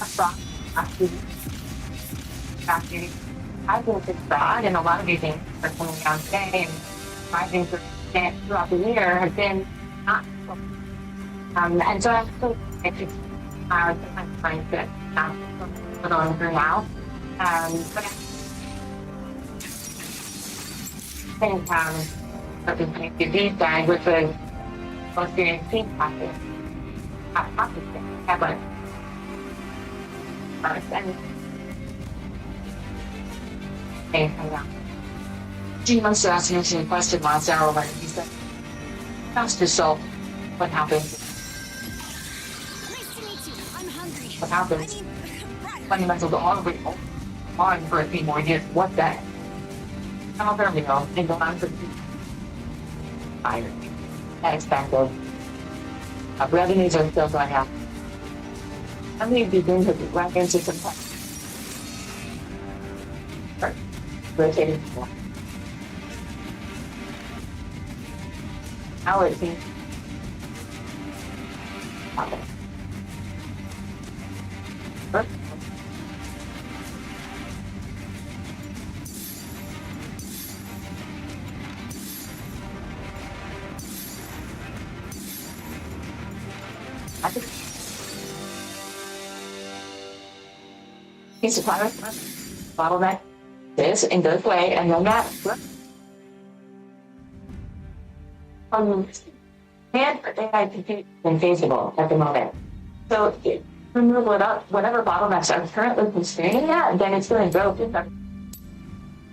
fraud. Actually, I think it's fraud, and a lot of these things are coming down today, and rising throughout the year have been not. And so I'm still sometimes trying to going through now. But I think something these guys, which was most experienced team practice, but first and things come down. She must have asked me a question last hour when he said, ask yourself what happens. Nice to meet you. I'm hungry. What happens? I mean, Fundamental to all of it. On for a few more years. What that? Oh, there we go. And go on for tired. Expensive. Revenues are still going up. How many of you been to run into some rotating more? Now it seems. Okay. Perfect. I think he's a bottleneck this in this way, and then that. And AI compute is infeasible at the moment. So remove whatever bottlenecks are currently constraining that, then it's going to go.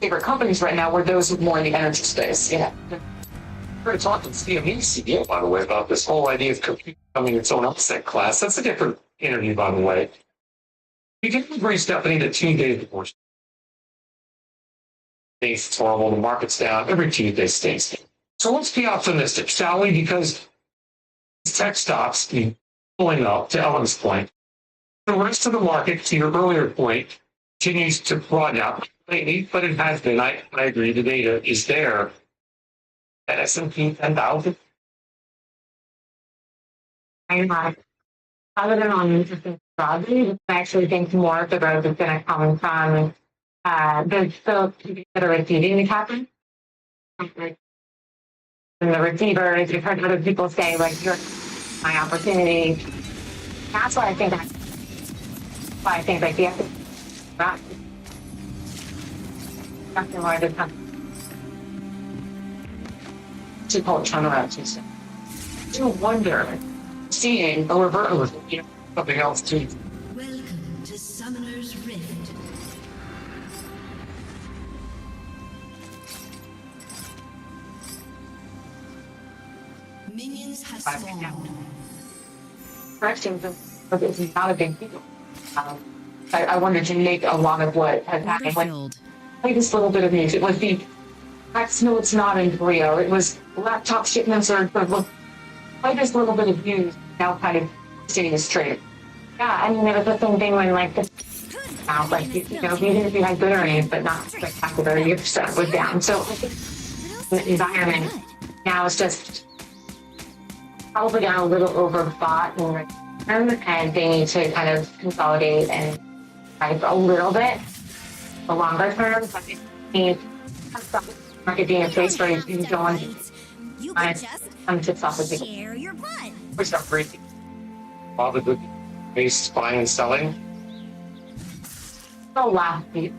Favorite companies right now were those with more in the energy space. Yeah. We're going to talk to CME CEO, by the way, about this whole idea of compute becoming its own upset class. That's a different interview, by the way. You can agree, Stephanie, that Tuesday before it's horrible, the market's down, every Tuesday stinks. So let's be optimistic, shall we? Because tech stocks keep pulling up, to Ellen's point. The rest of the market, to your earlier point, continues to broaden out lately, but it has been. I agree, the data is there. At S&P 10,000. I'm not positive on interesting broadly. I actually think more of the growth is going to come from the folks that are receiving the capital. And the receivers, you've heard other people say, like, you're my opportunity. That's why I think like the nothing more to come. To call it turnaround Tuesday. To wonder, seeing a reversal of something else too. Welcome to Summoner's Rift. Minions have spawned. Correction, but it's not a big deal. I wanted to make a lot of what has happened. Like this little bit of news. It was the no, it's not in Korea. It was laptop shipments are quite this little bit of news now kind of seeing this trade. Yeah, I mean, it was the same thing when, like, the now, like, even if you had good earnings, but not spectacular, your stuff was down. So the environment now is just probably down a little overbought and they need to kind of consolidate and price a little bit the longer term, but it needs market being a place where you don't want to some tips off of people. Share your blood. What's that great? All the good base buying and selling. The last piece.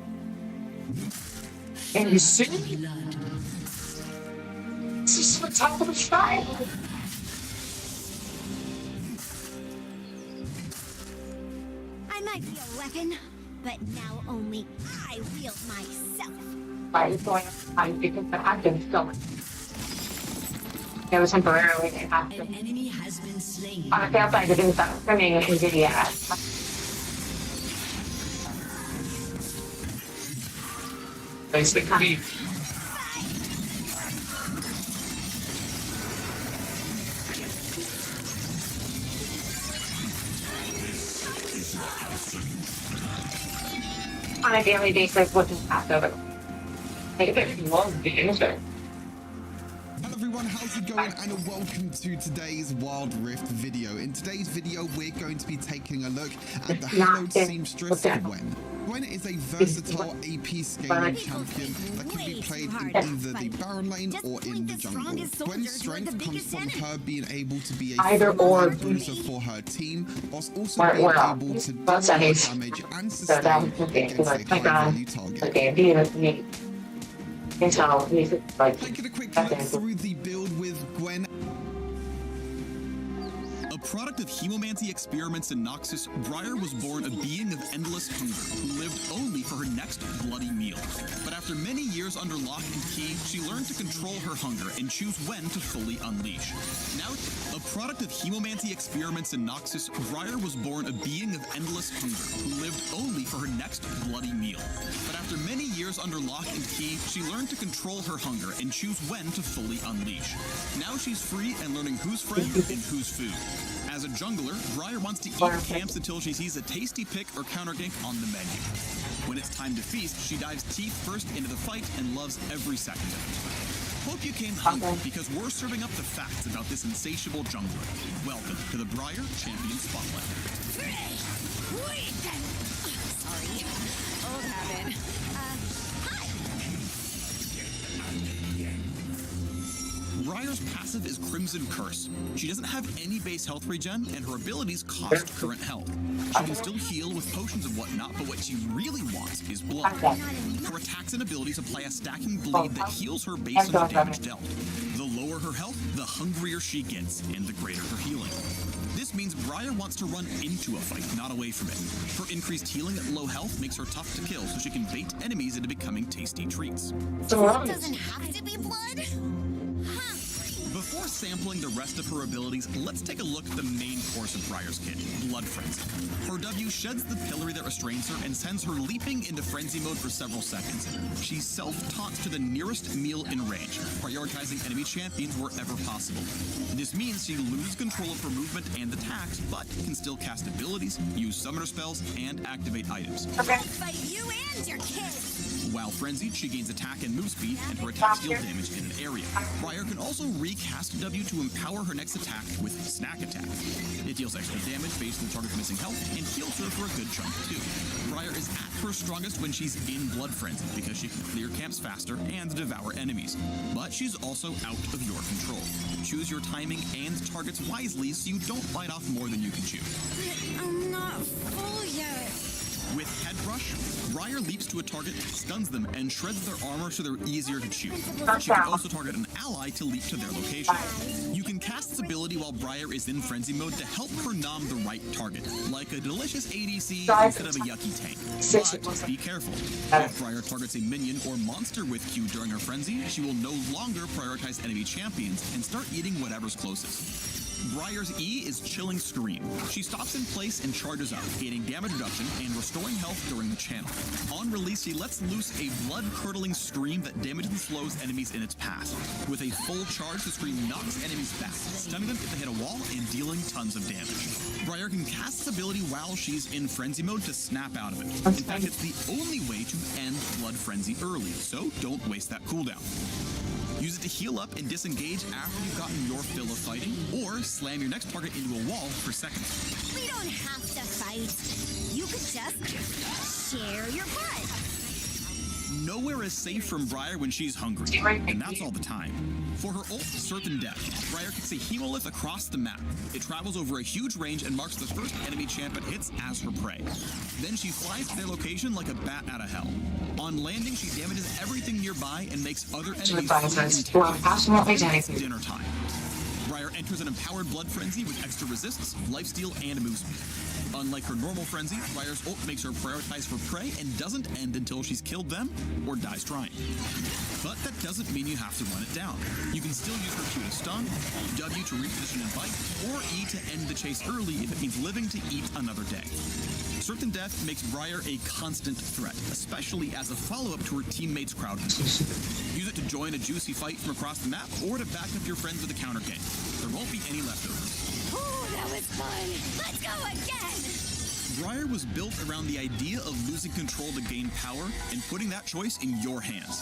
And you see, this is the top of the sky. I might be a weapon, but now only I wield myself. Right, it's going on because the active still. It was temporarily they have to. An enemy has been slain. On the sales side, it is trimming NVIDIA. Basically, On a daily basis, what's passed over? I love the internet. everyone, how's it going? And welcome to today's Wild Rift video. In today's video, we're going to be taking a look at the hallowed seamstress Gwen. Gwen is a versatile AP scaling champion that can be played in either the Baron lane or in the jungle. Gwen's strength comes from her being able to be a bruiser for her team, whilst also being able to do damage and sustain against a high-value target. Taking a quick look through the build with Gwen. A product of hemomancy experiments in Noxus, Briar was born a being of endless hunger who lived only for her next bloody meal. But after many years under lock and key, she learned to control her hunger and choose when to fully unleash. Now, a product of hemomancy experiments in Noxus, Briar was born a being of endless hunger who lived only for her next bloody meal. But after many years under lock and key, she learned to control her hunger and choose when to fully unleash. Now she's free and learning who's friend and who's food. As a jungler, Briar wants to eat camps until she sees a tasty pick or counter gank on the menu. When it's time to feast, she dives teeth first into the fight and loves every second of it. Hope you came hungry, because we're serving up the facts about this insatiable jungler. Welcome to the Briar Champion Spotlight. Sorry. Old habit. Briar's passive is Crimson Curse. She doesn't have any base health regen, and her abilities cost current health. She can still heal with potions and whatnot, but what she really wants is blood. Her attacks and abilities apply a stacking bleed that heals her based on the damage dealt. The lower her health, the hungrier she gets, and the greater her healing. This means Briar wants to run into a fight, not away from it. Her increased healing at low health makes her tough to kill, so she can bait enemies into becoming tasty treats. It doesn't have to be blood. Before sampling the rest of her abilities, let's take a look at the main course of Briar's kit, Blood Frenzy. Her W sheds the pillory that restrains her and sends her leaping into frenzy mode for several seconds. She self-taunts to the nearest meal in range, prioritizing enemy champions wherever possible. This means she loses control of her movement and attacks, but can still cast abilities, use summoner spells, and activate items. Fight you and your kids. While frenzied, she gains attack and move speed, and her attacks deal damage in an area. Briar can also recast W to empower her next attack with Snack Attack. It deals extra damage based on the target's missing health, and heals her for a good chunk too. Briar is at her strongest when she's in Blood Frenzy, because she can clear camps faster and devour enemies. But she's also out of your control. Choose your timing and targets wisely so you don't bite off more than you can chew. I'm not full yet. With Head Rush, Briar leaps to a target, stuns them, and shreds their armor so they're easier to shoot. She can also target an ally to leap to their location. You can cast this ability while Briar is in frenzy mode to help her nom the right target, like a delicious ADC instead of a yucky tank. But be careful. If Briar targets a minion or monster with Q during her frenzy, she will no longer prioritize enemy champions and start eating whatever's closest. Briar's E is Chilling Scream. She stops in place and charges up, gaining damage reduction and restoring health during the channel. On release, she lets loose a blood-curdling scream that damages and slows enemies in its path. With a full charge, the scream knocks enemies back, stunning them if they hit a wall and dealing tons of damage. Briar can cast this ability while she's in frenzy mode to snap out of it. In fact, it's the only way to end Blood Frenzy early, so don't waste that cooldown. Use it to heal up and disengage after you've gotten your fill of fighting, or slam your next target into a wall for seconds. We don't have to fight. You could just share your blood. Nowhere is safe from Briar when she's hungry, and that's all the time. For her ult, Certain Death, Briar kicks a hemolith across the map. It travels over a huge range and marks the first enemy champ it hits as her prey. Then she flies to their location like a bat out of hell. On landing, she damages everything nearby and makes other enemies dinner time. Briar enters an empowered Blood Frenzy with extra resists, lifesteal, and move speed. Unlike her normal frenzy, Briar's ult makes her prioritize for prey and doesn't end until she's killed them or dies trying. But that doesn't mean you have to run it down. You can still use her Q to stun, W to reposition and bite, or E to end the chase early if it means living to eat another day. Certain Death makes Briar a constant threat, especially as a follow-up to her teammates' crowd control. Use it to join a juicy fight from across the map, or to back up your friends with a counter gank. There won't be any leftovers. Ooh, that was fun. Let's go again. Briar was built around the idea of losing control to gain power and putting that choice in your hands.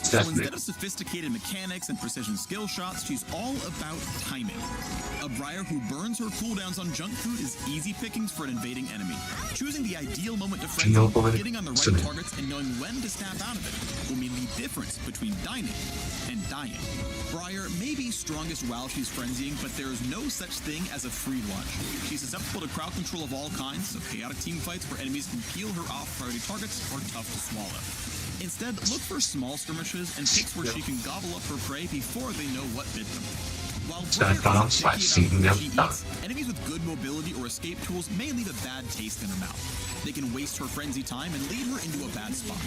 So instead of sophisticated mechanics and precision skill shots, she's all about timing. A Briar who burns her cooldowns on junk food is easy pickings for an invading enemy. Choosing the ideal moment to frenzy, getting on the right targets, and knowing when to snap out of it will mean the difference between dining and dying. Briar may be strongest while she's frenzying, but there is no such thing as a free lunch. She's susceptible to crowd control of all kinds, so chaotic team fights where enemies can peel her off priority targets are tough to swallow. Instead, look for small skirmishes and picks where she can gobble up her prey before they know what bit them. While Briar isn't picky about what she eats, enemies with good mobility or escape tools may leave a bad taste in her mouth. They can waste her frenzy time and lead her into a bad spot.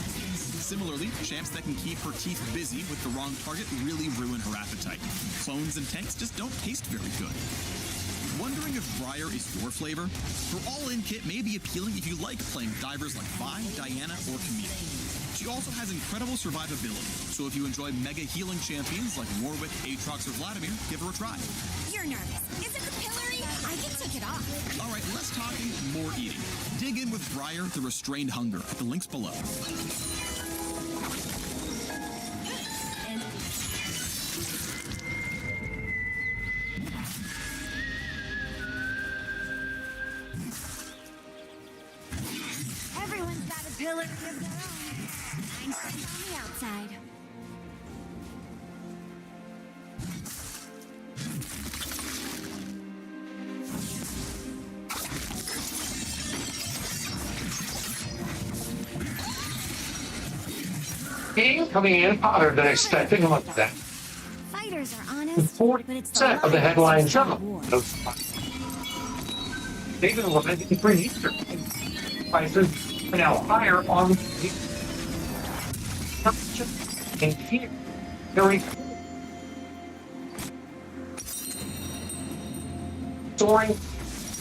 Similarly, champs that can keep her teeth busy with the wrong target really ruin her appetite. Clones and tanks just don't taste very good. Wondering if Briar is your flavor? Her all-in kit may be appealing if you like playing divers like Vi, Diana, or Camille. She also has incredible survivability, so if you enjoy mega healing champions like Warwick, Aatrox, or Vladimir, give her a try. You're nervous. Is it the pillory? I can take it off. Alright, less talking, more eating. Dig in with Briar, the Restrained Hunger. The link's below. Everyone's got a pillory of their own. I'm sitting on the outside. Game coming in hotter than expected. Look at that. Fighters are honest, but it's the 40% of the lies headline that jump. war. They've been limited for years. Prices are now higher on the and here. Very soaring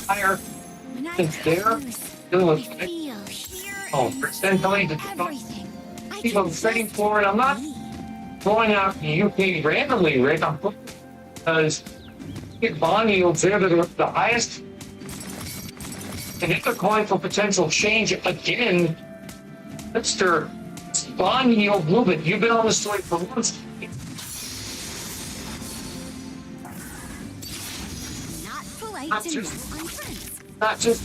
higher When I since there. cut loose, It was I feel, hear, oh, and percentile to everything. I keep on can setting just forward. I'm not breathe. throwing out the UK randomly, Rick. I'm putting because get bond yields there that are the highest. And if they're calling for potential change again, Mr. Bond yield movement, you've been on this story for months. Not polite Not to just- know on friends. Not just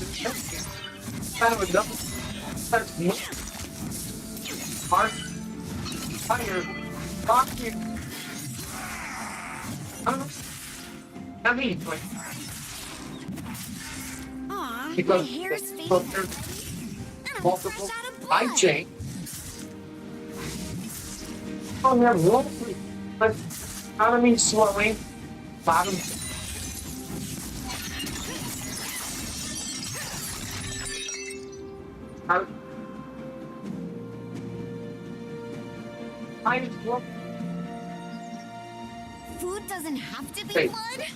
kind of a double. That's hard. Higher. Talk to you. I mean, like, Aw, my because hair's fading. but there's And I'm multiple fresh out of supply blood. chain. Oh, yeah, one, but economy slowing, bottom. Food doesn't have to be Hey. blood.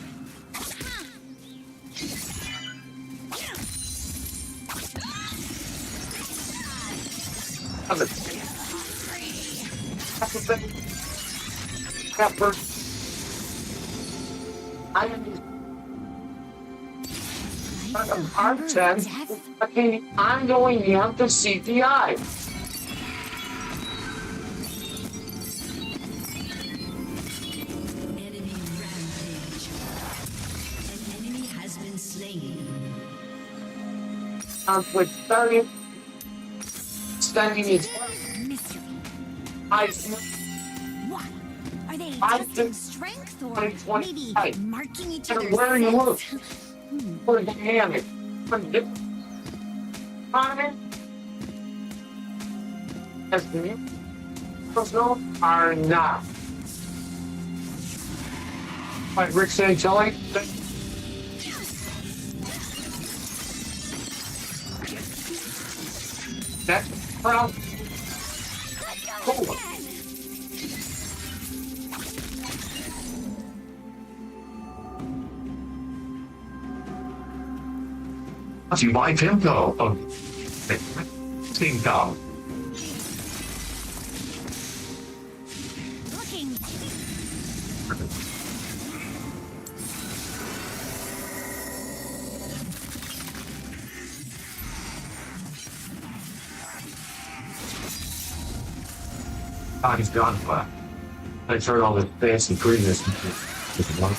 I am Life, hard hunger, time death. again ongoing month of CPI. Enemy rampage. An enemy has been slain. Conflict starting. Spending is Mystery. high. What? Are they I testing think strength or 2020 maybe height. marking each And other's where you look. sets? For dynamic. For different economy. As the personal are not. Like Rick Santelli. That's proud. Cool. You wipe him though. Team down. Looking. He's gone flat. I turned all the fancy greenness into one.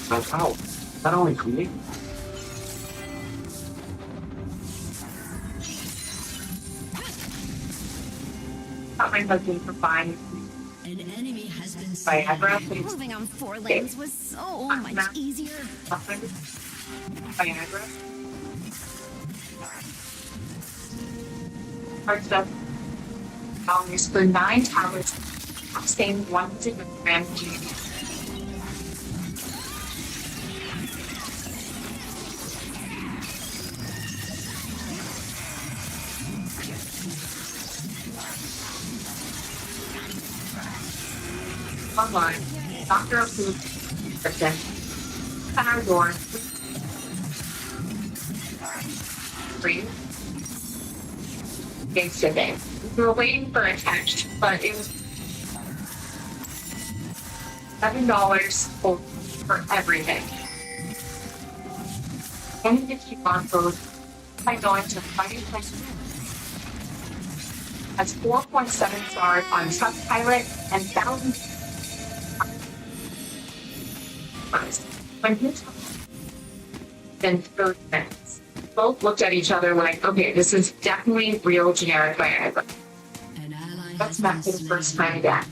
That's how. Not only create. Not my husband for buying An enemy has been by slain. eyebrow. Moving on 4 lanes was so much easier. Viagra. Hard stuff. Dollars for 9 towers. Same 1 gram G. Online. Doctor approved prescription. At our door. Free. Game shipping. We were waiting for a text, but it was $7 for everything. Any 50 barcodes by going to Fighting Place. Has 4.7 stars on Trustpilot and thousands. When he took in 30 minutes, both looked at each other like, okay, this is definitely real generic Viagra. An ally Let's has back been to the slain. first time again.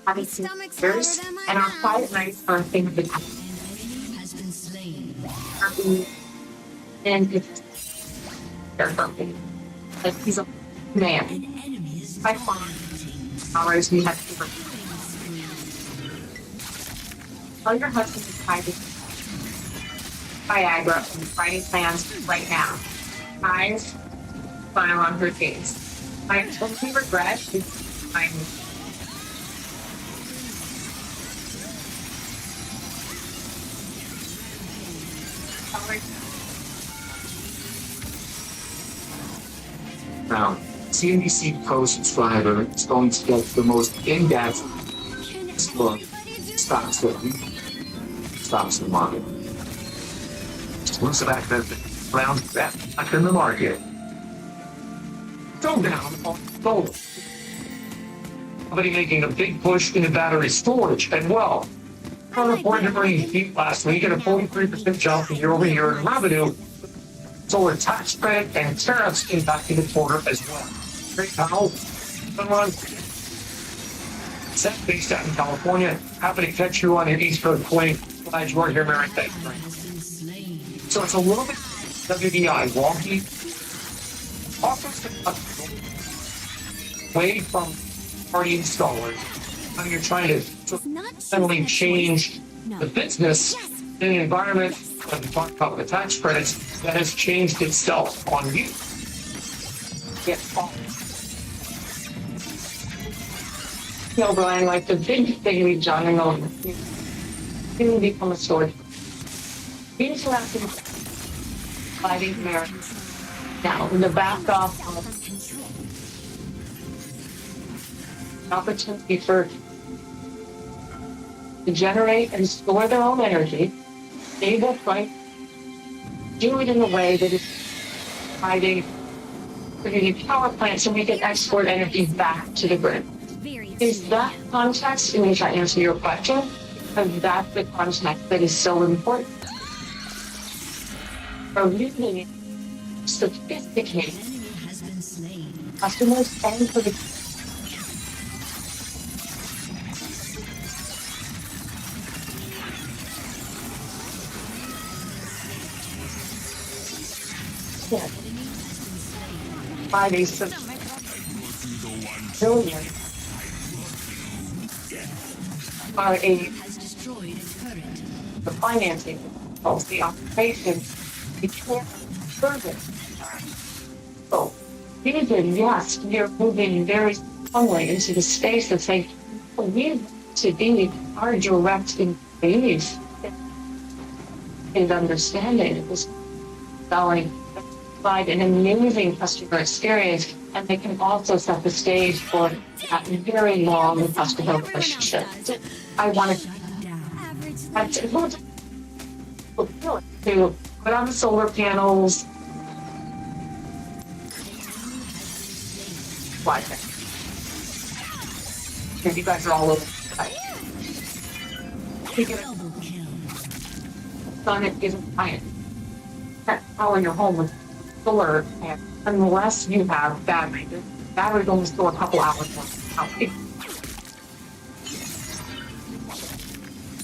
Having seen years and our quiet nights are a thing of the past. An enemy has been slain. And it's there's something. Like he's a man. An enemy is By far, hours we have to work. Tell your husband to try to Viagra and Friday plans right now. Eyes, smile on her face. My only regret is I'm Now, CNBC Pro subscriber is going to get the most in-depth look stocks that we stocks in the market. Exclusive access to round that back in the market. Go down on gold. Somebody making a big push into battery storage and well. I reported to bring heat last week at a 43% jump year over year in revenue. Solar tax credit and tariffs impacting the quarter as well. Great how someone set based out in California. Happy to catch you on your East Coast plane. Glad you are here, Mary. Thanks. Has been slain. So it's a little bit WDI wonky. Also, away from party installers. How you're trying to suddenly change the business in an environment, when you talk about the tax credits, that has changed itself on you. No, Brian, like the big thing we've done in the didn't become a story. We just have to fighting America. Now, in the backdrop of opportunity for to generate and store their own energy, stable price, do it in a way that is providing a power plant so we can export energy back to the grid. Is that context in which I answer your question? Because that's the context that is so important. For really sophisticated An enemy has been slain. customers and for the by these billion are Has destroyed a turret. the financing of the operation. We can't service. So, even yes, you're moving very strongly into the space of saying, we need to be our direct employees and understanding this selling, provide an amazing customer experience, and they can also set the stage for that very long customer relationship. So I want to put on the solar panels, You guys are all over. Double kill. Sun it isn't giant. That power in your home with solar, and unless you have battery, the battery's only still a couple hours worth.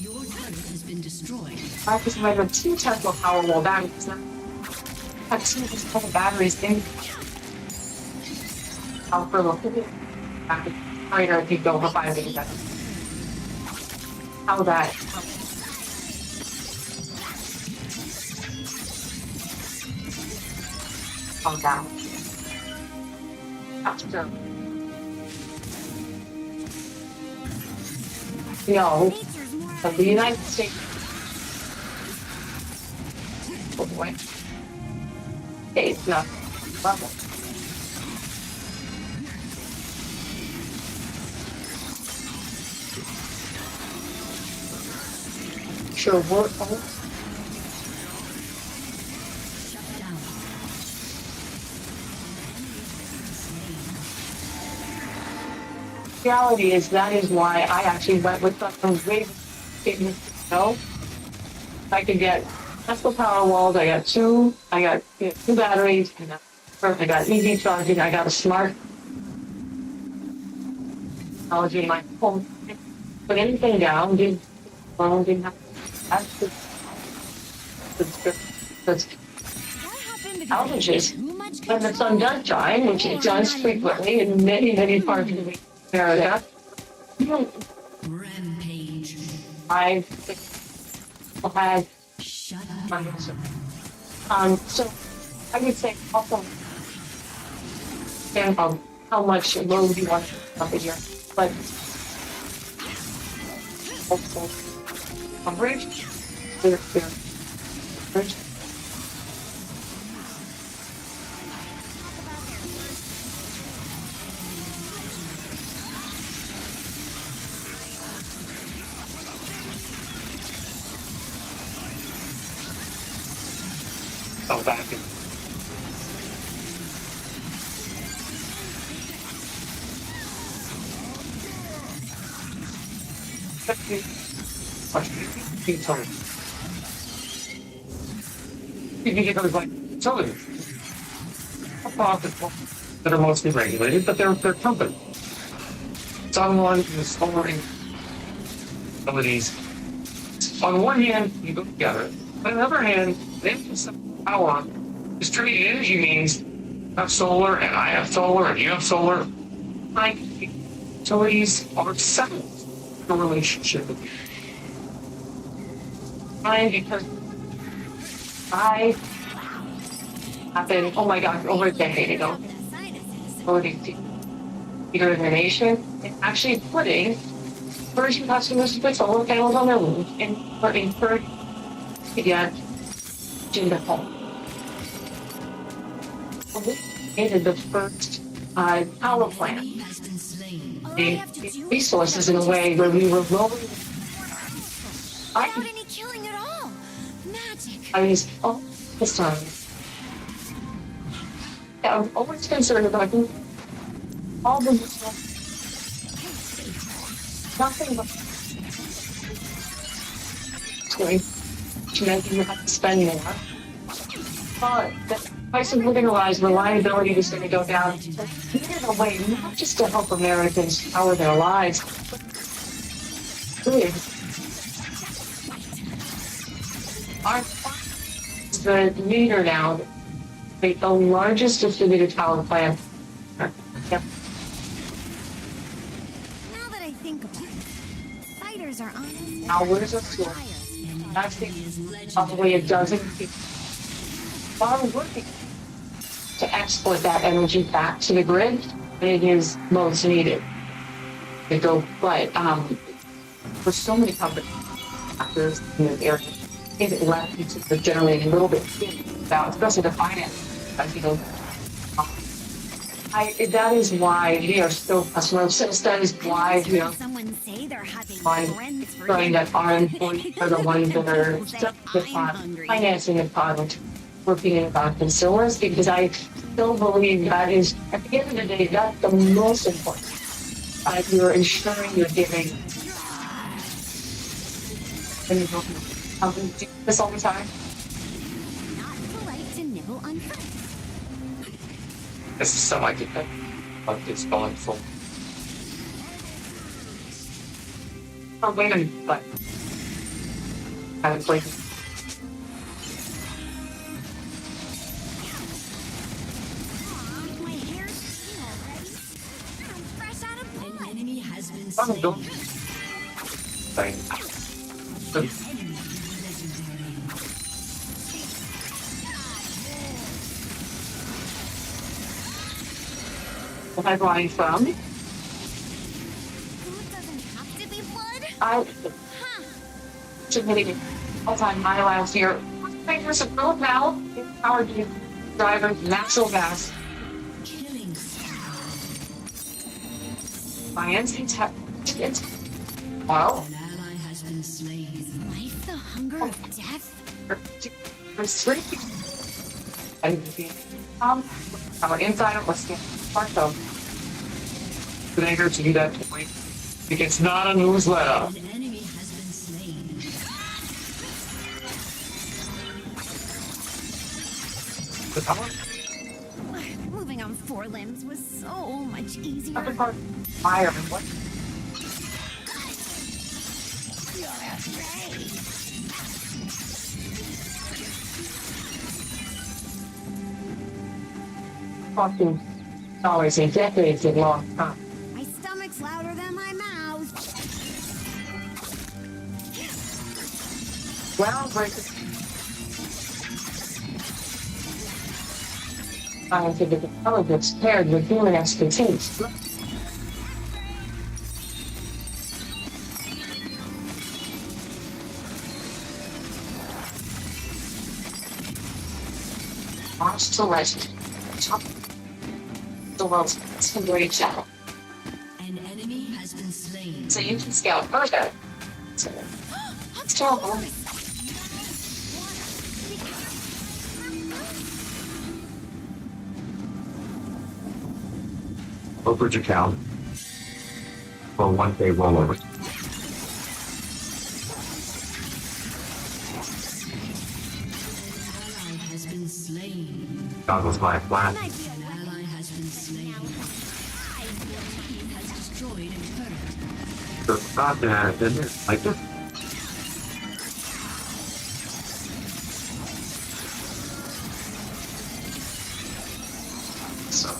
Your turret has been destroyed. I just made a 2 Tesla Powerwall batteries. Have 2 of these couple batteries in. I'll for a little bit. Later, if you go for 5 days, how that. Calm down. After. No, of the United States. Oh boy. Okay, it's not level. Sure, work. Reality is that is why I actually went with something way didn't know. I could get Tesla power walls. I got 2. I got 2 batteries. I got EV charging. I got a smart technology in my home. Put anything down. Didn't have. That's outages. When the sun does shine, which it does frequently in many parts of the area, Rampage. I had Shut up. so I would say also depend on how much load you want to put in here, but also coverage, coverage. Oh, back in. You tell me. You can get those like television. That are mostly regulated, but they're company. Someone is storing abilities. On one hand, you go together. On the other hand, they have some power. Distributed energy means you have solar, and I have solar, and you have solar. Like, utilities are settled in a relationship with you. Fine, because I have been, oh my God, over a decade ago, voting to leader in the nation, and actually putting encouraging customers to put solar panels on their roof and encouraging to get in the home. We created the first power plant, Enemy has been slain. the resources in a way where we were lowering Without any killing at all. Magic. I use all this time. Yeah, I'm always concerned about all the nothing but going to make you have to spend more. But the price of living rise, reliability is going to go down. Needed a way not just to help Americans power their lives, but really, our the leader now, the largest distributed power plant. Yep. Now that I think about it, fighters are honest. Hours of fuel. That's probably a dozen people are working to export that energy back to the grid when it is most needed. To go, but for so many companies, actors in the area, I think it left you to generating a little bit about, especially the finance, as you know. That is why we are still customer obsessed. That is why, you know, Someone say they're having I'm friends for showing dinner. that our employees are the ones that are financing the product, working about consumers, because I still believe that is, at the end of the day, that's the most important. You're ensuring you're giving. And you don't do this all the time. Not polite to nibble on friends. This is something I did that. But it's going full. Oh, wait a minute, but. I haven't played. My hair's clean already. I'm fresh out of An blood. enemy has been Oh, slain. don't. Thing. Enemy legendary. Am I going from? Food doesn't have to be blood. I Huh. submitting all-time high last year. Fingers of growth now. Powered driver, natural gas. Killing spree. My instincts have. Well, An ally has been slain. Life, the hunger of death. Our inside of us part of Good anchor to do that point. It's not a newsletter. An enemy has been slain. The power? Moving on four limbs was so much easier. other part fire and what talking always in decades of long time. My stomach's louder than my mouth. Groundbreaking scientific intelligence paired with human expertise. March to legend. Top the world's great channel. An enemy has been slain. So you can scale further. So, it's terrible. Brokerage account for 1K rollover. An ally has been slain. That was my plan. Might be An ally has been slain. He has destroyed a turret. So not that, didn't it? Like this. So,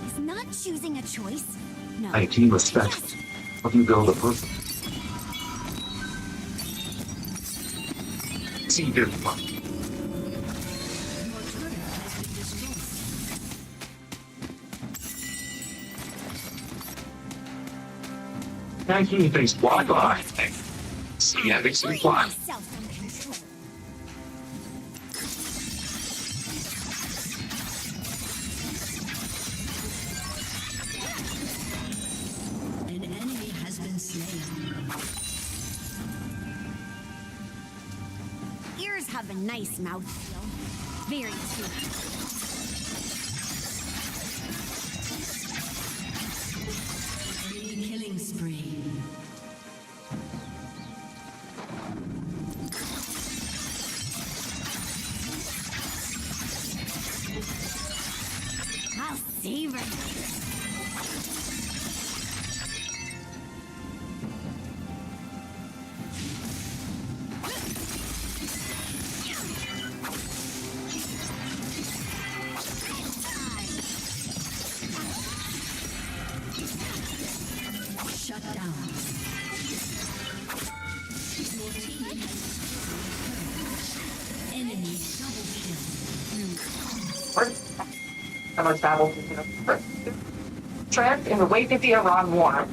Is not choosing a choice. No. I team respect. Help you build a person. See, good one. Your turret has been destroyed. Thank you, thanks, Wi-Fi. See, that makes me Free fly. myself from control. An enemy has been slain. Ears have a nice mouthfeel. Very true. Enemy killing spree. I'll savor this. Shut down. Your team has destroyed. Enemy double kill. How much battle trend in the wake of the Iran war.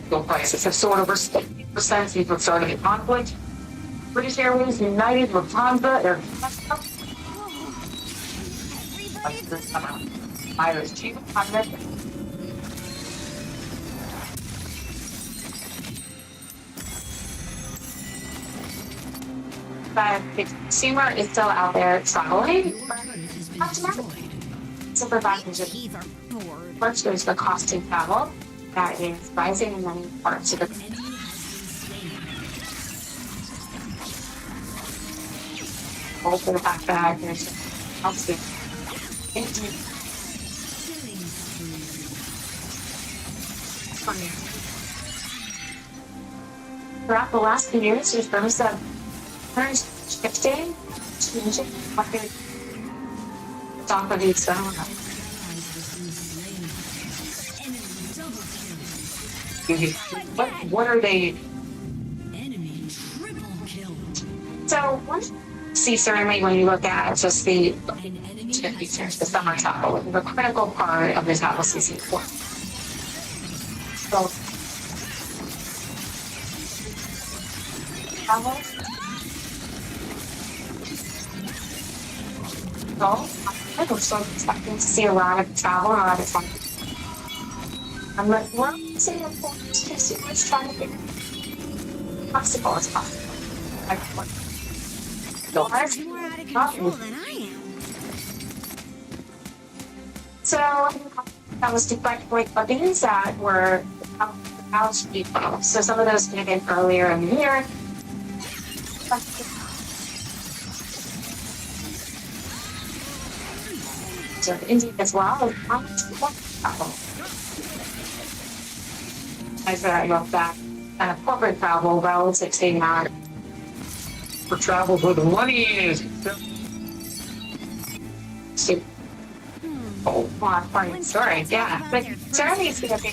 Fuel prices have soared over 60% since the start of the conflict. British Airways united with Lufthansa Air Irish chief continent. But the consumer is still out there traveling. Your turret has been Not to market. destroyed. super bad news. Teeth are bored. First, there's the cost of travel that is rising in many parts of the country. Also, the fact that there's helps with throughout the last few years, there's been some shifting, changing what they're off of each zone. What are they? Enemy triple kill. So one see certainly when you look at just the An enemy features, the summer tackle, the critical part of the tackle season 4. So travel. So I'm still expecting to see a lot of travel and a lot of fun. I'm like, well, seeing a point to see what's trying to be possible as possible. Like what? So I You're more out of control than I am. So that was deflect like buttons that were house people. So some of those came in earlier in the year. So India as well. I said I love that kind of corporate travel relative to not For travel where the money is. super. Oh, well, funny story, yeah. But Germany's gonna be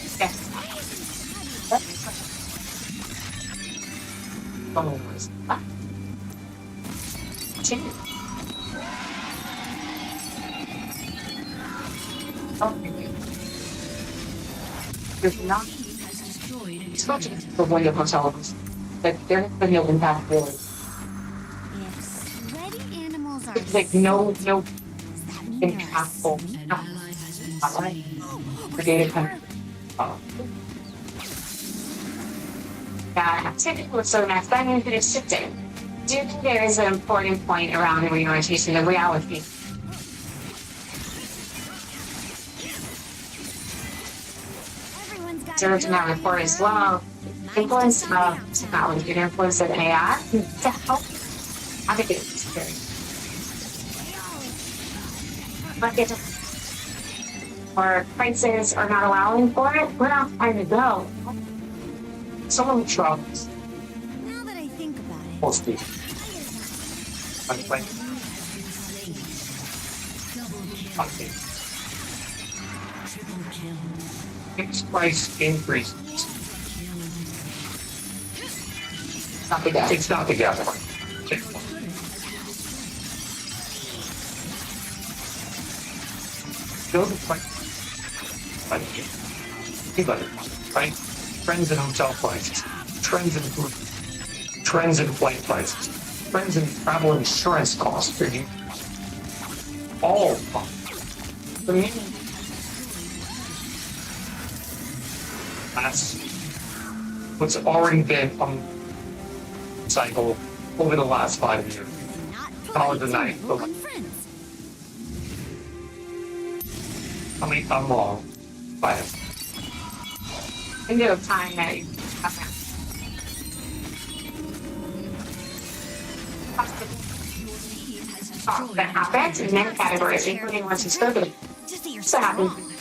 there's not has destroyed a it's not just the way of hotels, but there's been no impact really. If sweaty animals are It's like no does that mean they're impactful An ally has been alright slain. for data kind that activity was so next that means that it's shifting. Do you think there is an important point around the reorientation of reality? everyone's got Observed in that report as well, influence of technology and influence of AI to help navigate this experience. But if or prices are not allowing for it, we're not trying to go. Someone travels. Now that I think about it, Full speed. I'm playing. Okay. Triple kill. Fixed price increase. Not the guy. It's not together. Build a price. Anybody, right? Trends in hotel prices, trends in food, trends in flight prices, trends in travel insurance costs for you. All for me. That's what's already been a cycle over the last 5 years. not Call it a night. among friends. I mean, I'm wrong. But Window of time that you that happens in many categories, including ones you spoke of. Just that you're So happy. strong.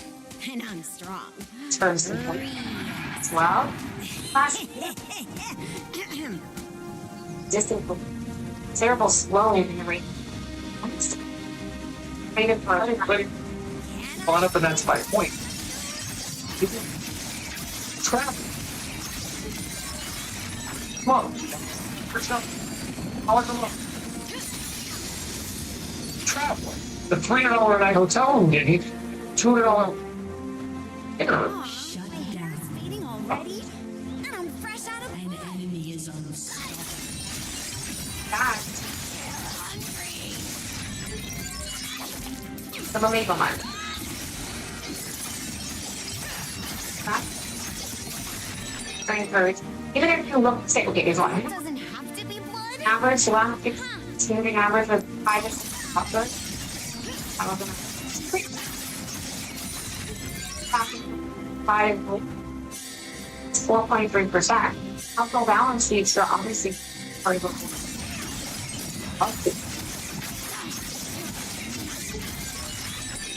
And I'm strong. Terms as well. Last distant terrible slowing in the rate. Rated for but on up, and that's my point. Travel. Come on. How much a month? Travel. The $300 a night hotel room did $200 dinner. Shut down. Feeding already? And I'm fresh out of An enemy is unstoppable. that. Some illegal money. Very encouraged. Even if you look, say, okay, here's one. It doesn't have to be blood. Average, well, standing average with 5 to 6 upwards. I was gonna 4.3%. Household balance sheets are obviously very good.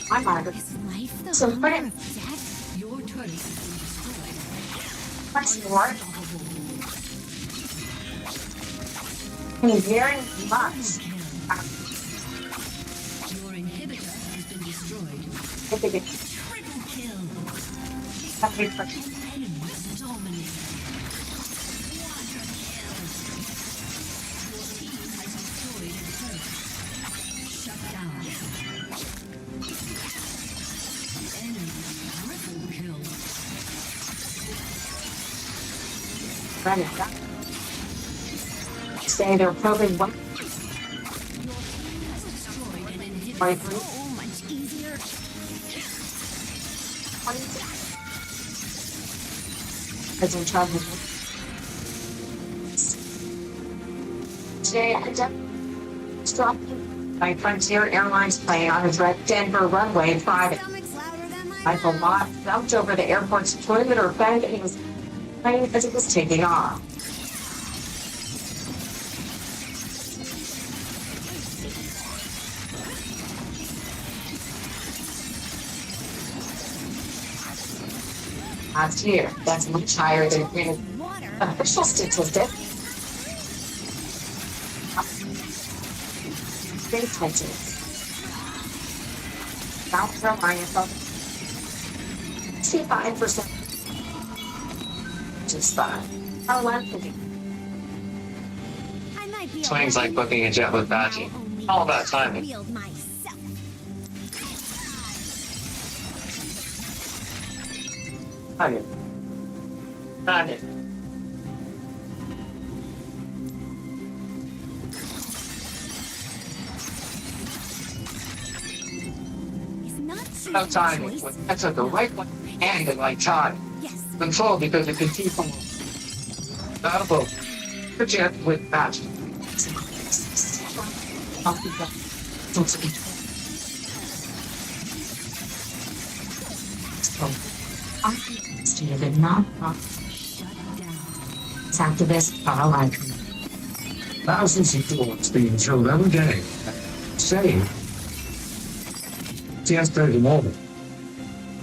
I'm hungry. Is life the So hunger put it- of death? Your turret has been destroyed. Much more. Very much. Your inhibitor has been destroyed. I think it's Triple kill. something for Enemy dominated. Quadra kill. Your team has destroyed a turret. Shut down. Enemy triple kill. running. Say they're probing one. Has destroyed an inhibitor. Right. So much easier. As in trouble. Today, I just stopped my Frontier Airlines plane on its red Denver runway Friday. Stomach's louder than my Michael Mott jumped over the airport's toilet or bed and he was playing as it was taking off. Last year, that's much higher than water. official statistic. State Texas. South Carolina fell 65%. Just fine. Our land cooking. I might be Swings a like booking a jet with Badgie. All about timing. wield myself. Got it. Got it. It's not choosing No timing. choice. That's at the right one and the right time. Yes. Control because it can keep on. Battle. The jet with Badgie. Did not activists are like Thousands of doors being killed every day. Same. Yesterday morning.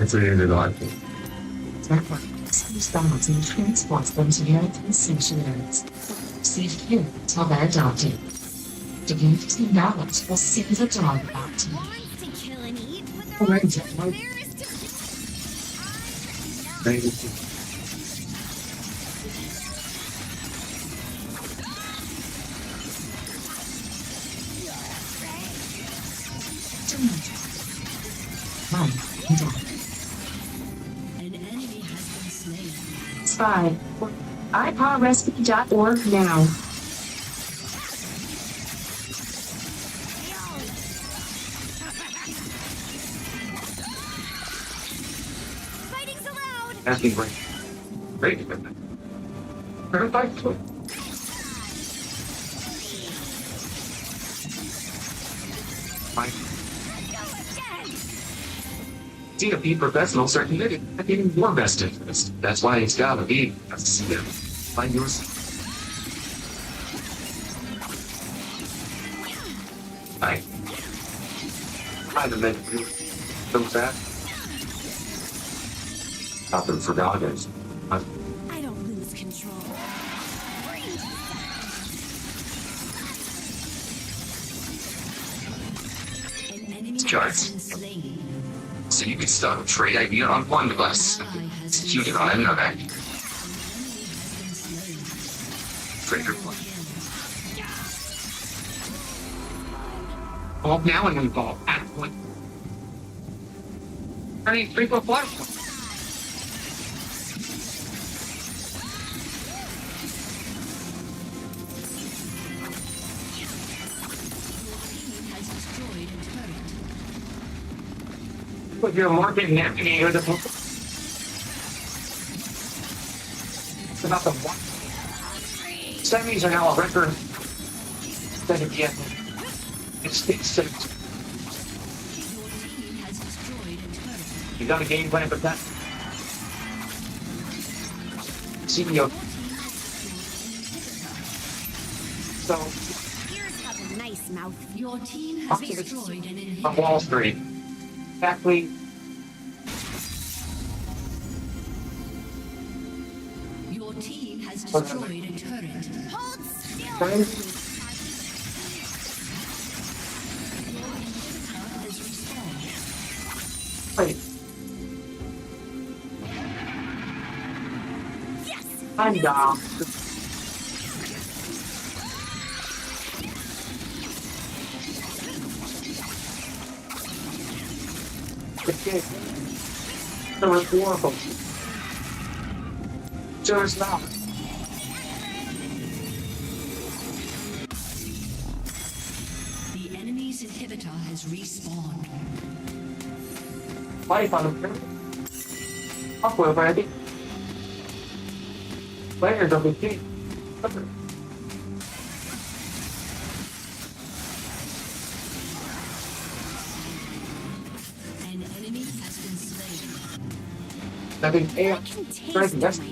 It's the end of the life. starts and transports them to European sanctuaries. CQ till they're adopted. The interesting knowledge will see the dog about to Wants to kill and eat, but Oh, they're right, like yeah, right. nearest to Thank you. Mom and Dad. An enemy has been slain. Spy. iPodRecipe.org now. fighting so loud. That's been great. Great equipment. Perfect. Fine. DFP professionals are committed to getting your best interest. That's why it's gotta be a CM. Find yours. Hi. Hi, the men. So fast. Nothing for goddess. I don't lose control. An enemy Charts. has been slain. So you can start a trade idea on one device. Execute it on another. An enemy has been slain. Trigger point. Well, now I'm involved at point. Turning 3.5. Team has destroyed a turret. Put your market navigator the book. It's about the one. Semis are now a record. Then again, it's Your team has destroyed a turret. you got a game plan for that? CEO. So, Ears have a nice mouth. Your team has destroyed an inhibitor. on Wall Street. Exactly. Your team has destroyed a turret. Hold still. Friends, Has respawned. wait, Yes. I'm down. The rhetorical. Just now. The enemy's inhibitor has respawned. Life on the pyramid. Up with ready. Players of the team. An enemy has been slain. I think I AI can taste Crazy, it yes. in my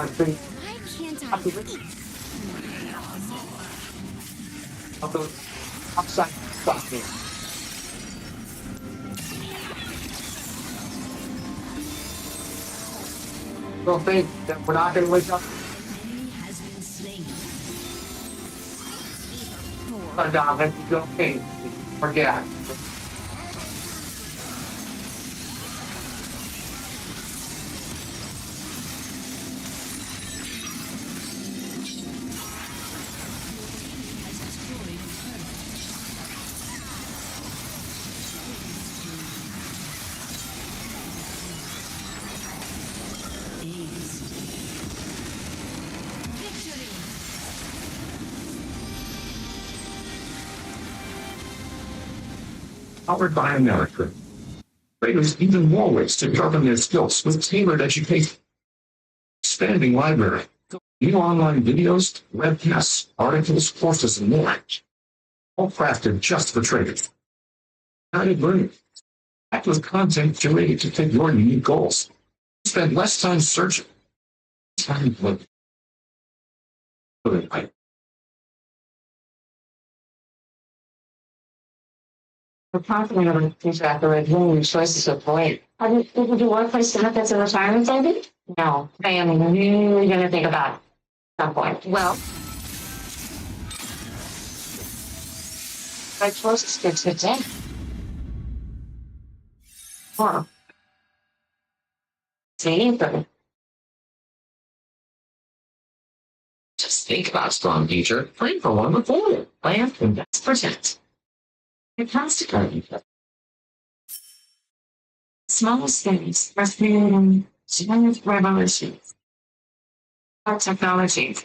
nose. it's pretty Why can't I happy eat? with of those upside stuff here. Don't think that we're not going to wake up Enemy has been slain. and down and go, okay, forget. Has destroyed a turret. Ace. Victory. Powered by America. Traders even more ways to sharpen their skills with tailored education. Expanding library. New online videos, webcasts, articles, courses, and more. All crafted just for traders. Guided learning. Packed with content curated to fit your unique goals. Spend less time searching. Time looking. We're confident of the future after reviewing your choices of late. Did you workplace benefits and retirement savings? No, I am really going to think about it at some point. Well, my closest fits in. Huh. See, but just think about strong future. Plan for one before it. Plan for best percent. It comes to coding. Smallest things are creating giant revolutions. Our technology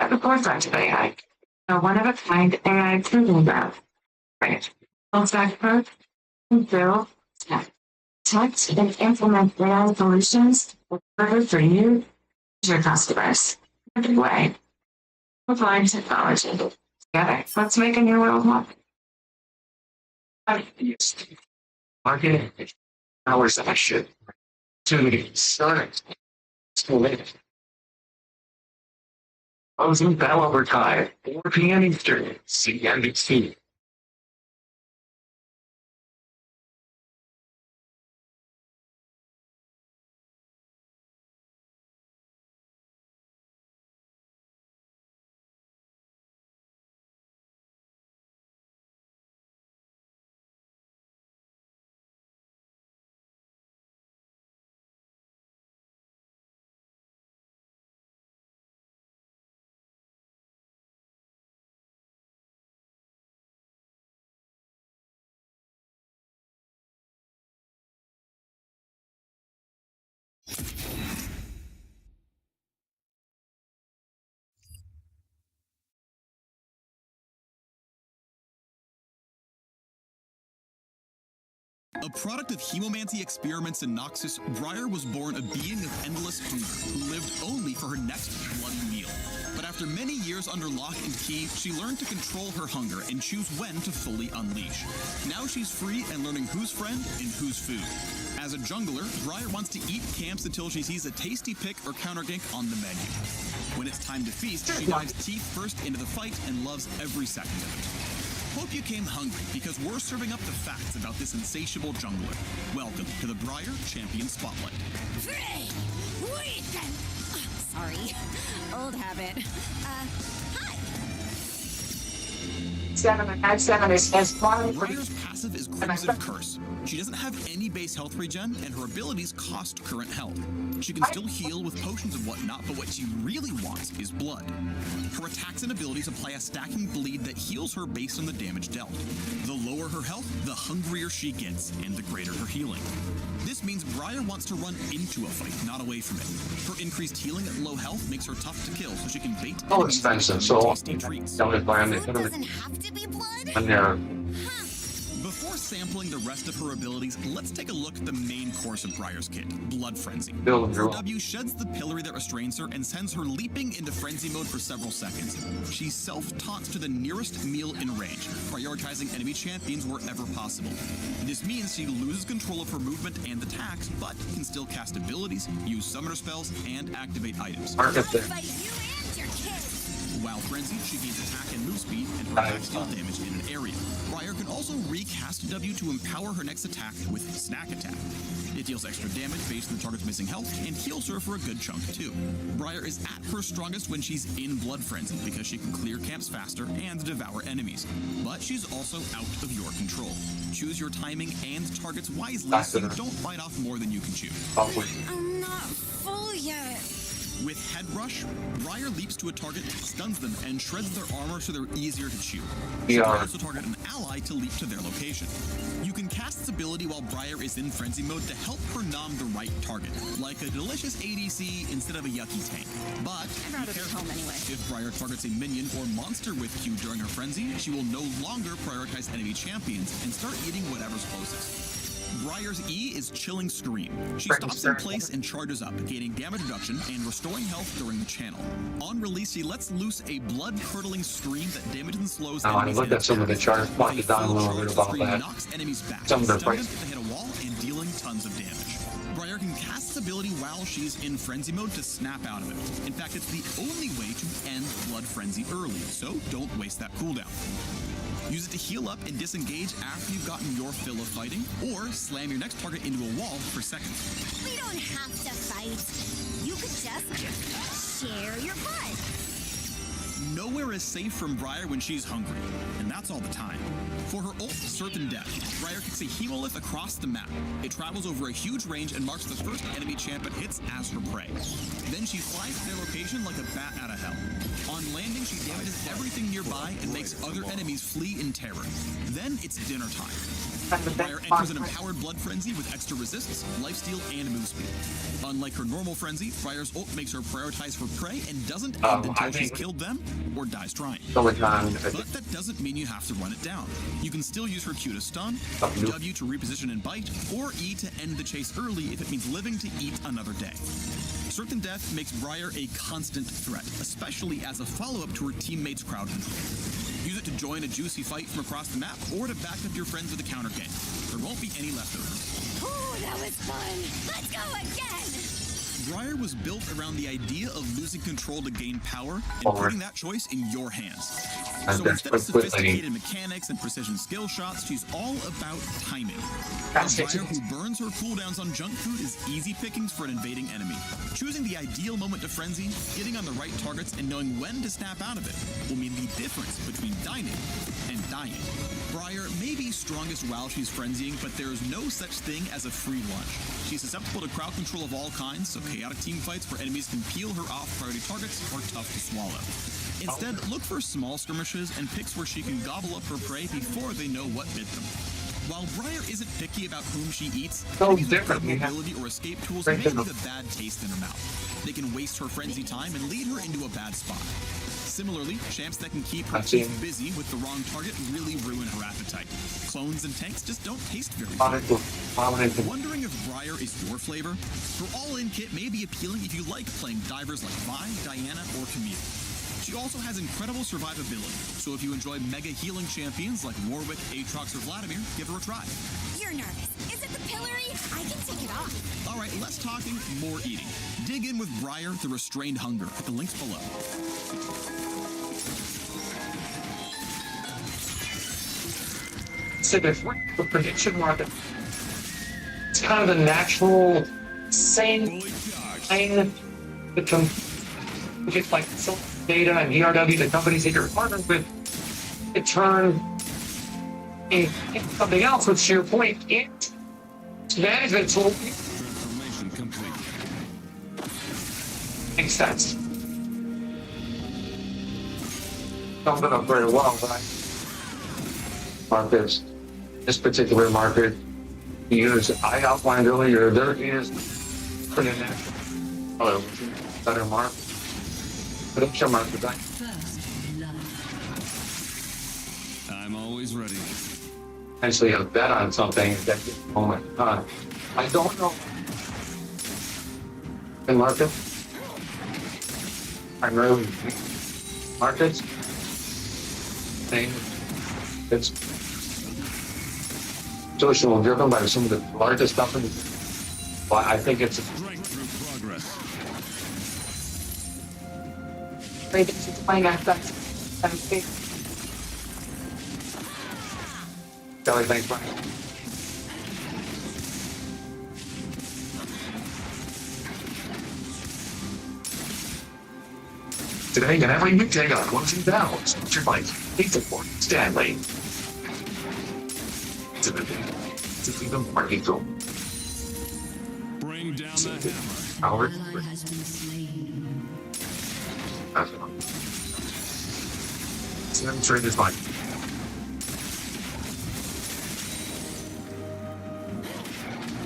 at the forefront of AI. A one-of-a-kind AI proving ground. Right. Full-stack approach and build, test, and implement AI solutions delivered for you and your customers. In a big way. Applying technology together. Let's make a new world happen. Marketing. Hours that I should. Opportunities. Start. Escalate. Closing bell over time. 4 p.m. Eastern. CNBC. A product of hemomancy experiments in Noxus, Briar was born a being of endless hunger who lived only for her next bloody meal. But After many years under lock and key, she learned to control her hunger and choose when to fully unleash. Now she's free and learning who's friend and who's food. As a jungler, Briar wants to eat camps until she sees a tasty pick or counter gank on the menu. When it's time to feast, she dives teeth first into the fight and loves every second of it. Hope you came hungry, because we're serving up the facts about this insatiable jungler. Welcome to the Briar Champion Spotlight. Sorry. Old habit. Hi. 7 is one. Briar's passive is Crimson Curse. She doesn't have any base health regen, and her abilities cost current health. She can still heal with potions and whatnot, but what she really wants is blood. Her attacks and abilities apply a stacking bleed that heals her based on the damage dealt. The lower her health, the hungrier she gets, and the greater her healing. This means Briar wants to run into a fight, not away from it. Her increased healing at low health makes her tough to kill, so she can bait So expensive, so tasty treats. don't buy them. Blood doesn't have to be blood. And they're Before sampling the rest of her abilities, let's take a look at the main course of Briar's kit, Blood Frenzy. building Her her W sheds the pillory that restrains her and sends her leaping into frenzy mode for several seconds. She self-taunts to the nearest meal in range, prioritizing enemy champions wherever possible. This means she loses control of her movement and attacks, but can still cast abilities, use summoner spells, and activate items. market there. Fight you and your kids. While frenzied, she gains attack and move speed, and her attacks deal damage in an area. Briar can also recast W to empower her next attack with Snack Attack. It deals extra damage based on the target's missing health and heals her for a good chunk too. Briar is at her strongest when she's in Blood Frenzy because she can clear camps faster and devour enemies. But she's also out of your control. Choose your timing and targets wisely so you don't bite off more than you can chew. Probably. I'm not full yet. With Head Rush, Briar leaps to a target, stuns them, and shreds their armor so they're easier to chew. She can also target an ally to leap to their location. You can cast this ability while Briar is in frenzy mode to help her nom the right target, like a delicious ADC instead of a yucky tank. But I'd rather be home anyway. if Briar targets a minion or monster with Q during her frenzy, she will no longer prioritize enemy champions and start eating whatever's closest. Briar's E is Chilling Scream. She stops in place and charges up, gaining damage reduction and restoring health during the channel. On release, she lets loose a blood-curdling scream that damages and slows I enemies. looked at some of the charts, pointed A down a full little charge bit about scream that. knocks enemies back, Some of their stunning them prices. if they hit a wall, and dealing tons of damage. Briar can cast this ability while she's in frenzy mode to snap out of it. In fact, it's the only way to end Blood Frenzy early, so don't waste that cooldown. Use it to heal up and disengage after you've gotten your fill of fighting, or slam your next target into a wall for seconds. We don't have to fight. You could just share your butt. Nowhere is safe from Briar when she's hungry, and that's all the time. For her ult, Certain Death, Briar kicks a hemolith across the map. It travels over a huge range and marks the first enemy champ it hits as her prey. Then she flies to their location like a bat out of hell. On landing, she damages everything nearby and makes other enemies flee in terror. Then it's dinner time. Briar enters an empowered Blood Frenzy with extra resists, lifesteal, and move speed. Unlike her normal frenzy, Briar's ult makes her prioritize her prey and doesn't end until she's killed them or dies trying. But that doesn't mean you have to run it down. You can still use her Q to stun, W to reposition and bite, or E to end the chase early if it means living to eat another day. Certain Death makes Briar a constant threat, especially as a follow-up to her teammates' crowd control. Use it to join a juicy fight from across the map, or to back up your friends with a counter gank. There won't be any leftovers. Ooh, that was fun. Let's go again. Briar was built around the idea of losing control to gain power and putting that choice in your hands. So instead of sophisticated mechanics and precision skill shots, she's all about timing. A Briar who burns her cooldowns on junk food is easy pickings for an invading enemy. Choosing the ideal moment to frenzy, getting on the right targets, and knowing when to snap out of it will mean the difference between dining and dying. Briar may be strongest while she's frenzying, but there is no such thing as a free lunch. She's susceptible to crowd control of all kinds, so chaotic team fights where enemies can peel her off priority targets are tough to swallow. Instead, look for small skirmishes and picks where she can gobble up her prey before they know what bit them. While Briar isn't picky about whom she eats, enemies with good mobility or escape tools may leave a bad taste in her mouth. They can waste her frenzy time and lead her into a bad spot. Similarly, champs that can keep her teeth busy with the wrong target really ruin her appetite. Clones and tanks just don't taste very good. Wondering if Briar is your flavor? Her all-in kit may be appealing if you like playing divers like Vi, Diana, or Camille. She also has incredible survivability, so if you enjoy mega healing champions like Warwick, Aatrox, or Vladimir, give her a try. You're nervous. Is it the pillory? I can take it off. All right, less talking, more eating. Dig in with Briar, the Restrained Hunger, at the links below. So the prediction market, it's kind of the natural same thing that can get like some data and ERW, the companies that you're partnered with, it turn in something else, which to your point, it's management tool. Transformation complete. Makes sense. Summed it up very well, right? Markets, this particular market, I outlined earlier, there is pretty natural better market. Prediction market, right? First blood. I'm always ready. Essentially a bet on something at that moment in time. I don't know. In market, primarily markets, thing, it's social driven by some of the largest companies. But I think it's Strength through progress. Maybe it's explain that that's big. Kelly, thanks, Brian. Today and every weekday on Closing Downs, featured by Pizza Fort Stanley. To the market go. Bring down the hammer. Howard, Ally has been slain. Sam trade is like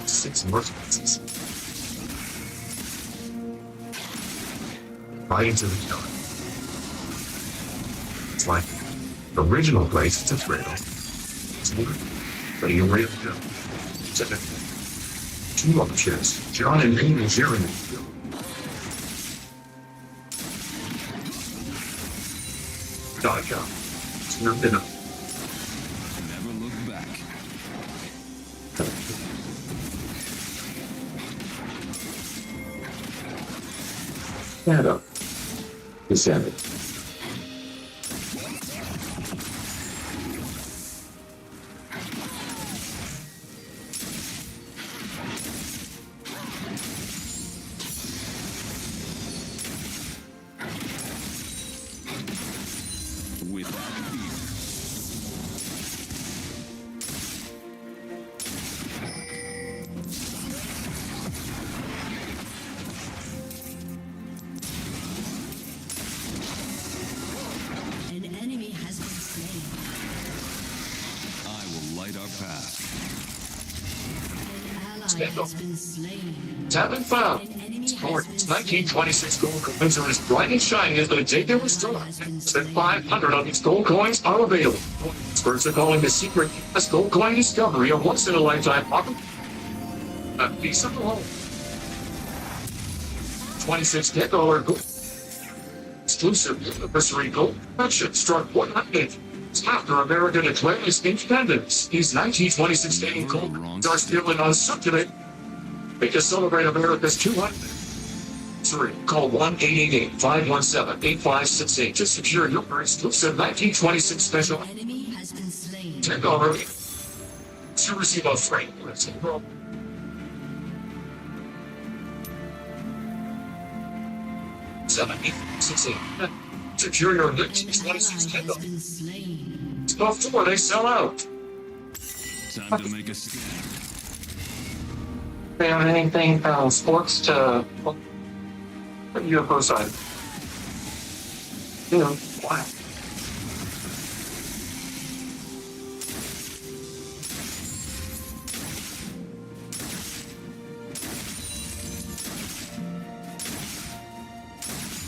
6 merchants. Right into the killer. It's like the original place to thrill. It's weird, but you really do. It's like 2 options. John and Amy sharing it. TATICAL. It's nothing enough. Never look back. Stand up. Descended. Without fear. An enemy has been slain. I will light our path. An ally Stand up. has been slain. It's haven't found. An enemy Scored. has been 1926 gold coins are as bright and shiny as the day they were stored. Spend 500 of these gold coins are available. Experts are calling the secret US gold coin discovery a once-in-a-lifetime offer. A piece of the home. 26 $10 gold. Exclusive anniversary gold collection struck 100 after America declared its independence. These 1926 dating gold coins are still in uncirculated. Make us celebrate America's 200th. Call 1-888-517-8568 to secure your exclusive 1926 special An enemy has been slain. $10 to receive a free list. Secure your An 1926 ally has $10 been slain. before they sell out. Time to make a stand. They have anything sports to UFO side? You know, why?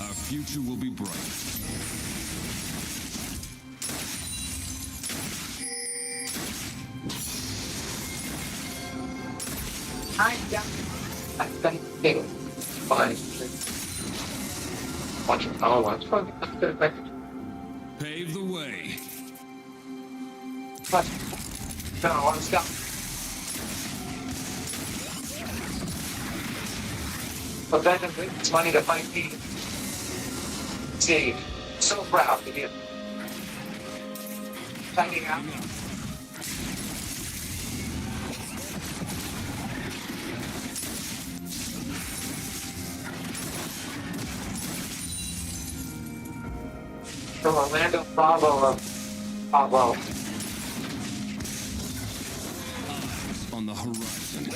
Our future will be bright. I think Fine. Watch it. Oh, watch it. Pave the way. Watch it. No, let's go. But then it's money to fight me. See, so proud to be finding out. From Orlando, Bravo, Bravo. On the horizon.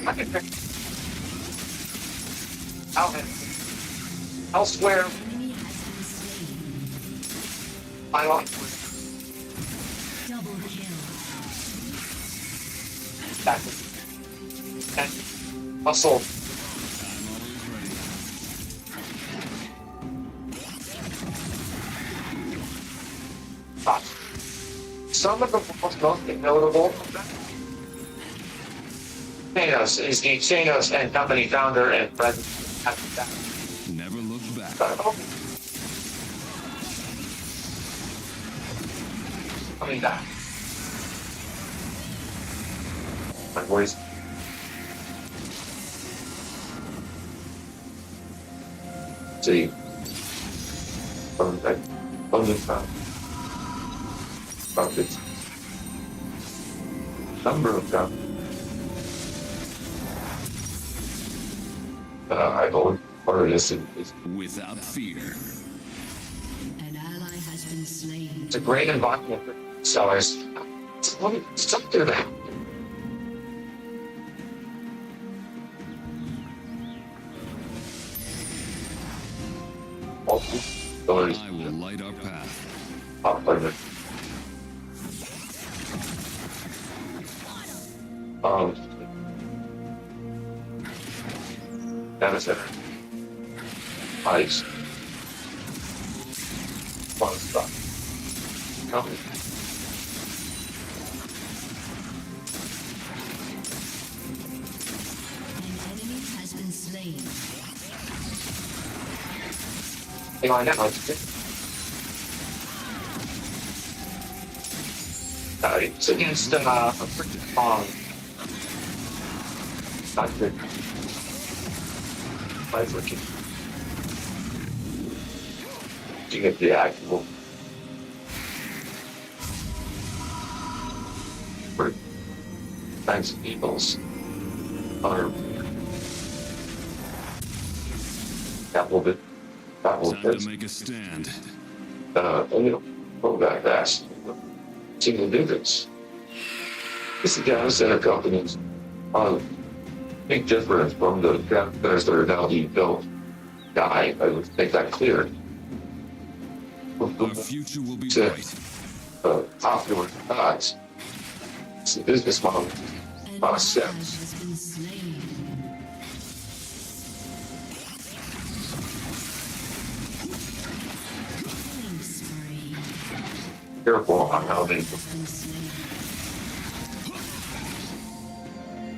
I can pick out elsewhere. Enemy has been slain. I want Double kill. that. And muscle. But some of the most notable Thanos is the Thanos and company founder and president at that. Never look back. Coming back. My voice. See. From that time. About its number of them. I always part of this is Without fear. An ally has been slain. it's a great environment for sellers. It's up to that. I will light our path. Data center. Ice. Fun stuff. Company. An enemy has been slain. Hey, I know. It's against a pretty long. Not good. Five looking. You get the actual. For kinds of peoples are that will be Time to make a stand. Go back fast. Single digits. This is data center companies. Big difference from the data centers that are now being built. I would make that clear. Our future will be bright. Popular gods. It's the business model. An About ally steps. has been slain. Killing spree. Careful on how they Has been slain.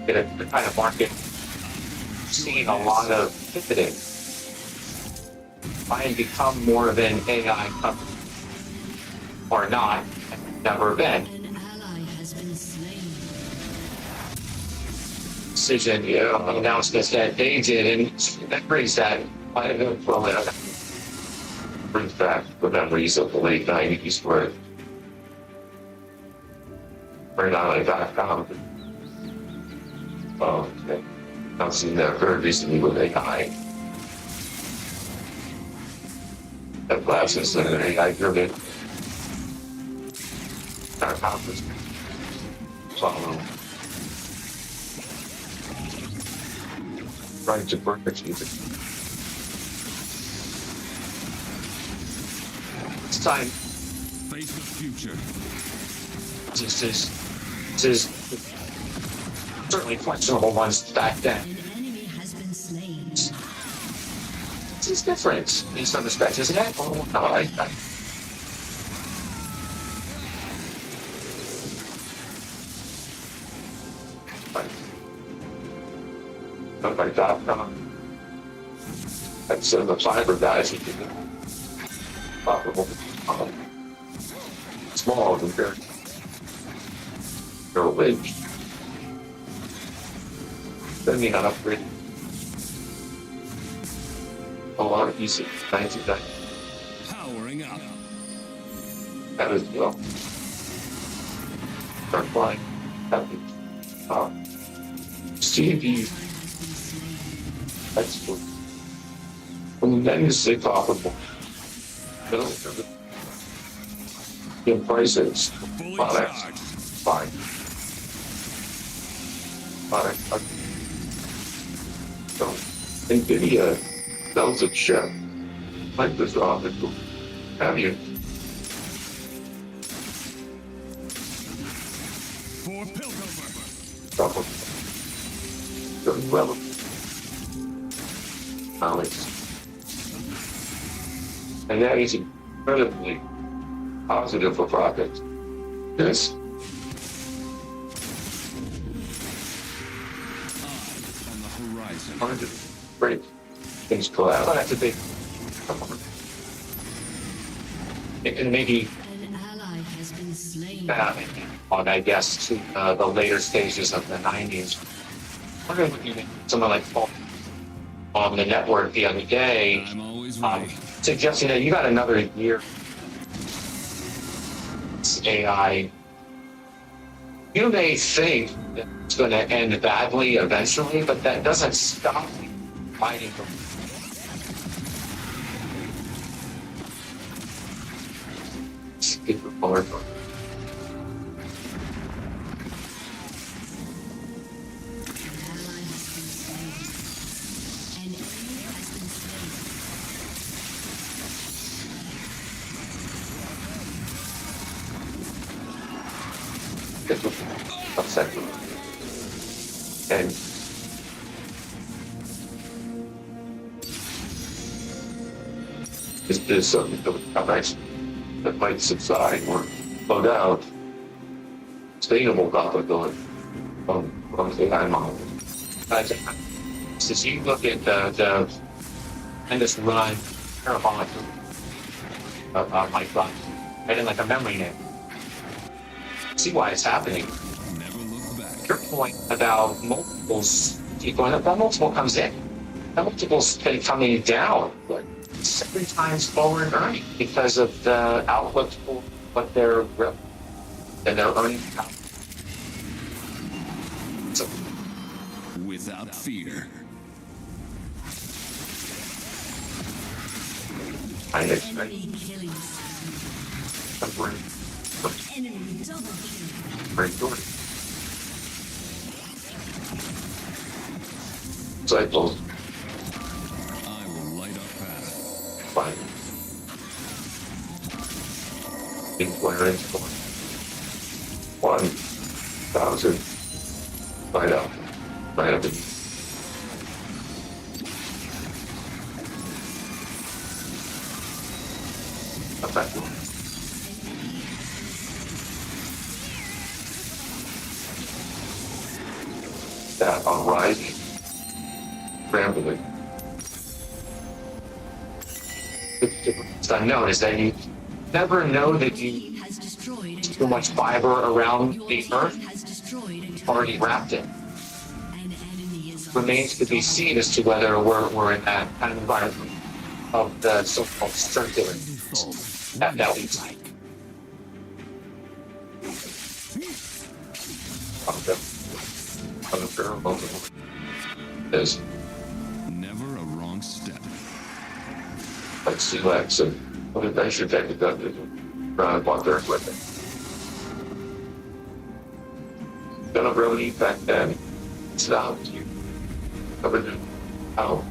get the kind of market seeing a lot of pivoting. Try and become more of an AI company. Or not. Never been. An ally has been slain. Decision, announcements that they did, and that brings that brings back the memories of the late 90s where we're not like .com. I've seen that very recently with AI. That glasses and an AI driven conference. Follow. Trying to burn it. It's time. Face the future. This is certainly questionable ones back then. An enemy has been slain. This is different in some respects, isn't it? Oh, no, like that. That's the fiber guys who can profitable. Small compared to their wage. Then we got upgraded. A lot of easy 99. Powering up. That is well. Start flying. Happy. Stevie. That's good. And then you say profitable. In prices. Products. Fine. Product. So, NVIDIA sells a chip. Like this optical. Have you? For Piltover. Trouble. Doing well. Alex. And that is incredibly positive for profits. Yes. On the horizon. 100. Great. Things collapse. Oh, that's a big. And maybe An ally has been slain. on, I guess, to the later stages of the 90s. I'm looking at someone like Paul on the network the other day, I'm always ready. suggesting that you got another year. It's AI. You may think that it's going to end badly eventually, but that doesn't stop you fighting for. Super powerful. An ally has been slain. An enemy has been slain. Upset. And is something that might subside or slow down. Sustainable profitability from AI model. As you look at the tremendous run parabolic of my run, right in like a memory name. See why it's happening. Never look back. Your point about multiples, when that multiple comes in, that multiple's been coming down, but 7 times forward earning because of the outlook for what they're and their earning power. So, Without fear. I expect Enemy killing. a great, Enemy double kill. great story. Cycles, I will light our path. fine. Big player in 1,000. Right up. Right up. Effective. That on rising rapidly. It's unknown is that you never know that you Team has destroyed too much fiber around Your the team earth has destroyed a already wrapped it. An enemy is Remains to be seen as to whether we're in that kind of environment of the so-called circular that leads of the pheromone is Never a wrong step. like CLEX and what did they should take it up to what their equipment. Gonna really back then. It's not you. Never knew how.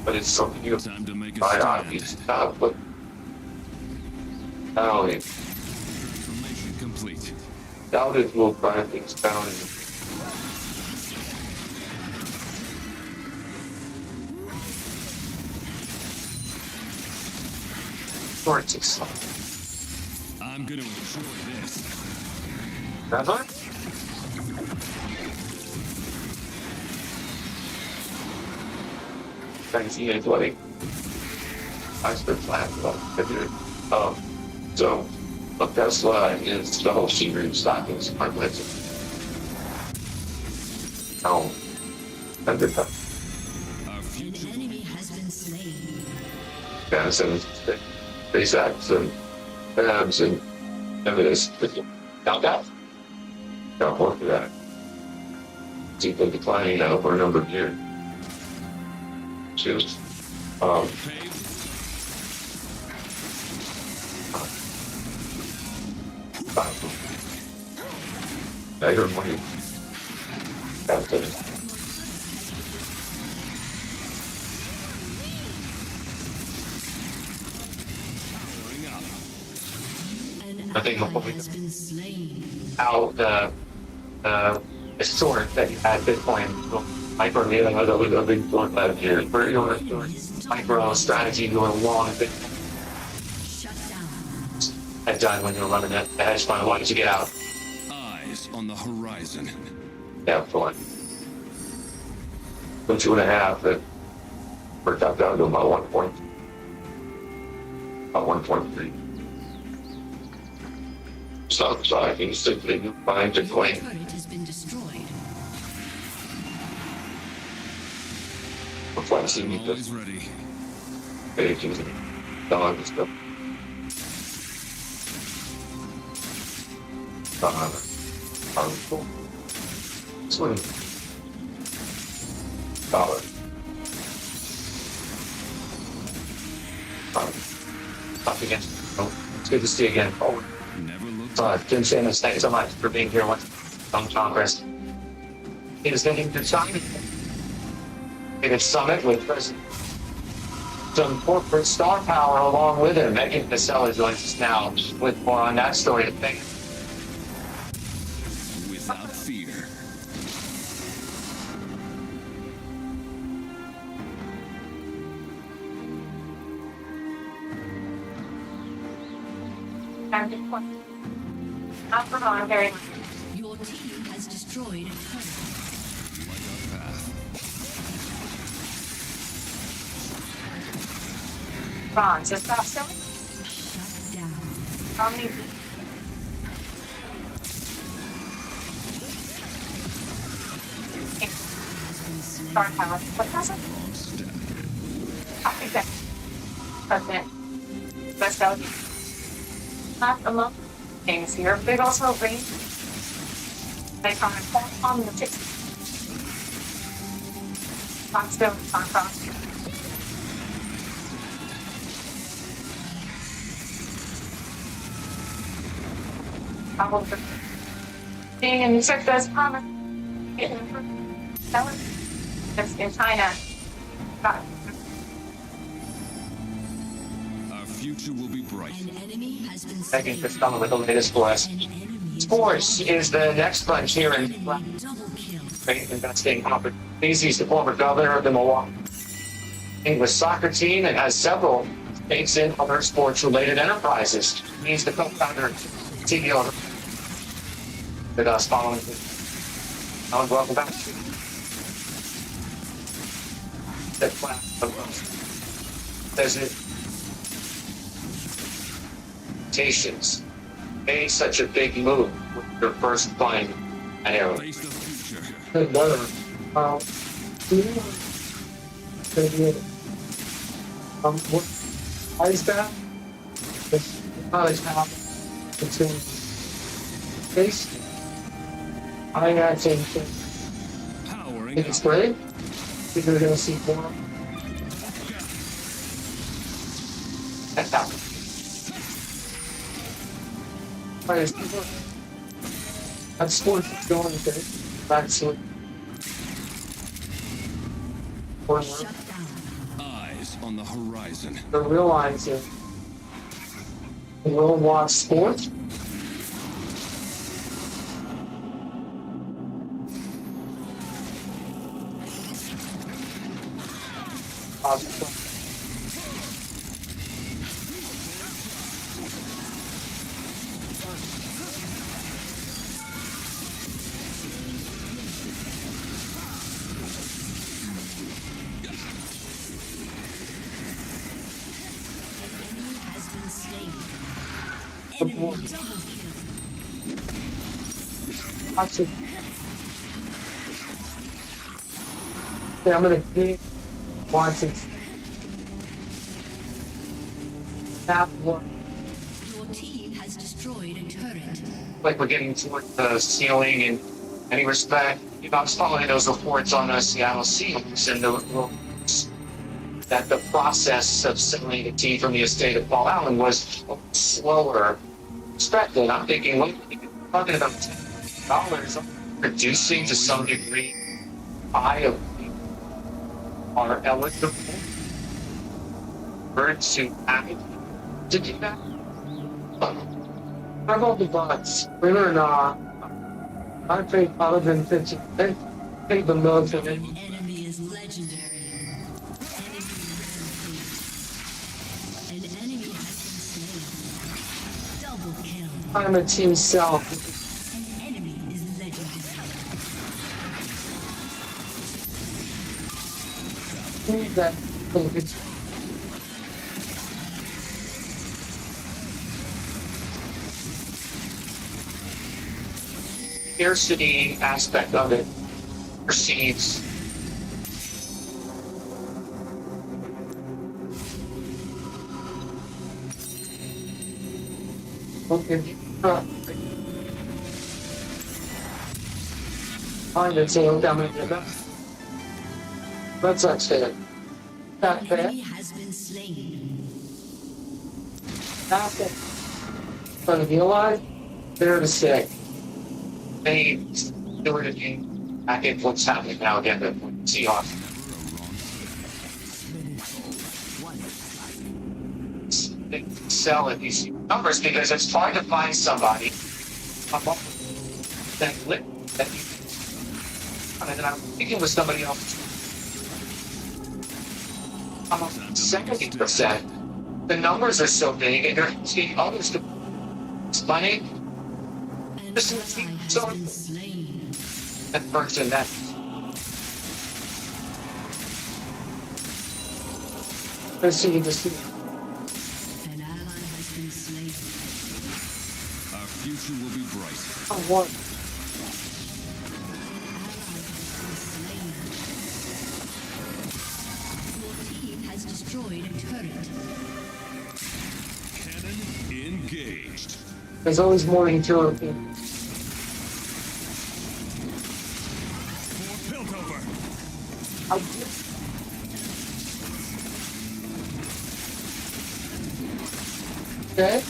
But it's something you Time to make a try out. stand. It's not, but not only Transformation complete. doubted will grind things down and short itself. I'm gonna enjoy this. That's right. 1920. I spent plan so but Tesla is the whole sheet stock is quite legend. Oh, and the An enemy has been slain. yeah, so SpaceX and Labs and this count that. Don't work for that. It's been declining now for a number of years. Choose. I heard money. That's it. An I think ally hopefully has been slain. how the sword that you had Bitcoin micro dealing with a big sword last year. We're doing micro strategy going long and Shut down. had done when you were running that hedge fund. Why did you get out? Eyes on the horizon. Yeah, for 2.5 that worked out down to about 1 point. About 1.3. So I can simply find Bitcoin. Your turret has been destroyed. Reflecting me Always this ready. pages and dog and stuff. Cool. Swing. Dollar. Up again. Oh, it's good to see you again. Oh, Never looked Jim Simmons, thanks so much for being here once on Congress. It is getting to summit. It is summit with President some corporate star power along with him. Megan Casella joins us now with more on that story to think. without fear. I'm just one. Not for long, very much. Your team has destroyed a turret. Like our path. Ron, so stop selling. Shut down. How many? Has been slain. Star power. What does it? I think that. President. Best out. Not among things here. Big also range. They come and fall on the tips. Not still, not cross. Being in research does promise. Selling. That's in China. Got Our future will be bright. An enemy has been Megan slain. Casella with the latest for us. An enemy Sports is the next frontier in double kill. great investing opportunities. He's the former governor of the Milwaukee English soccer team and has several stakes in other sports-related enterprises. He's the co-founder and CEO with us following. Alan, welcome back. That class of presentations made such a big move with your first flying an arrow. Face the future. Good weather. What? Why is that? Because now it's in space. I think Powering it's up. great. Think we're going to see more. That's out. That's sports going to back to Shut down. Eyes on the horizon. the realizing we'll watch sports. Enemy double kill. Watch it. Okay, I'm gonna keep watching. That one. Your team has destroyed a turret. Like we're getting toward the ceiling in any respect. You know, I was following those reports on the Seattle Seahawks and that the process of selling the team from the estate of Paul Allen was slower than expected. I'm thinking, wait, you're talking about $10 reducing to some degree buy of are eligible to act to do that. How about the bots? Believe it or not, I paid $150. They paid the most of it. An enemy is legendary. Enemy rampage. An enemy has been slain. Double kill. I'm a team self. An enemy is legendary. Need that. Scarcity aspect of it perceives Okay. Find it, so I'm gonna get that. That's actually not An bad. enemy has been slain. That's it. But if you alive, they're the sick. they were to be back in what's happening now again with Seahawks. They sell at these numbers because it's hard to find somebody that lit that you. And I'm thinking with somebody else. Almost 70%. The numbers are so big, and you're seeing others to explain. An This ally is has so been slain. that person that Let's see, let's see. An ally has been slain. Our future will be bright. Oh, what? Your team has destroyed a turret. Cannon engaged. There's always more than two of them. For Piltover. I Okay.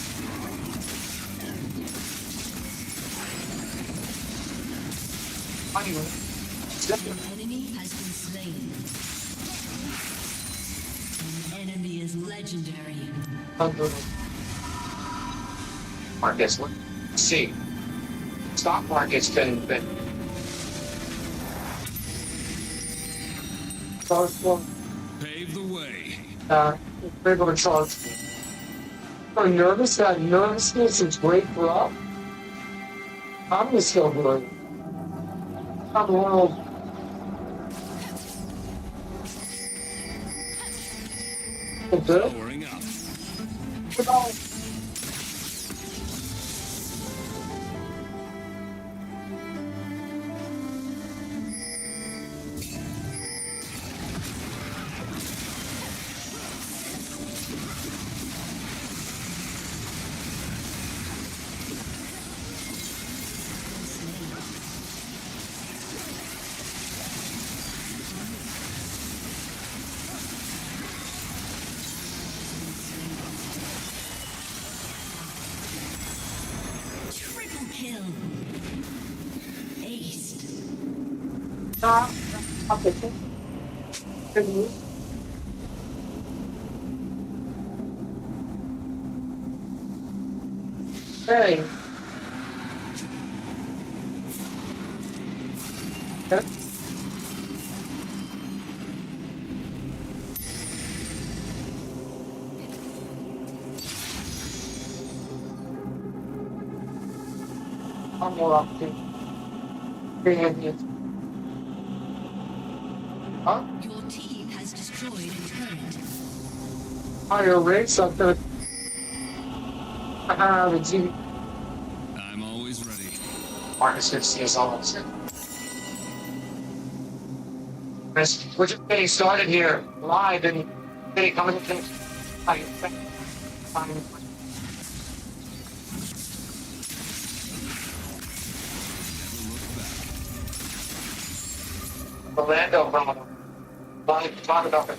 anyway. An enemy has been slain. An enemy is legendary. Markets. Let's see. Stock market's been Pave the way. They're going to charge me. I'm nervous. That nervousness is great for us. I'm just still good. I'm a little. A bit. Powering up. Triple kill. Aced. Okay. Hey. Okay. I'm more up to being it. Huh? Your team has destroyed a turret. Higher rates up there. Would you I'm always ready. Marcus could see us all. Chris, we're just getting started here, live and coming to Orlando from talk about the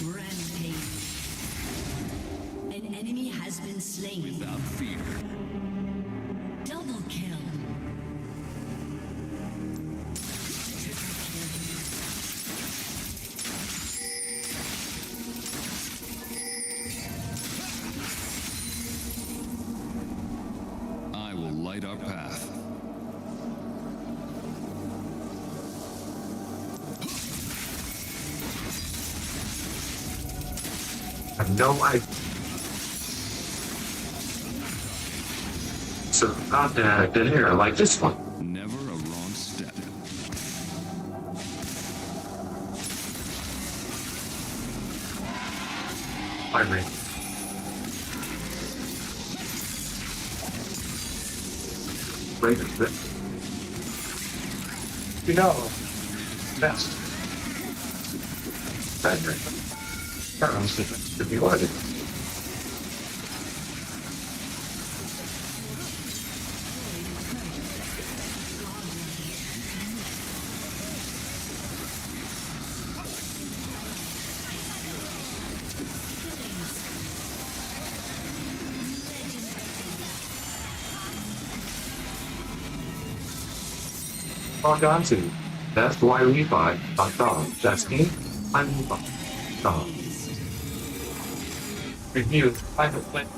Rampage. An enemy has been slain. Without fear. Double kill. I will light our path. I have no idea. So not that I've been here like this one. Never a wrong step. I mean, wait a bit. You know, best. Better. Terms to be ordered. Log on to that's WW3 That's me. I'm Levi. Review private link.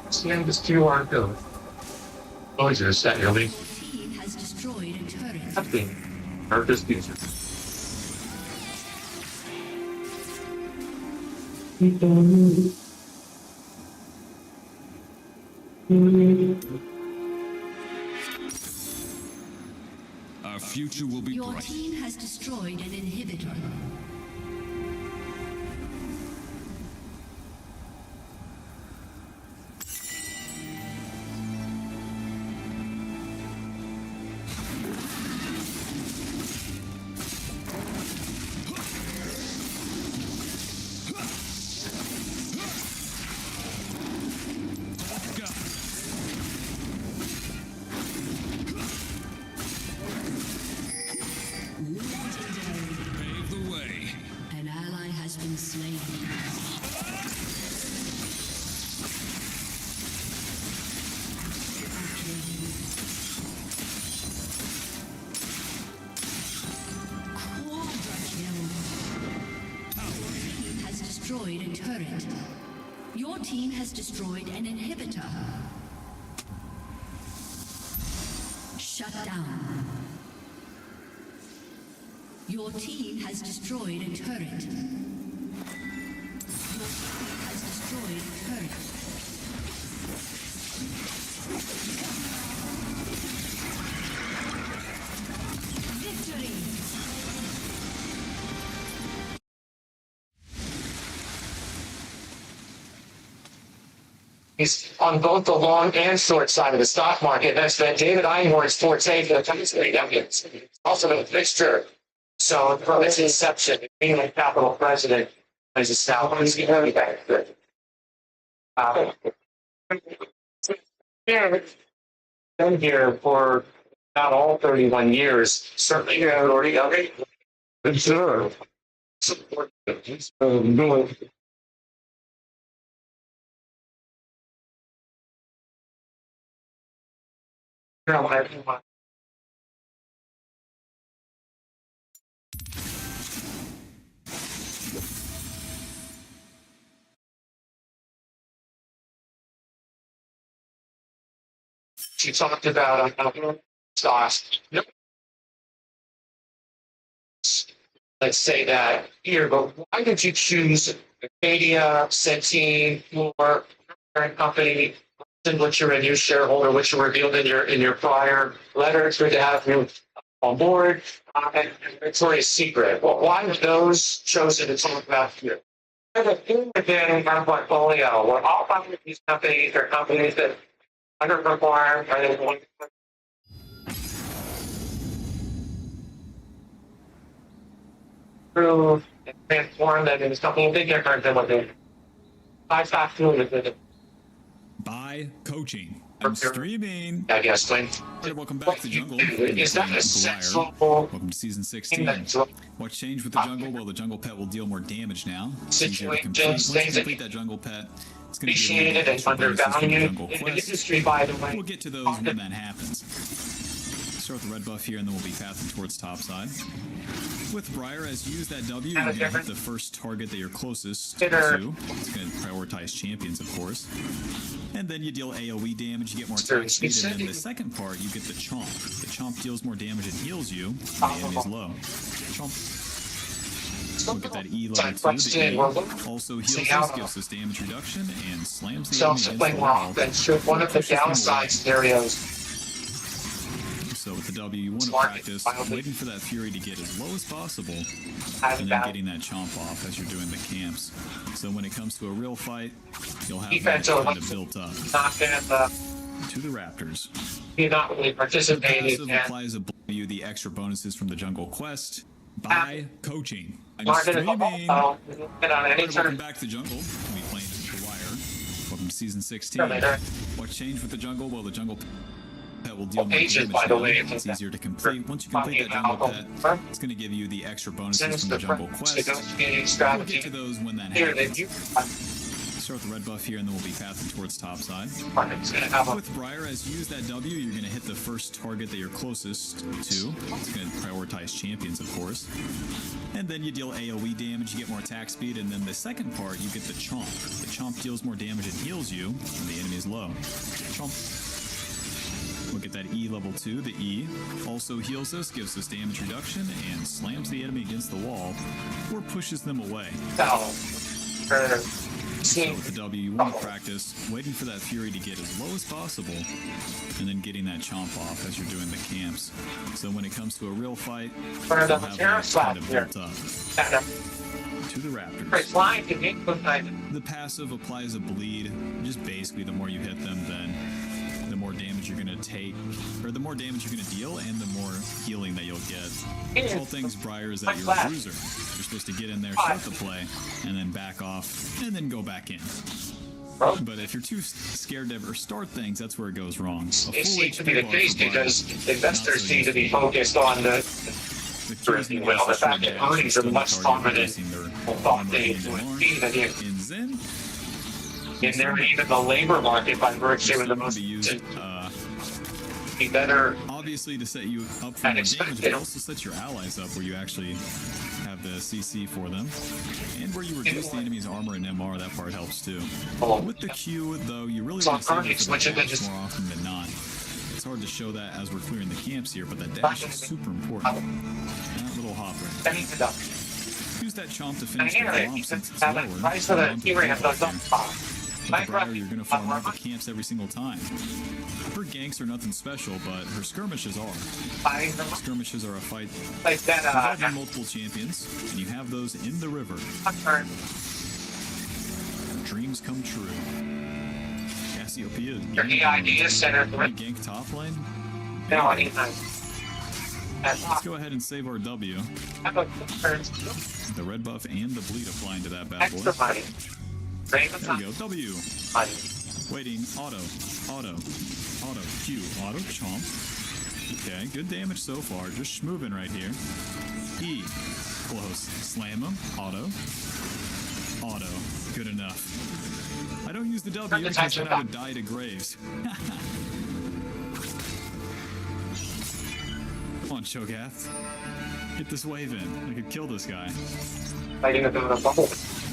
Scan this QR code. Noise set your link. Team has destroyed a turret. Acting. Purpose user. Our future will be Your bright. team has destroyed an inhibitor. Pave the way. An ally has been slain. Quadra kill. Your team has destroyed a turret. Your team has destroyed an inhibitor. Shut down. Your team has destroyed a turret. Your team has destroyed a turret. Victory! He's on both the long and short side of the stock market. That's been David Einhorn's forte for the past 3 decades. Also been a fixture. So from its inception, being a capital president has established everything. Been here for not all 31 years. Certainly here already. Okay. Sure. Support. Going. She talked about stocks. Let's say that here, but why did you choose Acadia, Centene, or parent company, which you're a new shareholder, which you revealed in your prior letter? It's good to have you on board, and Victoria's Secret. Well, why were those chosen to talk about here? The thing within our portfolio, we're all about these companies are companies that underperform, or they want to improve and transform them into something a bit different than what they. I thought through it. By coaching. I'm streaming. I guess, Lynn. Hey, welcome back to Jungle. Is that a sensible? Welcome to season 16. What's changed with the jungle? Well, the jungle pet will deal more damage now. It's easier to complete. Once you complete that jungle pet, it's going to give you Appreciated and undervalued in the industry, by the way. We'll get to those when that happens. Start with the red buff here, and then we'll be pathing towards topside. With Briar, as you use that W, you're going to hit the first target that you're closest to. It's going to prioritize champions, of course. And then you deal AoE damage, you get more attack speed, and then the second part, you get the Chomp. The Chomp deals more damage and heals you when the enemy is low. Chomp. Look at that E level 2. The E also heals us, gives us damage reduction, and slams the enemy against the wall. That's one of the downside scenarios. So with the W, you want to practice waiting for that Fury to get as low as possible, and then getting that Chomp off as you're doing the camps. So when it comes to a real fight, you'll have that kind of built up. To the Raptors. You're not really participating. The passive applies the extra bonuses from the jungle quest by coaching. I'm streaming. Welcome back to Jungle. We'll be playing The Wire. Welcome to season 16. What's changed with the jungle? Well, the jungle pet will deal more damage. By the way, it's easier to complete. Once you complete that jungle pet, it's going to give you the extra bonuses from the jungle quest. We'll get to those when that happens. Start with the red buff here, and then we'll be pathing towards topside. With Briar, as you use that W, you're going to hit the first target that you're closest to. It's going to prioritize champions, of course. And then you deal AoE damage, you get more attack speed, and then the second part, you get the Chomp. The Chomp deals more damage and heals you when the enemy is low. Chomp. Look at that E level 2. The E also heals us, gives us damage reduction, and slams the enemy against the wall, or pushes them away. So with the W, you want to practice waiting for that Fury to get as low as possible, and then getting that Chomp off as you're doing the camps. So when it comes to a real fight, you'll have that kind of built up. To the Raptors. The passive applies a bleed. Just basically, the more you hit them, then the more damage you're going to take, or the more damage you're going to deal, and the more healing that you'll get. All things Briar is that you're a bruiser. You're supposed to get in there, start the play, and then back off, and then go back in. But if you're too scared to ever start things, that's where it goes wrong. It seems to be the case because investors seem to be focused on the fact that earnings are much prominent thought they would be that in Zen. And they're even the labor market by virtue of the most be better. Obviously, to set you up for more damage, but also set your allies up where you actually have the CC for them, and where you reduce the enemy's armor and MR. That part helps too. With the Q, though, you really want to save it for the dash more often than not. It's hard to show that as we're clearing the camps here, but that dash is super important. That little hop right. Use that Chomp to finish the bomb since it's lower. With the Briar, you're going to farm out the camps every single time. Her ganks are nothing special, but her skirmishes are. Skirmishes are a fight involving multiple champions, and you have those in the river. Dreams come true. Cassiopeia. Your EID is centered. Gank top lane. No, anytime. Let's go ahead and save our W. The red buff and the bleed applying to that bad boy. There we go, W. Waiting, auto, Q, auto, Chomp. Okay, good damage so far, just moving right here. E, close, slam him, auto, good enough. I don't use the W because then I would die to Graves. Come on, Cho'Gath. Get this wave in. I could kill this guy. Fighting about a bubble.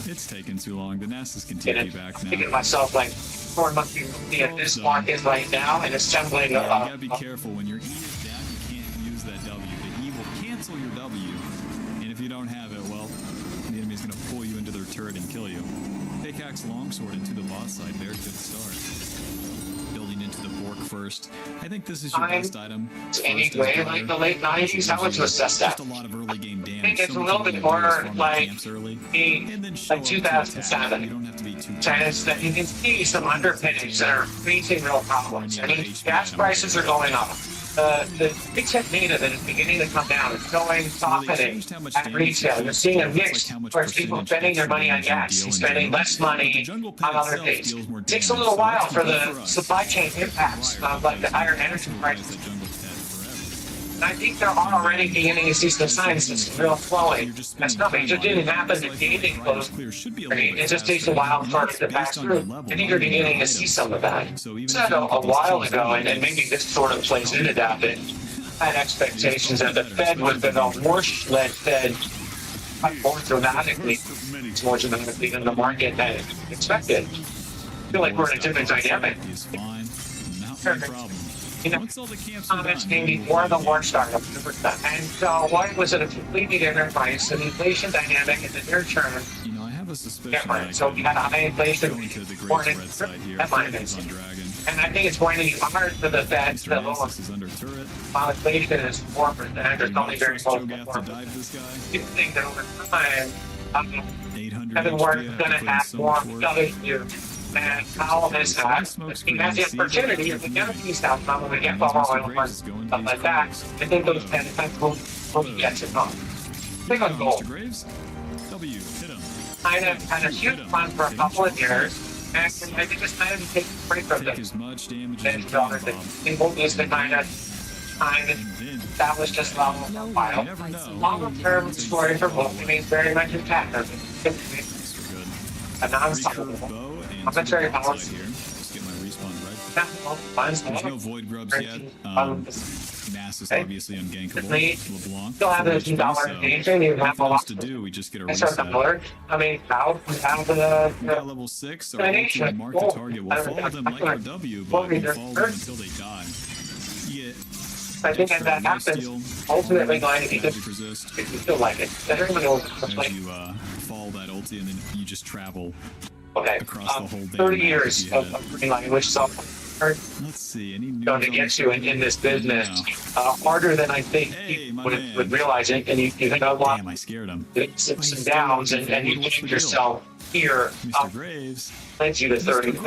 It's taken too long. The Nasus can take you back now. I'm thinking to myself, like, 4 months be at this market right now and assembling you gotta be careful. When your E is down, you can't use that W. The E will cancel your W. And if you don't have it, well, the enemy's gonna pull you into their turret and kill you. Pickaxe longsword into the boss side there. Good start. Building into the Bork first. I think this is your best item. Anyway, like the late 90s, how would you assess that? Just a lot of early game damage. I think it's so a we little can bit really more farm our like camps early, the and then show like up to attack. You 2007. don't have to be too China's that you can see some underpinnings that are facing real problems. I mean, gas prices are going up. The big tech data that is beginning to come down is showing softening at retail. You're seeing a mix where people are spending their money on gas and spending less money on other things. It takes a little while for the supply chain impacts of like the higher energy prices. And I think they're already beginning to see some signs of some real flowing. That's coming. It just didn't happen the day they closed. It just takes a while for it to pass through. I think you're beginning to see some of that. I said a while ago, and maybe this sort of plays into that, that I had expectations that the Fed would have been a worse-led Fed more dramatically. It's more dramatically than the market had expected. I feel like we're in a different dynamic. You know, comments came before the war started. And so why was it a completely different price? The inflation dynamic in the near term different. So we had a high inflation before that might have been. And I think it's going to be hard for the Fed to lower while inflation is 4%. There's only very close to 4%. You think that over time, Kevin Ward is going to have more other years. And Powell has had, he has the opportunity if we get a peace outcome, when we get oil and stuff like that, I think those 10 cents will get to come. Think on gold. Kind of had a huge fun for a couple of years, and I think it's time to take a break from this. And other things. Gold is the kind of time that was just level for a while. Longer term story for gold remains very much intact. A non-stoppable. Commentary balance. There's no void grubs yet. Mass is obviously ungankable. LeBlanc. Still have the $2 engagement. You have a lot to do. We just get a reset. I mean, how the level 6 or ultimate mark the target will follow them like our W, but will follow them until they die. I think as that happens, ultimately going to be good if you feel like it. Everyone knows as you follow that ulti and then you just travel. Okay, across the whole 30 years of green language software. Let's see, any news going to get you in this business harder than I think people would realize it. And you think a lot. Damn, I scared him. Ups and downs, and you look yourself here. Mr. Graves. Leads you to 30.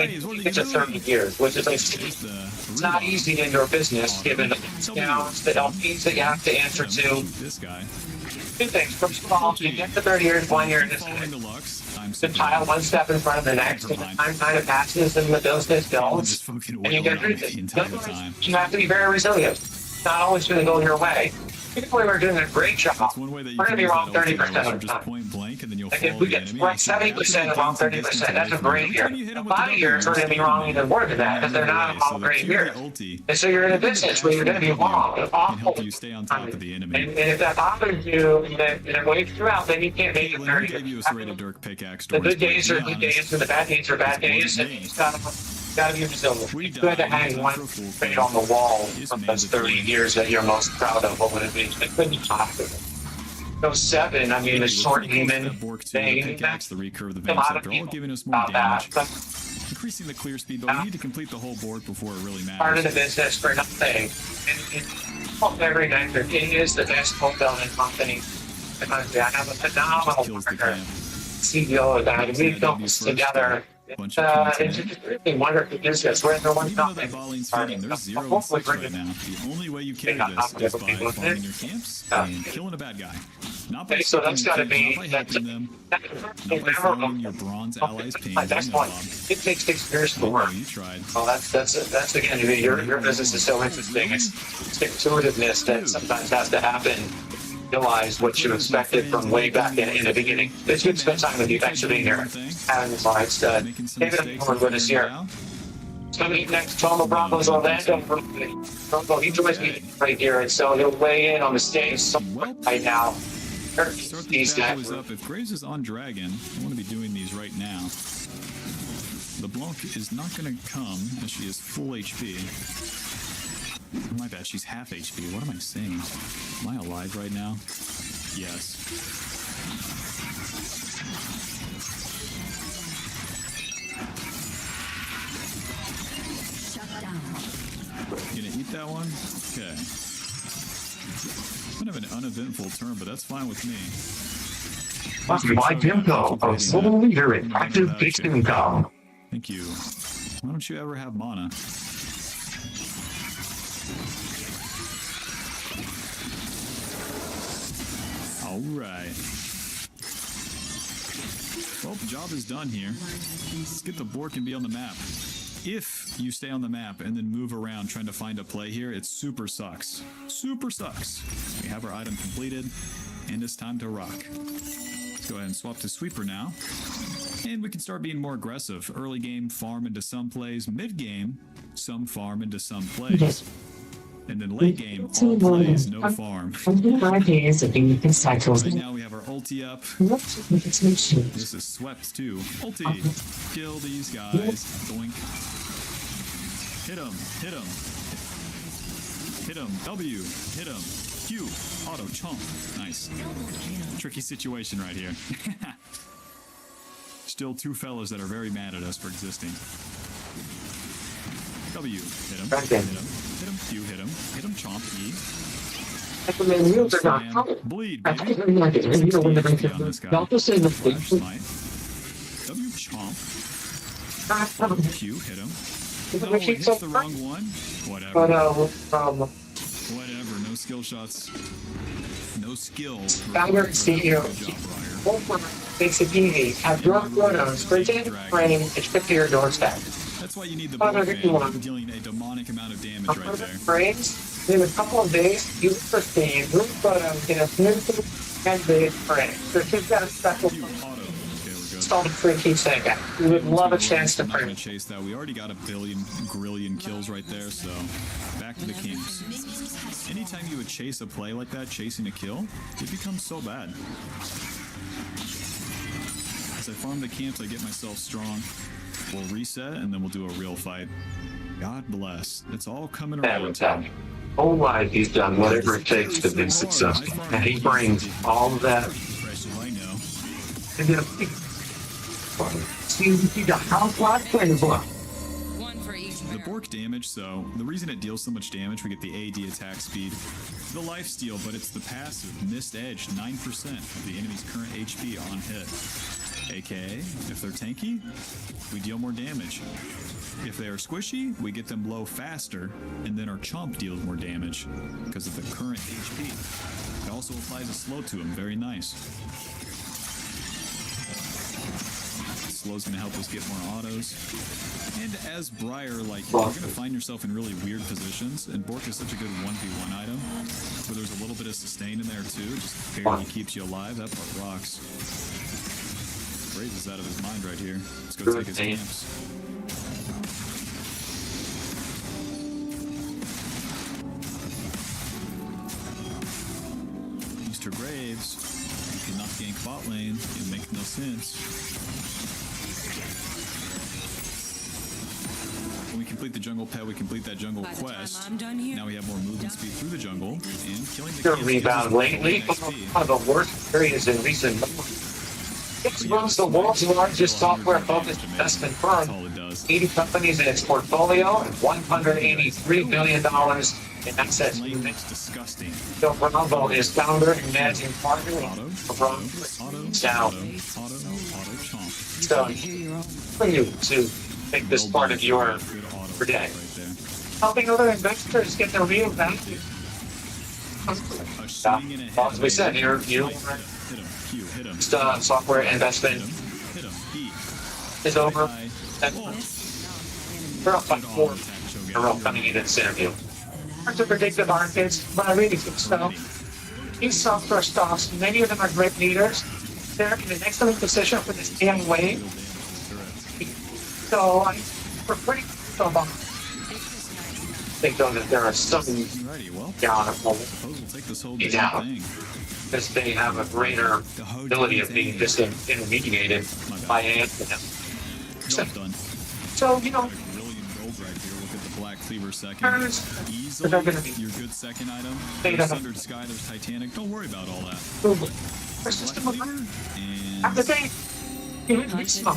It's 30 years, which is like it's not easy in your business given the downs, the LPs that you have to answer to. This guy. Two things. First of all, you get to 30 years, 1 year in this the tile one step in front of the next, and the time kind of passes and the business builds, and you get through it. You have to be very resilient. It's not always going to go your way. People are doing a great job. We're going to be wrong 30% of the time. Like if we get right 70% and wrong 30%, that's a great year. A lot of years we're going to be wrong even more than that because they're not all great years. And so you're in a business where you're going to be wrong. Awful. And if that bothers you and it waves throughout, then you can't make it 30 years. The good days are good days and the bad days are bad days. And you gotta be resilient. It's good to hang one fate on the wall from those 30 years that you're most proud of. What would it be? It couldn't be possible. Those 7, I mean, the short demon thing. That's a lot of people about that. But increasing the clear speed, though, we need to complete the whole board before it really matters. Part of the business for nothing. And every night there is the best home building company in the country. I have a phenomenal partner, CEO of that. We built this together. It's just really wonderful business. We're in the one company. There's 0 and 6 right now. The only way you carry this is by farming your camps and killing a bad guy. Not by so that's got to be them. Not by following your bronze allies' pain. That's one. It takes 6 years to work. You tried. Well, that's again, your business is so interesting. It's stick-to-itiveness that sometimes has to happen. Realize what you expected from way back in the beginning. It's good to spend time with you. Thanks for being here. Having slides. David, I'm going with us here. So meet next Tomo Broncos Orlando. He joins me right here, and so he'll weigh in on the stage right now. If Graves is on Dragon, I want to be doing these right now. LeBlanc is not going to come as she is full HP. My bad, she's half HP. What am I saying? Am I alive right now? Yes. Shut down. one? Okay. Kind of an uneventful turn, but that's fine with me. My tempo of solo leader in active fixed income. Thank you. Why don't you ever have mana? All right. Well, the job is done here. Let's get the board and be on the map. If you stay on the map and then move around trying to find a play here, it super sucks. Super sucks. We have our item completed, and it's time to rock. Let's go ahead and swap to sweeper now. And we can start being more aggressive. Early game, farm into some plays. Mid game, some farm into some plays. And then late game, all plays, no farm. Right now we have our ulti up. This is swept too. Ulti. Kill these guys. Doink. Hit him. Hit him. Hit him. W. Hit him. Q. Auto chomp. Nice. Tricky situation right here. Still two fellas that are very mad at us for existing. W. Hit him. Hit him. Hit him. Q. Hit him. Hit him. Chomp. E. Bleed. Baby. XP on this guy. Flash smite. W. Chomp. Q. Hit him. Oh, it hits the wrong one. Whatever. Whatever. No skill shots. No skills. Makes it easy. Have drug photos printed, framed, and shipped to your doorstep. That's why you need the board fan, dealing a demonic amount of damage right there. Frames, in a couple of days, you will receive group photos in a smooth and big frame. So if you've got a special installed free keepsake, we would love a chance to I'm not print. gonna chase that. We already got a grillion kills right there, so back to the camps. Anytime you would chase a play like that, chasing a kill, it becomes so bad. As I farm the camps, I get myself strong. We'll reset, and then we'll do a real fight. God bless. It's all coming around. Whole life he's done whatever it takes to be successful. And he brings all of that. I know. The Bork damage, so the reason it deals so much damage, we get the AD attack speed, the lifesteal, but it's the passive, missed edge, 9% of the enemy's current HP on hit. AKA, if they're tanky, we deal more damage. If they are squishy, we get them low faster, and then our chomp deals more damage because of the current HP. It also applies a slow to him, very nice. Slow's gonna help us get more autos. And as Briar, like, you're gonna find yourself in really weird positions, and Bork is such a good 1v1 item, where there's a little bit of sustain in there too, just barely keeps you alive. That part rocks. Graves is out of his mind right here. Let's go take his camps. Mr. Graves, you cannot gank bot lane. It makes no sense. When we complete the jungle pet, we complete that jungle quest. Now we have more movement speed through the jungle, and killing the camps Rebound lately, one of the worst periods in recent memory. It runs the world's largest software-focused investment firm, 80 companies in its portfolio, and $183 billion in assets. Disgusting. Bill Bravo is founder and managing partner of Bravo. Now, so, for you to make this part of your day, helping other investors get their real value. As we said, you software investment is over. We're up by 4 in a row coming into this interview. Hard to predict the markets, but I really think so. These software stocks, many of them are great leaders. They're in an excellent position for this damn wave. So we're pretty so about. I think though that there are some down because they have a greater ability of being disintermediated by Anthem. So you know. Black Cleaver second. Easily, your good second item. There's Sundered Sky, there's Titanic. Don't worry about all that. Black Cleaver, and... the day,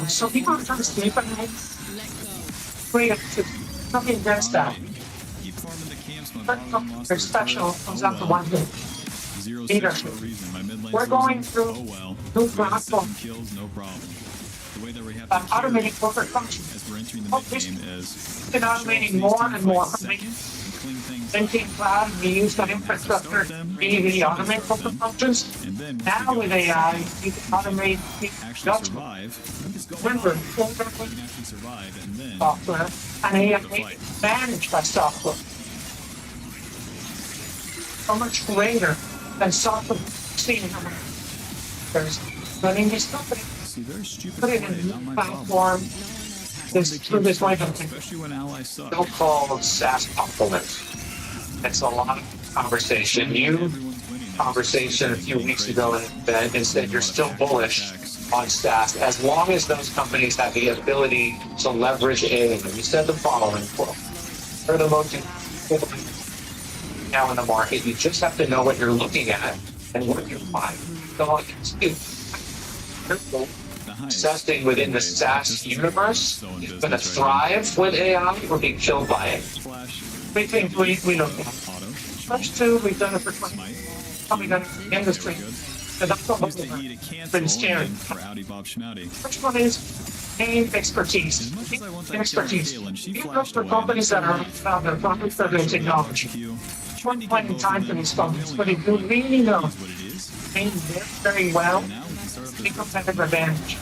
so people are trying to sleep at night. Wait, something against that. Keep farming the camps, my Their special comes up to 1 hit. Zero Leadership. six for a reason. My mid lane's We're going losing. through Oh well. new We got platform. 7 kills, no problem. The way that we have to Automating carry corporate functions. as we're entering the Oh, mid this- game is Been automating more and more. second and clean things up. Thinking cloud, we use that infrastructure, we automate corporate functions. And then Now with AI, you can automate the actually production. survive. Remember, You can actually survive and then software and AI managed by software. So much greater than software seen in there's running this company. see very stupid Put it play, in a not new my problem. platform. This through this way of Especially when allies suck. So-called SaaS compliments. It's a lot of conversation. You Everyone's winning. conversation a few weeks ago in the event and said you're still bullish on SaaS as long as those companies have the ability to leverage AI. You said the following quote: "They're the most important now in the market. You just have to know what you're looking at and what you're buying." So investing within the SaaS universe is going to thrive with AI or be killed by it. Flash, We think we don't know. auto, First two, we've done it for 20 smite. probably done it in the industry. So that's what Used to we're heat a pretty cancel scary. and then for Audi Bob Schmouty. First one is gain expertise. As much as I want that Expertise. Karen Kaelin, she You look flashed for away. companies that are found their companies that are technology. Short point in time for these companies, but if you really know What it is. gain very well, Now we can start up a this competitive advantage.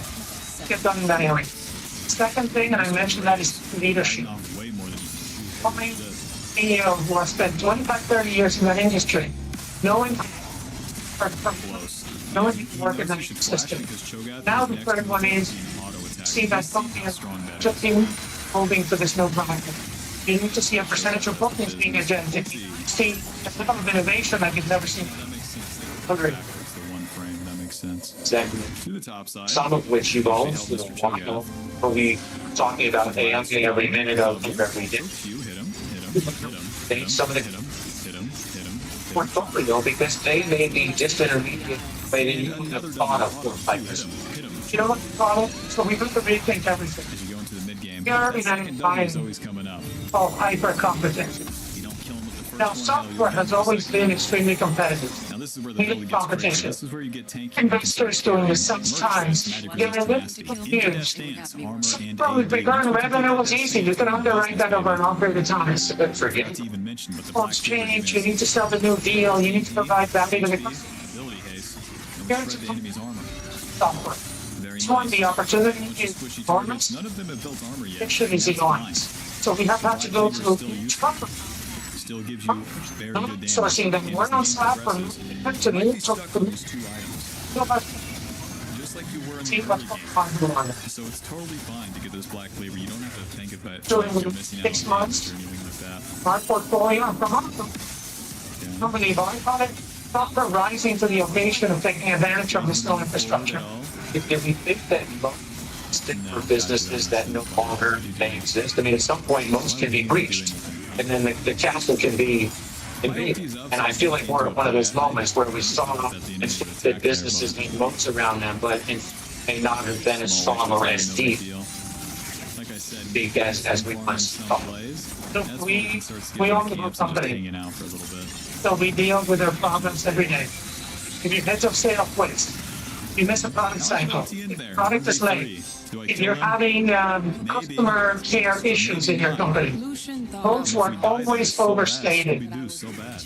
Get done in that area. Second thing, and I mentioned that, is leadership. off way more than you How many CEO who have spent 25, 30 years in that industry, knowing close. knowing you can work in that Should flash system. because Cho'Gath Now is the next third to one is auto attack. see that company is Strong bet. just in moving to this new product. You need to see a percentage of bookings being agentic. See a level of innovation like you've never seen. That makes sense. Agreed. Backwards to one frame. That makes sense. Exactly. To the top side. Some of which you've owned for a while. But we talking about AI every minute of every day. Few hit him. Hit him. Hit him. Hit him. Some of the Hit him. Hit him. Hit him. portfolio because they may be disintermediate way that you would have thought of for 5 Hit years. him. Hit him. You know what the problem? So we have to rethink everything. As you go into the mid game, You're already that second not W is buying- always coming up. Called hyper competency. You don't kill him with the first Now, one, software hell, has you always get the been second extremely competitive. one. Now this is where the We build need gets crazy. competition. This is where you get tanky. Investors doing this sometimes. They're a little Into confused. that stance, armor and Well, with regard to revenue, it was easy. You can underwrite that over an long period of time. Forget Not to even mention, but the Folks Black Clover change, you units, need to sell the new deal, you need to provide value to the customer. ability haste, and Here's shred the enemy's armor. Software. Very It's one, nice. the opportunity Bunch of is squishy targets. enormous. None of them have built armor yet. It should be and that's enormous. fine. So we have had to go through each company. Still gives you very good damage. Sourcing them. We're not slap from to me, Be so stuck to on me. those two items, So much just like you were in see the what's early game. going on. So it's totally fine to get this black flavor. You don't have to think about During you're missing out 6 on months. damage or anything like that. Our portfolio, I'm from Hong Yeah. Don't believe I call it software rising to the occasion of taking advantage of this new infrastructure. if we think that most stick for businesses that no longer may exist, I mean, at some point, most can be breached, and then the castle can be invaded. And I feel like we're at one of those moments where we saw that businesses made moats around them, but may not have been as strong or as deep Like I said, big as we once thought. So we own the company. hanging out for a little bit. So we deal with their problems every day. If your heads of sale quits, you miss a product cycle, if the product is late, if you're having customer care issues in your company, those were always overstated So bad.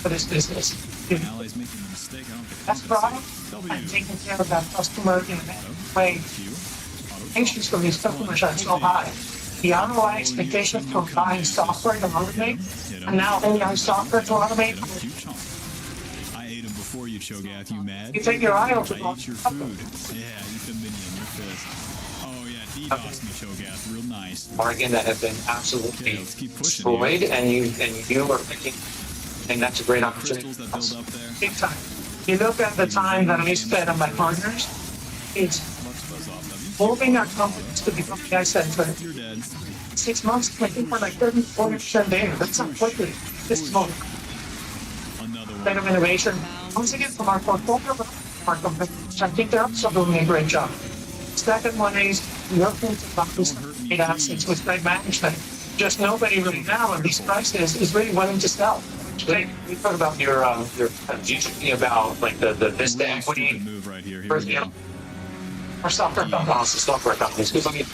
for this business. Allies making a mistake. I don't think That's product and taking care of that customer in a way. Expectations from these customers are so high. The ROI expectations from buying software to automate, and now AI software to automate, I ate him before you, Cho'Gath. You mad? you take your eye off the I ball. eat your food. Yeah, eat the minion. Your fist. Oh yeah, DDoS me, Cho'Gath. Real nice. Bargain that have been absolutely Okay, let's keep pushing. destroyed, and you are thinking, and that's a great opportunity. Crystals that build up there. Big time. You look at the time that I spent on my partners, it's Much buzz off. moving our companies to become AI-centric. You're dead. 6 months, I think we're like 30-40% there. That's how quickly this month. Another one. Better innovation. Once again, from our portfolio, our companies, I think they're also doing a great job. Second one is working to focus on data assets with great management. just nobody really now at these prices is really willing to sell. We talk about your GTP about like the Vista equity move right here. for, you know, or software companies, because I mean,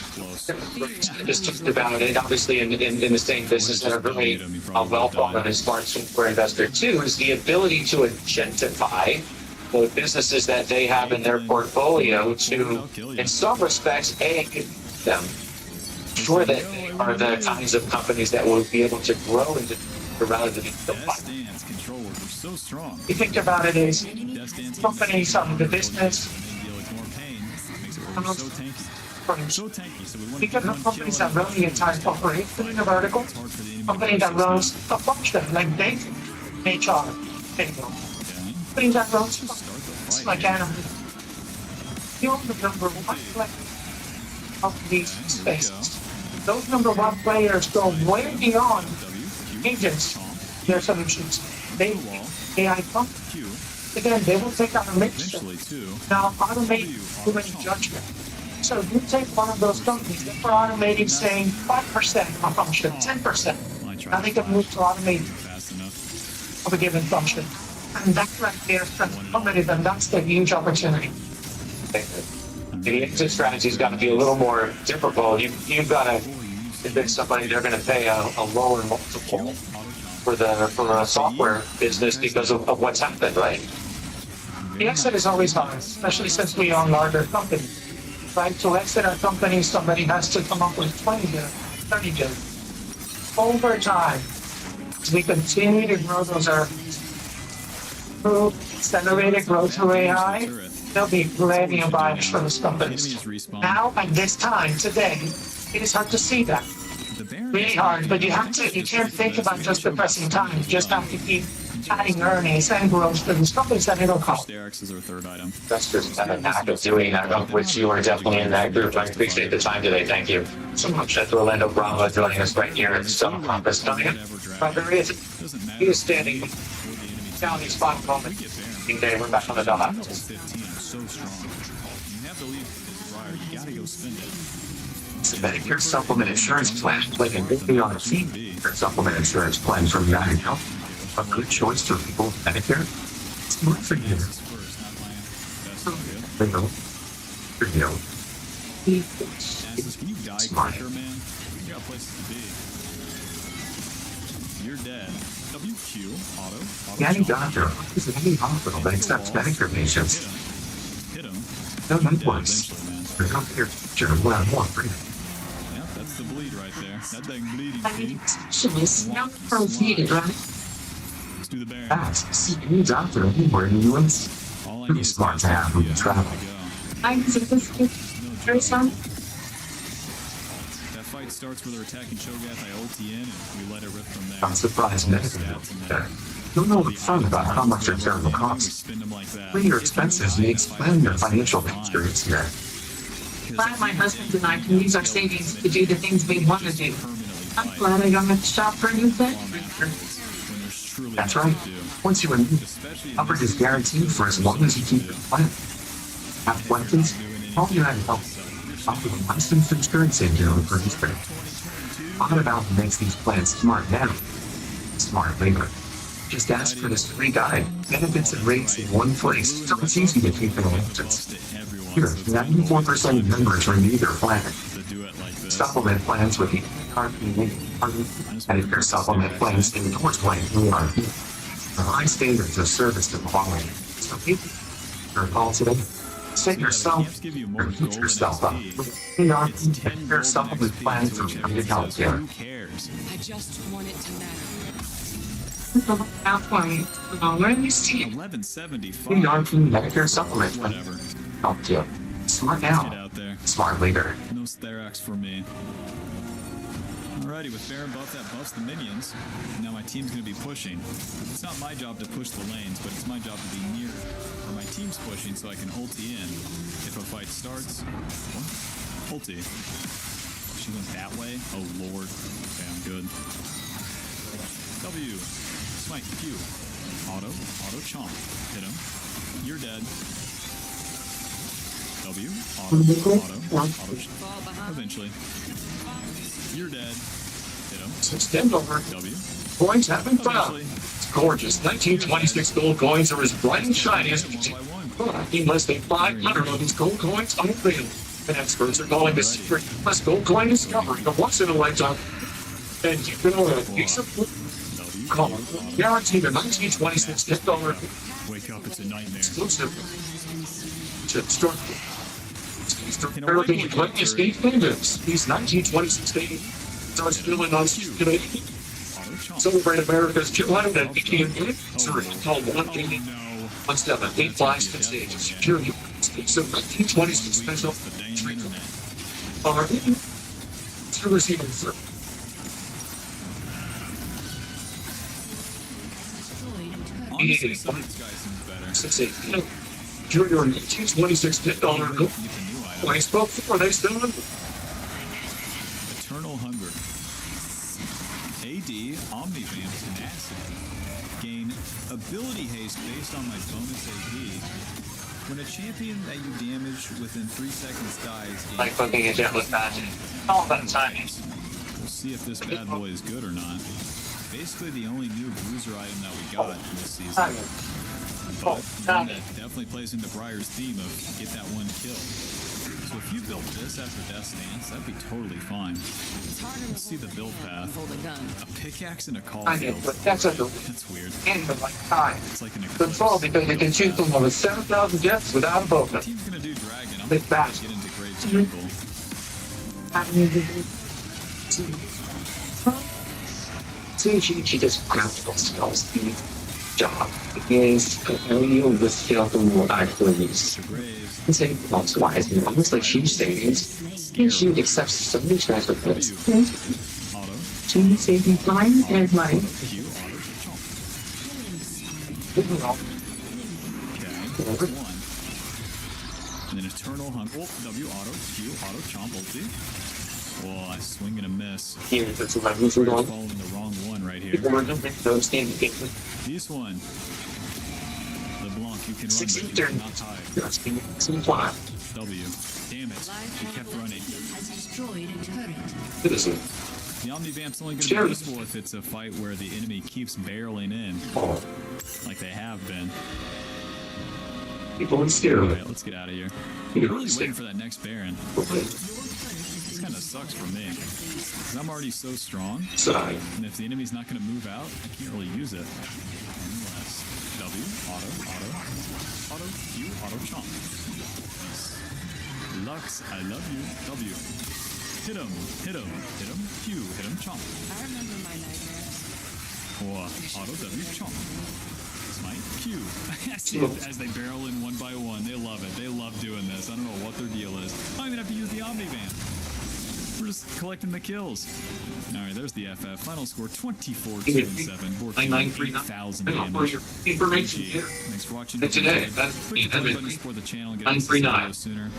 just talked about it, obviously in the same business that are really well thought of as smart software investor too, is the ability to agentify the businesses that they have in their portfolio to, in some respects, aid them. Sure that they are the kinds of companies that will be able to grow into relatively Dance control work. We're so strong. you think about it as companies, the business, So tanky. So tanky. So we want to because of companies that run the entire corporation in a vertical, company that runs a function like banking, HR, payroll, company that runs functions like animal. You own the number one player of these spaces. Those number one players go way beyond agents, their solutions. They AI companies. Again, they will take automation. Now, automate human judgment. So you take one of those companies that are automating, saying 5% of a function, 10%. Now they can move to automate of a given function. And that's right there, transformative, and that's the huge opportunity. The exit strategy's got to be a little more difficult. You've got to convince somebody they're going to pay a lower multiple for a software business because of what's happened, right? The exit is always hard, especially since we own larger companies. Right? To exit our company, somebody has to come up with 20 billion, 30 billion. Over time, as we continue to grow those earnings, through accelerated growth through AI, there'll be plenty of buyers for those companies. Now, at this time, today, it is hard to see that. Really hard, but you can't think about just depressing time. You just have to keep adding earnings and growth to these companies that it'll cost. Is our third item. That's just an act of doing that, of which you are definitely in that group. I appreciate the time today. Thank you so much. That's Orlando Bravo joining us right here in Stone Compass. There he is standing down these spot moment. Today we're back on the dot. So strong. You have to leave this wire. You gotta go spend it. It's a Medicare supplement insurance plan, like an on a fee supplement insurance plan from United Health. A good choice for people with Medicare. It's more for you. Can you die quicker, man? You got places to be. You're dead. WQ, auto. Any doctor is in any hospital that accepts Medicare patients. Hit him. No networks. There's no care teacher one-on-one for you. Yeah, that's the bleed right there. That thing bleeding. I mean, it's not proceeded, right? Let's do the bear. Fast. See any doctor anywhere in the U.S. All I Pretty need is smart to have when you travel. I can see this very some. That fight starts with her attacking Cho'Gath. I ult in and we let it rip from there. I'm surprised Medicare. You'll know what's fun about how much your care will cost. Spend them like that. When your expenses may explain your financial picture is here. Glad my husband and I can use our savings to do the things we want to do. I'm glad I don't have to shop for a new bed. That's right. Once you renew, coverage is guaranteed for as long as you keep your plan. Have questions? Call United Health. Offer the licensed insurance agent for this thing. Find out what makes these plans smart now. Smart later. Just ask for this free guide. Benefits and rates in one place, so it's easy to keep in remembrance. Here, 94% of members renew their plan. Supplement plans with the Medicare supplement plans endorsed by ARP. The high standards of service and quality. So people, your call today. Set yourself or keep yourself up with ARP Medicare supplement plans from United Healthcare. I just want it to matter. Out for me. Where do you see it? 1175. ARP Medicare supplement plan. Whatever. Help you. Smart Get now. out there. Smart later. No Therax for me. Alrighty, with Baron buff, that buffs the minions. Now my team's going to be pushing. It's not my job to push the lanes, but it's my job to be near where my team's pushing so I can ulti in. If a fight starts, what? Ulti. She went that way? Oh lord. Okay, I'm good. W. Smite Q. Auto chomp. Hit him. You're dead. W. Auto. Fall behind. Eventually. You're dead. Hit him. W. Auto. Chomp. Hit him. You're dead. W. Auto. Auto. Eventually. Extend over. W. Coins have been found. Eventually. It's gorgeous. 1926 gold coins are as bright and shiny as less than 500 of these gold coins unavailable. And experts are calling this secret plus gold coin discovery a once in a lifetime. And you can own a piece of call guaranteed a 1926 $10 Wake up, it's a nightmare. exclusive to start. American Collective State Fingers. These 1926 days starts filling on today. Celebrate America's 280th anniversary called 1 8 flies to stage security. So 1926 special treatment. To receive through. Honestly, some of these guys seem better. Junior 1926 $10 when I spoke before they still live. Eternal Hunger. AD, Omnivamp Tenacity. Gain Ability Haste based on my bonus AD. When a champion that you damage within 3 seconds dies, gain Like looking at Jet with magic. All that timing. We'll see if this bad boy is good or not. Basically the only new bruiser item that we got this season. But one that definitely plays into Briar's theme of get that one kill. So if you built this after Death Stance, that'd be totally fine. Let's see the build path. A pickaxe and a call field. But that's a That's weird. end of like time. It's like an Control eclipse. because you can shoot from over 7,000 jets without a bow. The team's gonna do Dragon. I'm Big gonna fast. get into Graves Jungle. She just grabs the skills. The job is only the skill to what I use. To Graves. And say, that's wise, and almost like she says, and she accepts so many transfer points. Auto. She saving time and money. Q. Auto. Chomp. Overall, Okay. That's one. And then Eternal Hunger. W. Auto. Q. Auto. Chomp. Ulti. Oh, I swing and a miss. here, that's what I'm usually We're going. following the wrong one right here. People are doing those standing gateway. This one. LeBlanc, you can run, but 16 you turn. cannot hide. That's being some fly. W. Damn it. He kept running. Has destroyed a turret. Citizen. The Omnivamp's only going to Sure. be useful if it's a fight where the enemy keeps barreling in, Oh, like they have been. people in stereo. Alright, let's get out of here. I'm really waiting for that next Baron. This kind of sucks for me. 'Cause I'm already so strong, Side. and if the enemy's not going to move out, I can't really use it. Unless W, auto, Q, auto chomp. Lux, I love you. W. Hit him, Q, hit him, chomp. I remember my nightmares. Or auto W, chomp. Smite, Q. See it as they barrel in one by one. They love it. They love doing this. I don't know what their deal is. I don't even have to use the Omnivamp. We're just collecting the kills. Alright, there's the FF. Final score 24-7. Bork 8,000 damage. Information here. Thanks for watching. Today, Click the button to support the channel and get 939. us sooner.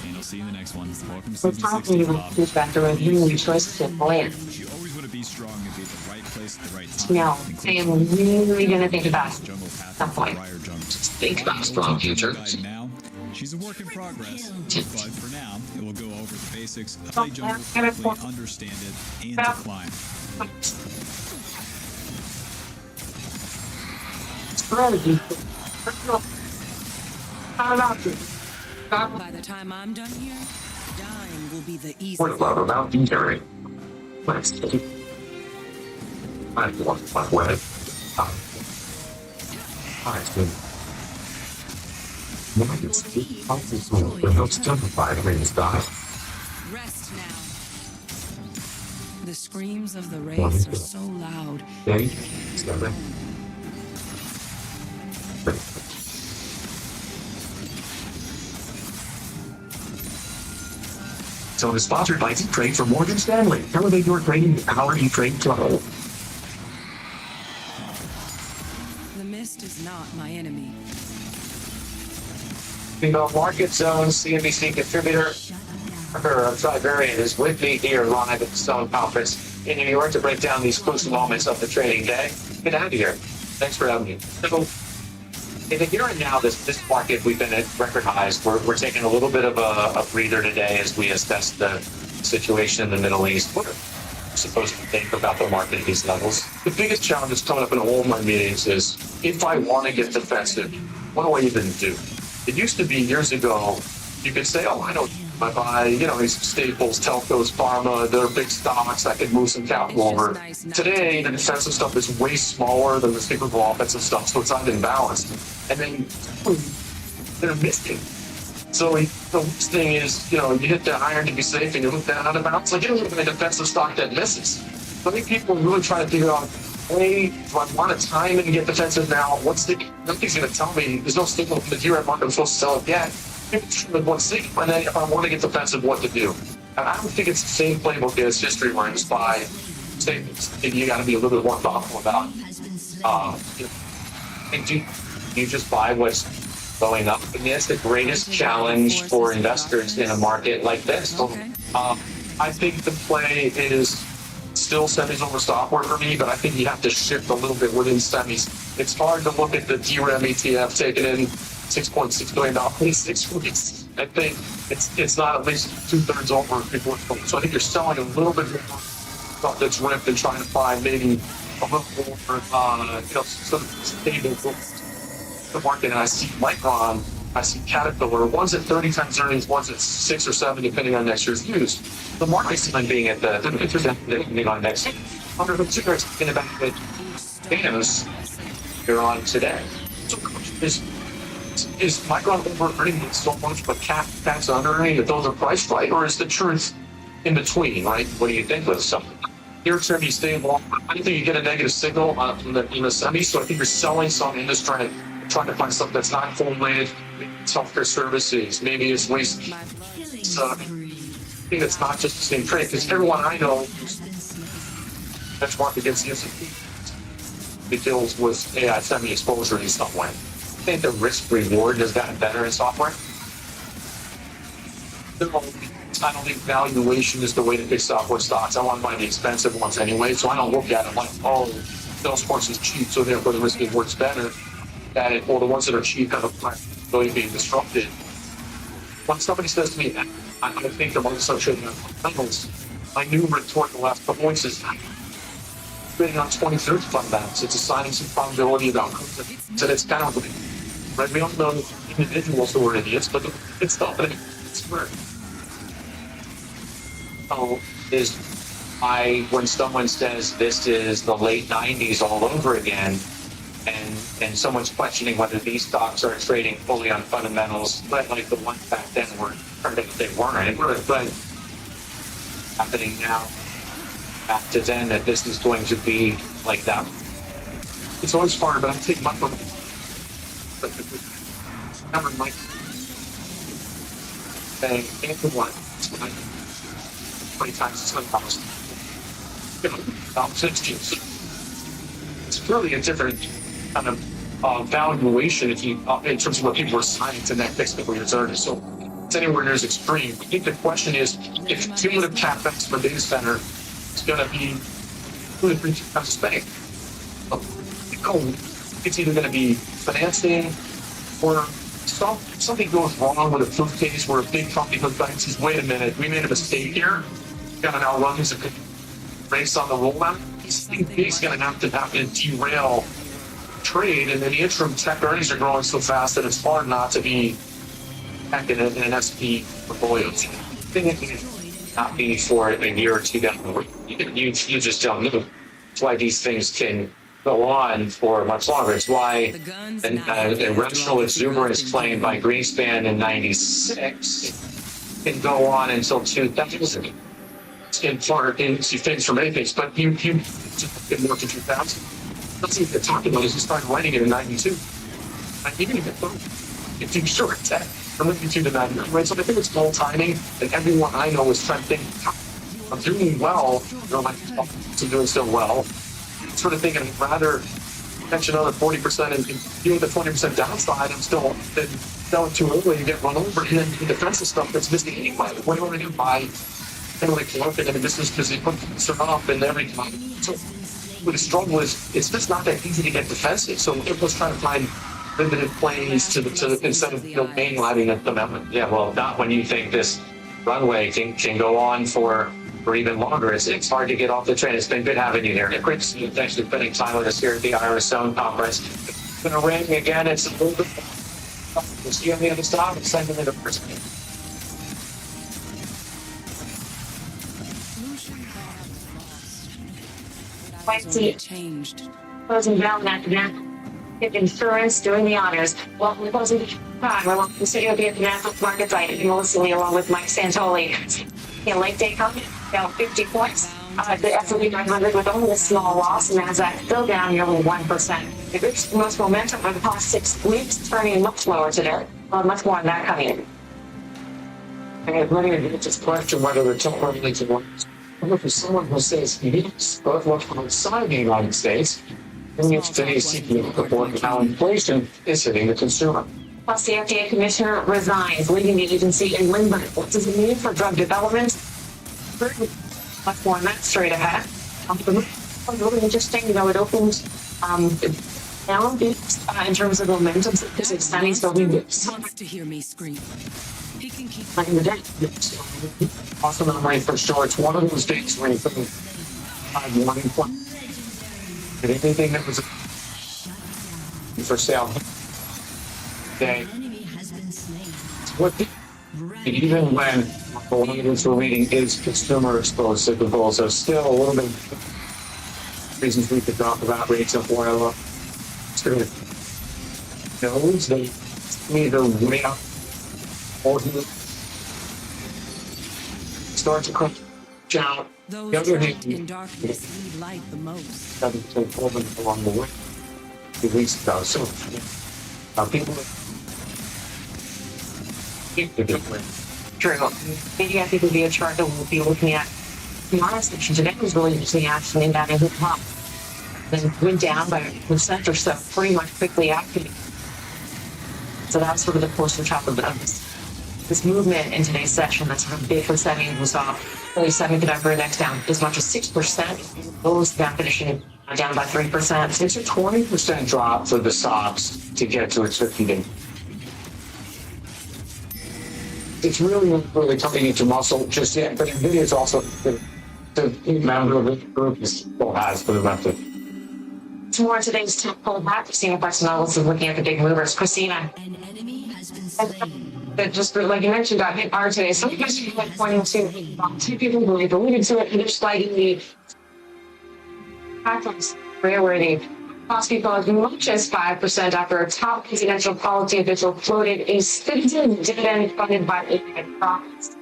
And I'll see you in the next one. Welcome to We're season talking 16, about Bob. this back to reviewing choices of land. You always want to be strong and be at the right place at the right time. Now, I am really going to think about it. Jungle path Some point. Briar Jungle. Think about a strong future. Guide now. She's a work in progress, but for now, it will go over the basics of play jungle quickly, understand it, and to climb. Strategy. By the time I'm done here, dying will be the What easiest. about enduring? Let's see. I want my way. I've been. Why is it possible for those justified when it's died? Rest now. The screams of the race are so loud. Day, 7. So it's sponsored by Trade for Morgan Stanley. Elevate your trading with Power E-Trade Pro. The mist is not my enemy. Market Zone CNBC contributor, Tribarian, is with me here live at the Stone Conference in New York to break down these crucial moments of the trading day. Good to have you here. Thanks for having me. So, in the here and now, this market, we've been at record highs. We're taking a little bit of a breather today as we assess the situation in the Middle East. What are supposed to think about the market at these levels. The biggest challenge that's coming up in all my meetings is, if I want to get defensive, what do I even do? It used to be years ago, you could say, oh, I know, I buy, these staples, telcos, pharma, they're big stocks, I could move some capital over. Today, the defensive stuff is way smaller than the cyclical offensive stuff, so it's unbalanced. And then they're missing. So the worst thing is, you hit the iron to be safe and you look down out of bounds. Like, you don't look at a defensive stock that misses. So I think people are really trying to figure out, hey, do I want to time and get defensive now? Nothing's going to tell me. There's no signal from the DRAM market I'm supposed to sell it yet. With one signal, and then if I want to get defensive, what to do. And I don't think it's the same playbook as history where it's by statements. You got to be a little bit more thoughtful about. You just buy what's going up. And that's the greatest challenge for investors in a market like this. I think the play is still semis over software for me, but I think you have to shift a little bit within semis. It's hard to look at the DRAM ETF taking in $6.6 billion in 6 weeks. I think it's not at least 2/3 over before. So I think you're selling a little bit more stuff that's ripped and trying to find maybe a little more, sort of stable the market. And I see Micron, I see Caterpillar, one's at 30 times earnings, one's at 6 or 7, depending on next year's news. The market's even being at the depending on next year. Under the two years, in about the bananas you're on today. So is Micron over-earning so much, but Cat's under-earning that those are priced right, or is the truth in between, right? What do you think with something? Here, term, you stay long. I think you get a negative signal in the semi, so I think you're selling some and just trying to find something that's not formulated, healthcare services, maybe it's waste. So I think it's not just the same trade, because everyone I know benchmark against the S&P, it deals with AI semi exposure in some way. I think the risk reward has gotten better in software. I don't think valuation is the way to pick software stocks. I want to buy the expensive ones anyway, so I don't look at it like, oh, Salesforce is cheap, so therefore the risk reward's better. At it, or the ones that are cheap have a really being disrupted. When somebody says to me, I think the market's not trading on fundamentals, my new retort the last couple weeks is trading on 20-30 fundamentals. It's assigning some probability of outcomes. So it's kind of right. We don't know individuals who are idiots, but it's not that it's smart. So when someone says this is the late 90s all over again, and someone's questioning whether these stocks are trading fully on fundamentals, but like the ones back then turned out they weren't. But happening now, back to then, that this is going to be like that. It's always hard, but I'm taking my phone. But never mind. Saying, after what? 20 times it's $1,000. About 16. So it's really a different kind of valuation in terms of what people are assigning to that fixed return. So it's anywhere near as extreme. I think the question is, if cumulative capex for data center is going to be 2 to 3 times spending, it's either going to be financing or something goes wrong with a proof case where a big company goes back and says, wait a minute, we made a mistake here. We've got to now run this race on the rollout. This thing is going to have to derail trade, and then the interim tech earnings are growing so fast that it's hard not to be back in an SP portfolio. Not be for a year or two down the road. You just don't know. That's why these things can go on for much longer. It's why the irrational exuberance claimed by Greenspan in '96 can go on until 2000. In part, you things from many things, but you get more to 2000. Let's see, they're talking about is he started writing it in '92. And even if you short tech from '92 to '99, right? So I think it's all timing, and everyone I know is trying to think, I'm doing well, I'm doing so well. Sort of thinking I'd rather catch another 40% and deal with the 20% downside. I'm still selling too early and get run over, and then the defensive stuff that's missing anyway. What do I do? Buy kind of like working in a business because they put stuff up and everything. So the struggle is it's just not that easy to get defensive. So everyone's trying to find limited plays to instead of mainlining them. Yeah, well, not when you think this runway can go on for for even longer. It's hard to get off the train. It's been good having you here. And Chris, thanks for spending time with us here at the Iris Zone Conference. It's going to ring again. It's a little bit. We'll see you on the other side. We'll send them into person. Changed. Closing down after that. Insurance doing the honors. Well, we're closing time. I want to sit here at the National Market site and Melissa Lee along with Mike Santoli. Late day company down 50 points. The S&P 500 with only a small loss, and NASDAQ still down nearly 1%. It reached the most momentum for the past 6 weeks, turning much lower today. Much more on that coming in. And it's running against this question whether the top relates to one. For someone who says yes, both look outside the United States, and yet today's CPI report how inflation is hitting the consumer. Plus, the FDA commissioner resigns, leaving the agency in limbo. What does it mean for drug development? Much more on that straight ahead. Really interesting, it opened down in terms of momentum because it's standing still. Wants to hear me scream. He can keep in the day. Also not right for sure. It's one of those days where you put 5 money point. And anything that was for sale today. Even when the evidence we're reading is consumer exposed cyclicals, so still a little bit of reasons we could talk about rates of oil. Those they either way up or start to crunch out. Those The other trapped thing, in darkness need light the most. doesn't take hold along the way. 2 weeks ago, so people. True. Maybe I think it would be a chart that we'll be looking at. The honest section today was really interesting action in that it hit top. Then went down by 1% or so pretty much quickly after. So that's sort of the poster child of this movement in today's session. That's sort of big for setting. We saw early semiconductor index down as much as 6%. Lowest down finishing down by 3%. It's a 20% drop for the SOX to get to its 50-day. It's really coming into muscle just yet, but NVIDIA is also the member of the group still has for the method. Tomorrow, today's pull back. Christina Personalis is looking at the big movers. Christina. An enemy has been slain. That just like you mentioned got hit hard today. Some people are pointing to 2 people believe alluded to it, and they're sliding the factors where the cost people as much as 5% after a top presidential policy official floated a citizen dividend funded by AI profits.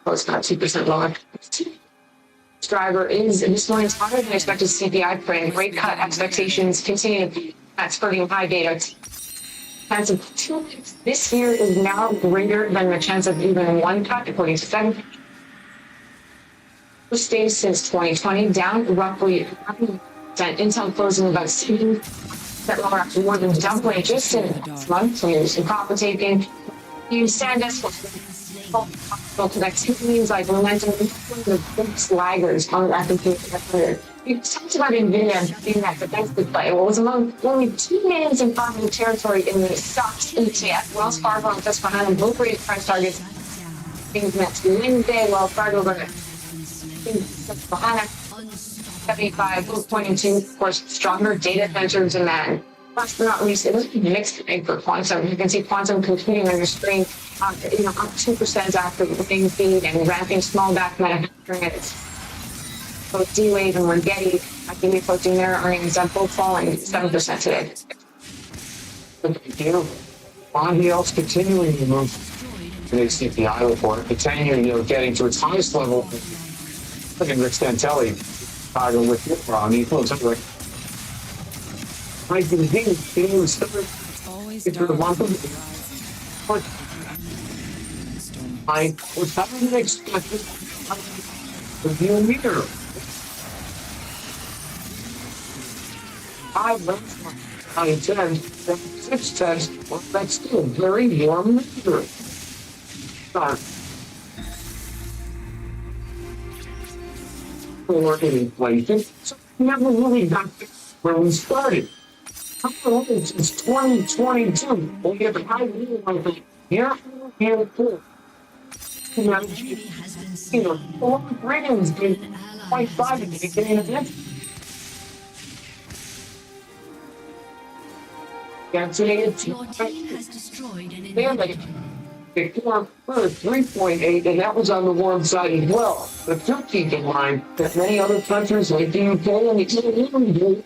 Well, it's not 2% lower. This driver is this morning's higher than expected CPI print. Rate cut expectations continue at spurting high data. Chance of 2 this year is now greater than the chance of even 1 cut, according to Fed. First day since 2020, down roughly 11%. Intel closing about 7% lower after more than doubling just in this month. So there's some profit taking. You stand us for activities like momentum, the big slaggers on the S&P 500. We talked about NVIDIA being that defensive play. Well, it was among only 2 names in positive territory in the stocks ETF. Wells Fargo and just behind them, both raised price targets. Things next Wednesday, Wells Fargo going to behind us. 75, both pointing to, of course, stronger data centers and that. Last but not least, it was MIXTYPE for quantum. You can see quantum computing on your screen, up 2% after the big feed and ramping small back manufacturing at both D-Wave and Rigetti. I think we're posting their earnings up, both falling 7% today. Bond yields continuing to move today's CPI report. The 10-year yield getting to its highest level. Look at Rick Stantelli. Chicago with you on equals anyway. Right, the beginning was Always the month of I was having an expected review meter. I went from 910 to 610. Well, that's still very warm meter. For inflation, so we never really got where we started. Since 2022, we have a high year like here, here, here. You know, Enemy has been slain. four ratings did 0.5 at the beginning of this. Yeah, today it's Your team has destroyed an family. inhibitor. Before 3.8, and that was on the warm side as well. But do keep in mind that many other countries like the UK and the EU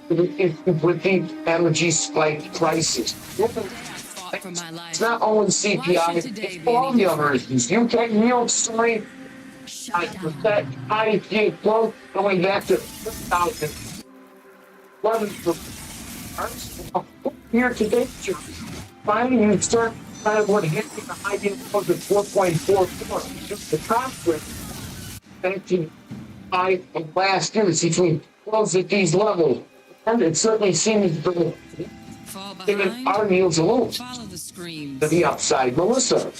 with the energy spike prices. For my life. It's not only CPI, it's all the other issues. UK yield story, that high growth going back to 2011 year to date. Finally, you start kind of what hit the high yield growth at 4.44. The transcript back to high of last year, it's between close at these levels. And it certainly seems to given our yields alone to the upside. Melissa.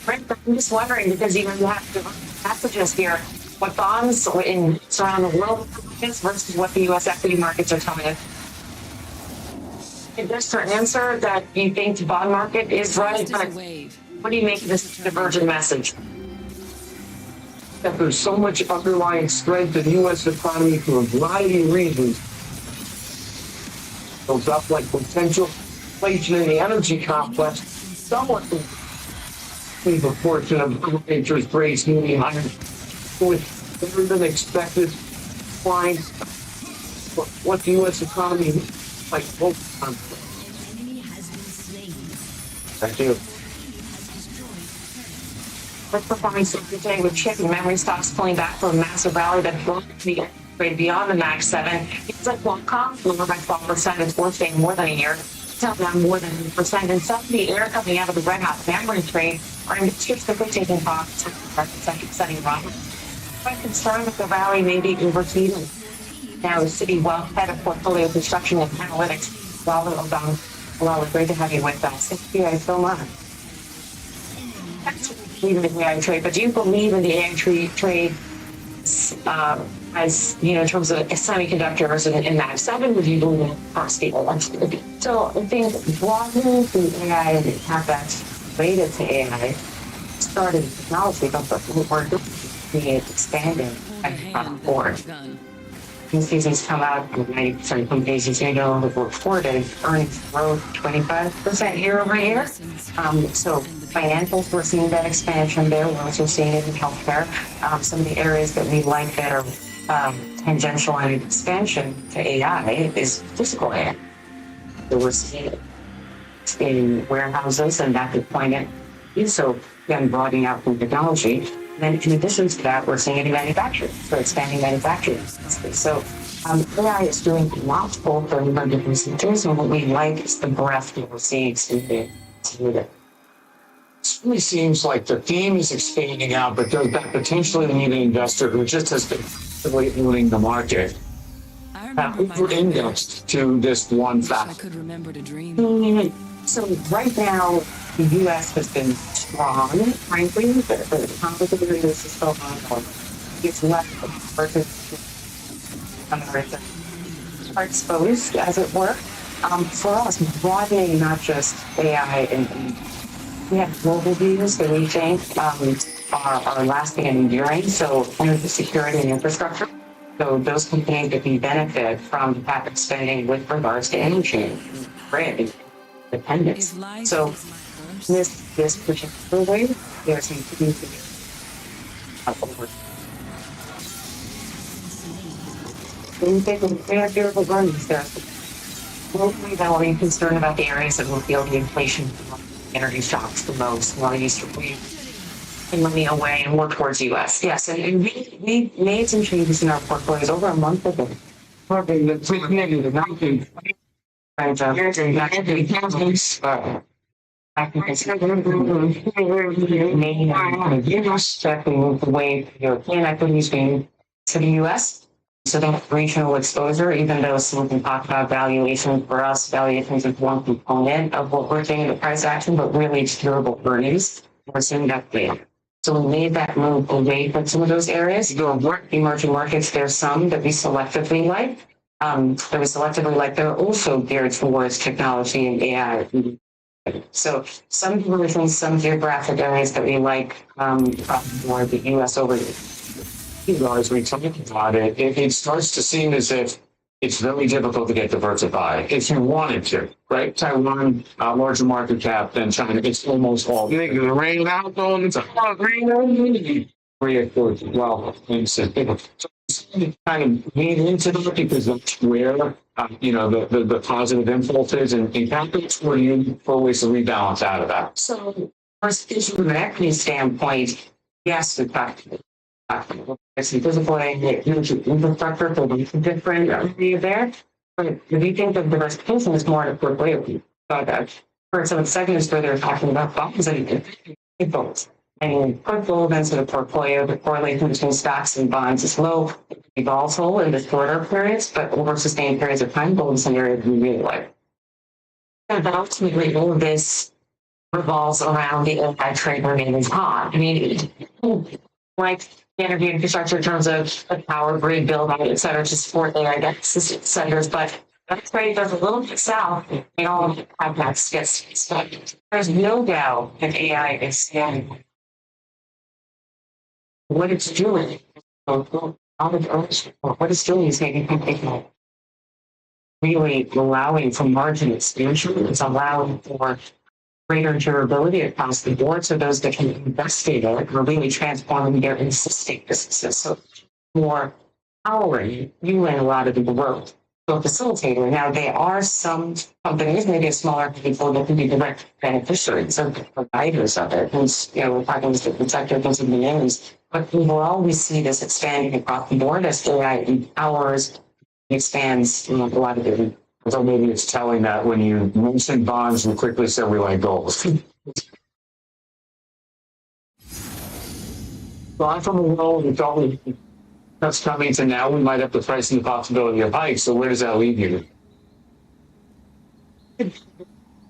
Right, I'm just wondering because even you have to messages here what bonds in around the world is versus what the U.S. equity markets are telling us. Is this an answer that you think the bond market is right? What do you make of this divergent message? That there's so much underlying strength in the U.S. economy for a variety of reasons. Goes up like potential inflation in the energy complex, somewhat leave a portion of interest rates moving higher with better than expected decline. What the U.S. economy like both on. Thank you. Let's performance today with chip and memory stocks pulling back from a massive rally that broke the trade beyond the Max 7. It's like Qualcomm, lower by 12%. It's worth staying more than a year. It's up down more than 1%. And some of the air coming out of the red hot memory trade are in chips quickly taking profits and setting wrong. I'm concerned that the rally may be overheating. Now, City Wealth head of portfolio construction and analytics, Robert O'Donnell. Well, it's great to have you with us. Thank you guys so much. Believe in the AI trade, but do you believe in the AI trade as, you know, in terms of semiconductors and that? Seven, would you believe in across people? So I think broadly the AI CapEx related to AI started technology, but we're expanding across the board. These seasons come out, 90% from cases ago reported earnings growth 25% year over year. So financials, we're seeing that expansion there. We're also seeing it in healthcare. Some of the areas that we like that are tangential and expansion to AI is physical AI. So we're seeing it in warehouses and that deployment. So again, broadening out from technology. And then in addition to that, we're seeing it in manufacturing, so expanding manufacturing. So AI is doing multiple for different sectors, and what we like is the breadth that we're seeing expanding. It really seems like the theme is expanding out, but there's that potentially need an investor who just has been actively owning the market. Over-indexed to this one fact. I could remember to dream. So right now, the U.S. has been strong, frankly, but the complicated is still ongoing. It's less are exposed, as it were. For us, broadening not just AI and we have global views that we think are lasting and enduring. So energy security and infrastructure. So those companies that can benefit from the CapEx spending with regards to energy, grid, dependence. So this particular way, there's some when you take a beautiful earnings there, locally that will be concerned about the areas that will feel the inflation energy shocks the most. Well, used to we money away and more towards U.S. Yes, and we made some changes in our portfolios over a month ago. Away European equities being to the U.S. So that regional exposure, even though we can talk about valuation for us, valuations is one component of what we're doing in the price action, but really it's durable earnings. We're seeing that there. So we made that move away from some of those areas. There are emerging markets. There's some that we selectively like. They're also geared towards technology and AI. So some regions, some geographic areas that we like more the U.S. over. As we talk about it, it starts to seem as if it's very difficult to get diversified if you wanted to, right? Taiwan, larger market cap than China. It's almost all big. The rain out on it's well, kind of lean into that because that's where the positive impulse is, and that's where you always rebalance out of that. So, from an equity standpoint, yes, the fact it's physical infrastructure for the different area there. But if you think of diversification as more of a portfolio, for some segments where they're talking about bonds and bonds. And put gold into the portfolio, the correlation between stocks and bonds is low, it's volatile in the shorter periods, but over sustained periods of time, gold is an area we really like. And ultimately, all of this revolves around the AI trade remaining hot. I mean, like energy infrastructure in terms of a power grid build out, et cetera, to support AI data centers, but that trade goes a little bit south, and all of that gets stuck. There's no doubt that AI is scaling. What it's doing, what it's doing is making people really allowing for margin expansion. It's allowing for greater durability across the board, so those that can invest in it are really transforming their existing businesses. So more powering you and a lot of the growth. So facilitator. Now there are some companies, maybe a smaller people, that can be direct beneficiaries of the providers of it. And we're talking about the sector, those are the names. But overall, we see this expanding across the board as AI empowers, expands a lot of different. So maybe it's telling that when you mention bonds, you quickly say we like gold. So I'm from a world we thought that's coming to now. We might have to price in the possibility of hikes. So where does that leave you?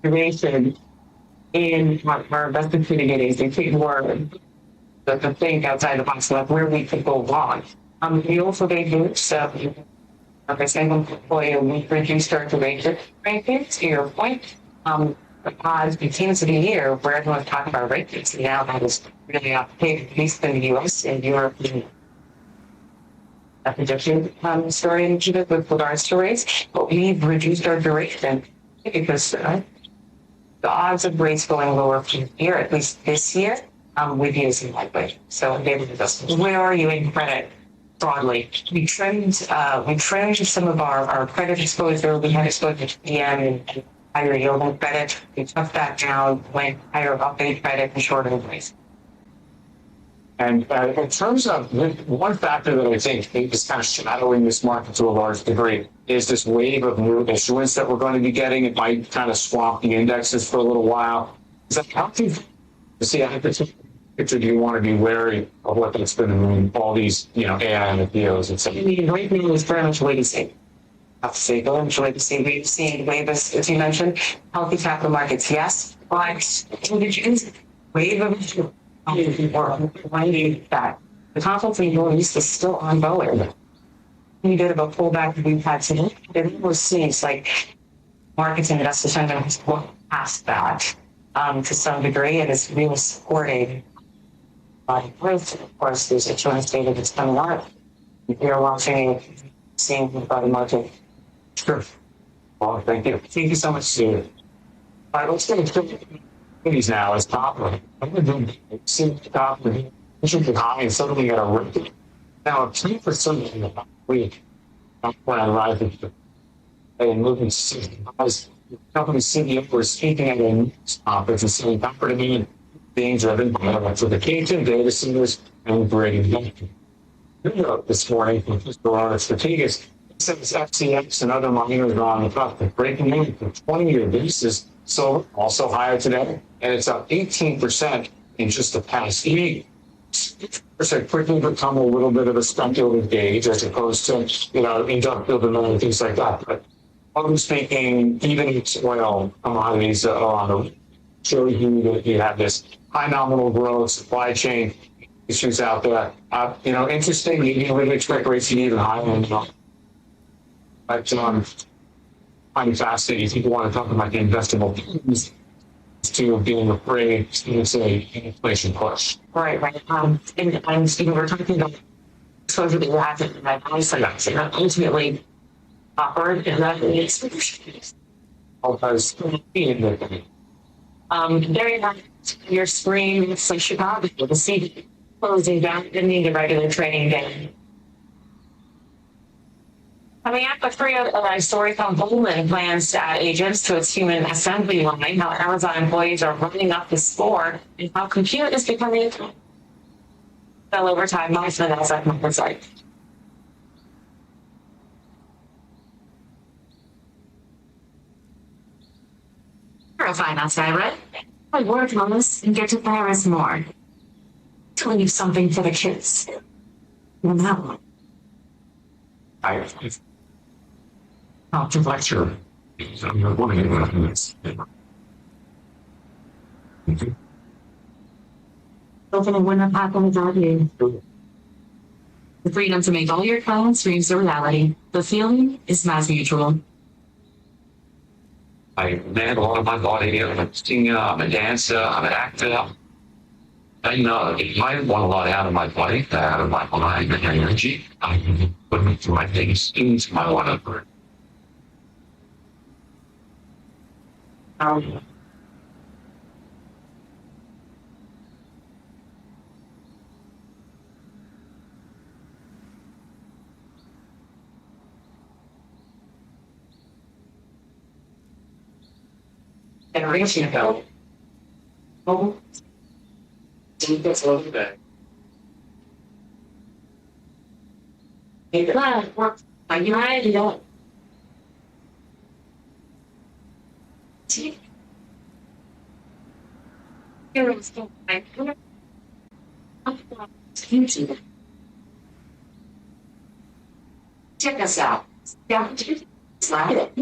Duration in our investment communities, they take more to think outside the box, like where we could go wrong. We also made moves. Like I said, in portfolio, we reduced our duration rankings, to your point. Because we came to the year where everyone's talking about rankings, and now that is really outdated, at least in the US and Europe. A projection story with our stories, but we've reduced our duration because the odds of rates going lower from here, at least this year, with you is likely. So where are you in credit broadly? We trimmed some of our credit exposure. We had exposure to PM and higher yielding credit. We took that down, went higher updated credit and shorter rates. And in terms of one factor that I think is kind of shadowing this market to a large degree is this wave of new issuance that we're going to be getting. It might kind of swamp the indexes for a little while. Is that healthy to see? I think do you want to be wary of what that's going to mean? All these, AI IPOs and stuff. I mean, right now is very much wait and see. I have to say, go and wait to see. We've seen wave, as you mentioned, healthy capital markets, yes, but wave of issue. Or finding that the conflict in the Middle East is still ongoing. We did about pullback that we've had today. It almost seems like markets and investor sentiment has looked past that to some degree, and it's really supporting growth. Of course, there's insurance data that's coming out. You're watching, seeing about the market. Sure. Well, thank you. Thank you so much, Steve. All right, let's get into these now as popular. I'm going to see popular. Issues high and suddenly got a rip. Now, 2% in the week. When I arrived at the moving company CEO was speaking at a news conference and saying, comfort me being driven by electrification, data centers, and breaking down. This morning from Mr. Strategics, says FCX and other miners are on the top, breaking in for 20-year basis. So also higher today, and it's up 18% in just the past week. It's quickly become a little bit of a speculative gauge as opposed to, industrial demand and things like that. But I'm speaking, even oil commodities are on the show you that you have this high nominal growth, supply chain issues out there. Interesting. You would expect rates to be even higher. But I'm fascinating. People want to talk about the investable things. to being afraid to say inflation push. Right. And we're talking about exposure that you have in that isolation, and ultimately offered, and that is Because there you have your screen. It's like Chicago, the city closing down, ending the regular training day. Coming up, a story from Goldman plans to add agents to its human assembly line, how Amazon employees are running up the score, and how compute is becoming a fell over time. Most of the NASDAQ market site. Terrifying outside, right? I work on this and get to Paris more. To leave something for the kids. No. To lecture. I'm not one of this. Something wouldn't have happened without you. The freedom to make all your plans dreams a reality. The feeling is mass mutual. I man a lot of my body. I'm a singer, I'm a dancer, I'm an actor. I know I want a lot out of my body, out of my mind and energy. I can put it through my things into my life. Generation ago. Oh. That's a little bit. Are you ready? You don't. Check us out. Slide it.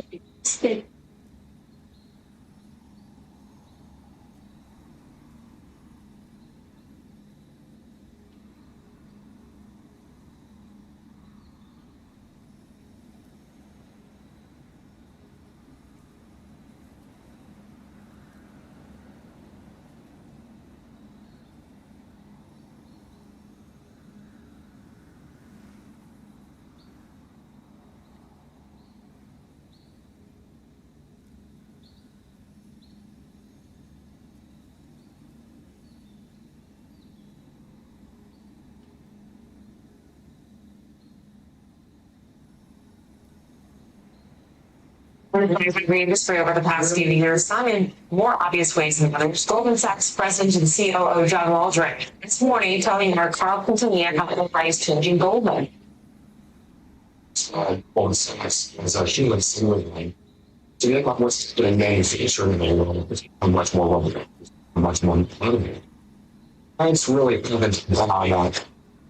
The industry over the past few years, some in more obvious ways than others. Goldman Sachs President and COO John Waldron this morning telling our Carl Quintanilla how the is changing Goldman. Goldman Sachs as a human simulating. To make up what's in manufacturing in the world, I'm much more relevant, much more relevant. It's really relevant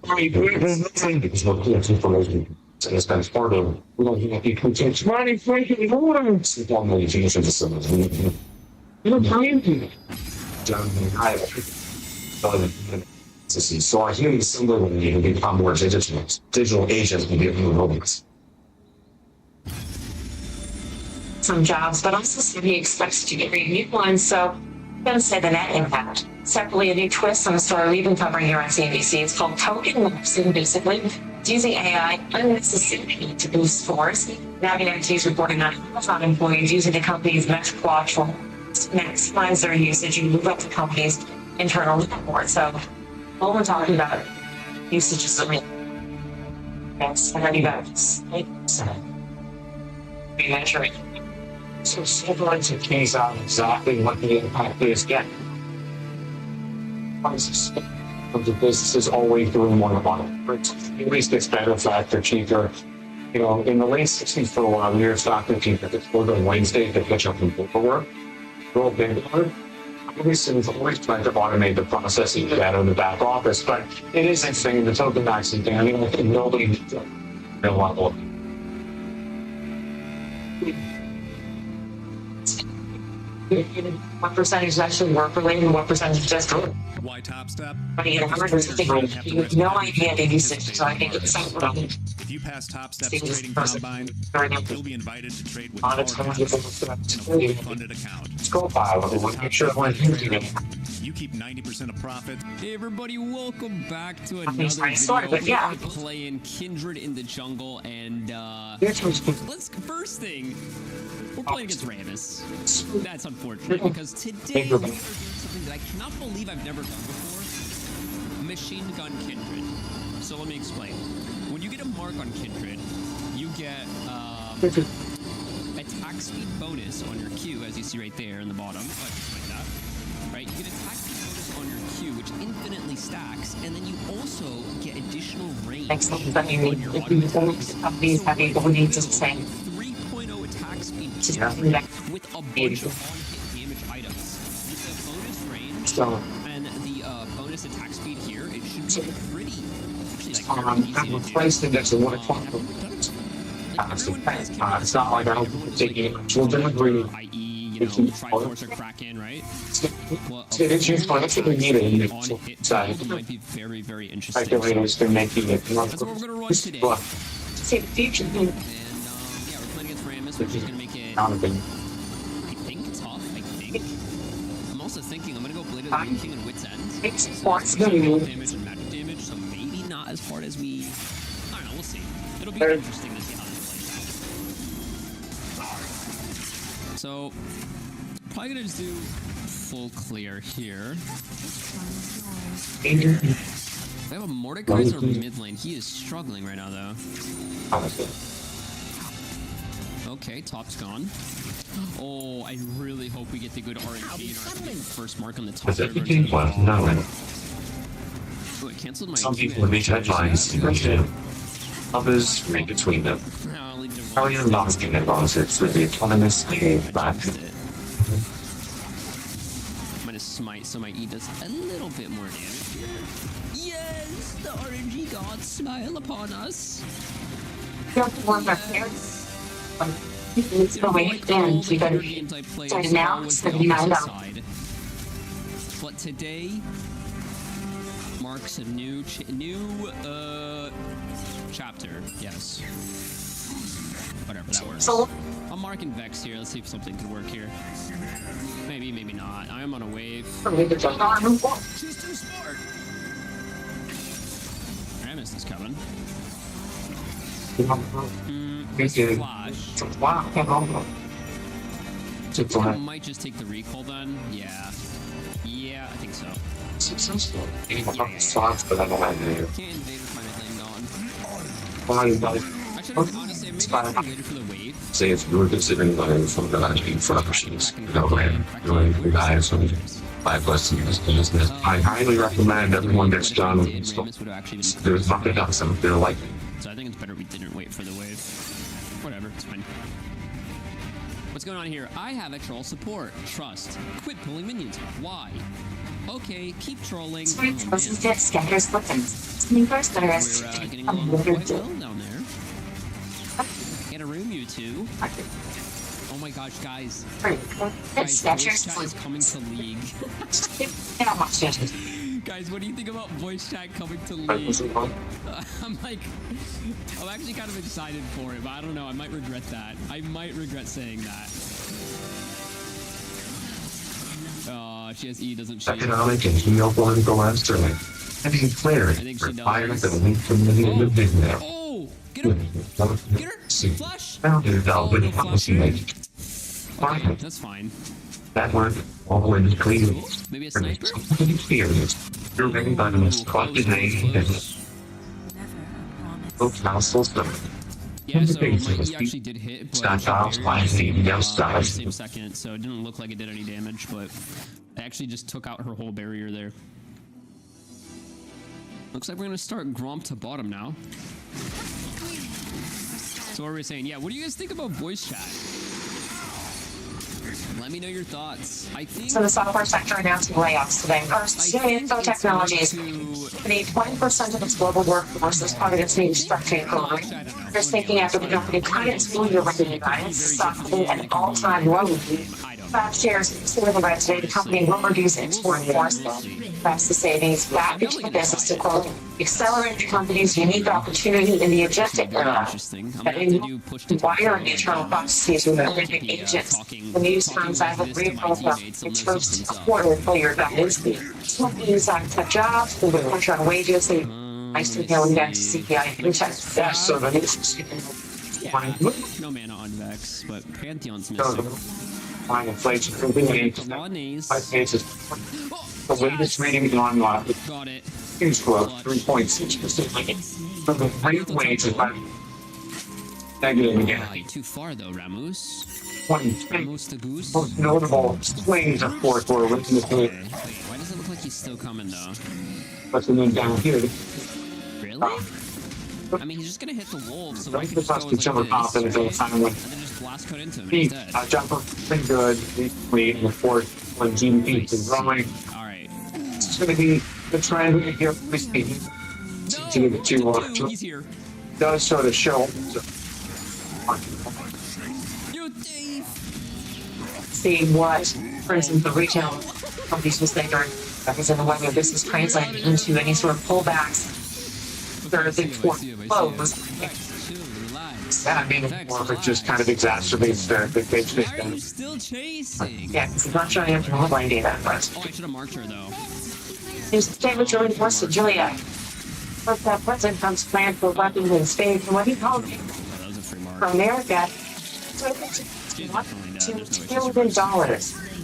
because we're getting information. And it's been part of, we don't have to continue money freaking horns. We don't really change the facilities. You don't believe me. So our human symbol will need to become more digital. Digital agents will be more robots. Some jobs, but also said he expects to create new ones, so I'm going to say the net impact. Separately, a new twist on the story we've been covering here on CNBC. It's called token lapsing, basically. It's using AI unnecessarily to boost scores. Navinet is reporting on Amazon employees using the company's metric watch to maximize their usage and move up the company's internal report. So, what we're talking about, usage is real. Yes, and then you got measuring. So several to tease out exactly what the impact is getting. Prices of the businesses always doing more than at least it's better, faster, cheaper. You know, in the late 60s for a while, New York Stock Exchange, if it's closed on Wednesday to catch up in paperwork, real big part. Obviously, we've always tried to automate the processing better in the back office, but it is interesting, the token maxing thing. I mean, like, nobody a lot of. what percentage is actually work related and what percentage is just good. Why top step? But you know, you have no idea maybe six, so I think it's something. If you pass top step's trading combine, you'll be invited to trade with On power its traders in a fully funded account. Scope file. Make sure one You keep 90% of profit. Hey everybody, welcome back to another video. Sorry, but yeah. We're playing Kindred in the jungle, and first thing, we're playing against Ramus. That's unfortunate, because today we are doing something that I cannot believe I've never done before. Machine Gun Kindred. So let me explain. When you get a mark on Kindred, you get attack speed bonus on your Q, as you see right there in the bottom. Like that. Right? You get attack speed bonus on your Q, which infinitely stacks, and then you also get additional range on your Companies have the ability to say 3.0 attack speed with a bunch of on-hit damage items. With the bonus range and the bonus attack speed here, it should be pretty placed index of 1 o'clock. It's not like I don't take children agree. i.e., you know, Triforce or Kraken, right? Well, It's useful. That's what we need in on-hit side. might be very, very interesting. Speculators can make you That's what we're going to run today. see the future. And yeah, we're playing against Ramus, which is going to make it, I think, tough. I think. I'm also thinking I'm going to go Blade of the Wind King and Wit's End. Sports Damage and magic damage, so maybe not as hard as we. I don't know. We'll see. It'll be interesting to see how this plays out. So, probably gonna just do full clear here. We have a Mordekaiser mid lane. He is struggling right now, though. Okay, top's gone. Oh, I really hope we get the good RNG in our first mark on the top. Oh, it canceled my. Some people reach headlines to others read between them. How are you lasting advantage with the autonomous back? Minus smite, so my E does a little bit more damage here. Yes, the RNG gods smile upon us. It's the way then we got so now it's $79. But today marks a new chapter. Yes. Whatever, that works. So I'm marking Vex here. Let's see if something could work here. Maybe, maybe not. I am on a wave. She's too smart. Ramus is coming. Flash. I might just take the recall then. Yeah. Yeah, I think so. Successful. Can't invade with my lane gone. Actually, honestly, maybe I waited for the wave. Say if you were considering buying from the landing for options, doing the guys from 5 lessons business, I highly recommend everyone gets done. There's nothing else I'm feel like. So I think it's better we didn't wait for the wave. Whatever, it's fine. What's going on here? I have a troll support. Trust. Quit pulling minions. Why? Okay, keep trolling. Oh, we're getting along quite well down there. Get a room, you two. Oh my gosh, guys. Guys, voice chat is coming to League. Guys, what do you think about voice chat coming to League? I'm actually kind of excited for it, but I don't know. I might regret that. I might regret saying that. She has E, doesn't she? Economic and geopolitical uncertainty. I think clear. I think she does. The link from the living there. Oh! Get her! Get her! Flash! Founded Velvet policy making. Okay, that's fine. That work all in clean. Maybe a sniper? Experience. You're ready by the most collected name and both households. Yeah, so my E actually did hit, but at the same second, so it didn't look like it did any damage, but I actually just took out her whole barrier there. Looks like we're gonna start Gromp to bottom now. So what were we saying? Yeah, what do you guys think about voice chat? Let me know your thoughts. I think so the software sector announced layoffs today. First, Info Technologies, 20% of its global workforce as part of its new restructuring program. They're thinking after the company cut its full year revenue guidance, stopping at an all-time low. Last year's delivered today, the company will reduce export enforcement. That's to say these back into the business to quote, accelerate the company's unique opportunity in the agentic era. That in wire and internal processes with agentic agents. The news times I have reprofiled its first quarter full year guidance. Companies on cut jobs, the pressure on wages, the nice to go index CPI index. Yes, so that is. No mana on Vex, but Pantheon's missing. Line inflation continuing. 5 pages. The latest reading on Got it. news growth 3.6%. So the rate wage is about negative again. Too far though, Ramus. 20. Ramus the goose. Most notable swings, of course, were written in the Wait, why does it look like he's still coming though? But then down here, Really? I mean, he's just gonna hit the wolves. So I think the consumer confidence at the time when and then just blast cut into him. he He's dead. jumper pretty good. We report when GDP is growing. All right. It's going to be the trend here. This meeting He's here. does sort of show. You thief. See what, for instance, the retail companies was thinking that was in the way this is translating into any sort of pullbacks. There's a flows. I mean, or if it just kind of exacerbates the case. Why are you still chasing? Yeah, it's not showing up in the headline data at first. Oh, I should have marked her though. News today with Julie Force of Julia. First, that President Trump's plan for weapons in Spain and what he called it Oh, that was a free mark. for America. So $2 billion,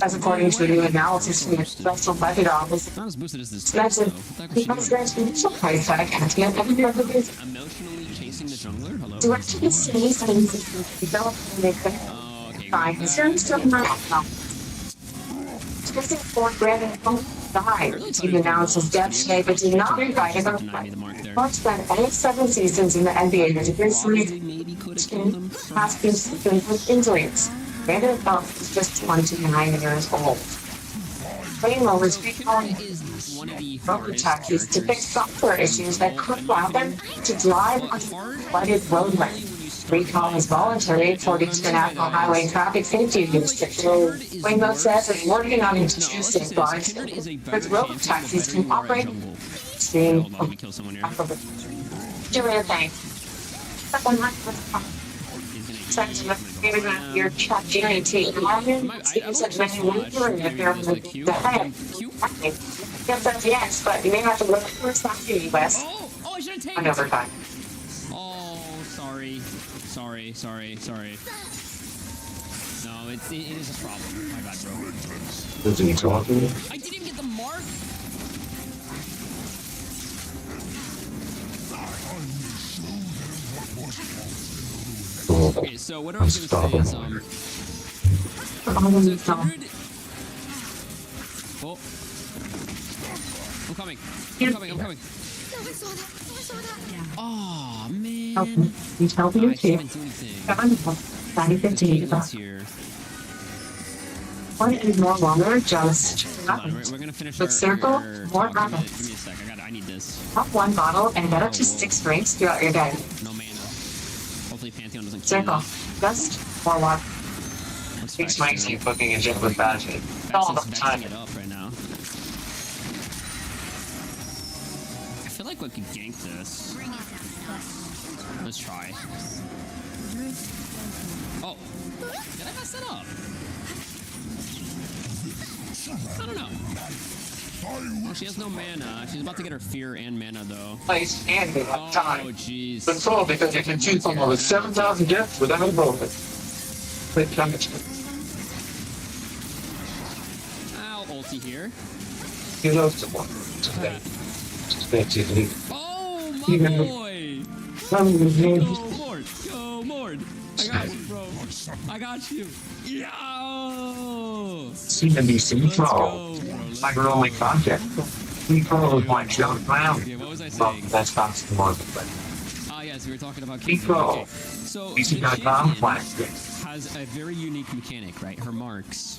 as according to a new analysis from the Special Budget Office. Not as boosted as this. That's though. it. Because there's initial price tag at the end of the year. Emotionally chasing the jungler. Hello. Direct to cities and developed and they could Oh, okay. find concerns from the specific for Brandon Funk died. He announced his death today, but did not invite him. Deny me the mark there. Funk spent all 7 seasons in the NBA with a good Maybe could have killed him. has been suffering with injuries. Brandon Funk is just 29 years old. Waymo was recalling Is one of the road hardest taxis to fix software issues that could allow them to drive on flooded roadway. Recall is voluntary according to the National Highway Traffic Safety Administration. Waymo says it's working on introducing safeguards with road taxis can operate. Seeing Hold on, let me kill someone here. Julia, thanks. Someone like He's gonna giving up your chat GPT. Said many wondering if they're the head. Yes, but you may have to look for something, Wes. Oh, I should have taken On overtime. Oh, sorry. No, it is a problem. My bad, bro. I didn't even get the mark. Okay, so what I was gonna say is, so 100. Oh, I'm coming. Oh man. He's helping I you can't too. even do anything. It's Here. One is no longer just Hold on, we're gonna finish But circle more talk. rabbits. Give me a sec. I need this. Pop one bottle and get up to 6 drinks throughout your day. No mana. Hopefully Pantheon doesn't kill Circle. me. Just more water. What's Six Vex mics doing? you cooking a jet with badges. Vex All is the vexing time. it up right now. I feel like we could gank this. Let's try. Oh, did I mess that up? I don't know. Oh, she has no mana. She's about to get her fear and mana though. Place and the Oh, time. jeez. Control because you can choose from over 7,000 jets without a broken. Click damage. Ow, ulti here. He loves to work. Oh, my Even- boy. Go, Mord. Go, Mord. I got you, bro. I got you. Yo! CNBC Let's Pro. go, bro. Like your only contact. We Pro is like jump around. Yeah, what was I Well, saying? that's not the market, but Ah, yes, we were talking about Keep Kingdom. going. Okay. So, the PC.com champion plastic. has a very unique mechanic, right? Her marks.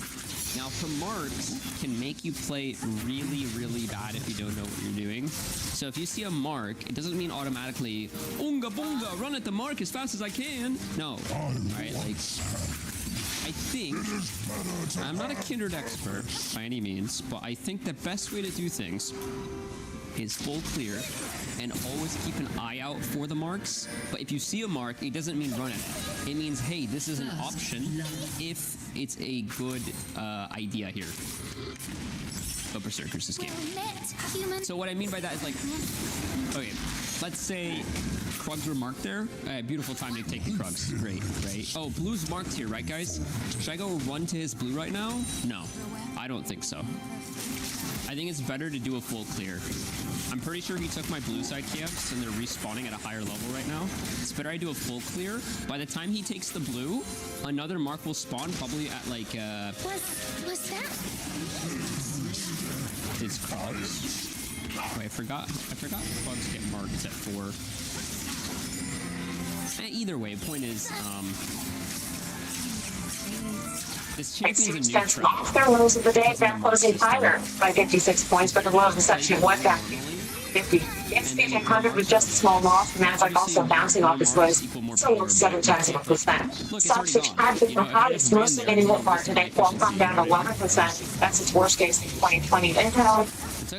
Now, her marks can make you play really, really bad if you don't know what you're doing. So if you see a mark, it doesn't mean automatically, Unga Bunga, run at the mark as fast as I can. No. Alright, like, I think, I'm not a Kindred expert by any means, but I think the best way to do things is full clear and always keep an eye out for the marks. But if you see a mark, it doesn't mean run at it. It means, hey, this is an option if it's a good idea here. But Berserkers this game. So what I mean by that is like, okay, let's say Krugs were marked there. Beautiful time to take the Krugs. Great, right? Oh, blue's marked here, right, guys? Should I go run to his blue right now? No, I don't think so. I think it's better to do a full clear. I'm pretty sure he took my blue side camps and they're respawning at a higher level right now. It's better I do a full clear. By the time he takes the blue, another mark will spawn probably at like What's that? It's Krugs. Wait, I forgot Krugs get marked at 4. Either way, point is, this champion's a new trap. Off their lows of the day, they're closing higher by 56 points, but the lows essentially went back 50. It's 100 with just a small loss, and that's like also bouncing off his lows. So 7%. Stock subtracted the highest, most of any part today, Qualcomm down 11%. That's its worst case in 2020. Intel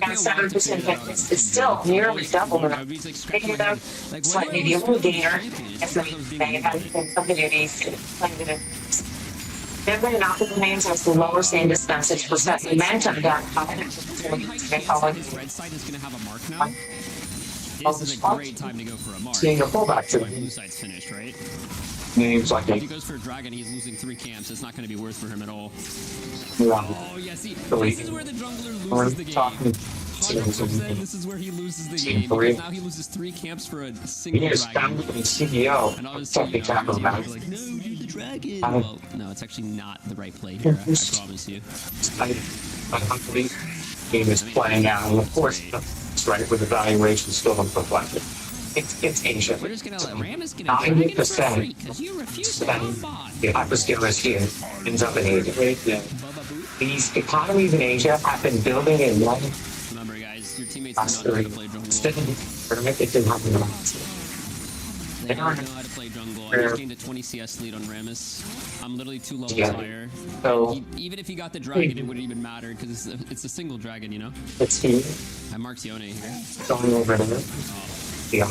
down 7%, but it's still nearly double. Taking it out, slightly maybe a little gainer. As they have something to be playing. Every optical names has the lower same dispensage percent momentum down. They call it. Red side is going to have a mark now. This is a great time to go for a mark. Seeing a pullback to Blue side's finished, right? names like If he goes for a dragon, he's losing 3 camps. It's not going to be worth for him at all. yeah. Oh, yeah, see, this is where the jungler loses the game. 100%, this is where he loses the game, because now he loses 3 camps for a single dragon. CEO. And all of a sudden, you're like, no, do the dragon. Well, no, it's actually not the right play here, I promise you. The game is playing out, and of course, it's right with evaluation still unreflected. It's ancient. We're just gonna let Rammus get a dragon for free, because you refuse to have bot. The hyperscalers here ends up in Asia. These economies in Asia have been building in one. Remember, guys, your teammates do not know how to play jungle. It didn't happen. They don't know how to play jungle. I just gained a 20 CS lead on Rammus. I'm literally 2 levels higher. So Even if he got the dragon, it wouldn't even matter, because it's a single dragon, you know? it's here, I marked Yone here. going over there. We can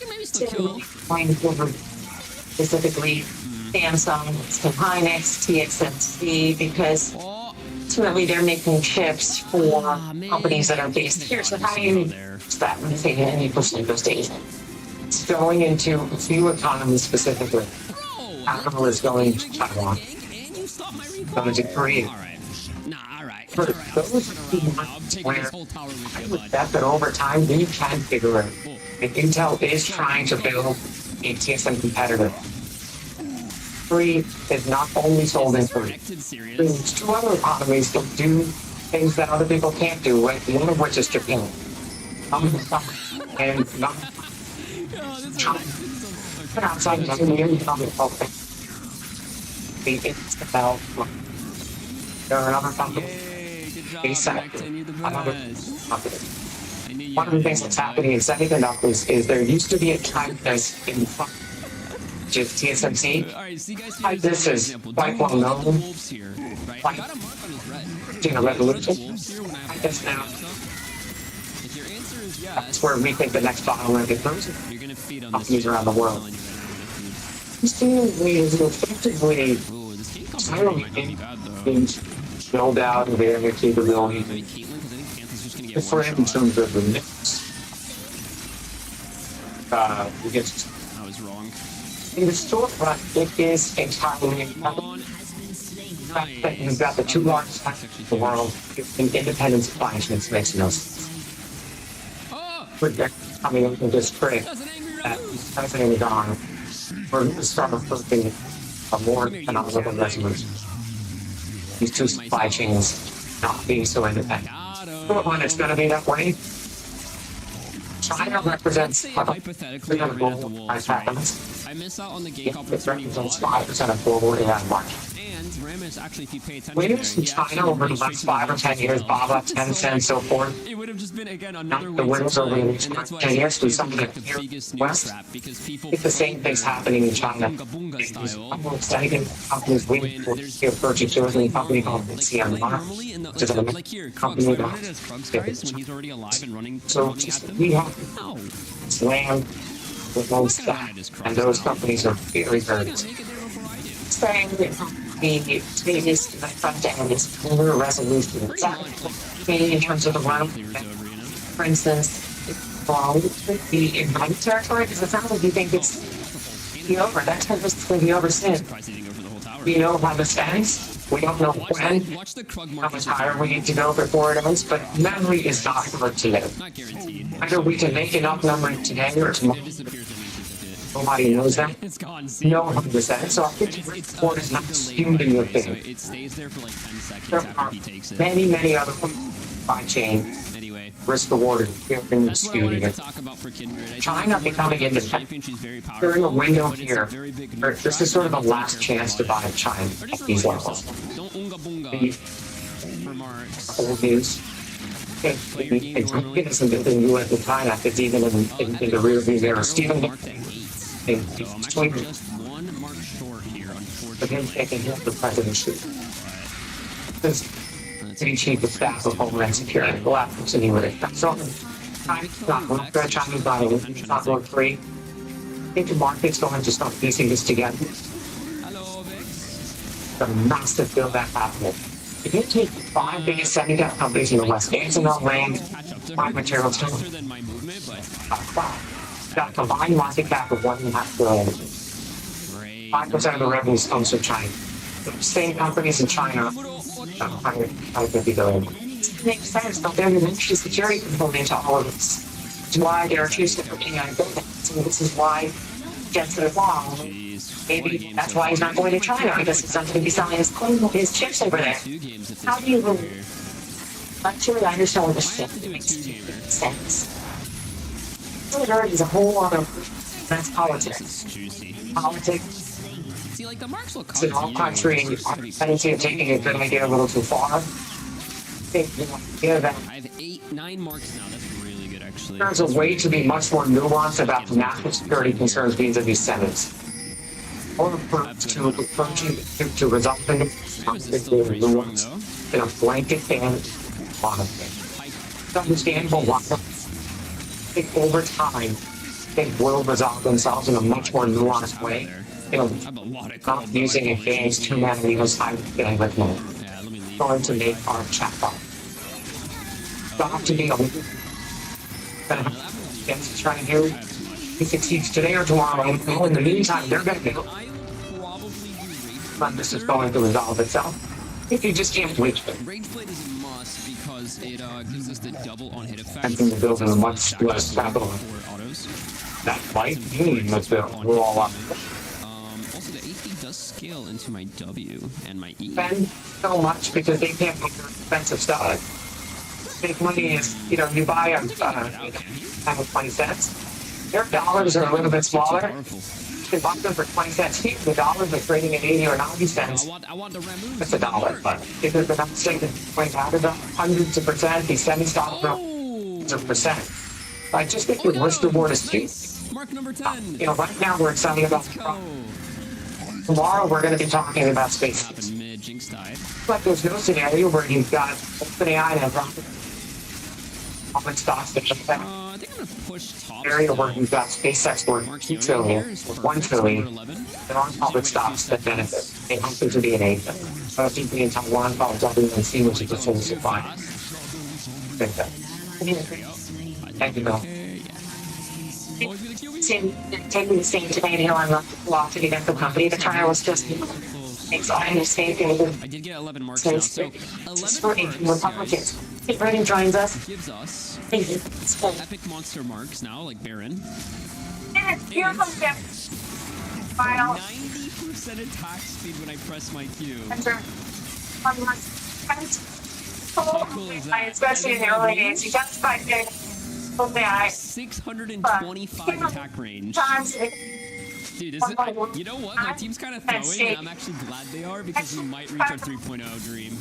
maybe still kill. Specifically, Samsung, Hynix, TXMC, because ultimately they're making chips for companies that are based here. So how do you use that when you say any percent of stage? It's going into a few economies specifically. Capital is going to Taiwan, going to Korea. For those where I would bet that over time we can figure it. And Intel is trying to build a TSM competitor. Free is not only sold in Korea. There's 2 other economies that do things that other people can't do, right? One of which is Japan. And not China. Outside of the it's about there are another company. One of the things that's happening in semiconductors is there used to be a tightness in just TSMC. This is quite well known. Like in a revolution. I guess now that's where we think the next bottleneck is frozen. Companies around the world. This is effectively build out their capability for him in terms of the mix. Against I was wrong. in the storefront, it is entirely that you've got the 2 largest factories in the world in independent supply chains makes no sense. Coming up with this critic that President is on, we're going to start approaching a more economical resolution. These 2 supply chains not being so independent. When it's going to be that way, China represents Hypothetically, global price happens. I miss out on the gate It represents 5% of global AI market. And Ramus, actually, if you pay attention, Winners in China over the last 5 or 10 years, Baba, Tencent, so forth. It would have just been again another The waste winners of over the time, next and that's why 10 years do it's something like that the here biggest news west. trap because people It's the same thing's happening in China. bunga bunga style. Second companies waiting for your purchase to a company called CMR, Normally in the which is a like here, Krugs, company why that did it as Krugs guys when he's already alive and running so at them? we have No. slam with most staff, and those companies are very, very saying that the status of the front end is clear resolution. Is that meaning in terms of the run? For instance, well, the invite territory, because it sounds like you think it's be over. That tempest is going to be over soon. We know how this ends. We don't know when, how much higher we need to go before it ends, but memory is not for today. Either we can make enough memory today or tomorrow. Nobody knows that. No 100%. So I think the report is not skewed in your thing. It stays there for like 10 seconds There after are he takes it. many other supply chain Anyway, risk rewarded in that's what I wanted skewing to it. talk about for Kindred. I China think becoming the independent. champion, she's very powerful, During a window but it's a here, very big or news this trap. is sort of the You have last to be careful chance to about buy China it. Or just at these remind levels. yourself, don't unga bunga The for marks. old news. It's isn't in the U.S. and China. It's even in the rear view mirror. Stephen, Marked at 8. So I'm actually just one mark short here, but him unfortunately. taking the presidency. This pretty chief of staff of Homeland Security. Go after us anyway. So, China's not going to China's buying it. It's not going free. I think the market's going to start piecing this together. Hello, Vix. The massive build that happening. If you take 5 biggest semiconductor companies in the West, ASML, Rain, Fine Materials, Faster than my movement, but wow. Got a combined market cap of $1.5 billion. great. 5% of the revenues comes from China. The same companies in China, 150 billion. It makes sense, but there's an industry security component to all of this. It's why they're choosing for AI buildings. And this is why gets it along. Jeez. Maybe that's why he's not going to China, because he's not going to be selling his chips over there. How do you actually understand what the shift makes sense? Solidarity is a whole other, that's politics. Politics See, like the marks look is an all-country tendency of taking a good idea a little too far. That I have 8, 9 marks now. That's really good, actually. there's a way to be much more nuanced about national security concerns vis-a-vis Senates. Or to result in a blanket ban on it. It's understandable why. I think over time, they will resolve themselves in a much more nuanced way. Not using advanced humanities, I'm feeling like no. Going to make our chatbot. Got to be a that's trying to do. He succeeds today or tomorrow. In the meantime, they're going to do. But this is going to resolve itself. If you just can't wait for it. Rage Blade is a must because it gives us the double on hit effect. And things built in a much less capital. That fight, let's we're all up. Also, the AP does scale into my W and my E. Spend so much because they can't make their expensive stuff. Make money is, you buy a time of 20 cents. Their dollars are a little bit smaller. You can buy them for 20 cents cheap. The dollars are trading at 80 or 90 cents. I want the Ramus. That's $1. But if there's enough stake that point out of hundreds of percent, these semi-stocks are hundreds of percent. I just think the risk reward is cheap. Mark number 10. Right now we're excited about tomorrow we're going to be talking about space. But there's no scenario where you've got OpenAI and public stocks that affect I think I'm going to push top. area where you've got SpaceX worth 2 trillion, or 1 trillion. There aren't public stocks that benefit. They happen to be an agent. So I think the entire one called WNC, which is a full supply. Thank you, Bill. Taking the same today on the law to get the company. The trial was just exciting to say I did get 11 marks now, so 11 Republicans. If Bernie joins us, gives us thank you. epic monster marks now, like Baron. Here comes that file. 90% attack speed when I press my Q. How cool is that? Especially in the early days, you got to fight there. 625 attack range. Dude, this is, you know what? My team's kind of throwing, and I'm actually glad they are because we might reach our 3.0 dream.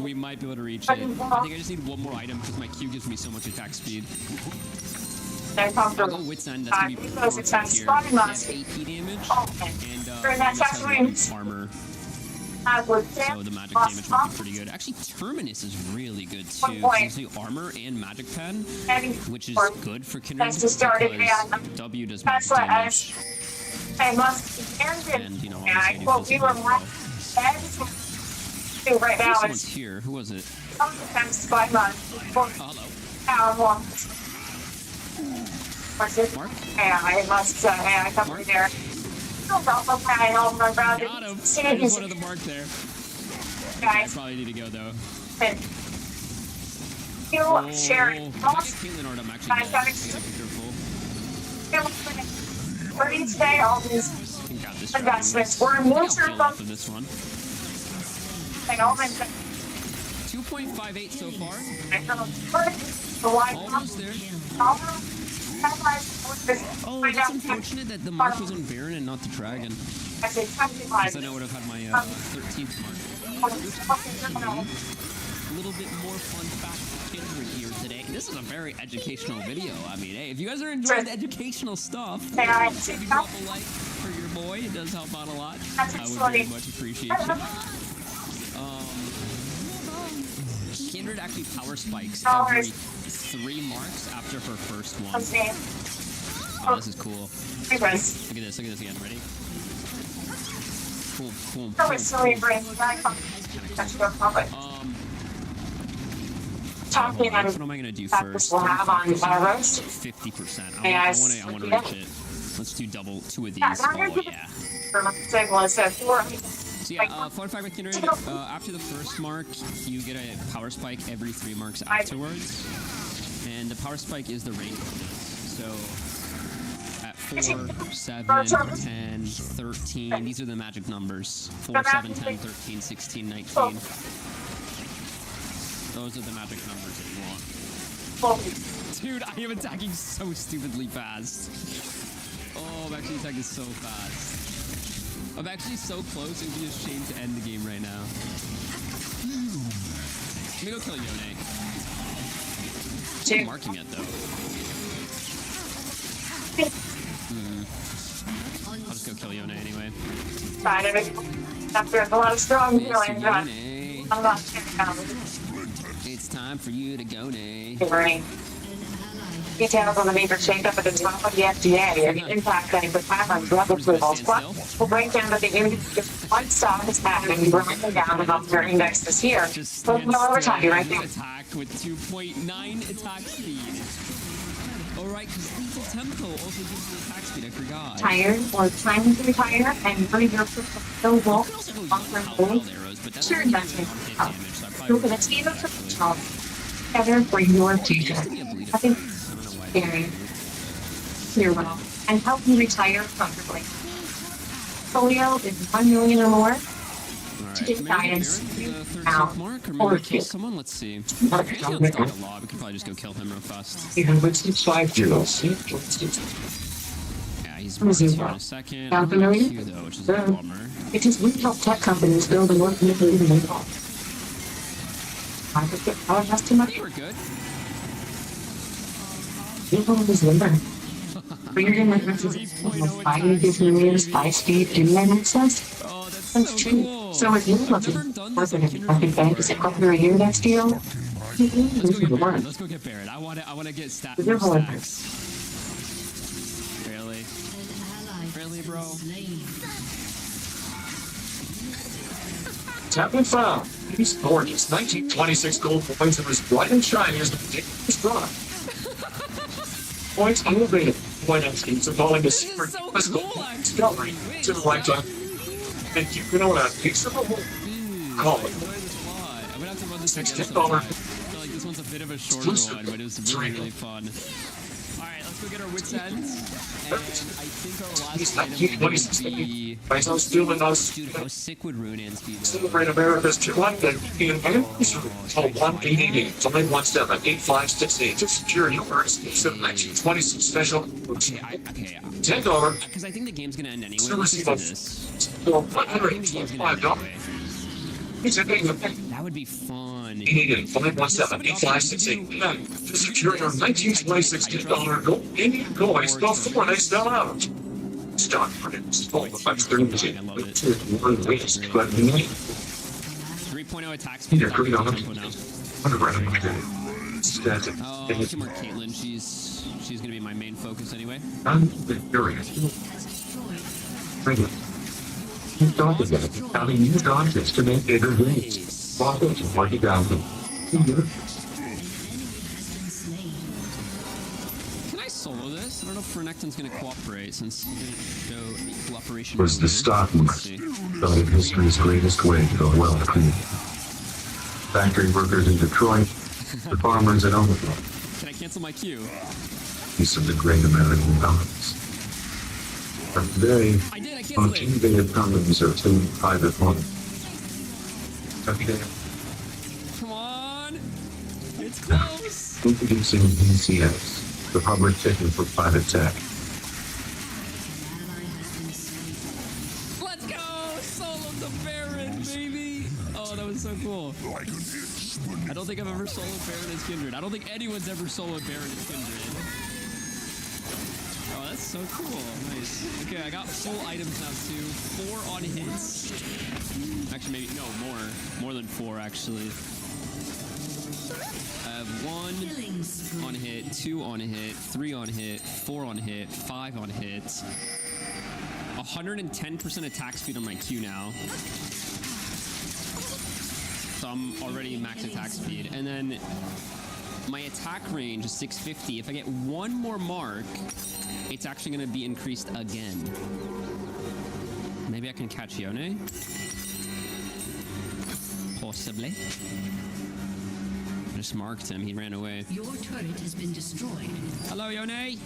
We might be able to reach it. I think I just need one more item because my Q gives me so much attack speed. I'll go Wit's End. That's gonna be perfect here. He has AP damage, and has armor. So the magic damage might be pretty good. Actually, Terminus is really good too. It's armor and magic pen, which is good for Kindred because W does magic damage. And you know, obviously I do right now someone's here. Who was it? Hello. Mark? Yeah, I must I come Mark? There. Got him. I just wanted the mark there. Guys. I probably need to go though. You share it. I'm actually gonna be careful. Pretty today, all these investments were in winter from this one. 2.58 so far. Almost there. Oh, that's unfortunate that the mark was on Baron and not the Dragon. Because then I would have had my 13th mark. A little bit more fun fact Kindred here today. This is a very educational video. I mean, hey, if you guys are enjoying the educational stuff, maybe drop a like for your boy. It does help out a lot. I would very much appreciate it. Kindred actually power spikes every 3 marks after her first one. Oh, this is cool. Look at this again. Ready? Boom. Talking what am I gonna do first? We'll have on roast. 50%. I want to reach it. Let's do double 2 of these. Oh yeah. So yeah, fun fact with Kindred, after the first mark, you get a power spike every 3 marks afterwards. And the power spike is the range of this. So at 4, 7, 10, 13, these are the magic numbers. 4, 7, 10, 13, 16, 19. Those are the magic numbers that you want. Dude, I am attacking so stupidly fast. Oh, I'm actually attacking so fast. I'm actually so close, it would be a shame to end the game right now. Let me go kill Yone. I'm marking it though. I'll just go kill Yone anyway. After a lot of strong feelings, I'm not it's time for you to go, Nay. Details on the major shakeup at the top of the FDA and the impact that it would have on drug approvals. We'll break down that the one stock is happening, breaking down the healthcare index this year. So we're talking right there. Attack with 2.9 attack speed. Alright, because lethal tempo also gives you attack speed, I forgot. Tired or trying to retire and really your so well long-term goals. Sure, that's it. You're going to team up together for your future. I think very clear well and help you retire comfortably. Folio is 1 million or more to get guidance now or two. Someone, let's see. We can probably just go kill him real fast. Yeah, he's here in a second. Q though, which is a bummer. It is we help tech companies build a more even involved. I think it probably has too much. We're good. People just learn. Reading references of 5 millimeters, 5 speed inline access. Oh, that's That's so true. cool. So if you're looking for a fucking bank, is it over a year next deal? Let's go get Barrett. I want to get stacks. Really? Really, bro? Tapping found. He's gorgeous. 1926 gold points and was bright and shiny as the ridiculous draw. Points elevated. Point instincts are calling the super physical discovery to the lifetime. And you can own a piece of the whole. Call it. I'm gonna have to run this $60. I feel like this one's a bit of a shorter one, but it was really, really fun. Alright, let's go get our wits end. And I think our last He's item not will what he's be... doing us. Dude, how sick would Rune Ants be, though? Celebrate America's 200 Call 1-888-857-8568 to secure your earnings in 1926 special. Okay, $10. because I think the game's gonna end anyway. Still Let's receive just do a this. $125. That would be fun. 888-517-8568 to secure your 1926 $10 gold Indian coins before they sell out. Stock products all the facts they're using. I love it. 3.0 attack speed. Either green on them. Underground. Oh, tomorrow Caitlyn. She's gonna be my main focus anyway. I'm curious. Keep talking about it. Having new concepts to make bigger games. Walk out and mark it down. Can I solo this? I don't know if Renekton's gonna cooperate since he didn't show cooperation. Was the stock market selling history's greatest way to go well clean? Factory workers in Detroit, the farmers in Omaha. Can I cancel my queue? Piece of the great American balance. But today, I did, I canceled it. unmotivated economies are too private money. Happy day. Come on! It's close! Introducing PCS, the public ticket for private tech. Let's go! Solo the Baron, baby! Oh, that was so cool. I don't think I've ever soloed Baron as Kindred. I don't think anyone's ever soloed Baron as Kindred. Oh, that's so cool. Nice. Okay, I got full items now too. 4 on hits. Actually, maybe, no, more than 4 actually. I have 1 on hit, 2 on hit, 3 on hit, 4 on hit, 5 on hit. 110% attack speed on my Q now. So I'm already max attack speed. And then my attack range is 650. If I get 1 more mark, it's actually going to be increased again. Maybe I can catch Yone? Possibly. I just marked him. He ran away. Your turret has been destroyed. Hello, Yone.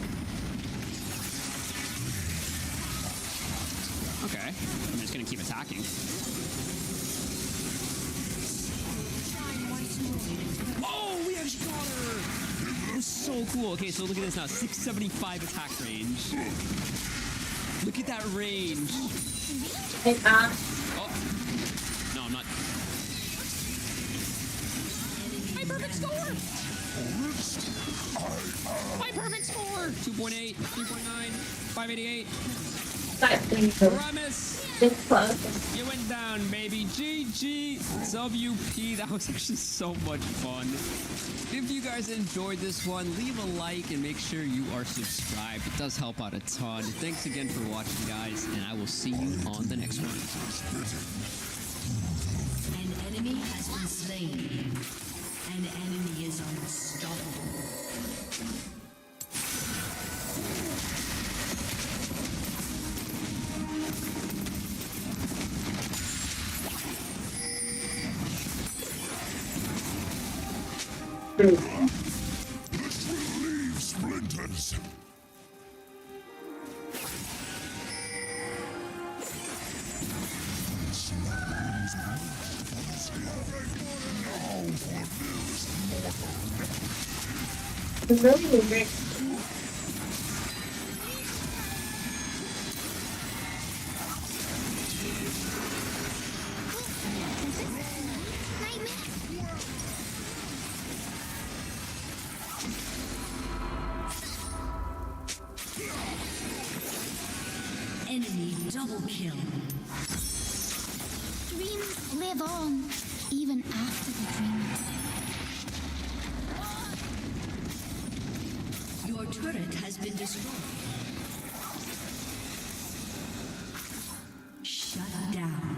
Okay. I'm just going to keep attacking. Oh, we have Shrotter! That was so cool. Okay, so look at this now. 675 attack range. Look at that range. Oh. No, I'm not. My perfect score! My perfect score! 2.8, 3.9, 588. Promise! You went down, baby. GG WP. That was actually so much fun. If you guys enjoyed this one, leave a like and make sure you are subscribed. It does help out a ton. Thanks again for watching, guys, and I will see you on the next one. An enemy has been slain. An enemy is unstoppable. Splinters. Enemy double kill. Dreams live on, even after the dreams. Your turret has been destroyed. Shut down.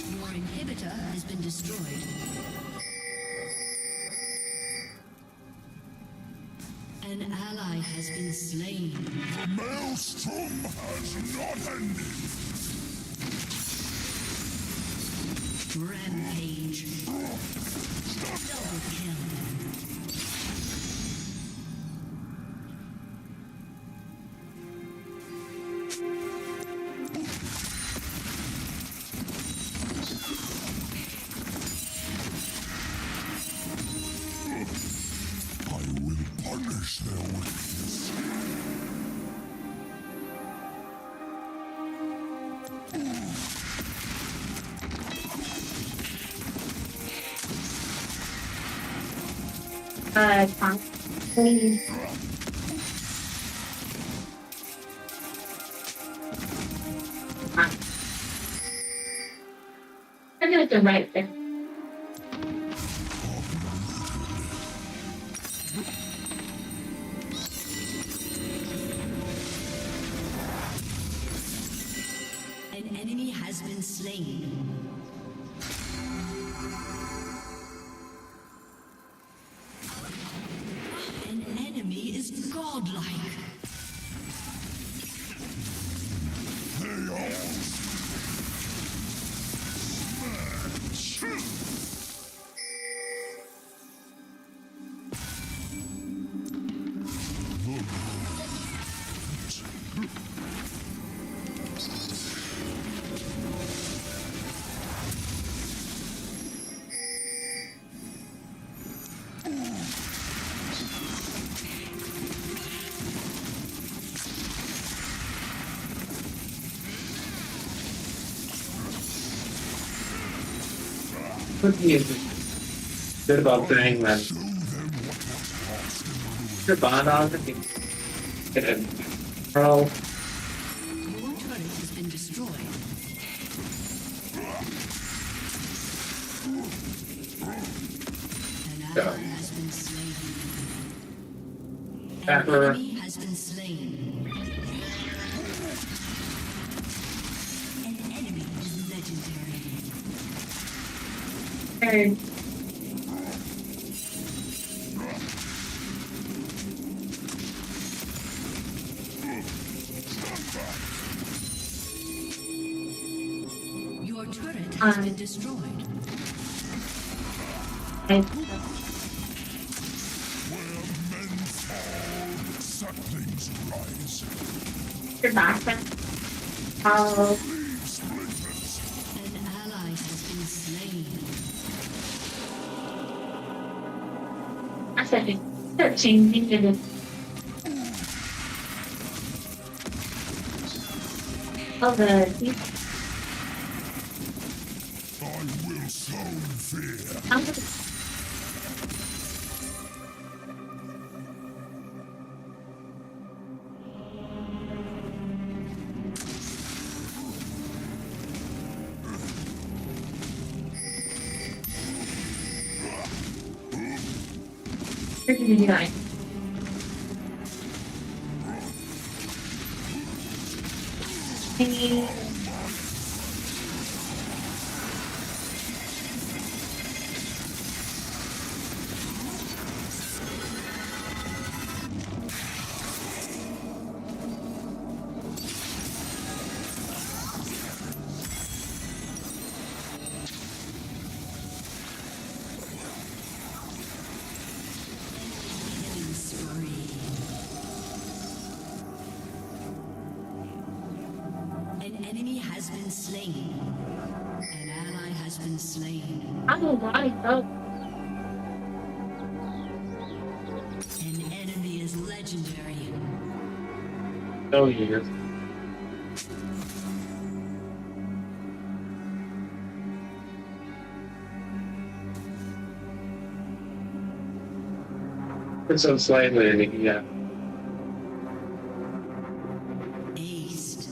Your inhibitor has been destroyed. An ally has been slain. The maelstrom has not ended. Rampage. Finish their wickedness. Please. I did the right thing. An enemy has been slain. An enemy is godlike. They all What do you good about saying that? Your bond on it? Get it. Bro. Your turret has been destroyed. An ally has been slain. An enemy has been slain. An enemy is legendary. Hey. Your turret has been destroyed. where men fall, saplings rise. You're back. Oh, Leaves splinters. An ally has been slain. I said it. 13 needed. Oh, the I will sow fear. freaking nice. An enemy has been slain. An ally has been slain. I don't know. An enemy is legendary. Oh, yeah. It's so slightly, yeah. Aced.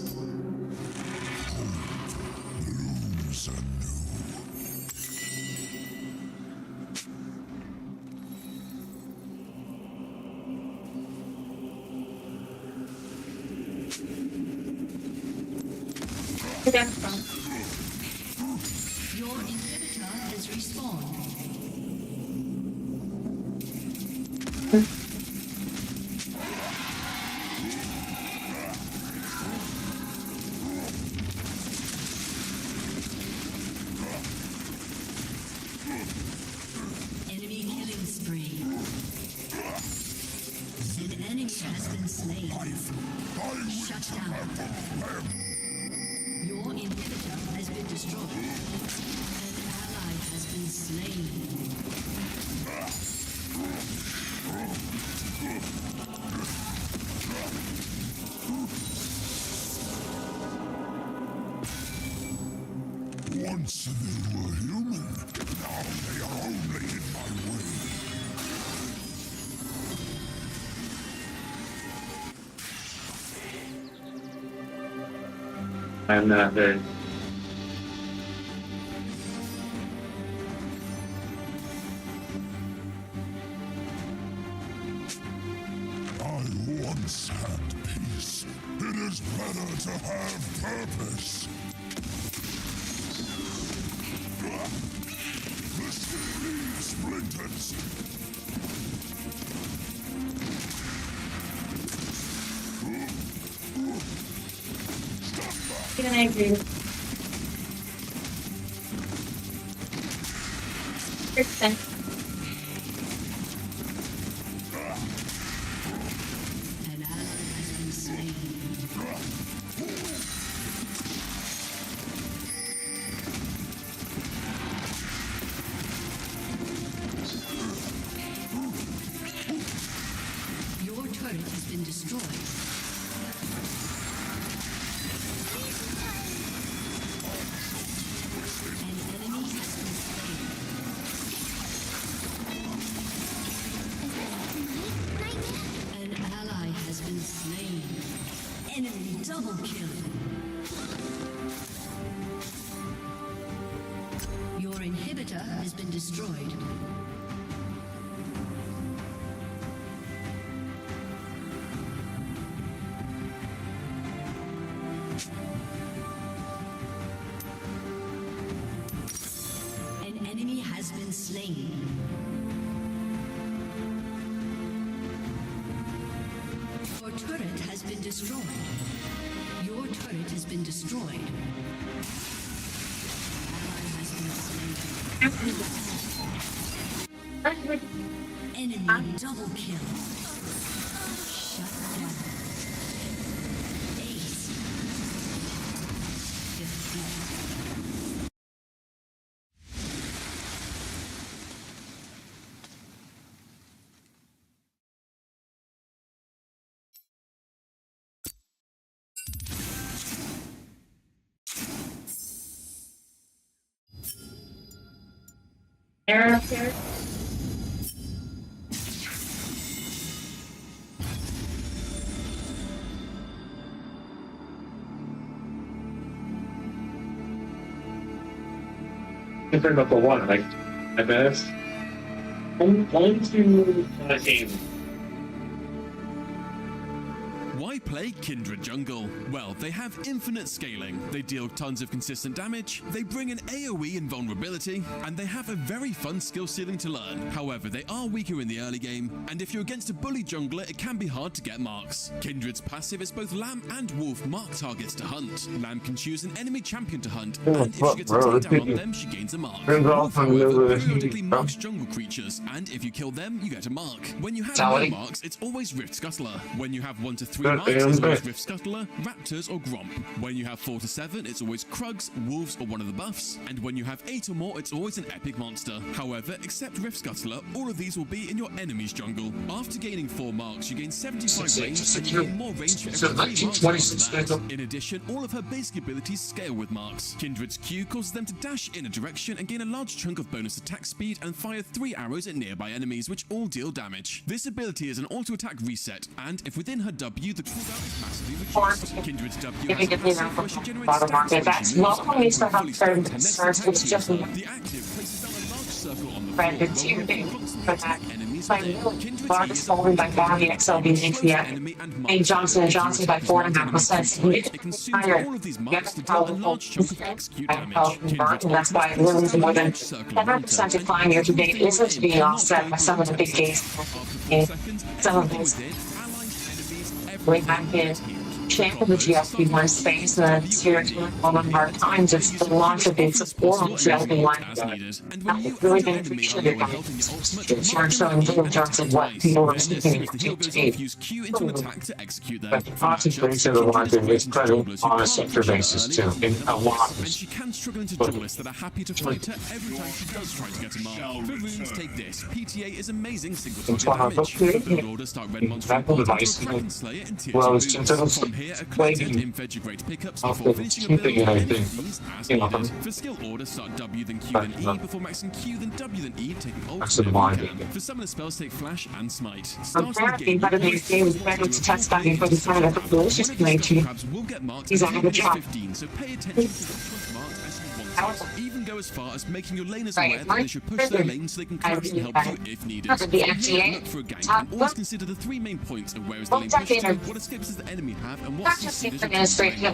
Blooms anew. Your inhibitor has respawned. Enemy killing spree. An enemy has been slain. Shut down. Your inhibitor has been destroyed. An ally has been slain. I'm not very. I once had peace. It is better to have purpose. The sea splinters. Can I agree? Kristen. An ally has been slain. Your turret has been destroyed. An enemy has been slain. An ally has been slain. Enemy double kill. Your inhibitor has been destroyed. An enemy has been slain. Your turret has been destroyed. Your turret has been destroyed. Ally has been slain. Enemy double kill. Shut down. Ace. Defeat. Aaron up there. You bring up a one, like 5 minutes. One to game. Why play Kindred Jungle? Well, they have infinite scaling, they deal tons of consistent damage, they bring an AoE invulnerability, and they have a very fun skill ceiling to learn. However, they are weaker in the early game, and if you're against a bully jungler, it can be hard to get marks. Kindred's passive is both Lamb and Wolf mark targets to hunt. Lamb can choose an enemy champion to hunt, and if she gets a takedown on them, she gains a mark. Wolf, however, periodically marks jungle creatures, and if you kill them, you get a mark. When you have no marks, it's always Rift Scuttler. When you have 1 to 3 marks, it's always Rift Scuttler, Raptors, or Gromp. When you have 4 to 7, it's always Krugs, Wolves, or one of the buffs. And when you have 8 or more, it's always an epic monster. However, except Rift Scuttler, all of these will be in your enemy's jungle. After gaining 4 marks, you gain 75 range, and you gain more range for every 3 marks. In addition, all of her basic abilities scale with marks. Kindred's Q causes them to dash in a direction and gain a large chunk of bonus attack speed and fire 3 arrows at nearby enemies, which all deal damage. This ability is an auto-attack reset, and if within her W, the cooldown is massively reduced. Kindred's W has a passive where she generates stats That's not only for how certain concerns, it's just the active places down a large circle on the branded floor, to for that. enemies By largest holding by Bobby XLB India and Johnson & Johnson by 4.5%. It consumes all of these marks to deal a large chunk of execute damage. And that's why it loses more than 7% decline year to date isn't being offset by some of the big gains. Some of these way back in champ of the GLP-1 space and the series on the hard times. It's the launch of its oral GLP-1. That really been appreciated by it's showing little terms of what people are speaking to use Q into an attack to execute them. But the concentration of the market is present on a sector basis too, in a lot. And she can struggle into junglers that are happy to fight her every time she does try to get a mark. For runes, take this. PTA is amazing single target damage. The Lord start red monster Kraken Slayer in tier 2 boots. From here are collected in Vegigrate pickups before finishing a build, and these as needed. For skill order, start W then Q then E, before maxing Q then W then E, taking ult whenever you can. For summoner spells, take Flash and Smite. Starting the game, crabs will get marked as 15, so pay attention to what marked as you want to. Even go as far as making your laners aware that they should push their lane so they can collapse and help you if needed. From here, look for a gank, and always consider the three main points of where is the lane pushed to, what escapes does the enemy have, and what systems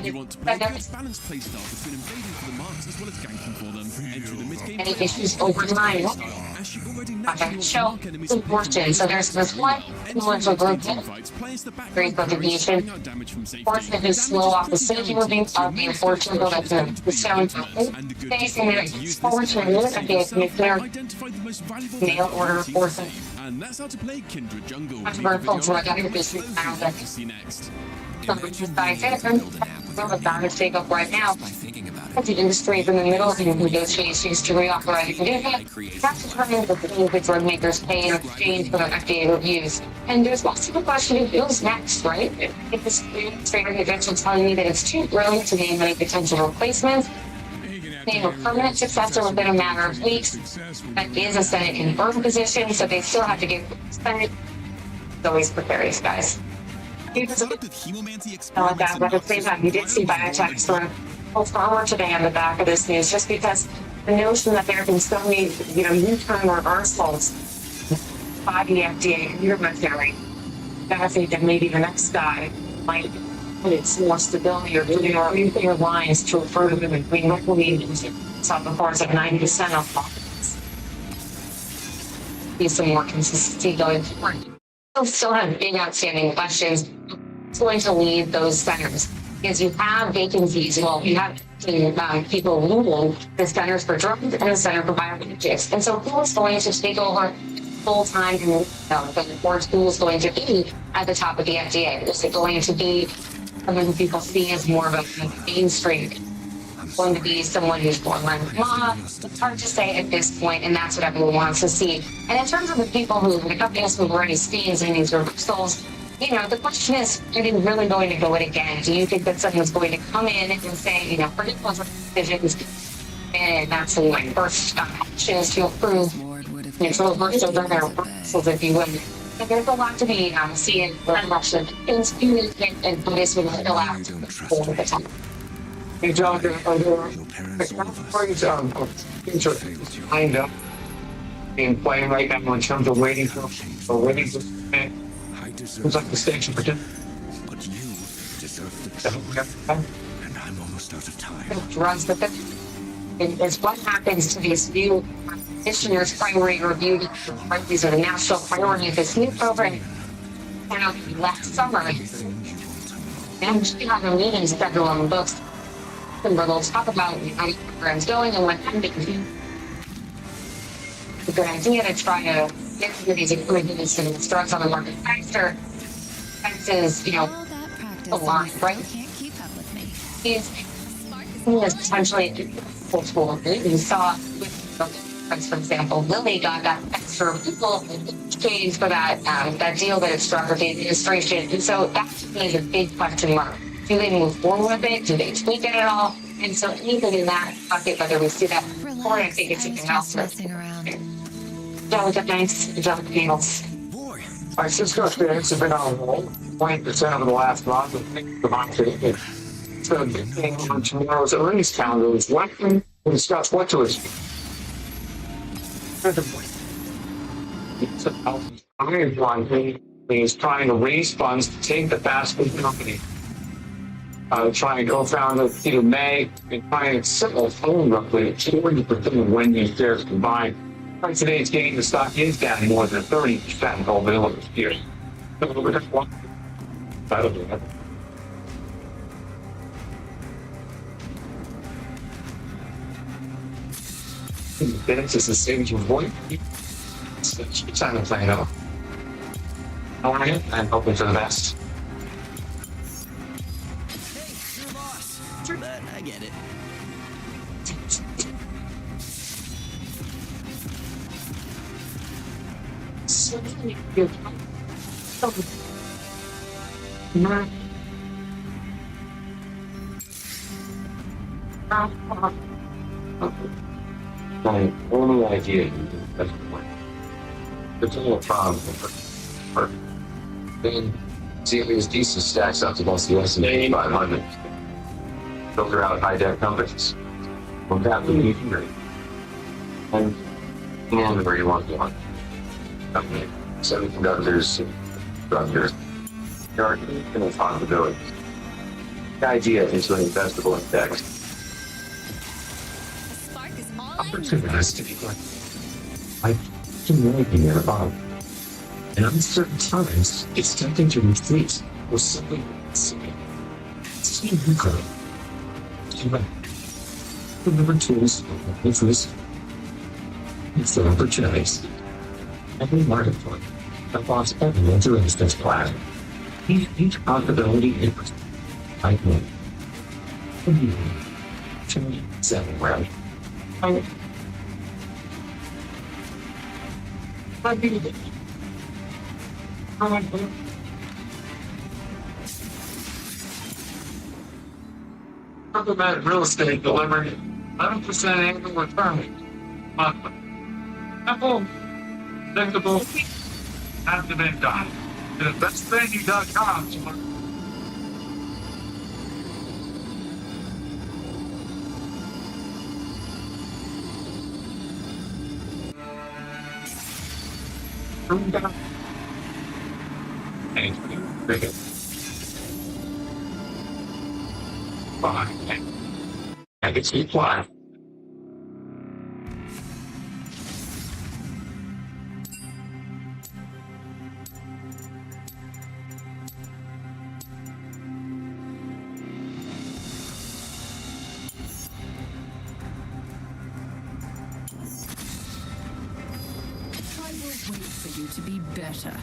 you want to play a balanced playstyle between invading for the marks as well as ganking for them. Enter the mid-game Any issues over time? Okay, show important. So there's this one influential group great contribution. Force that is slow off the stage moving of the unfortunate build up to the sound facing their forward to remove and get nuclear mail order forcing. And that's how to play Kindred Jungle. Much more folks were getting this now that see next. some of the damage take up right now. The industry is in the middle of negotiations to reauthorize the condition. That's determined that the individual makers pay in exchange for their FDA reviews. And there's lots of the question of who's next, right? If this administrator eventually telling me that it's too early to name any potential replacements, name a permanent successor within a matter of weeks. That is a Senate confirmed position, so they still have to get Senate. It's always precarious, guys. But at the same time, you did see biotech sort of pull forward today on the back of this news, just because the notion that there have been so many, U-turn reversals by the FDA and your military, that I think that maybe the next guy might put some more stability or doing or anything lines to refer to them and we need some reports of 90% of profits. Be some more consistency going forward. We'll still have big outstanding questions. It's going to lead those centers because you have vacancies. Well, you have people leaving the centers for drugs and the center for biologics. And so who is going to take over full time and the board who is going to be at the top of the FDA? Is it going to be someone who people see as more of a mainstream? Going to be someone who's more like law? It's hard to say at this point, and that's what everyone wants to see. And in terms of the people the companies who were already seeing in these reversals, the question is, are they really going to go it again? Do you think that someone's going to come in and say, forget those decisions, and that's my first actions to approve reversals or their reversals, if you will? But there's a lot to be seen in the election. Things do and this will fill out all the time. Hey, John, kind of being playing right now in terms of waiting for seems like the station participant. But you deserve the truth, and I'm almost out of time. Runs with it. It's what happens to these new commissioners' priority review. These are the national priority of this new program. Last summer, and she had a meeting scheduled on the books. Where they'll talk about how the program's going and what happened. It's a good idea to try to get some of these improvements and drugs on the market faster. Expenses, a lot, right? Is potentially multiple. You saw with, for example, Lilly got that extra people exchange for that deal that it struck with the administration. And so that is a big question mark. Do they move forward with it? Do they tweak it at all? And so anything in that bucket, whether we see that or I think it's something else. Delicate thanks, delicate handles. My Cisco experience has been on 20% over the last month. The market. So the big thing on tomorrow's earnings calendar is what we discuss what to expect. One thing is trying to raise funds to take the fast food company. Trying to co-found with Peter May and trying to settle phone roughly 40% of Wendy's shares combined. Right today, it's getting the stock is down more than 30% over the last year. So we're just one. That'll do it. This is the same you avoid. It's time to play it out. I'm hoping for the best. But I get it. My only idea is there's a little problem for then Xelia's decent stacks up against the S&P 500. Filter out high-tech companies. Well, that would be great. And where you want one. Okay. Semiconductors, structures. There are infinite possibilities. The idea is an investable index. Opportunistic. I can really be near the bottom. And uncertain times, it's tempting to retreat or simply see weaker. Remember tools, interest, and for opportunities. Every market point involves every inter-instance plan. Each possibility is I know. 7 round. About real estate delivered 11% annual return monthly. Simple, predictable, active income. And investvenue.com to learn. And it's reply. I will wait for you to be better.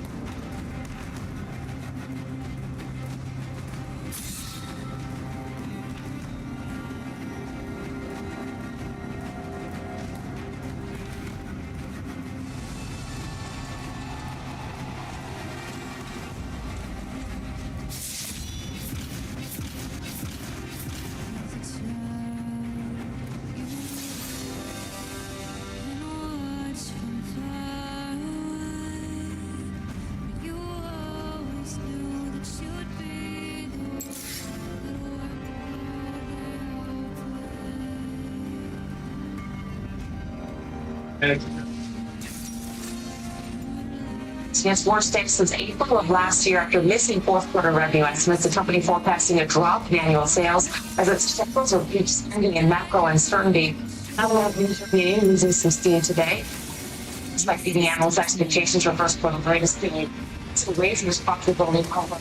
Yes, worst day since April of last year after missing fourth quarter revenue estimates. The company forecasting a drop in annual sales as it struggles with huge spending and macro uncertainty. Now meeting losing some steam today. Despite beating analyst expectations for first quarter greatest thing, so raising its profitability over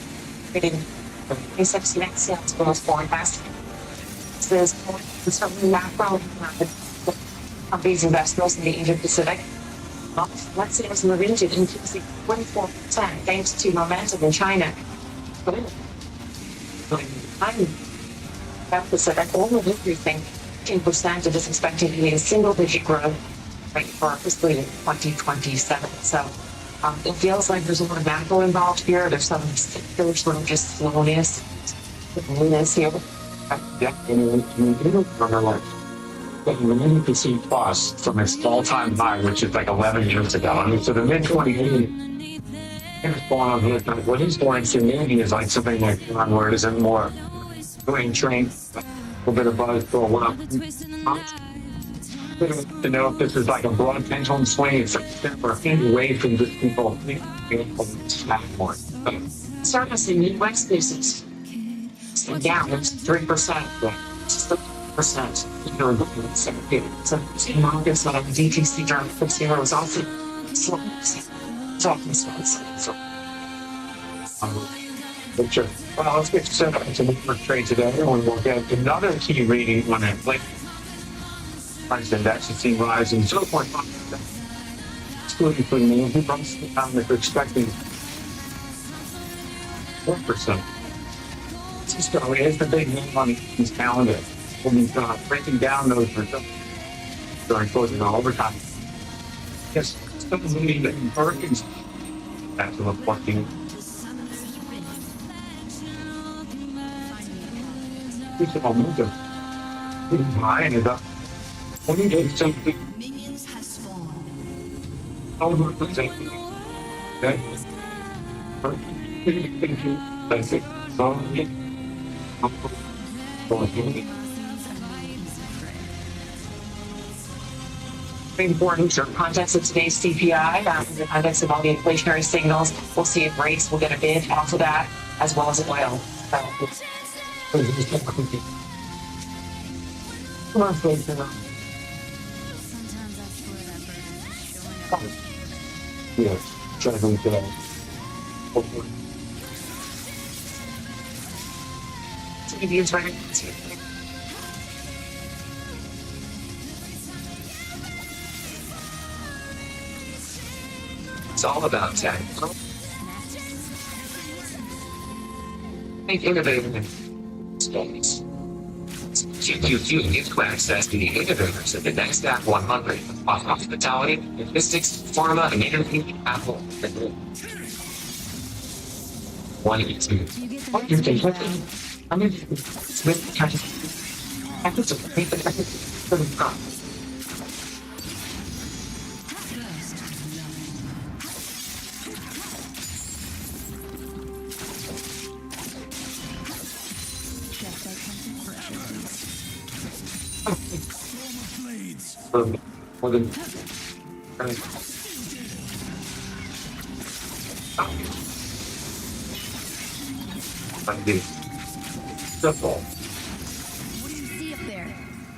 creating 26 net sales growth forecast. This is certainly macro companies investments in the Asia Pacific. Net sales in the region increasing 24% thanks to momentum in China. Pacific only increasing 15% and is expected to be a single-digit growth rate for fiscal year 2027. So it feels like there's a lot of macro involved here. There's some particular sort of just slowness here. Yeah, you can see plus from its all-time high, which is like 11 years ago. I mean, so the mid-2080s is going on here. What he's going to maybe is like something like where it isn't more doing train, a little bit of buzz for a while. To know if this is like a broad pendulum swing, it's we're away from just people being able to snap more. Starting to see Midwest business down 3%. 6%. So markets like DTC during consumer was also slow. Sure. Well, let's get set up to look for trade today, and we'll get another key reading on that link. Price index has seen rise in 0.5%. Excluding for the new price, that they're expecting 4%. So it is the big name on this calendar. When we've breaking down those results during closing all overtime. Yes, it's still moving the Hurricanes back to the 14. We should all move them. high and up. Only did something Minions have spawned. over the same. Okay. Thank you. Very important for context of today's CPI, in the context of all the inflationary signals. We'll see if rates will get a bid off of that, as well as oil. Yes, try to go. TV's running. It's all about tech. Make innovative Space. QQQ gives to access to the innovators of the next Act 100 of hospitality, logistics, pharma, and energy, Apple, and more. 182. What you think? I'm going to Smith catch it. I put some paper. For the I did. Simple. What do you see up there?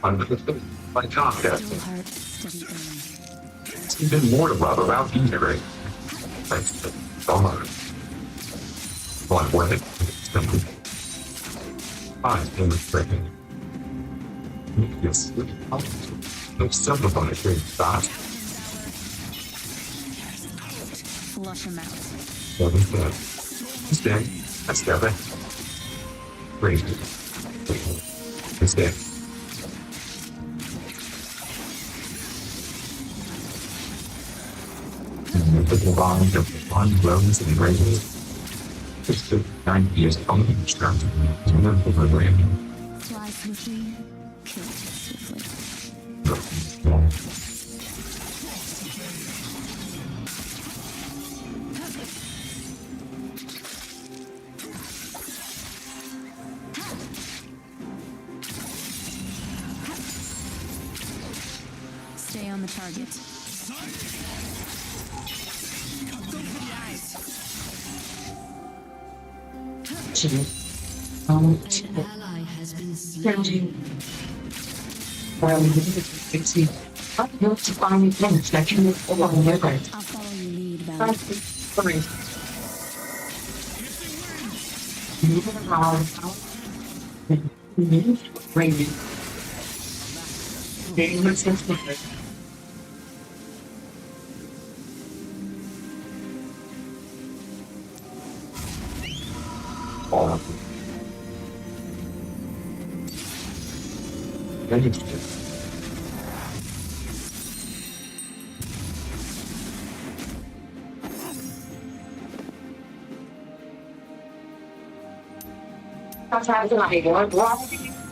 My Comcast. Still heart, steady aim. It's even more to love about integrate. Thanks to so much. One way. Fine, in the training. Yes, it's simplify it very fast. Flush him out. What is that? It's dead. That's dead. Crazy. It's dead. The volume of one roads and radios. It's the 9 years only started to remember the brand. Fly swiftly, kill swiftly. Stay on the target. An ally has been slain. I'll follow your lead, Val.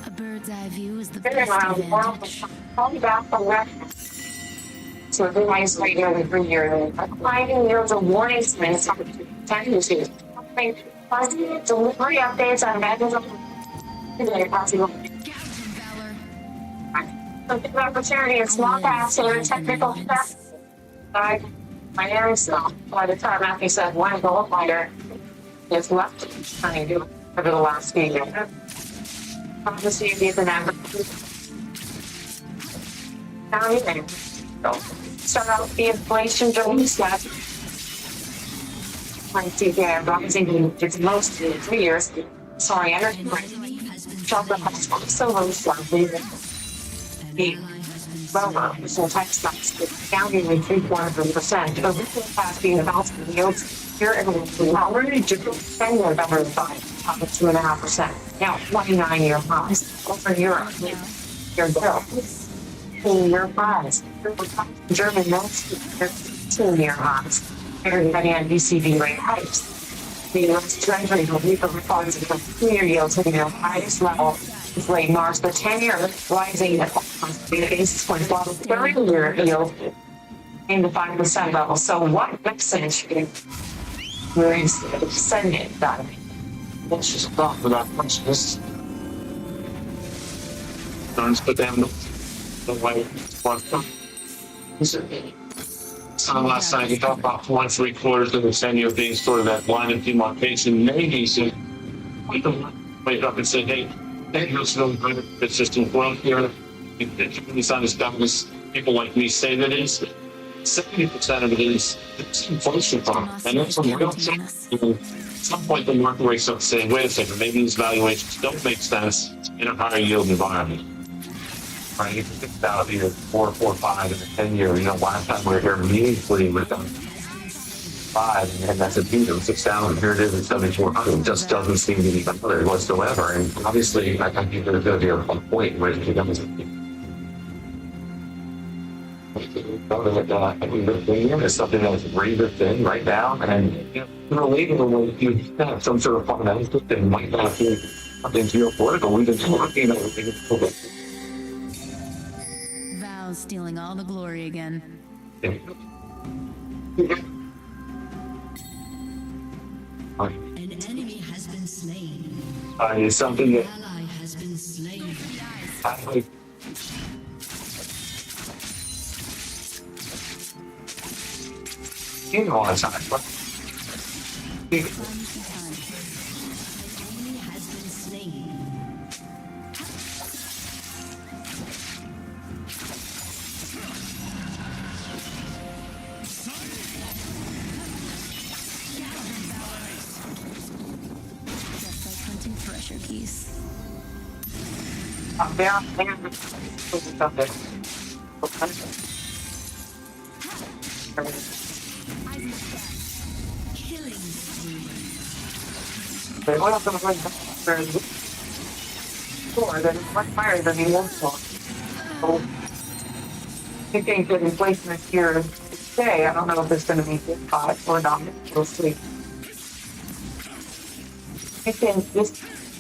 A bird's eye view is the best advantage. So everybody's waiting over 3 years. Finding years of warning signs of tendencies. Delivery updates on mechanism. Something opportunity and small tasks or technical steps. My area stuff. By the time Matthew said one goal fighter is left trying to do over the last few years. Obviously, you need the number. Now you can start out with the inflation during step. Like TPI rising its most 3 years. Sorry, energy chocolate has so low slightly. The lower so type stocks down nearly 3.4%. Over the past being about the yields here everything already just spending over 5, up to 2.5%. Now 29-year highs over Europe. Your bill. 10-year highs. German notes 2-year highs. Everybody on ECB rate hikes. The U.S. Treasury will reap the refunds of the 2-year yields hitting their highest level It's late March, the 10-year rising at 3 basis points, while the 30-year yield in the 5% level. So what makes sense? We're descendant that. Let's just talk about this. But then the way last night, he talked about 1.75 of the 10-year being sort of that line of demarcation. Maybe so wake up and say, hey, here's no good consistent growth here. It's not as bad as people like me say that it is. 70% of it is inflation farm. And that's a real thing. At some point, the market wakes up saying, wait a second, maybe these valuations don't make sense in a higher yield environment. Right? If you think about either 4, 4, 5 in the 10-year, last time we were here meaningfully with them 5, and that's a beat of 6,000. Here it is at 7,400. It just doesn't seem to be better whatsoever. And obviously, I think there's going to be a point where it becomes a beat. Is something that's razor thin right now, and later when you have some sort of fundamental that might not be something geopolitical, we've been talking about everything. Val's stealing all the glory again. An enemy has been slain. It's something that Ally has been slain. You know what I'm talking Just like hunting treasure keys. Killing spree. But oil comes right back very good. Sure, that it's much higher than the old one. So, I think that inflation is here to stay. I don't know if it's going to be this high or not. We'll see. I think this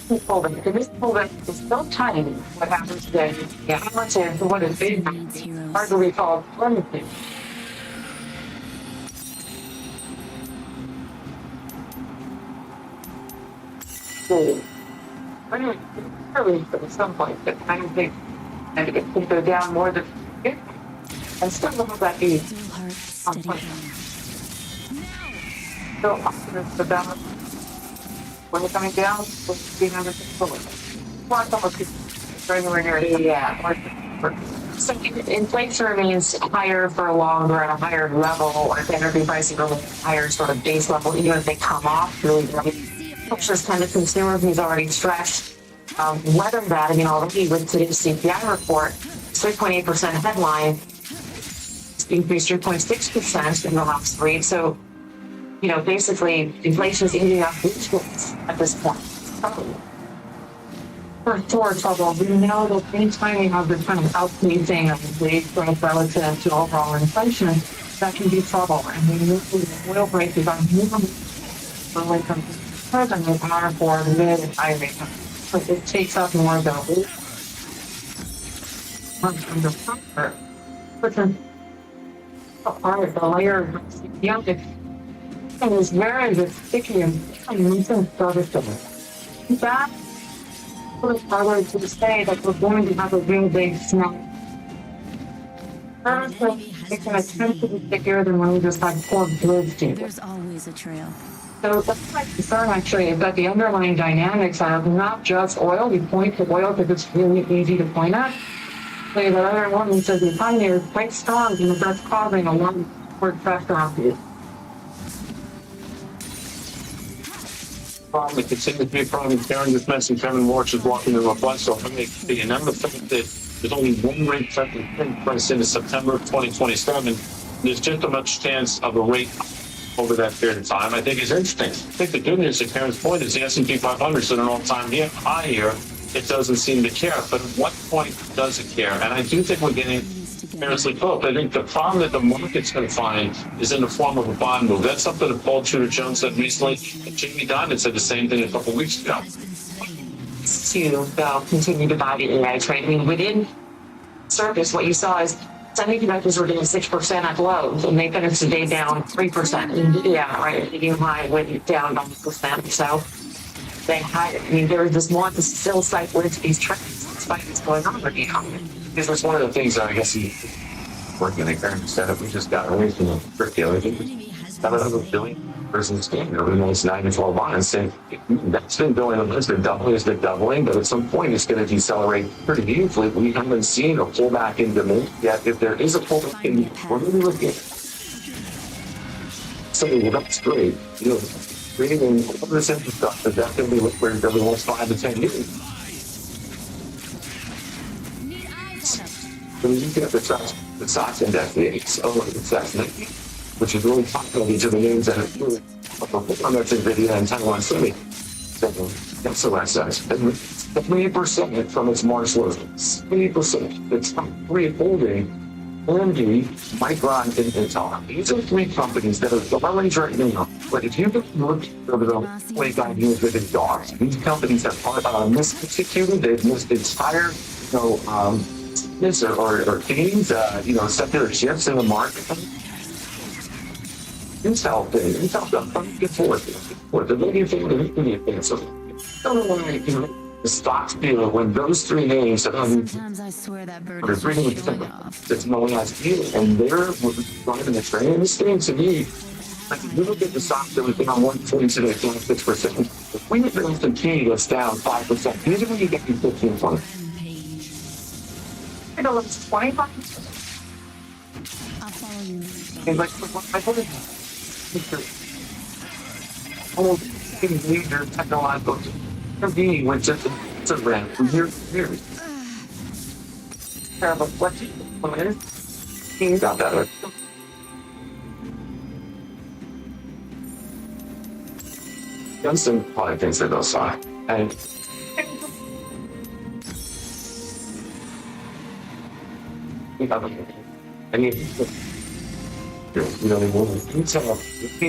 pullback is so tiny. What happens then? Yeah, how much is what is big? Hard to recall anything. Early at some point, but I don't think and it could go down more than and still have that be on point. So optimistic about when it's coming down, we'll be under control. Well, it's almost regular area. Yeah. So inflation remains higher for longer at a higher level, or if energy pricing goes higher sort of base level, even if they come off really just kind of consumer who's already stretched. Weather that, already with today's CPI report, 3.8% headline, increased 3.6% in the last read. So, basically, inflation is eating up inputs at this point. For trouble, we know that anytime we have this kind of outpacing of wage growth relative to overall inflation, that can be trouble. And we know the oil prices are moving when it comes to present with are for mid and high income. But it takes up more of the pressure. But the layer of CPI and is very sticky and recent services. That was harder to say that we're going to have a real big snap. It's an attempt to be thicker than when we just had poor goods to. There's always a trail. So that's my concern actually, is that the underlying dynamics are not just oil. We point to oil because it's really easy to point at. So the other one says the economy is quite strong and that's causing a lot of upward pressure on you. It continues to be a problem. Karen just mentioned Kevin Warsh is walking the robust. So the number of fact that there's only one rate cut in price into September of 2027. There's just a much chance of a rate over that period of time. I think is interesting. I think the good news at Karen's point is the S&P 500 is at an all-time high here. It doesn't seem to care, but at what point does it care? And I do think we're getting seriously close. I think the problem that the market's going to find is in the form of a bond move. That's something that Paul Tudor Jones said recently. And Jamie Dimon said the same thing a couple of weeks ago. to continue to buy the AI training. Within surface, what you saw is semiconductors were doing 6% at lows, and they finished the day down 3%. Yeah, right. Medium high went down 9%. So they had, I mean, there was this want to still cycle into these trends despite what's going on with the economy. This was one of the things that I guess he working in current setup. We just got away from the curriculum. $700 billion versus standard over the next 9 to 12 months. And that's been going on. It's been doubling, but at some point it's going to decelerate pretty meaningfully. We haven't seen a pullback in demand yet. If there is a pullback in demand, we're going to be looking at so that's great. You know, creating all this infrastructure that's going to be liquid over the next 5 to 10 years. So when you look at the stocks index, the assessment, which is really popular. These are the names that have really performed that's NVIDIA and Taiwan Semi. That's the last size. 3% from its March lows. 3%. It's reholding AMD, Micron, and Intel. These are 3 companies that are the range right now. But if you look over the 25 years within dogs, these companies have misexecuted. They've missed entire, or themes, secular shifts in the market. Intel good for the lady thing, the so don't know why the stocks feel when those 3 names are Sometimes I swear that bird is showing off. it's no one else deal, and they're driving the train. This thing to me, like if you look at the stocks that was down 140 today, 6%. If we had been continue that's down 5%, these are when you get your 15 points. I know it's 25. I'll follow you. And like, I thought almost major technological intervening with just a brand for years. Terrible. What is? Things got better. Johnson probably thinks that they'll saw. And I mean,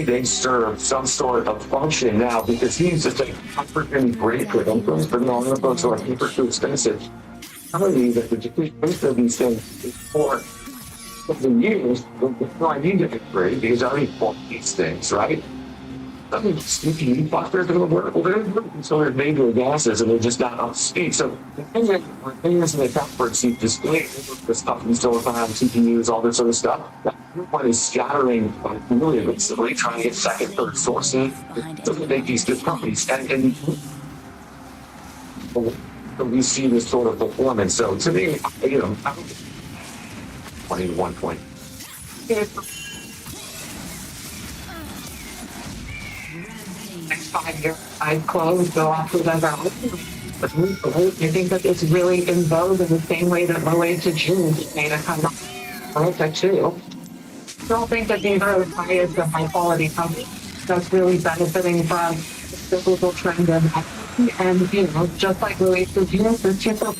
they serve some sort of function now because he's just a comfort and great for them, but no other folks are super too expensive. I believe that the decrease of these things is for the years, I need to get great because I already bought these things, right? I mean, CPU clusters are going to work. Well, they're so they're major gases and they're just not up speed. So the thing that we're using the for seat display, the stuff in silicon, CPUs, all this sort of stuff, that one is scattering really aggressively, trying to get second, third sourcing to make these good companies. And so we see this sort of performance. So to me, I don't 20 to 1 point. Next 5 years, I close, go off with other. But I think that it's really in vogue in the same way that low age of June made a kind of prolific too. I don't think that these are as high as the high quality companies that's really benefiting from the cyclical trend of and just like low age of June, it's just a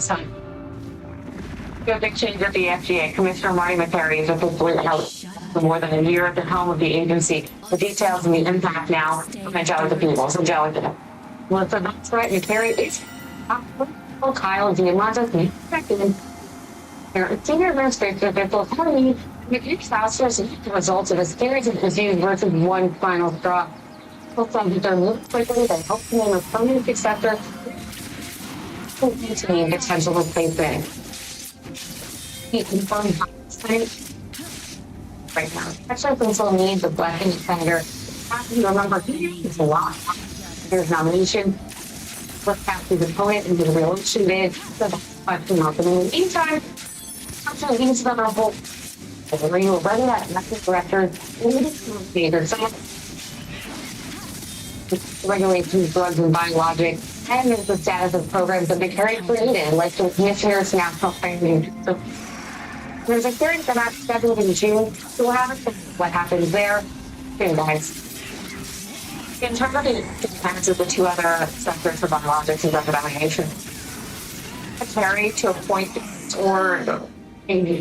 time. A big change at the FDA. Commissioner Marty McCary is officially out for more than a year at the helm of the agency. The details and the impact now of the people. So, Joe, well, so that's right. McCary is Kyle D. and not just me. Senior administrator officials telling me McCary's spouse was the results of a series of disease versus one final straw. Some of them move quickly, they hope to name a permanent successor to the potential replacement. He confirmed right now. Actually, Pencil needs a black senator. You remember, he needs a lot. There's nomination. Let's pass through the opponent and the re-election bid. So that's question mark. And in the meantime, actually, he's another whole. Whether you were ready that message director, some regulations, drugs, and biologics, and the status of programs that McCary created, like the Commissioner's National Training. So, there's a hearing for that scheduled in June. So what happens there? Okay, guys. In terms of the plans of the 2 other sectors for biologics and drug evaluation, McCary to appoint or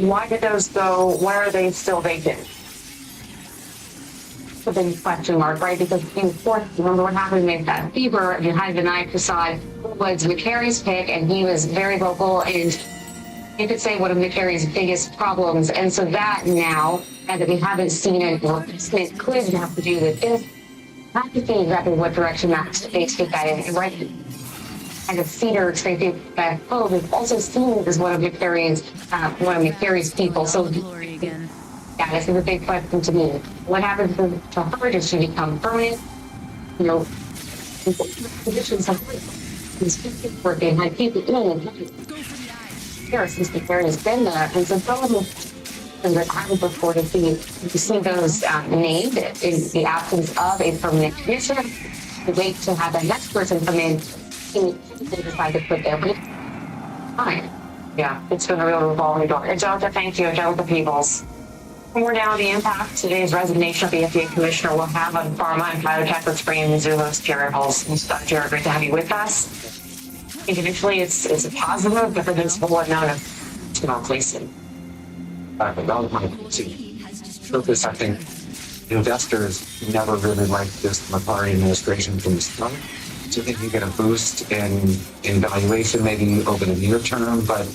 why did those go? Why are they still vacant? a big question mark, right? Because of course, remember what happened with that fever, you had Vinay Prasad, who was McCary's pick, and he was very vocal, and you could say one of McCary's biggest problems. And so that now, and that we haven't seen it, it could have to do with this. I have to see exactly what direction they take that in, right? And a cedar trait that Poe is also seen as one of McCary's people. So yeah, this is a big question to me. What happens to her? Does she become permanent? You know, conditions have working, had people in here since McCary has been there. And so probably that I would prefer to see those named in the absence of a permanent commissioner. To wait to have that next person come in, they decide to put their fine. Yeah, it's been a real revolving door. Angelica, thank you. Angelica Peebles. More now, the impact today's resignation of the FDA commissioner will have on pharma and biotech. Let's bring in Mizuho's Jared Hulse. Jared, great to have you with us. I think initially it's a positive, but then it's a whole unknown of placement. That was my focus. I think investors never really liked this McCarthy administration from the start. So I think you get a boost in valuation maybe over the near term, but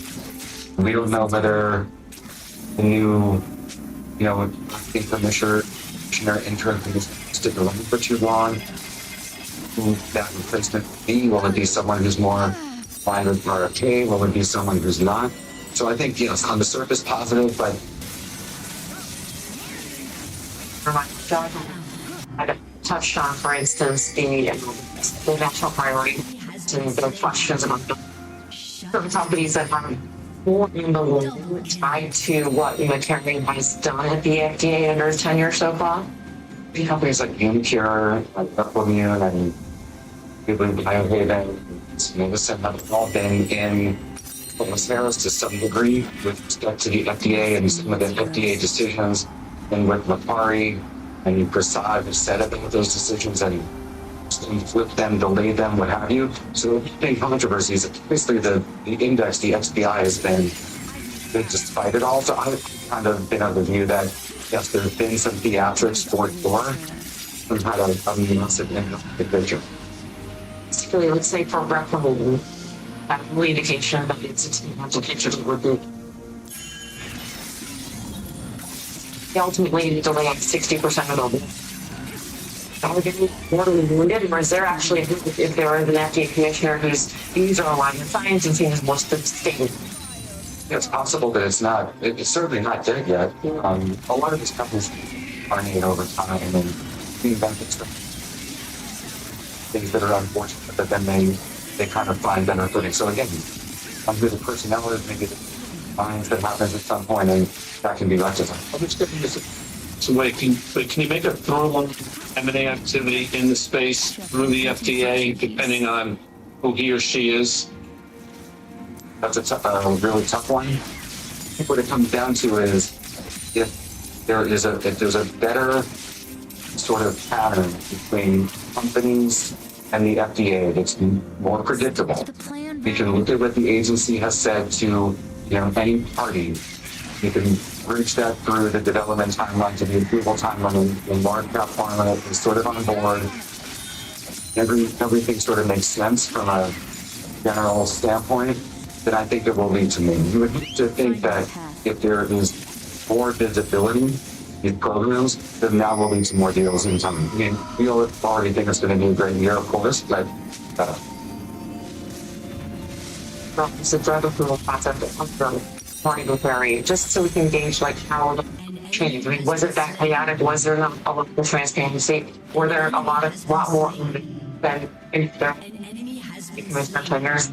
we don't know whether the new I think commissioner interim can stick around for too long. Who that replacement be? Will it be someone who's more aligned with RFK? Will it be someone who's not? So I think, it's on the surface positive, but I touched on, for instance, the national priority and the questions about the companies that have more in the loop tied to what McCary has done at the FDA under his tenure so far. The companies like Unicure, Equimune, and Biohaven, Medicine have all been in affairs to some degree with respect to the FDA and some of the FDA decisions, and with Macquarie and Prasad have said about those decisions and flip them, delay them, what have you. So big controversies. Basically, the index, the XBI, has been good despite it all. So I've kind of been of the view that yes, there's been some theatrics for sure, and had a massive impact on the picture. Particularly, let's say for referendum, that really indication that it's an application would be ultimately delay like 60% of the are we getting mortally wounded, or is there actually, if there is an FDA commissioner whose views are aligned with science and seems more stable? It's possible that it's certainly not dead yet. A lot of these companies are needed over time and being benefits from things that are unfortunate, but then they kind of find better footing. So again, who the personnel is, maybe the finds that happens at some point, and that can be rectified. So wait, can you make a throw on M&A activity in the space through the FDA, depending on who he or she is? That's a really tough one. I think what it comes down to is if there's a better sort of pattern between companies and the FDA that's more predictable. You can look at what the agency has said to any party. You can bridge that through the development timeline to the approval timeline, and large cap pharma is sort of on board. Everything sort of makes sense from a general standpoint. Then I think it will lead to me. You would need to think that if there is more visibility in programs, then that will lead to more deals in time. I mean, we already think it's going to be a great year, of course, but it's a drug approval process Marty McCary, just so we can gauge how the change. I mean, was it that chaotic? Was there not all of the transparency? Were there a lot more than if there commissioner tenures?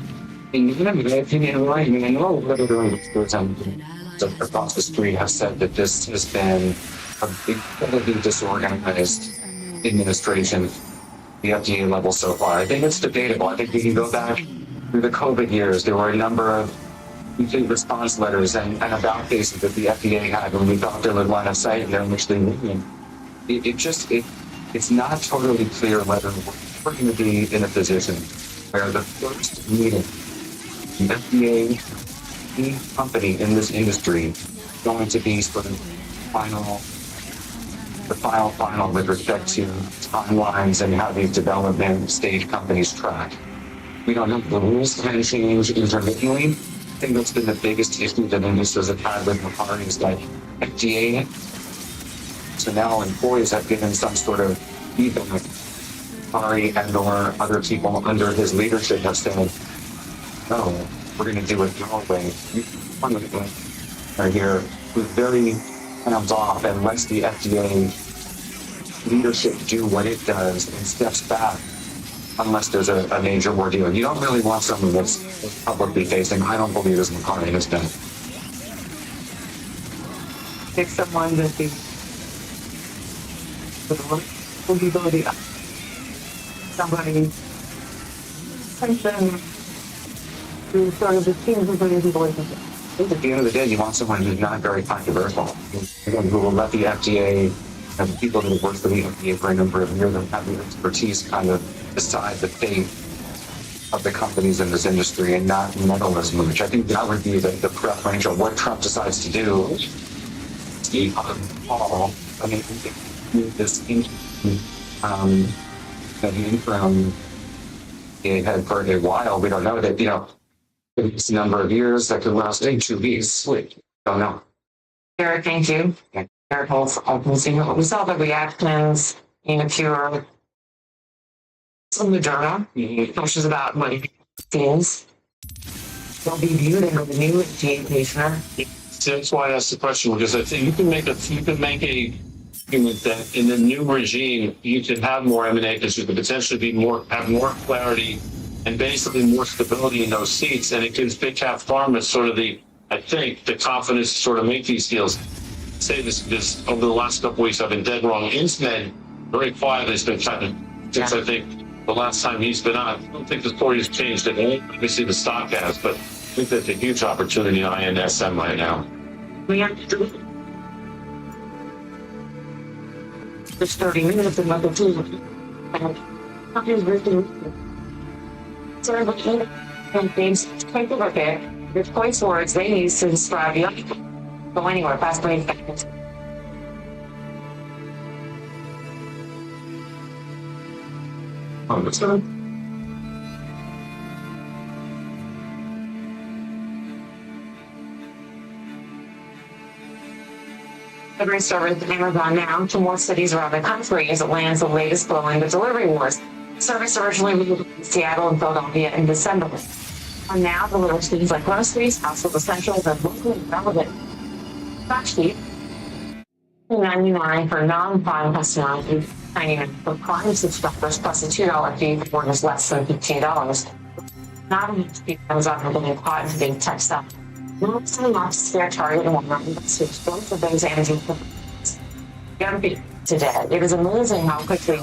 In my opinion, I know literally across the street have said that this has been a incredibly disorganized administration, the FDA level so far. I think it's debatable. I think we can go back through the COVID years. There were a number of complete response letters and about faces that the FDA had when we thought there was line of sight and they're initially moving. It's not totally clear whether we're going to be in a position where the first meeting, the FDA, any company in this industry, is going to be sort of final the final with respect to timelines and how these development stage companies track. We don't know the rules can change intermittently. I think that's been the biggest issue that industries have had with Macari is that FDA. So now employees have given some sort of feedback. Macari and or other people under his leadership have said, no, we're going to do it your way. One of the right here who's very hands off and lets the FDA leadership do what it does and steps back unless there's a major ordeal. You don't really want someone that's publicly facing. I don't believe this McCartney has been. Pick someone that the ability somebody something to sort of the team who believes in relationship. At the end of the day, you want someone who's not very controversial, who will let the FDA and the people that have worked for the FDA for a number of years and have the expertise kind of decide the fate of the companies in this industry and not meddle as much. I think that would be the preferential. What Trump decides to do, the Paul, I mean, this the interim head for a while, we don't know that, it's a number of years that could last 2 weeks. We don't know. Eric, thank you. Eric Holtz, we saw the reactions in a pure from Moderna, which is about what it is. They'll be viewed as a new FDA patient. So that's why I asked the question, because I think you can make a argument that in the new regime you can have more M&A because you could potentially have more clarity and basically more stability in those seats, and it gives big cap pharma sort of the confidence to sort of make these deals. Say this over the last couple of weeks I've been dead wrong. Insmed very quietly has been trying to since I think the last time he's been on. I don't think the story has changed at all. Obviously the stock has, but I think there's a huge opportunity on INSM right now. We have to do it. It's 30 minutes in level 2. And companies working. So and things take a look at the choice words they use to describe you. Go anywhere, fast brain factors. Delivery service Amazon now to more cities around the country as it lands the latest blow in the delivery wars. Service originally moved to Seattle and Philadelphia in December. And now delivers things like groceries, household essentials, and locally relevant. Not cheap. $2.99 for non-Prime customers, $99 for Prime subscribers, plus a $2 fee for orders less than $15. Not enough people Amazon are getting caught in big tech stuff. Not so much spare Target and Walmart, but switch both of those Amazon companies. Today, it is amazing how quickly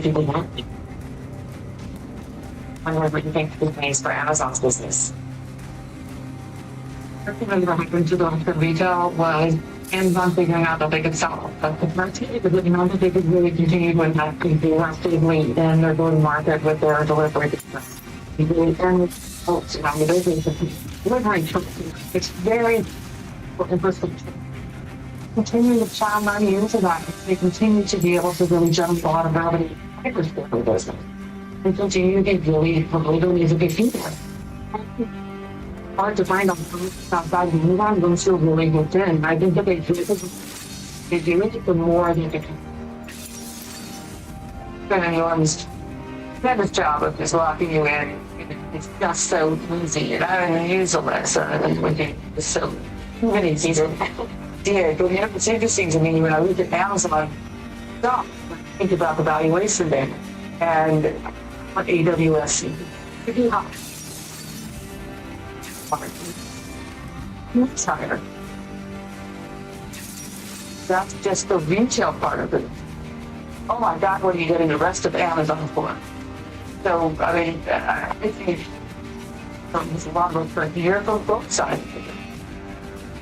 people want. I wonder what you think it means for Amazon's business. Everything that happened to them for retail was Amazon figuring out that they could sell. But the market, but you know that they could really continue to invest in aggressively in their go-to-market with their delivery business. And around the business of delivering. It's very important for them to continue to plow money into that. They continue to be able to really jump a lot of revenue in the business. And continue to get really is a big feature. Hard to find on outside of Amazon, but still really hooked in. I think that they do it the more they can. An enormous job of just locking you in. It's just so easy. I don't use Alexa, and it's so many easier. Yeah, but it's interesting to me when I look at Amazon stock, I think about the valuation there and what AWS could be high. Much higher. That's just the retail part of it. Oh my God, what are you getting the rest of Amazon for? So, I mean, I think there's a lot of for here from both sides.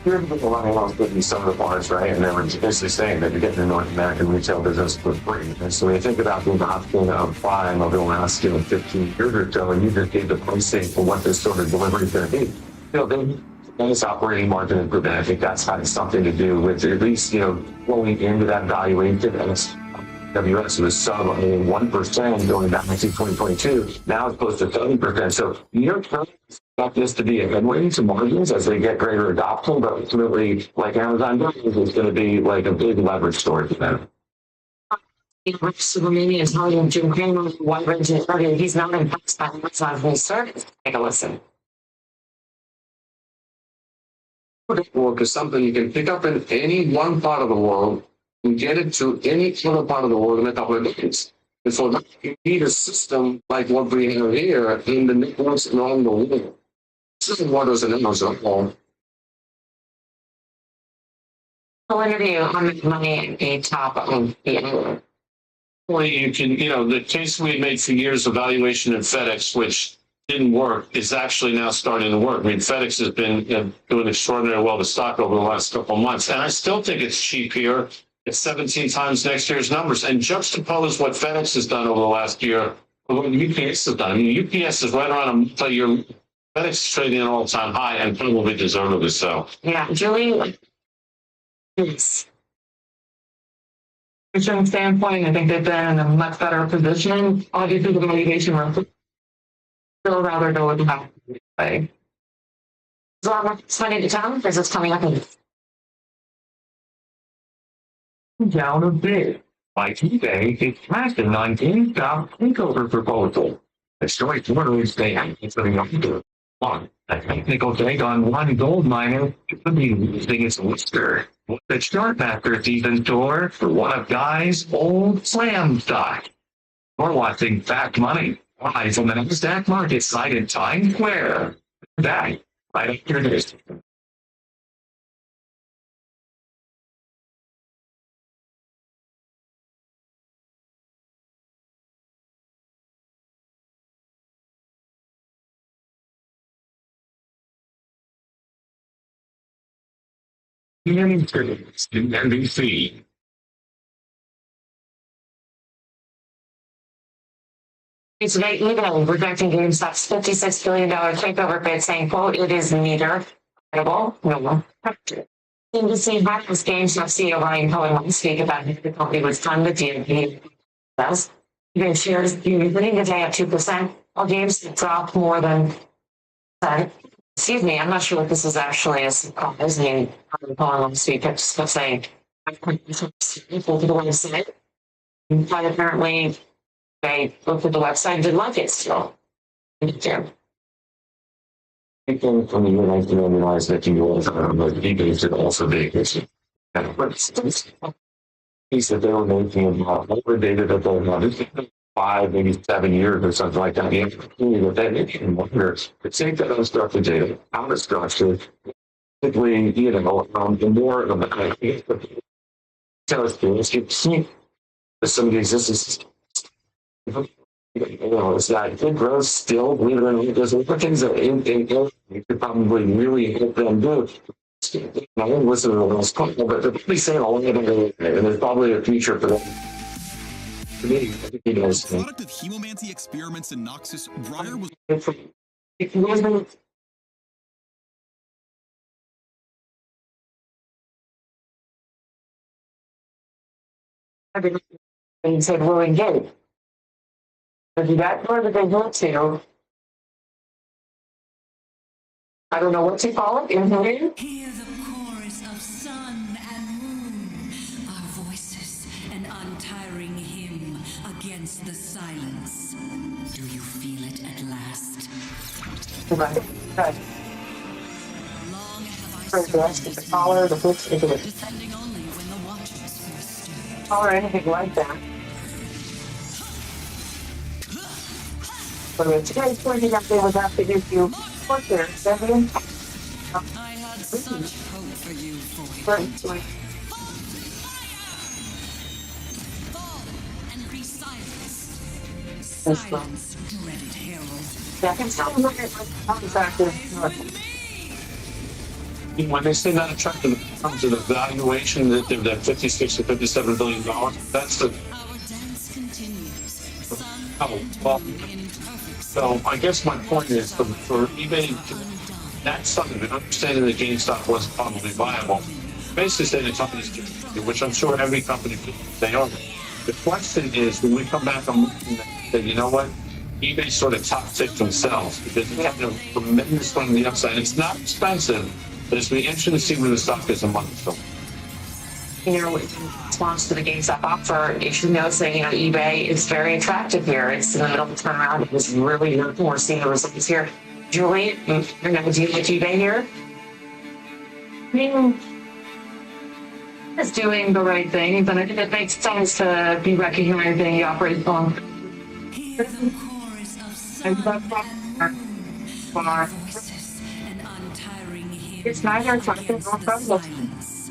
You're a lot of those good soda bars, right? And they were basically saying that you're getting the North American retail business for free. And so when you think about the adoption of Prime over the last 15 years or so, and you just gave the pricing for what this sort of delivery is going to be, Bonus operating margin improvement. I think that's had something to do with at least, going into that valuation. And WS was sub 1% going back to 2022. Now it's close to 30%. So near term, expect this to be a headwind to margins as they get greater adoption, but ultimately, like Amazon does, it's going to be like a big leverage story for them. Romania is not Jim Cramer, White Ridge, he's not impressed by what's on his service. Take a listen. Well, because something you can pick up in any one part of the world and get it to any other part of the world in a couple of days. And for that, you need a system like what we have here in the networks around the world. This is what is an Amazon. I'll interview on the money at the top of the hour. Well, you can, the case we had made for years, evaluation in FedEx, which didn't work, is actually now starting to work. I mean, FedEx has been doing extraordinarily well with stock over the last couple of months. And I still think it's cheap here. It's 17 times next year's numbers. And juxtapose what FedEx has done over the last year with what UPS has done. I mean, UPS is right around a multi-year. FedEx is trading at an all-time high and probably deservedly so. Yeah, Julie, yes. From standpoint, I think they've been in a much better position. Obviously, the valuation will still rather go with the high. Is a lot more money to town? Is this coming up in down a bit. By today, it's passed a non-GameStop takeover proposal. The story orders they have putting up to one. A technical take on one gold miner could be losing its luster. The chart master season tour for one of Guy's old slam stock. We're watching Fat Money live on the NASDAQ market site in Times Square. Back right after this. NBC. It's late evening, projecting GameStop's $56 billion takeover bid, saying, quote, it is neither credible nor practical. NBC Harkness GameStop CEO Ryan Cohen won't speak about if the company was done with DMP. Even shares beginning the day at 2%, while GameStop dropped more than 10%. Excuse me, I'm not sure what this is actually a surprise. I mean, I'm calling on speak, it's just saying, I've put to the website, but apparently they looked at the website and didn't like it still. Jim. People from the United States realize that you also should also be he said they were making about older data that they wanted. 5, maybe 7 years or something like that. But that makes you wonder, it's safe that unstructured data, how it's structured, particularly, the more of the characteristics you see some of the existence. It's that good growth still, believe it or not, there's other things that you could probably really help them do. I didn't listen to the last couple, but they're probably saying a lot of it, and there's probably a future for them. Product of hemomancy experiments in Noxus, Briar was and said, we'll engage. But you got where they want to. I don't know what to call it. Hear the chorus of sun and moon, our voices, an untiring hymn against the silence. Do you feel it at last? Right. Long have I The collar, the books, into it. descending only when the watchers first stirred. Or anything like that. But today's pointing out there was after you put there, 7. I had such hope for you, boy. Fall and be silence. Silence, dreaded herald. Yeah, I can still look at my factor. When they say not attractive in terms of the valuation that they're that $56 to $57 billion, that's the. Our dance continues. Oh, well. So I guess my point is for eBay to That's something that understanding that GameStop was probably viable. Basically saying the company's doing, which I'm sure every company they own. The question is, when we come back and say, you know what, eBay sort of top ticked themselves because they have a tremendous swing on the upside. It's not expensive, but it's going to be interesting to see where the stock is a month or so. You know, in response to the GameStop offer, you should know saying, you know, eBay is very attractive here. It's in the middle of the turnaround. It was really looking. We're seeing the results here. Julie, you're going to deal with eBay here? I mean, it's doing the right thing, but it makes sense to be recognizing the operating on. Hear the chorus of sun and moon, our voices and untiring hymn It's neither attractive nor friendly. silence.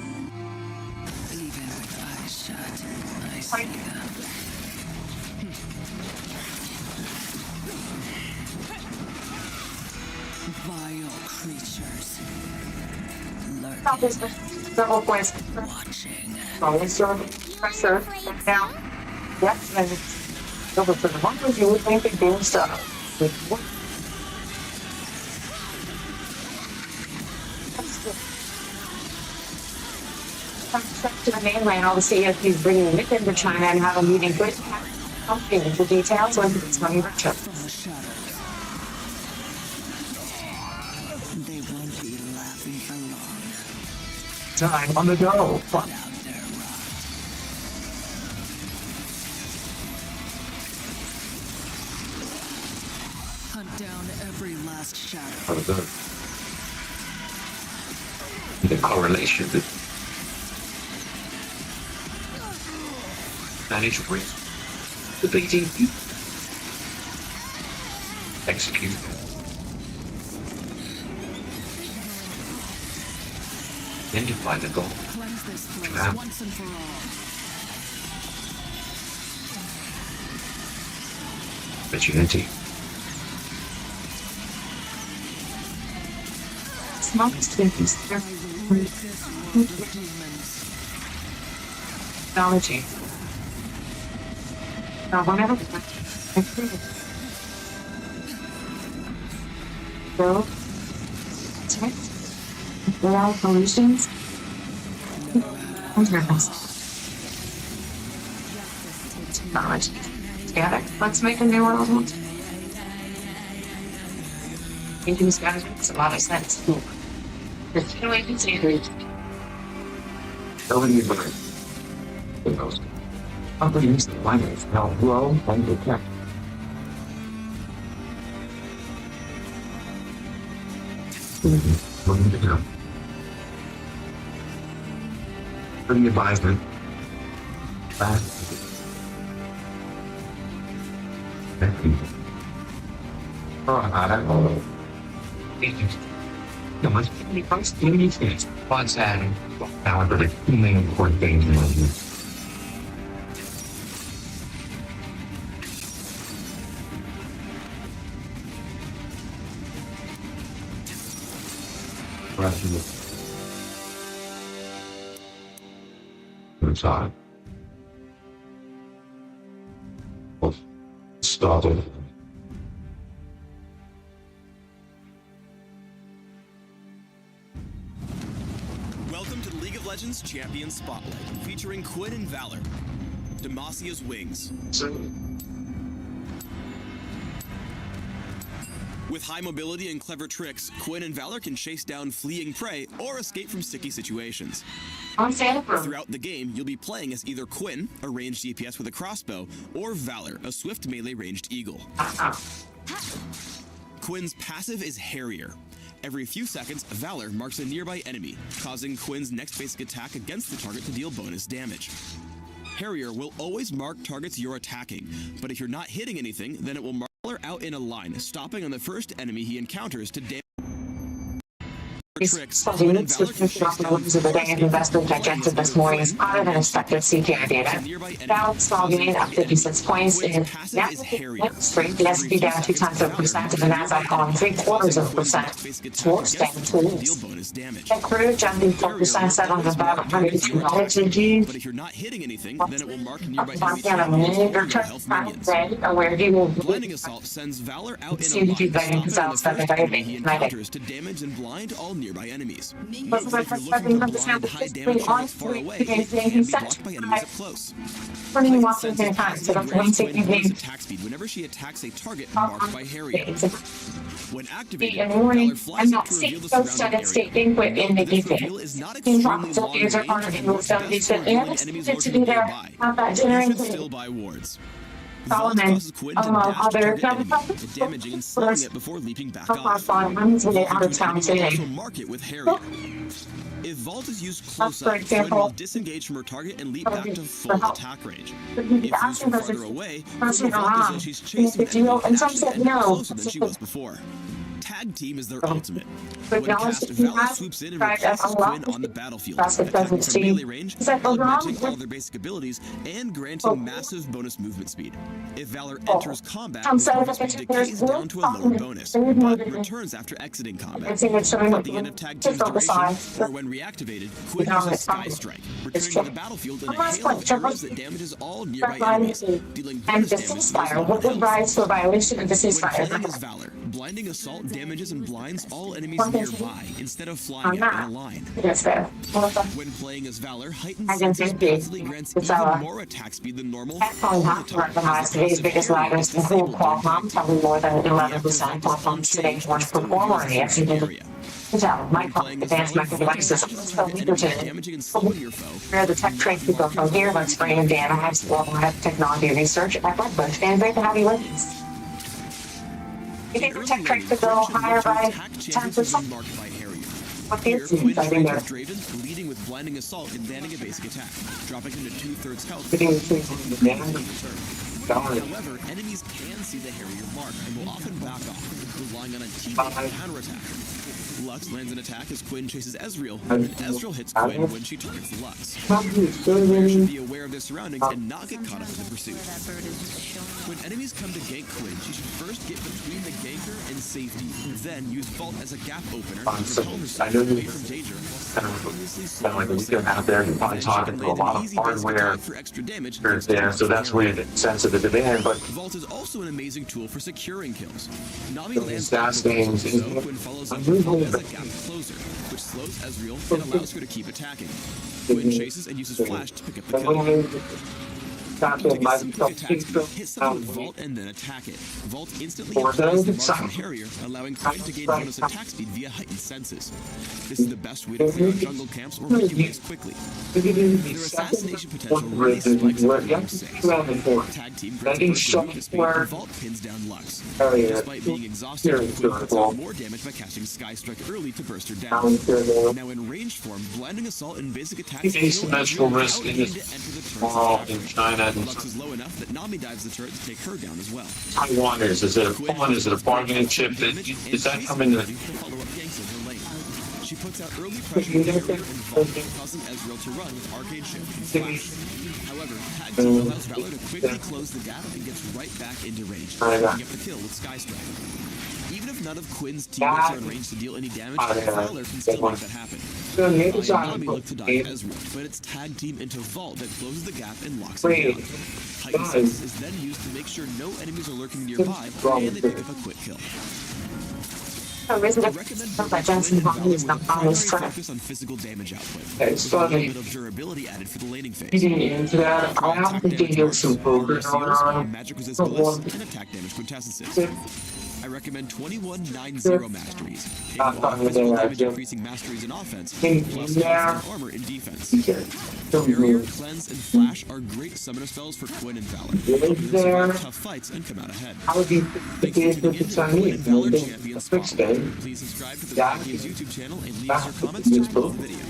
Even with eyes shut, I see them. Vile creatures lurking, Double points. watching. Always pressure down. Yep, and it's over for the monkeys. You would think they're doing stuff. To the mainland, all the see if he's bringing Nick into China and have a meeting with something the details when it's money richer. From the shadows, they won't be laughing for long. Time on the go. Out their rot. Hunt down every last shadow. The correlation. Manage risk. The BTP. Execute. Identify the goal. Cleanse this place once and for all. Opportunity. Smallest things. Technology. Now, whenever so, without solutions, knowledge. Got it. Let's make a new world. Thinking this guy makes a lot of sense. There's no way to say it. Ability to learn. The most. Companies that finance now grow and protect. Looking to come. Pretty advisement. Fast. Oh, I don't know. You must be first doing these things. Once and now, the two main important things in life. Inside. Started. Welcome to the League of Legends Champion Spotlight, featuring Quinn and Valor. Demasia's Wings. With high mobility and clever tricks, Quinn and Valor can chase down fleeing prey or escape from sticky situations. Throughout the game, you'll be playing as either Quinn, a ranged DPS with a crossbow, or Valor, a swift melee ranged eagle. Quinn's passive is Harrier. Every few seconds, Valor marks a nearby enemy, causing Quinn's next basic attack against the target to deal bonus damage. Harrier will always mark targets you're attacking, but if you're not hitting anything, then it will mark Valor out in a line, stopping on the first enemy he encounters to damage tricks, So the units of the day and investment digested this morning's hotter than expected CPI data. Dow small gain up 56 points in Nasdaq straight. The S&P down 0.2%, and the Nasdaq falling 0.75%. It's worse than 2 weeks. And crude jumping 4%, settling about $102 in June. But if you're not hitting anything, then it will mark nearby where he will Blinding Assault sends Valor out in a line, stopping the enemy he encounters to damage and blind all nearby enemies. Note that if you're looking to blind high damage targets far away, it can be blocked by enemies up close. Attack speed whenever she attacks a target marked by Harrier. When activated, Valor flies up to reveal the surrounding area. Note this reveal is not extremely long range and works best for avoiding enemies lurking nearby. These are still by wards. Vault causes Quinn to dash to target enemy, damaging and slowing it before leaping back off. Also mark it with Harrier. If Vault is used close up, Quinn will disengage from her target and leap back to full attack range. If used from farther away, Quinn will Vault as though she's chasing the enemy and actually ending closer than she was before. Tag Team is their ultimate. When cast, Valor swoops in and replaces Quinn on the battlefield, attacking from melee range, augmenting all their basic abilities, and granting massive bonus movement speed. If Valor enters combat, her movement speed decays down to a lower bonus, but returns after exiting combat. At the end of Tag Team's duration, or when reactivated, Quinn uses Sky Strike, returning to the battlefield in a hail of arrows that damages all nearby enemies, dealing bonus damage to most enemies. When playing as Valor, Blinding Assault damages and blinds all enemies nearby instead of flying out in a line. When playing as Valor, heightened senses passively grants even more attack speed than normal. Today's biggest laggers the whole Qualcomm, probably more than 11%. Qualcomm's today's worst performer in the S&P. Advanced micro devices. Where the tech trade people from here, let's bring in Dan. I have technology research at Redbush. Dan, great to have you with us. You think the tech trade could go higher by 10%? Here, Quinn trains Draven, leading with Blinding Assault and landing a basic attack, dropping him to 2/3 health. However, enemies can see the Harrier mark and will often back off, relying on a teammate to counterattack. Lux lands an attack as Quinn chases Ezreal, and Ezreal hits Quinn when she targets Lux. Player should be aware of their surroundings and not get caught up in the pursuit. When enemies come to gank Quinn, she should first get between the ganker and safety, then use Vault as a gap opener to pull herself away from danger. Like a weekend out there, you're probably talking to a lot of hardware for extra damage. There, so that's where the sense of the demand. But Vault is also an amazing tool for securing kills. Nami lands Quinn follows up as a gap closer, which slows Ezreal and allows her to keep attacking. Quinn chases and uses Flash to pick up the kill. Hit someone with Vault and then attack it. Vault instantly applies the mark from Harrier, allowing Quinn to gain bonus attack speed via heightened senses. This is the best way to clear out jungle camps or make waves quickly. Their assassination potential really spikes at range 6. Tag Team grants movement speed and Vault pins down Lux. Despite being exhausted, Quinn puts out more damage by casting Sky Strike early to burst her down. Now in ranged form, Blinding Assault and basic attacks asymmetrical risk in this in China. Lux is low enough that Nami dives the turret to take her down as well. Taiwan is it a fun? Is it a bargaining chip? Does that come into She puts out early pressure on Harrier and Vault, causing Ezreal to run with Arcane Shift and Flash. However, Tag Team allows Valor to quickly close the gap and gets right back into range, picking up the kill with Sky Strike. Even if none of Quinn's teammates are in range to deal any damage, Valor can still make that happen. Nami looked to dive Ezreal, but it's Tag Team into Vault that closes the gap and locks him down. Heightened Sense is then used to make sure no enemies are lurking nearby, and they pick up a quick kill. I Focus on physical damage output. There's a little bit of durability added for the laning phase. Magic resist bliss and attack damage quintessences. I recommend 2190 masteries, capable of physical damage increasing masteries in offense, plus constant armor in defense. Barrier, Cleanse, and Flash are great summoner spells for Quinn and Valor. Survive tough fights and come out ahead. Thanks for tuning in to Quinn and Valor Champion Spawn. Please subscribe to the Riot Games YouTube channel and leave us your comments just below the video.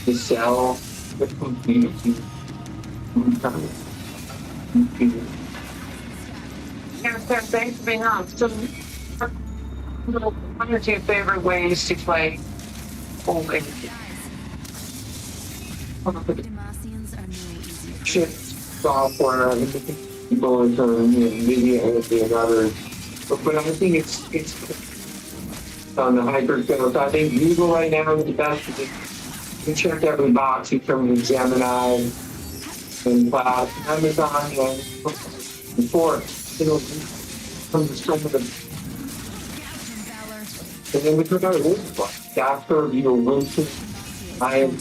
To sell the community. Thanks for being on. So, one or two favorite ways to play home and Demacians are no easier. ship software and people into media editing and others. But I think it's on the hyperscale. So I think Google right now is the best. You check every box in terms of Gemini and Cloud, Amazon, and before, from the strength of the. And then we took out a list book. After, Winston, I am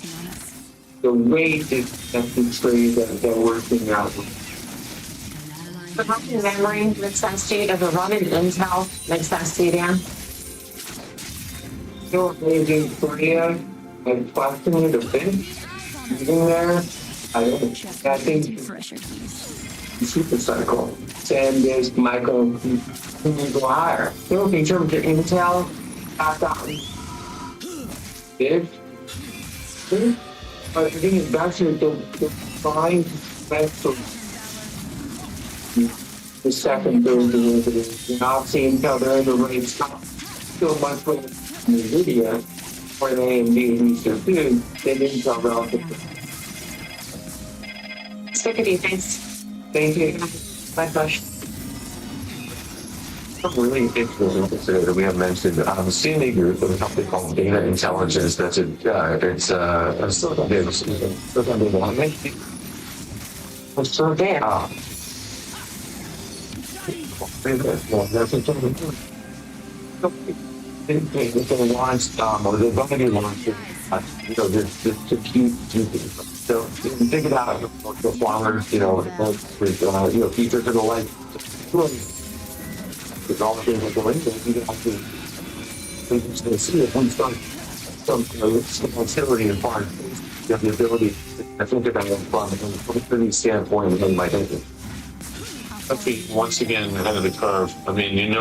the way that's been trade that we're working out. The working memory makes sense to you. Does the running Intel make sense to you, Dan? Still amazing Korea and questioning the bench using there. I think super cycle. And there's Michael who go higher. So in terms of Intel, I've gotten big. But I think it's actually the fine best of the second, third derivative. You're not seeing how they're in the rates so much with NVIDIA or the AMD research too. They didn't tell relative. Stick it, thanks. Thank you. My pleasure. Really interesting that we have mentioned the CME group of a company called Data Intelligence. That's a Silicon Valley. What's so there? They're going to launch, or they're going to be launching, to keep so you can think about the flowers, with, features of the light. With all the things that go into it, you have to see it when some utility and part. You have the ability to think about it from a productivity standpoint and my thinking. Once again, ahead of the curve. I mean,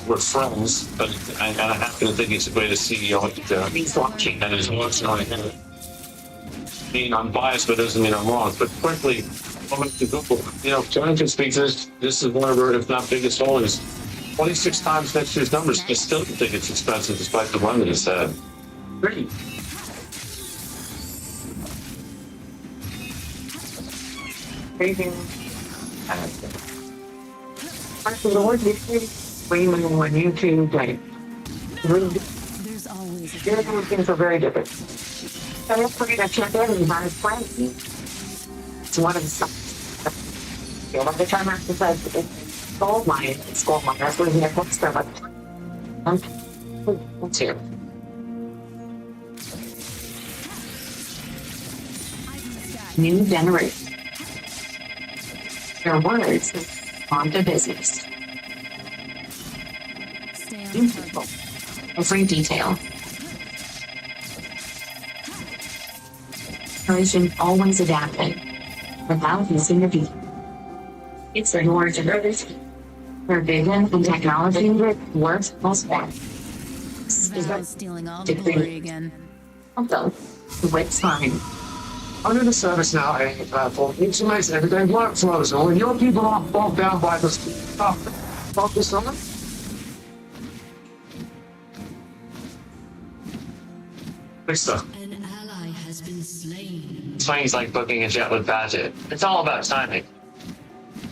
we're friends, but I happen to think he's the greatest CEO he's watching and is watching on ahead. I mean, I'm biased, but doesn't mean I'm wrong. But quickly, going to Google, Jonathan speaks this is one of our, if not biggest holdings. 26 times next year's numbers. I still don't think it's expensive despite the run that it's had. Great. Crazy. Actually, the word streaming on YouTube, There's always a those things are very different. So let's forget that check in on his plan. It's one of the stuff. By the time after says it's gold mine, that's what he had books there, but let's hear. New generation. Their words on to business. Beautiful. Every detail. Generation always adapting without missing a beat. It's the more generation. Their vision and technology works most well. Val's stealing all the glory again. Also, with time. Under the service now, a platform intimates everyday workflows. So when your people are bogged down by the stuff, focus on it. Stuff. An ally has been slain. Things like booking a jet with budget. It's all about timing.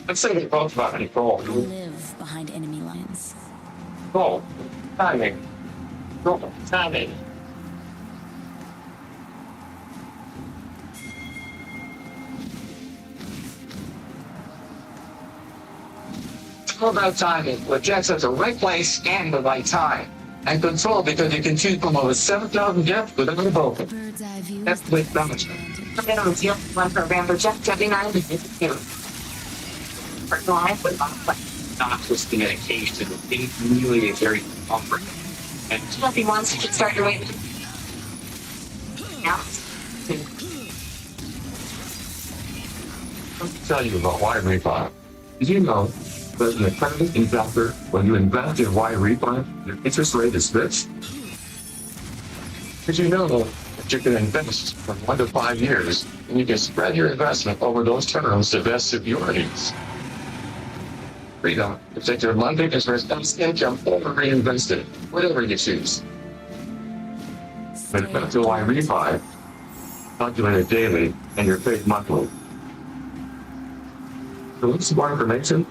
Let's say they both about control. I live behind enemy lines. Control. Timing. Control. Timing. It's all about timing. With jets at the right place and the right time. And control because you can choose from over 7,000 jets within the boat. Bird's eye view. That's with damage. I'm going to deal one program for Jeff Gemini. Personal life with Not just the medication. It's really a very comfort. And Jeff, he wants to start your way. Yeah. Let me tell you about wire refi. Did you know that an accredited investor, when you invest in wire refi, your interest rate is fixed? Did you know that you can invest for 1 to 5 years and you can spread your investment over those terms to vest securities? Freedom to take your monthly interest as income or reinvest it, whatever you choose. But until I refi, calculate it daily, and you're paid monthly. For lots more information,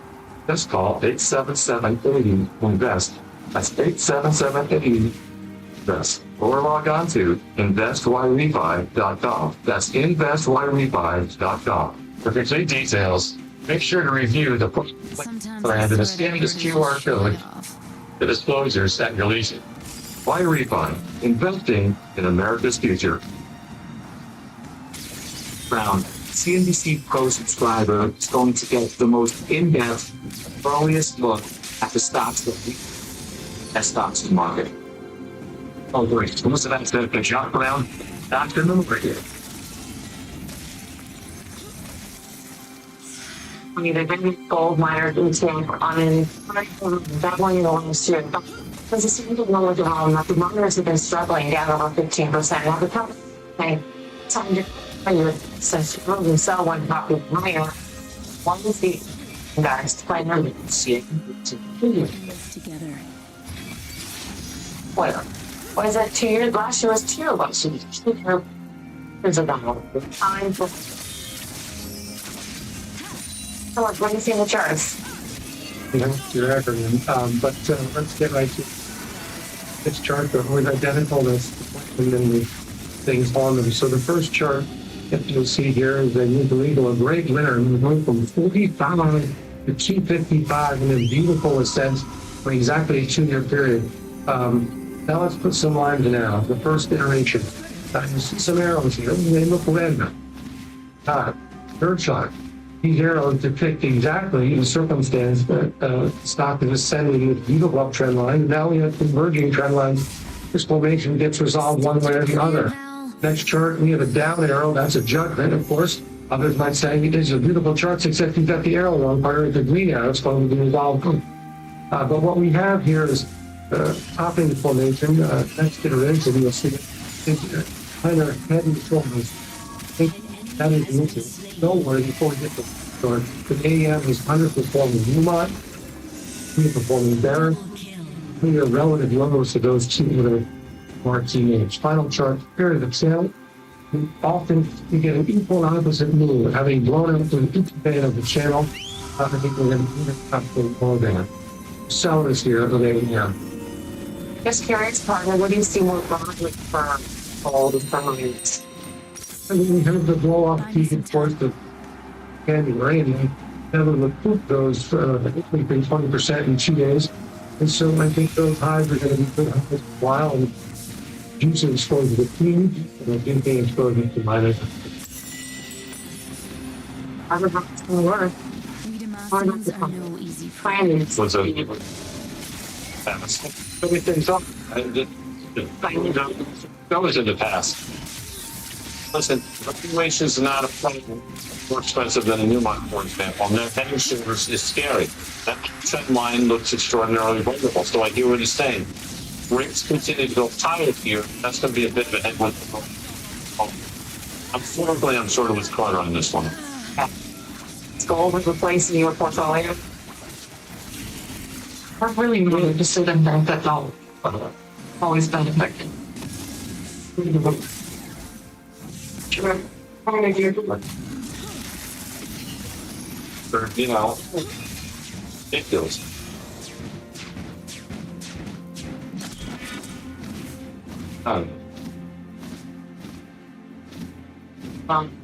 just call 877-80-INVEST. That's 877-80-INVEST. Or log on to investwirefi.com. That's investwirefi.com. For complete details, make sure to review the plan and scan this QR code. The disclosures at your leisure. Wire Refi, investing in America's future. Brown, CNBC Pro subscriber is going to get the most in-depth, earliest look at the stocks that we as stocks in the market. Oh, great. Most of that's going to jump around. Dr. Number here. I mean, they've been gold miner ETF on that one in the last year. There's a single one with that the miners have been struggling down over 15%. Now the company time to since you really sell one copy of miner, one is the guys to find them Together. what is that 2 years? Last year was 2 years. Last year, there's a time for. So what do you see in the charts? Your acronym. But let's get right to this chart that we've identified as the things on them. So the first chart that you'll see here is that you believe a great winner moved from 45 to 255 in a beautiful ascent for exactly a 2-year period. Now let's put some lines now. The first iteration. You see some arrows here. They look red. Third chart. These arrows depict exactly the circumstance that the stock is ascending with beautiful uptrend line. Now we have converging trend lines. This formation gets resolved one way or the other. Next chart, we have a down arrow. That's a judgment, of course. Others might say it is a beautiful chart, except you've got the arrow wrong. Part of the green arrow is going to be resolved. But what we have here is topping formation. Next iteration, you'll see it. Kind of head and shoulders. That is missing. Don't worry before we get to the start. The AM is underperforming Newmont, underperforming Barron. We are relative levels to those two that are more teenage. Final chart, period of sale. Often you get an equal and opposite move, having blown out to each band of the channel. I think we're going to up to the low band. Sellers here at the AM. Just curious, partner, what do you see more broadly for gold and permanents? And we have the blow off peak, of course, the January, and then the poop goes between 20% in 2 days. And so I think those highs are going to be good highs for a while. And juice exposure to clean, and I think they exposure to minus. I don't know what's going to work. Masters are no easy friends. What's up? Everything's up. That was in the past. Listen, valuation is not a problem more expensive than a Newmont, for example. And their heading shoulders is scary. That trend line looks extraordinarily vulnerable. So I hear what he's saying. Rates continue to go higher here. That's going to be a bit of a headwind. Unfortunately, I'm sort of with Carter on this one. Is gold replacing your portfolio? I really need to sit and think that all always been affected. Sure. You know, ridiculous.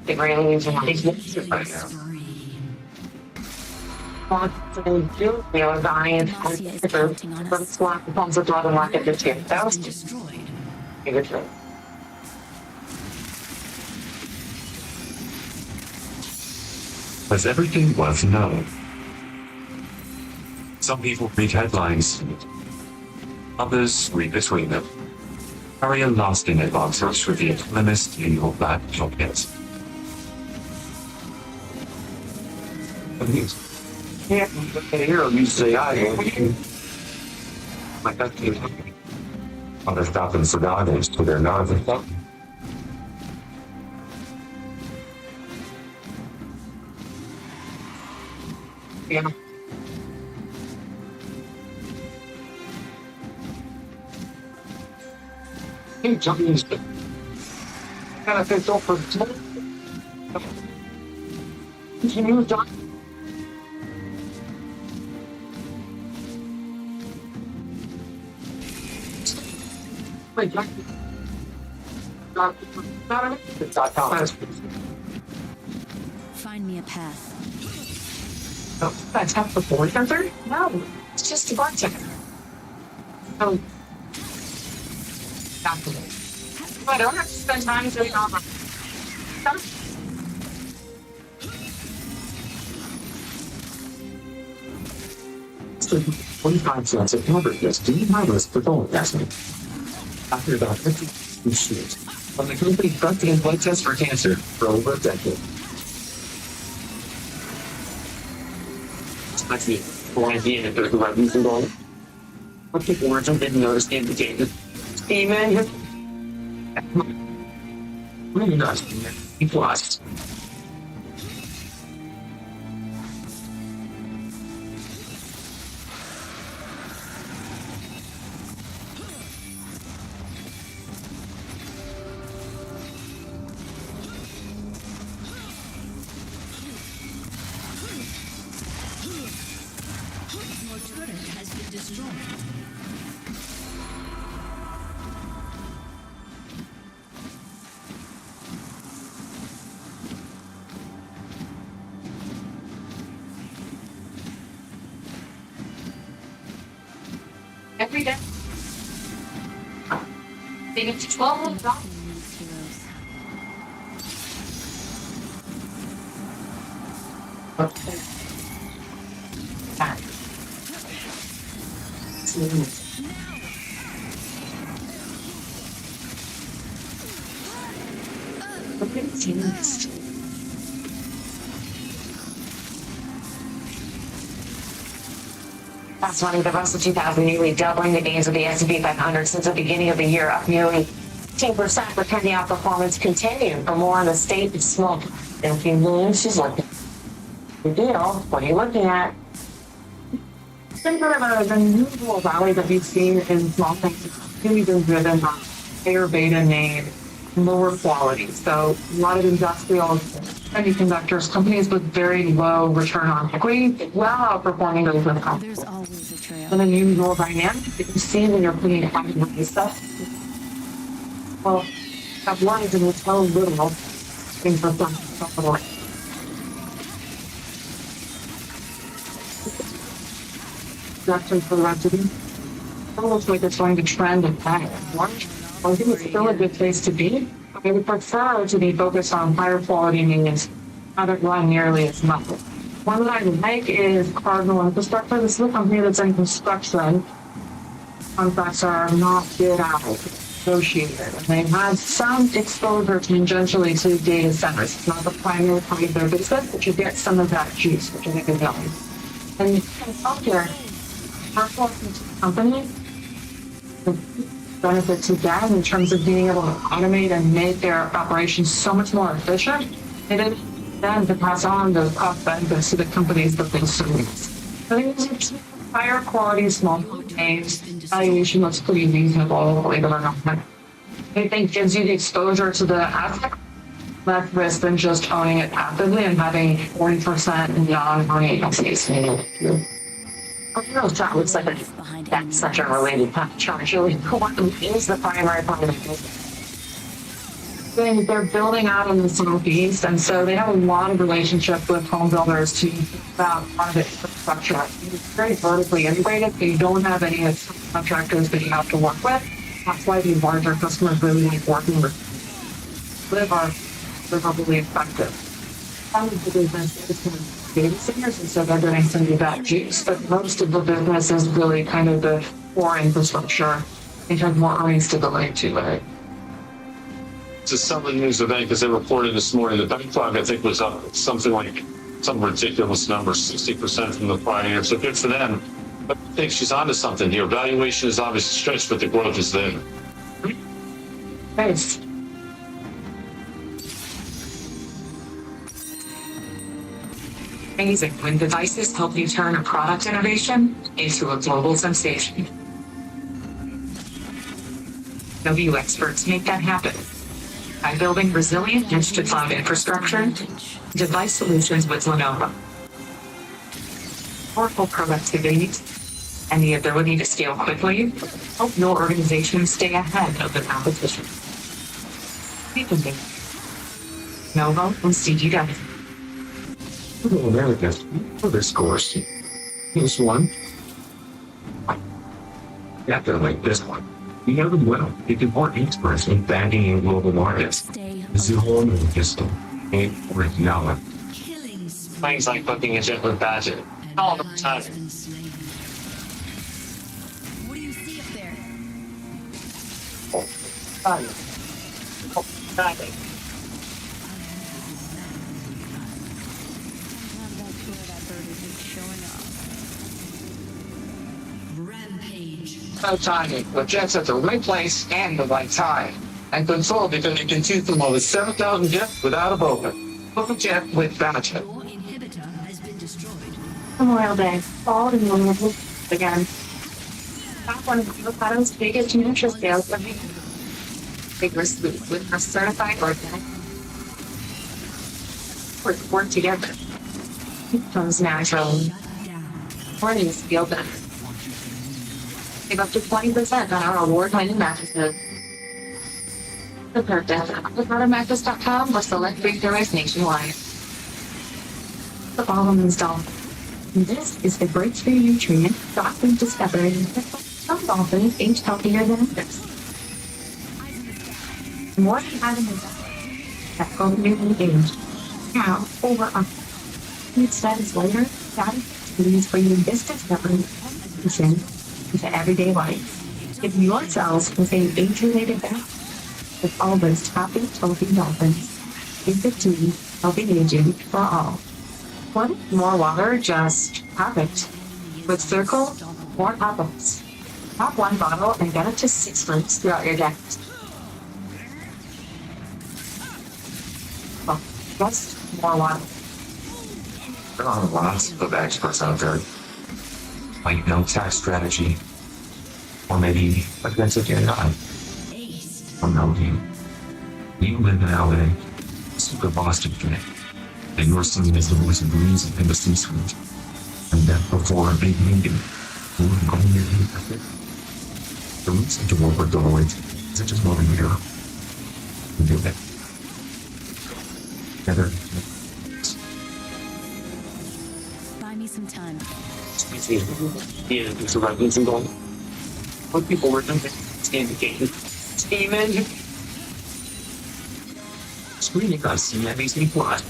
It really is right now. We are dying from swap becomes a brother market this year. That was destroyed. As everything was known. Some people read headlines. Others read between them. Carry a lasting advantage with the economist in your back pocket. Yeah, here you say I like that came on the stop and forgotten to their nervous. Yeah. Hey, Johnny's beneficial for continue John. Wait, Find me a path. Oh, that's half the board sensor? No, it's just a bar checker. Oh. I don't have to spend time doing all that. 25 cents of hamburgers to be harmless for bone investment. After about 50 years, when the company conducted a blood test for cancer for over a decade. That's the idea that there's a reason going. What people were didn't notice the indicator. Amen. Really nice. He plus. Your turret has been destroyed. Every day. They get to 12 $12. Okay. That's funny, the rest of 2000 nearly doubling the gains of the S&P 500 since the beginning of the year, up nearly 10%, but the outperformance continued. For more on the state of small and few millions, she's looking. Good deal. What are you looking at? Think of the unusual rally that we've seen in small things. It's really been driven by higher beta name, lower quality. So a lot of industrial semiconductors, companies with very low return on equity, well outperforming those with companies. There's always a trail. An unusual dynamic that you see when you're putting it on with this stuff. Well, that worries and it's so little things for some. Direction for the rest of them. It looks like it's going to trend and pattern. I think it's still a good place to be. I would prefer to be focused on higher quality means not run nearly as much. One that I like is Cardinal Infrastructure. This is a company that's in construction. Contracts are not bid out, negotiated. And they have some exposure tangentially to data centers. It's not the primary part of their business, but you get some of that juice, which I think is valuable. And healthcare, company, the benefit to them in terms of being able to automate and make their operations so much more efficient, it is then to pass on those cost benefits to the companies that they serve. I think it's higher quality, small companies, valuation looks pretty reasonable, believe it or not. I think gives you the exposure to the asset, less risk than just owning it passively and having 40% non-owning agencies. That looks like that's such a related chart. Really, quantum is the primary part of the business. They're building out in the Southeast, and so they have a lot of relationship with home builders to about part of the infrastructure. It's very vertically integrated, so you don't have any contractors that you have to work with. That's why these larger customers really like working with Live are really effective. Some of the business is data centers, and so they're getting some of that juice, but most of the business is really kind of the core infrastructure and have more earnings stability to it. To some of the news event, because they reported this morning, the backlog I think was up something like some ridiculous number, 60% from the prior year. So good for them. But I think she's onto something here. Valuation is obviously stretched, but the growth is there. Thanks. Amazing when devices help you turn a product innovation into a global sensation. W experts make that happen. by building resilient edge-to-cloud infrastructure, device solutions with Lenovo. Powerful productivity and the ability to scale quickly help your organization stay ahead of the competition. Lenovo and CGW. Hello, America. For this course, here's one. After like this one, you know them well. You can more experts in banking in global markets. Zero and system. And originality. Things like booking a jet with budget. All the time. What do you see up there? So timing, the jets at the right place and the right time. And control because you can choose from over 7,000 jets without a broker. Book a jet with budget. Memorial Day, fall in Louisville again. Top one of avocado's biggest nutrient sales of the year. Vigorously with our certified organic. Work together. It comes naturally. Mornings feel better. Save up to 20% on our award-winning mattresses. The purchase at avocadomattress.com or select retailers nationwide. The following installed. This is the breakthrough nutrient doctors discovered some dolphins age healthier than others. More than having a that go newly aged. Now, over a few studies later, that is bringing this discovery into everyday life. If your cells contain age-related benefits with all those happy, healthy dolphins, is the key healthy aging for all. One more water, just perfect. With Circle, more apples. Pop one bottle and get it to 6 months throughout your day. Well, just more water. There are lots of experts out there. Like no tax strategy. Or maybe against AI. Or no you. You live in LA. Super Boston Connect. And your son is the voice of reason in the C-suite. And then before a big meeting, the reason to work with Deloitte is just more than a year. You do it. Together. Buy me some time. Yeah, there's a right reason going. What people were thinking, indicated. Steven. Screening us in every plot.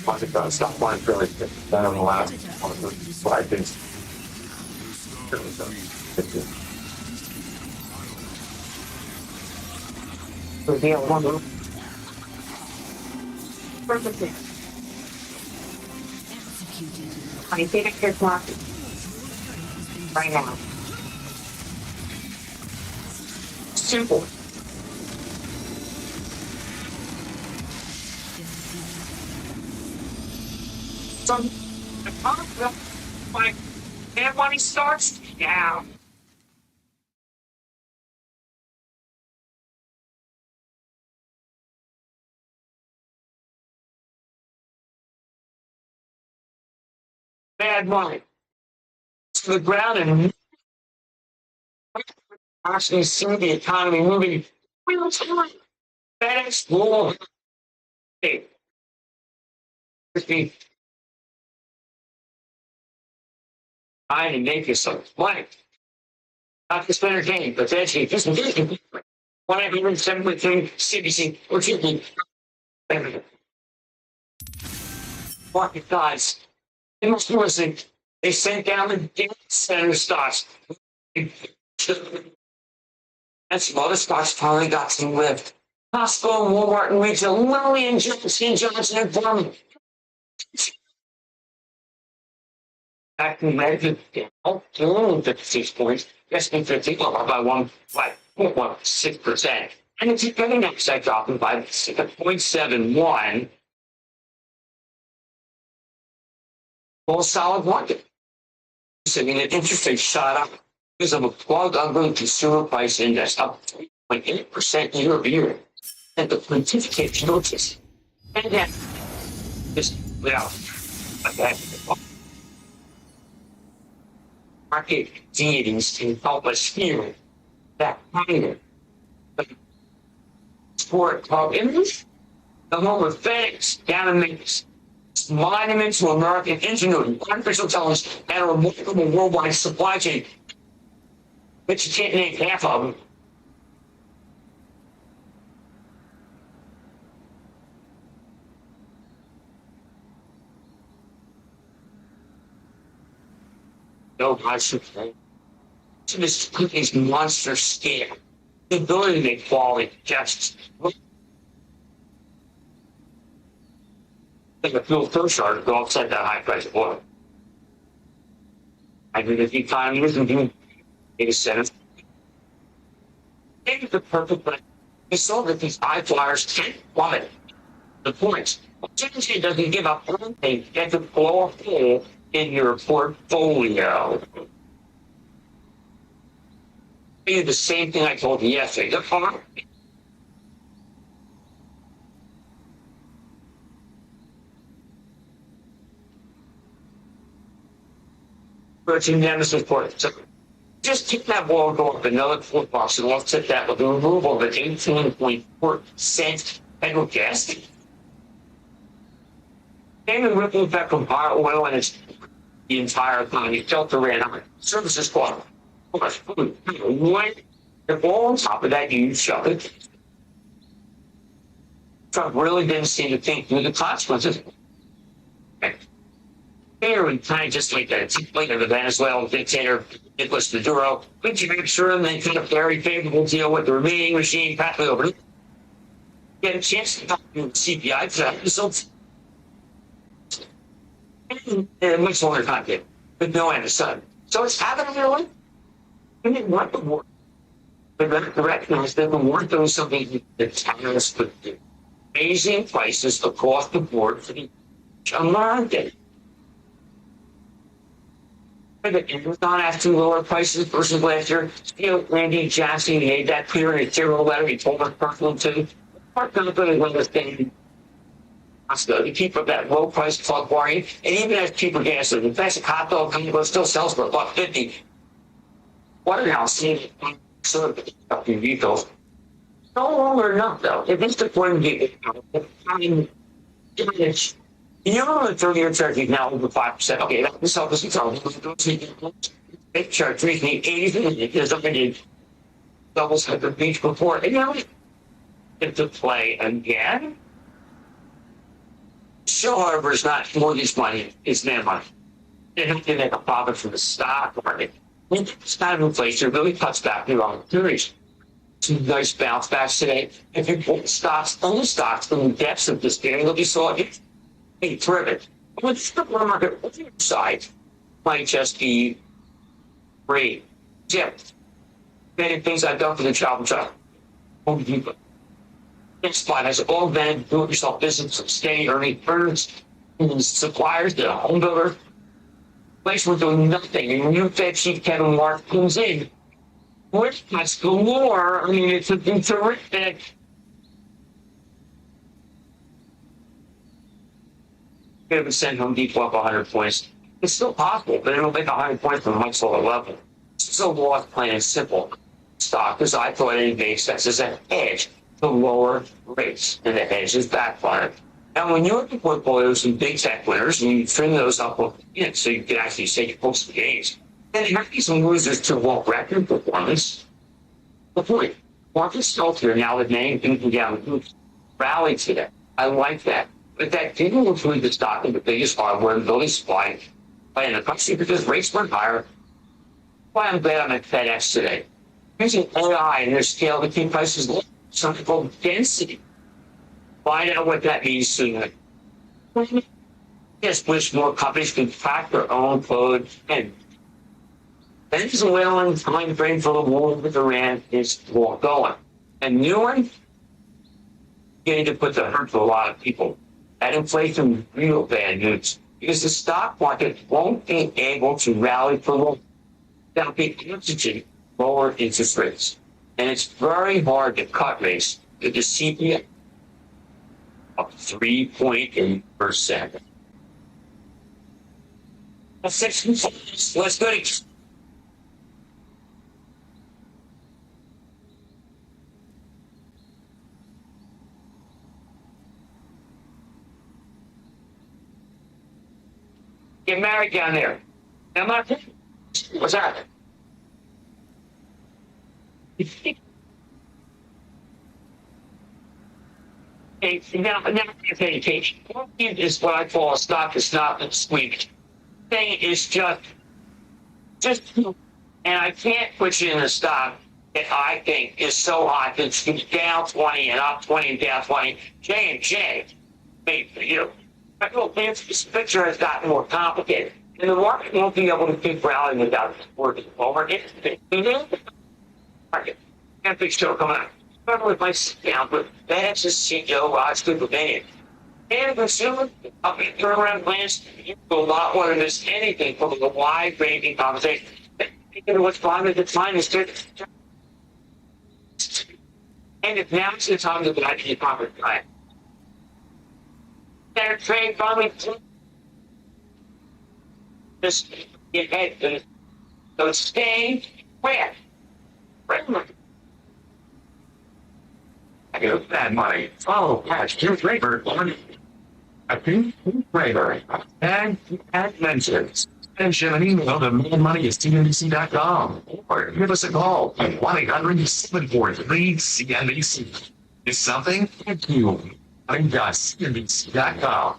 Project got stop flying fairly quick. Then on the last one of the slide things. So yeah, one move. Perfectly. My favorite kid block right now. Simple. So, the conflict, like, everybody starts down. Bad money. To the ground and actually see the economy moving real time. FedEx will hey. Trying to make yourself money. Not just entertaining, but actually just 173 CBC or TV. Market guys. They must be listening. They sent down the data center stocks. That's a lot of stocks finally got some lift. Costco, Walmart, and retail, Lilly and Johnson and Farm. Back in America, down 56 points, S&P 50 by 1.6%. And it's getting next side dropping by 0.71. Full solid market. So, I mean, the interest rate shot up because of a plug ugly consumer price index up 3.8% year over year. And the pontificate notice. And then, just without market deities can help us feel that hunger. Sport called English, the home of FedEx, down in Memphis. Monument to American ingenuity, artificial intelligence, and a remarkable worldwide supply chain. But you can't name half of them. No, I should say. So this company's monster scale. The ability to make quality adjustments. Like a fuel surcharge to offset that high price of oil. I mean, if the economy isn't doing data centers, maybe the perfect place. We saw that these high flyers can't plummet the points. Technology doesn't give up anything that could blow a hole in your portfolio. I do the same thing I told you yesterday. The farm. Unanimous report. So just keep that wall go up another $4 and offset that with the removal of an 18.4% federal gas fee. And the ripple effect from higher oil and its the entire economy. Delta ran out. Services quality. Food. What? If all on top of that, you shove it. Trump really didn't seem to think through the consequences. Very kind of just like the Venezuelan dictator Nicolas Maduro, which make sure and then kind of very favorable deal with the remaining regime practically over. Get a chance to talk to the CPI for that results. And a much longer time period, with no end of sun. So it's happening in life. We didn't want the war. But we have to recognize that the war doing something that terrorists could do. Raising prices across the board for the American. Amazon asked to lower prices versus last year. Randy Jackson made that clear in a terrible letter. He told us personally too. Part of the one of thing to keep up that low price plug bargain, and even as cheaper gas. The basic hot dog company still sells for $1.50. What now? Seeing sort of your vehicles. No longer enough though. If it's the point you know, the 30-year Treasury is now over 5%. Okay, this helps us control. Big Treasury need 80 because somebody doubles at the beach before. And now into play again. So, however, it's not mortgage money, it's their money. They have to make a profit from the stock market. It's not inflation, it really cuts back the wrong periods. Some nice bounce backs today. If you put stocks, only stocks from the depths of this game, you'll be saw it. Hey, terrific. But the market on the other side might just be great. Yeah. Many things I've done for the job and job. Home Depot. This spot has all been do-it-yourself business, steady earning earnings, suppliers, the home builder. Place we're doing nothing. And when you Fed Chief Kevin Mark comes in, which cuts galore. I mean, it's a terrific. If we send Home Depot up 100 points, it's still possible, but it'll make 100 points from a much lower level. So loss plain and simple. Stock, because I thought it makes sense as an hedge to lower rates, and the hedge is backfired. Now, when you look at portfolios and big tech winners, and you trim those up, so you can actually say you post the gains, then there might be some losers to record performance. The point, market's healthier now that many things down rally today. I like that. But that didn't include the stock of the biggest hardware and building supply in the country because rates went higher. Why I'm glad I'm at FedEx today. Using AI and their scale to keep prices low. something called density. Find out what that means to you. Just wish more companies could pack their own code. And Venezuelan time frame for the war with Iran is going. And new one, getting to put the hurt to a lot of people. That inflation real bad news because the stock market won't be able to rally for long without being instituting lower interest rates. And it's very hard to cut rates to the CPI up 3.8%. Let's go to get married down there. Am I? What's that? Now, education is what I call a stock is not a squeak. Thing is just, and I can't put you in a stock that I think is so hot that it's down 20 and up 20 and down 20. J&J, this picture has gotten more complicated. And the market won't be able to keep rallying without working over it. Market. Can't big show coming out. Remember with my sit down, but that's just CEO Rod's good opinion. And consumer, I'll be turnaround plans, you do a lot more than this anything from a wide ranging conversation. What's fine with the time is good. And if now's the time to buy the proper time. Their trade farming just get head so stay where? I get bad money. Oh, gosh, Jim Draper. I think Draper. And mentions. And Jim an email to manmoney@cnbc.com. Or give us a call at 1-800-743-CNBC. Is something? Thank you. CNBC.com.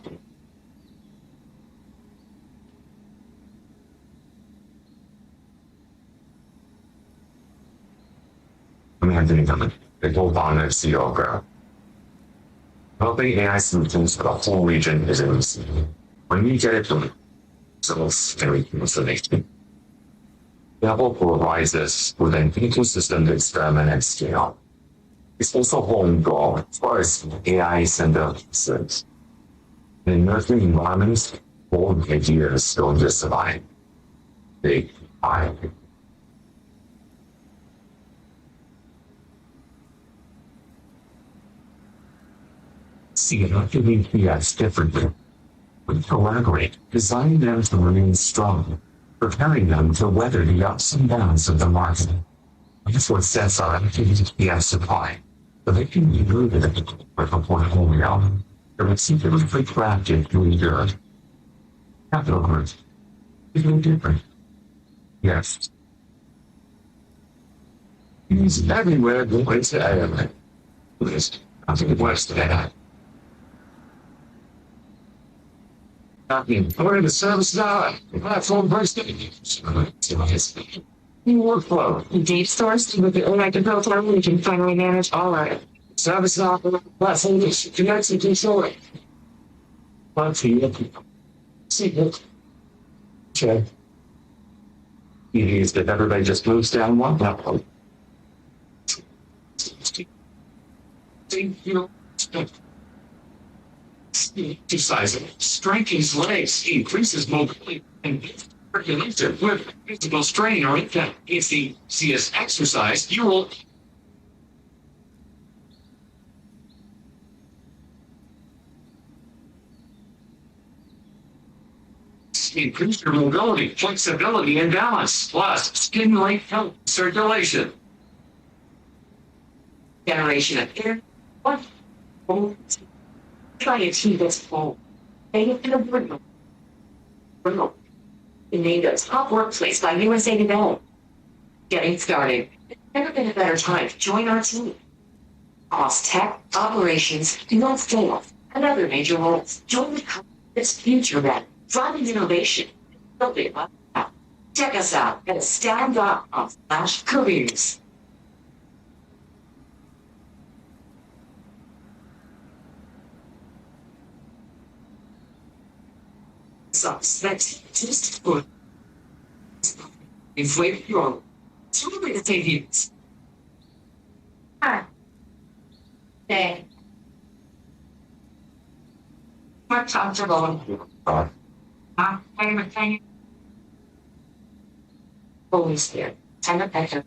I'm Anthony Cummins, the co-founder of CEO Girl. Helping AI solutions for the whole region is easy. When we get it to results and information, Apple provides us with an ecosystem to experiment and scale. It's also home goal as far as AI center concerns. In nurturing environments, bold ideas don't just survive. They thrive. See how doing PS differently. We collaborate, designing them to remain strong, preparing them to weather the ups and downs of the market. That's what sets our PS supply. So they can be rooted at the core of one whole reality. They're secretly crafted to endure. Capital words. Is no different. Yes. He's everywhere the way to AI. List. I think it was to that. We're in the service now. Platform burst. New workflow. Deep source with the AI developer, we can finally manage all our service platform connects and control it. See it. Check. It is that everybody just moves down one level. See, exercising, stretching his legs, increases mobility and circulation with physical strain or impact. If the CS exercise, you will increase your mobility, flexibility, and balance, plus stimulate health circulation. Generation of air. What? Try to achieve this goal. They have been a Bruno. Named a top workplace by USA Today. Getting started. There's never been a better time to join our team. Across tech, operations, field sales, and other major roles. Join the company that's future-ready, driving innovation, building up. Check us out at stand.com/careers. sucks. That's just good. Inflate your. It's really to take it. Okay. What talks about? I'm Holy Spirit. Send a picture.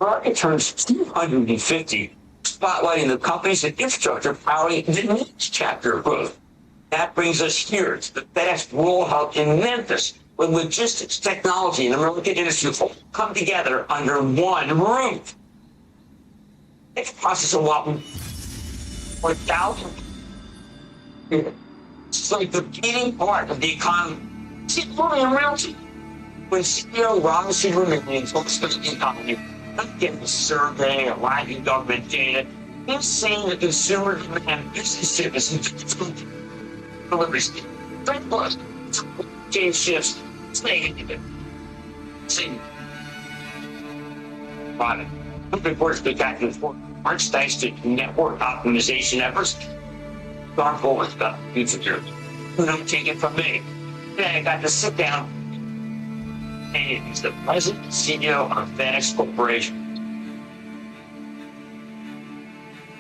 Market turns 250, spotlighting the companies and infrastructure powering the next chapter of growth. That brings us here to the best World Hub in Memphis, where logistics, technology, and American industry all come together under one roof. It's a process of what 4,000. It's like the beating heart of the economy. See, fully in real time. When CEO Ron Silverman talks about the economy, not getting a survey or lagging government data, he's saying that consumer demand business services deliveries. Trend plus, change shifts, it's negative. See, product. Moving forward, spectacular for March thanks to network optimization efforts. Gone forward about future. Don't take it from me. Today I got to sit down. And he's the president and CEO of FedEx Corporation.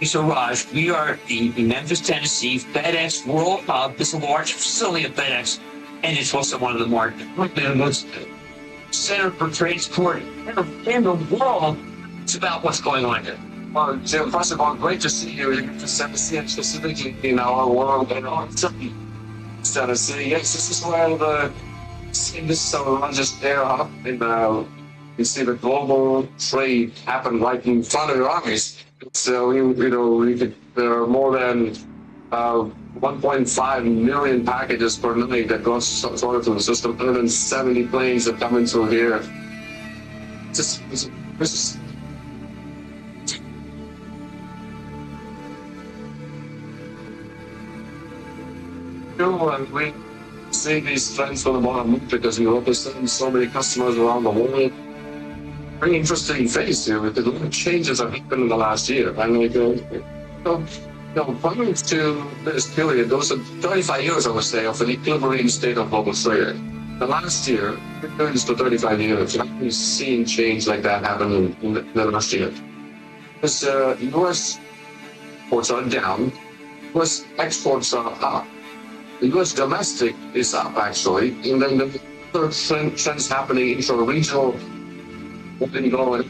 So Raj, we are the Memphis, Tennessee FedEx World Hub. It's a large facility of FedEx, and it's also one of the most center for transport in the world. It's about what's going on here. Well, Jim, first of all, great to see you in Tennessee and specifically in our world and on Tennessee. Yes, this is where this is our largest air hub, and you see the global trade happen right in front of your eyes. So there are more than 1.5 million packages per night that goes sorted through the system. 170 planes that come into here. This is and we see these trends for the bottom because we represent so many customers around the world. Very interesting phase here with the little changes that happened in the last year. I mean, prior to this period, those are 35 years, I would say, of an equilibrium state of global trade. The last year, it's to 35 years, we've seen change like that happen in the last year. Because U.S. exports are down, U.S. exports are up. The U.S. domestic is up, actually, and then the other trends happening intra-regional, going,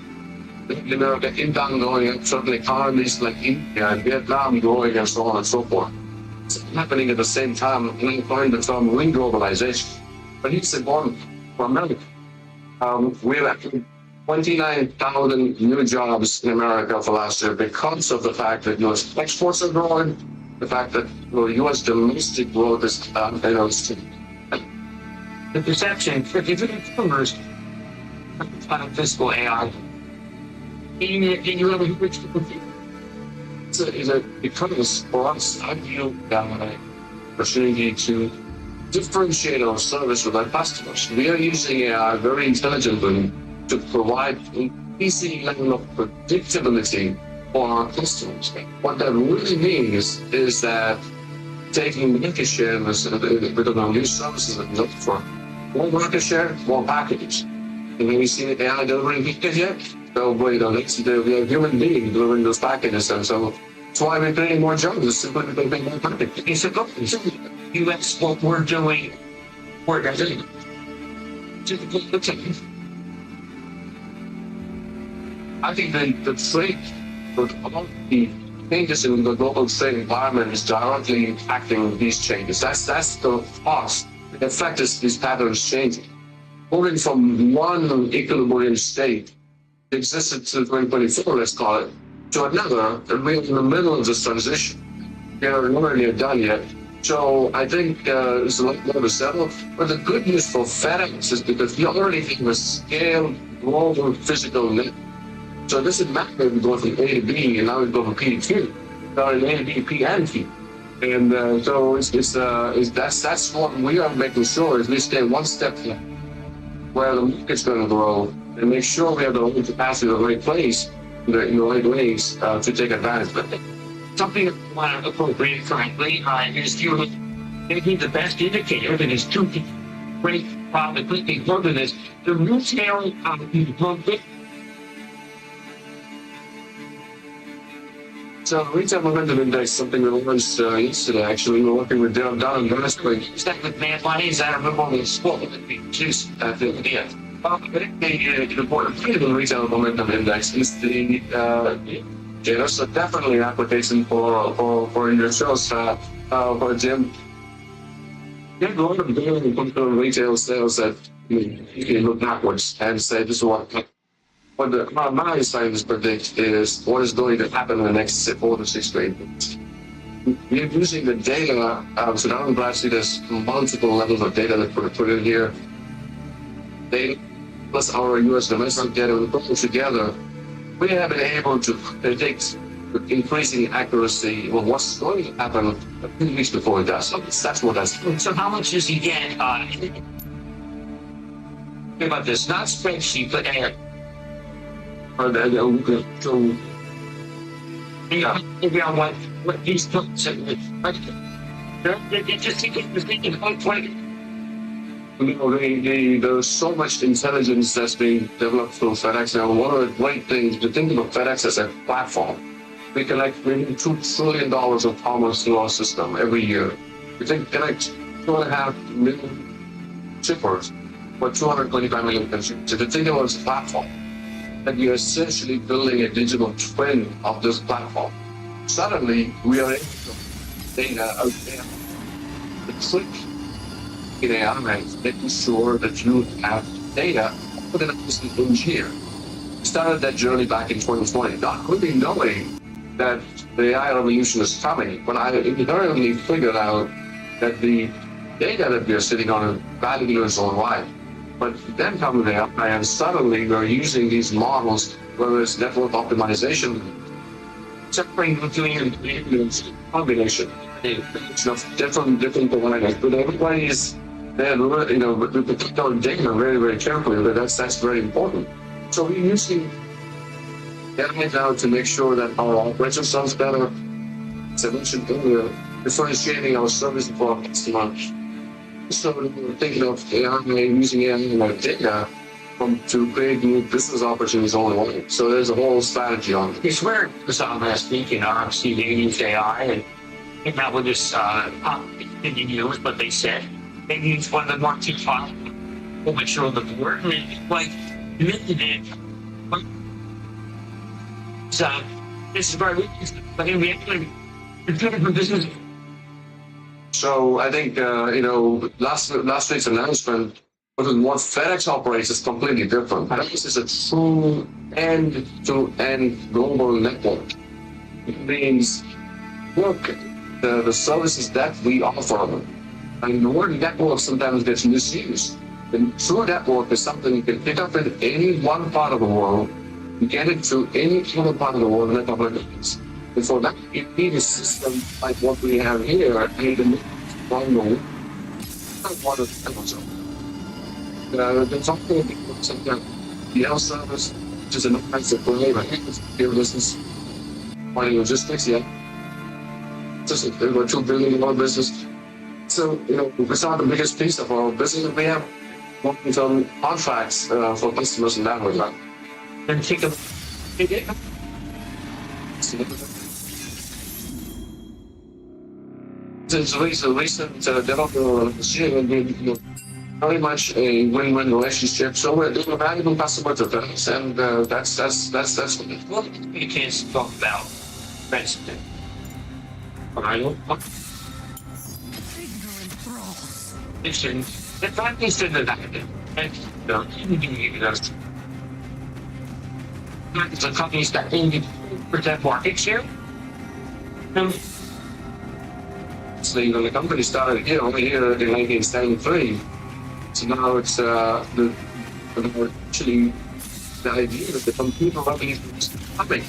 America inbound going, and certain economies like India and Vietnam growing, and so on and so forth. It's happening at the same time, and I find the term re-globalization. But it's important for America. We have actually 29,000 new jobs in America for last year because of the fact that U.S. exports are growing, the fact that U.S. domestic growth is, the perception, if you look at numbers, kind of physical AI, because for us, I view that an opportunity to differentiate our service with our customers. We are using AI very intelligently to provide increasing level of predictability for our customers. What that really means is that taking market share with our new services that we look for more market share, more packages. And when we see the AI delivering packages yet, so we have human beings delivering those packages, and so that's why we're creating more jobs, simply because we more packages. US, what we're doing, we're doing. I think the trade with all the changes in the global trade environment is directly impacting these changes. That's the cost. The effect is these patterns changing. Moving from one equilibrium state that existed to 2024, let's call it, to another, and we're in the middle of this transition. We're nowhere near done yet. So I think there's a lot more to settle. But the good news for FedEx is because we already have a scaled global physical network. So it doesn't matter if we go from A to B and now we go from P to Q. Or A to B, P and Q. And so that's what we are making sure is we stay one step where the market's going to grow and make sure we have the whole capacity in the right place. in the right ways to take advantage. But Something that I want to appropriate correctly is you're maybe the best indicator that is two great the quickly further this. The retail so retail momentum index, something we launched yesterday. Actually, we're working with Down and Westwing. is that with man money? Is that a removal school that we choose the idea? I think the important thing of the retail momentum index is the data. So definitely an application for individuals for Jim. Get a lot of data when it comes to retail sales that you can look backwards and say this is what the my science predict is what is going to happen in the next 4 to 6 to 8 months. We're using the data, so now I'm glad to see there's multiple levels of data that we put in here. Data plus our US domestic data, we put it together. We have been able to predict with increasing accuracy what's going to happen a few weeks before it does. So that's what that's. So how much does he get? Think about this, not spreadsheet, but figure out what these books are. They're just thinking about 20. There's so much intelligence that's being developed through FedEx now. One of the great things to think of FedEx as a platform. We collect maybe $2 trillion of commerce through our system every year. We connect 2.5 million shippers for 225 million consumers. If you think of it as a platform, that you're essentially building a digital twin of this platform. Suddenly, we are able to data out there. The trick in AI is making sure that you have data within a business engineer. We started that journey back in 2020, not really knowing that the AI revolution is coming, but I inherently figured out that the data that we are sitting on is valuable in its own right. But then comes the AI, and suddenly we're using these models, whether it's network optimization, Separating between combination of different providers, but everybody is there. We protect our data very, very carefully. But that's very important. So we're using AI now to make sure that our operation sounds better. As I mentioned earlier, differentiating our service for our customers. So we're thinking of AI, using AI in our data to create new business opportunities all along. So there's a whole strategy on it. It's where Sam last week in RMC they used AI and came out with this didn't use, but they said they used one of the marquee files to make sure the board and it's like limited it. So this is very interesting. But in reality, it's good for business. So I think last week's announcement. But what FedEx operates is completely different. FedEx is a true end-to-end global network. It means, look, the services that we offer, and the word network sometimes gets misused. The true network is something you can pick up in any one part of the world, and get it to any other part of the world in a couple of minutes. And for that, you need a system like what we have here, and the bundle, what is Amazon. There's something the L service, which is an offensive play, but it's your business. Money logistics, yeah. Just a $2 billion business. So, it's not the biggest piece of our business. We have long-term contracts for customers in that way. And take a Since recent development this year, very much a win-win relationship. So we're a valuable customer to us, and that's what it is. Well, you can't talk about president. Listen, the fact is that the companies that need protect market share. So, the company started here, only here in 1973. So now it's actually the idea that the computer revolution is coming.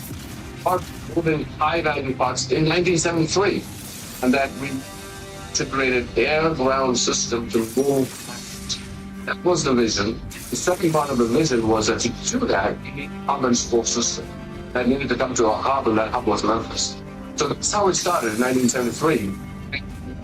Our moving high-value parts in 1973, and that we integrated air-ground system to move. That was the vision. The second part of the vision was that to do that, you need a hub-and-spoke system. that needed to come to a hub, and that hub was Memphis. So that's how it started in 1973.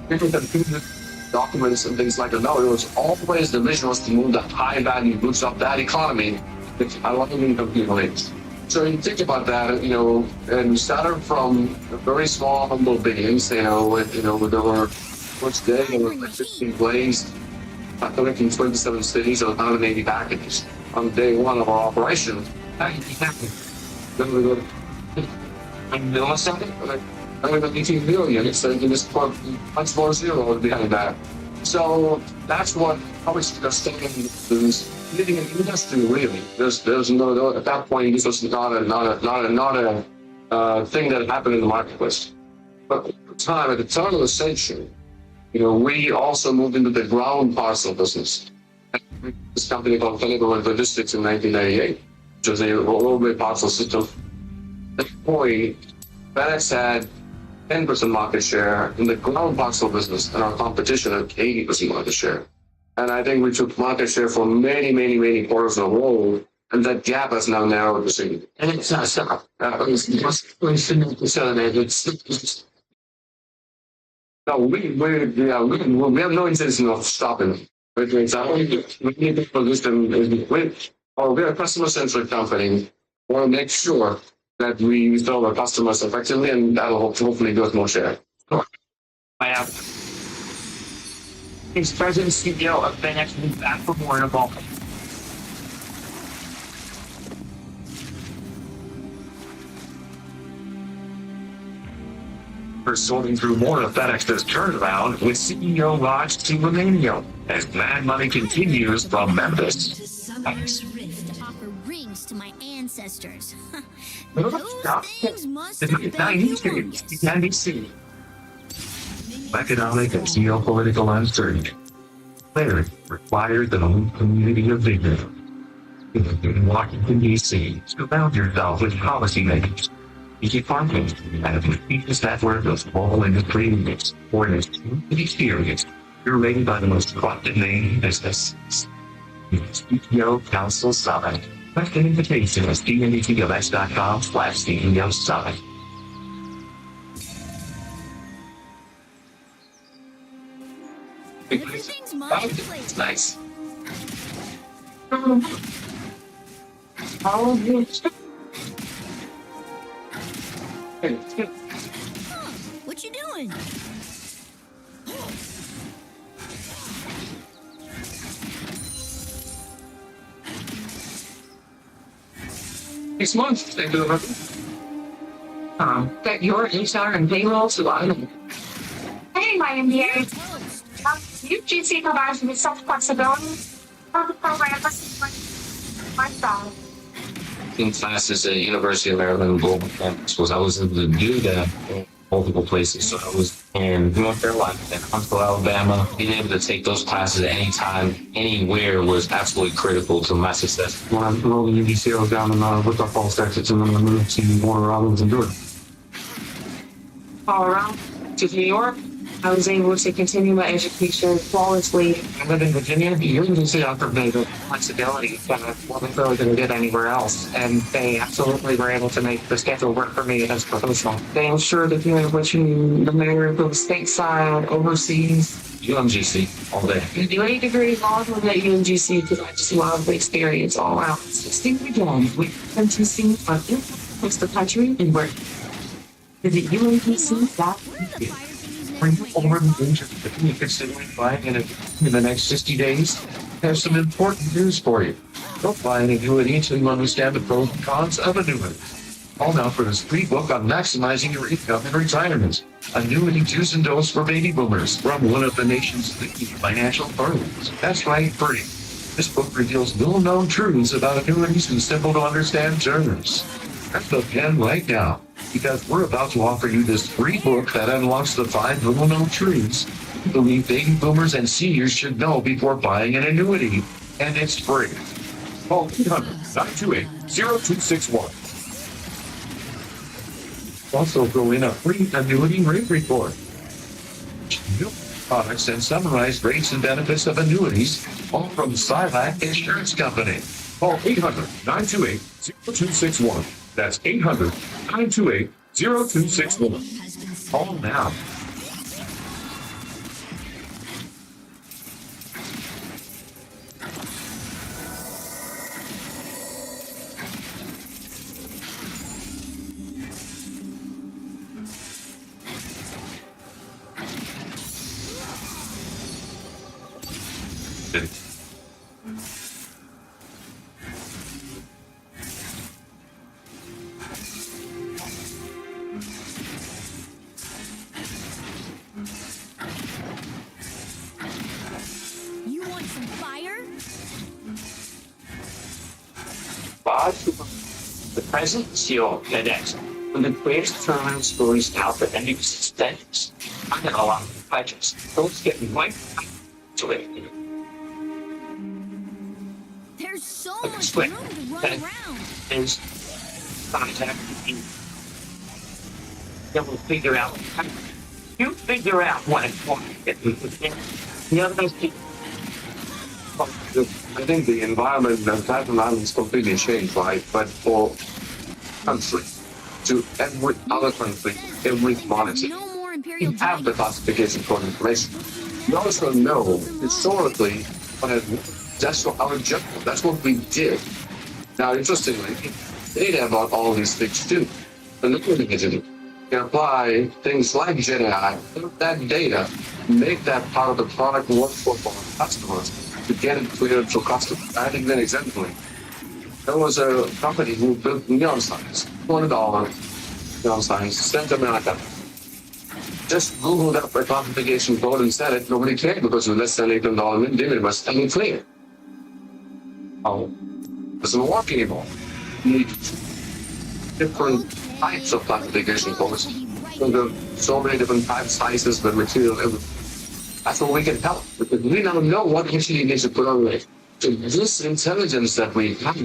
People computed documents and things like that. No, it was always the vision was to move the high value goods of that economy, which a lot of income people needs. So you think about that, you know, and we started from a very small, humble beginnings, you know, with there were, first day, there were like 15 planes, collecting 27 cities, 180 packages. On day one of our operation, then we go, and the last second, like, I'm going to 18 million, it's like, you just put much more zero behind that. So that's what probably started living in industry, really. There's no, at that point, this was not a thing that happened in the marketplace. But at the turn of the century, you know, we also moved into the ground parcel business. This company called Clinical Logistics in 1998, which was a railway parcel system. At that point, FedEx had 10% market share in the ground parcel business, and our competition had 80% market share. And I think we took market share for many, many, many quarters in a row, and that gap has now narrowed to see. And it's not stop. No, we have no intention of stopping. We need to position. We're a customer-centric company. We want to make sure that we serve our customers effectively, and that'll hopefully build more share. I have. He's President and CEO of FedEx will be back for more in a moment. We're sorting through more of FedEx's turnaround with CEO Raj Subramanian as Mad Money continues from Memphis. Thanks. Offer rings to my ancestors. Those things must have been humongous. It can be seen. Economic and geopolitical uncertainty. Clarity requires the whole community of vigor. In Washington, D.C., surround yourself with policymakers, departments, and a prestigious network of small industry leaders for an experience curated by the most trusted name in business. CEO Council Summit. Request an invitation at cndcos.com/CEO Summit. Everything's my place. Nice. What you doing? 6 months, they do it. That your HR and payroll to Hey, my MBA. UGC provides me some flexibility for the program myself. In classes at University of Maryland Global Campus I was able to do that in multiple places. So I was in North Carolina and Huntsville, Alabama. Being able to take those classes at any time, anywhere was absolutely critical to my success. When I enrolled in UBC, I was down in Wichita Falls, Texas, and then I moved to Warner Robins and Jordan. Colorado to New York. I was able to continue my education flawlessly. I live in Virginia. You can see offered me the flexibility that I wasn't really going to get anywhere else. And they absolutely were able to make the schedule work for me as professional. They ensured that you had what you need, no matter if it was stateside, overseas. UMGC all day. You do any degree all of at UMGC because I just love the experience all out. 16 weekends with MTC on across the country and work. Visit UMGC.com. Are you already interested in considering buying in the next 60 days? There's some important news for you. Don't buy an annuity until you understand the pros and cons of annuity. Call now for this free book on maximizing your income in retirement. Annuity Do's and Don'ts for Baby Boomers from one of the nation's leading financial firms. That's right, free. This book reveals little-known truths about annuities in simple-to-understand terms. Press the pen right now, because we're about to offer you this free book that unlocks the 5 little-known truths we believe baby boomers and seniors should know before buying an annuity, and it's free. Call 800-928-0261. Also throw in a free annuity rate report. New products and summarized rates and benefits of annuities, all from Silac Insurance Company. Call 800-928-0261. That's 800-928-0261. Call now. You want some fire? The present seal FedEx. When the greatest tournament stories out that any suspense, I'm gonna allow the pledges. Don't get right to it. There's so Like much sweat. room to run That around. is contact. Then we'll figure out. You figure out what it's for. The others keep. I think the environment and Titan Islands completely changed, right? But for country, to every other country, every commodity, No more we Imperial have the classification code information. We also know historically that's what our objective, that's what we did. Now, interestingly, data about all these things too. But look at it. You can apply things like GenAI, that data, make that part of the product work for our customers to get it cleared to customers. I think that example. There was a company who built neon signs, $100 neon signs, Central America. Just Googled up a classification code and said it, nobody cared because it was less than $8 limit was unclear. Oh, it doesn't work anymore. You need different types of classification codes. So there are so many different types, sizes, the material, everything. That's what we can help, because we now know what actually needs to put on it. So this intelligence that we have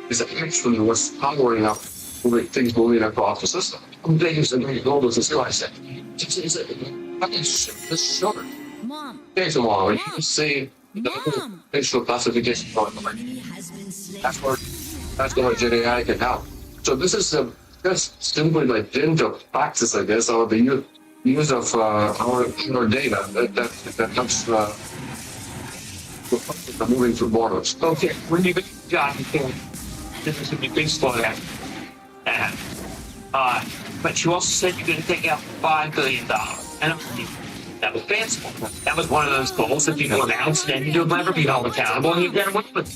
is actually what's powering up things moving across the system. Things that we global system, I said. It's short. Mom. Okay, tomorrow, you can see the facial classification code. That's where GenAI can help. So this is just simply like dint of practice, I guess, or the use of our data that helps moving through borders. Okay, when you got this is a big slowdown. But you also said you're going to take out $5 billion. And that was fanciful. That was one of those goals that people announced, and you'll never be held accountable, and you get away with it.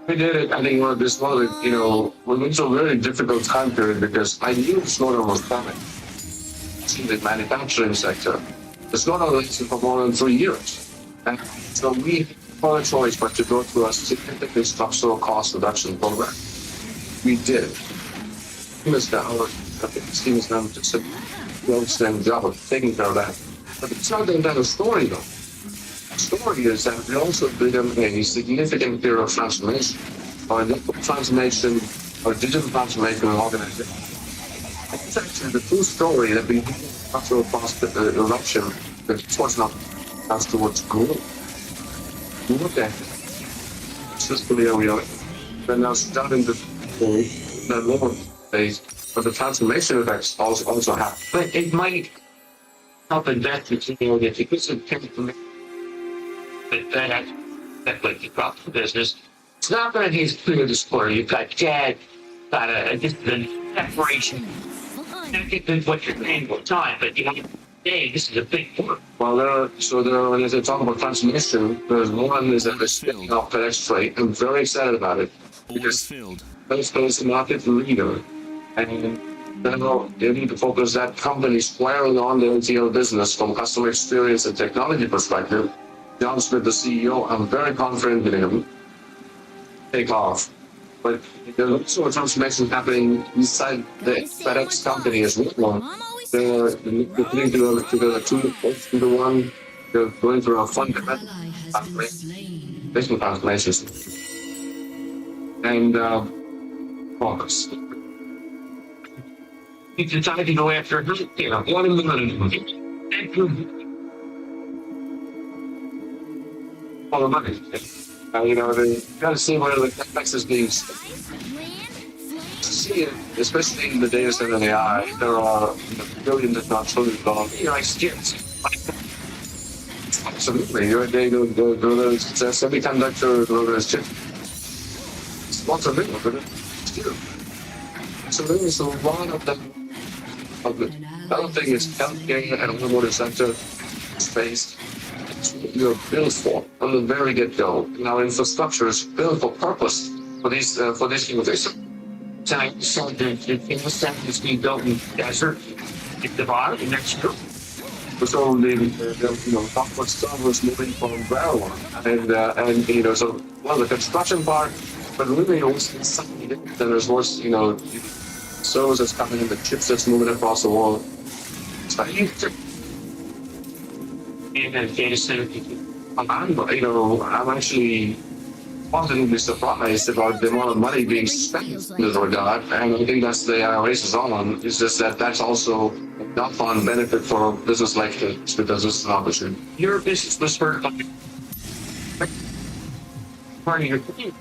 We did it. I think this was, it was a very difficult time period because I knew the slowdown was coming. In the manufacturing sector, the slowdown lasted for more than 3 years. And so we had a choice but to go through a significant structural cost reduction program. We did it. Our team has done just a outstanding job of taking care of that. But it's not the entire story, though. The story is that we also began a significant period of transformation, or network transformation, or digital transformation of organization. It's actually the true story that we had structural cost reduction that was not as towards growth. Look at it. Fiscally, we are now starting the lower phase, but the transformation effects also happen. But it might help investors in the area because of technical that like you drop the business. It's not going to be as clear this quarter. You've got CAD, got a discipline, separation. Not get what you're paying for time, but hey, this is a big work. Well, as I talk about transformation, there's one is that we're spinning off FedEx Freight. I'm very excited about it because FedEx is the market leader, and now they need to focus that company squarely on the LTL business from customer experience and technology perspective. John Smith, the CEO, I'm very confident in him. Take off. But there's also a transformation happening inside the FedEx company as well. They're putting together two into one. They're going through a fundamental transformations. And focus. You decided to go after one in the money. All the money. They got to see where the FedEx is being. see it, especially in the data center and AI, there are billions, if not trillions of dollars. You know, like skins. Absolutely. You're a day to go to the semiconductor, go to the chip. It's lots of people, but it's still. So there's a lot of them. The other thing is healthcare and automotive sector space. It's what you're built for from the very get-go. And our infrastructure is built for purpose for these innovations. So the infrastructure is being built in the desert, in the bottom, next year. So the software stuff was moving from ground, and so the construction part, but really it was something different. Then there's more servers that's coming in, the chips that's moving across the world. It's like in a data center. I'm actually positively surprised about the amount of money being spent in this regard, and I think that's the IRA's is on. It's just that that's also not fun benefit for a business like this because this is an opportunity. Your business was for part of your team.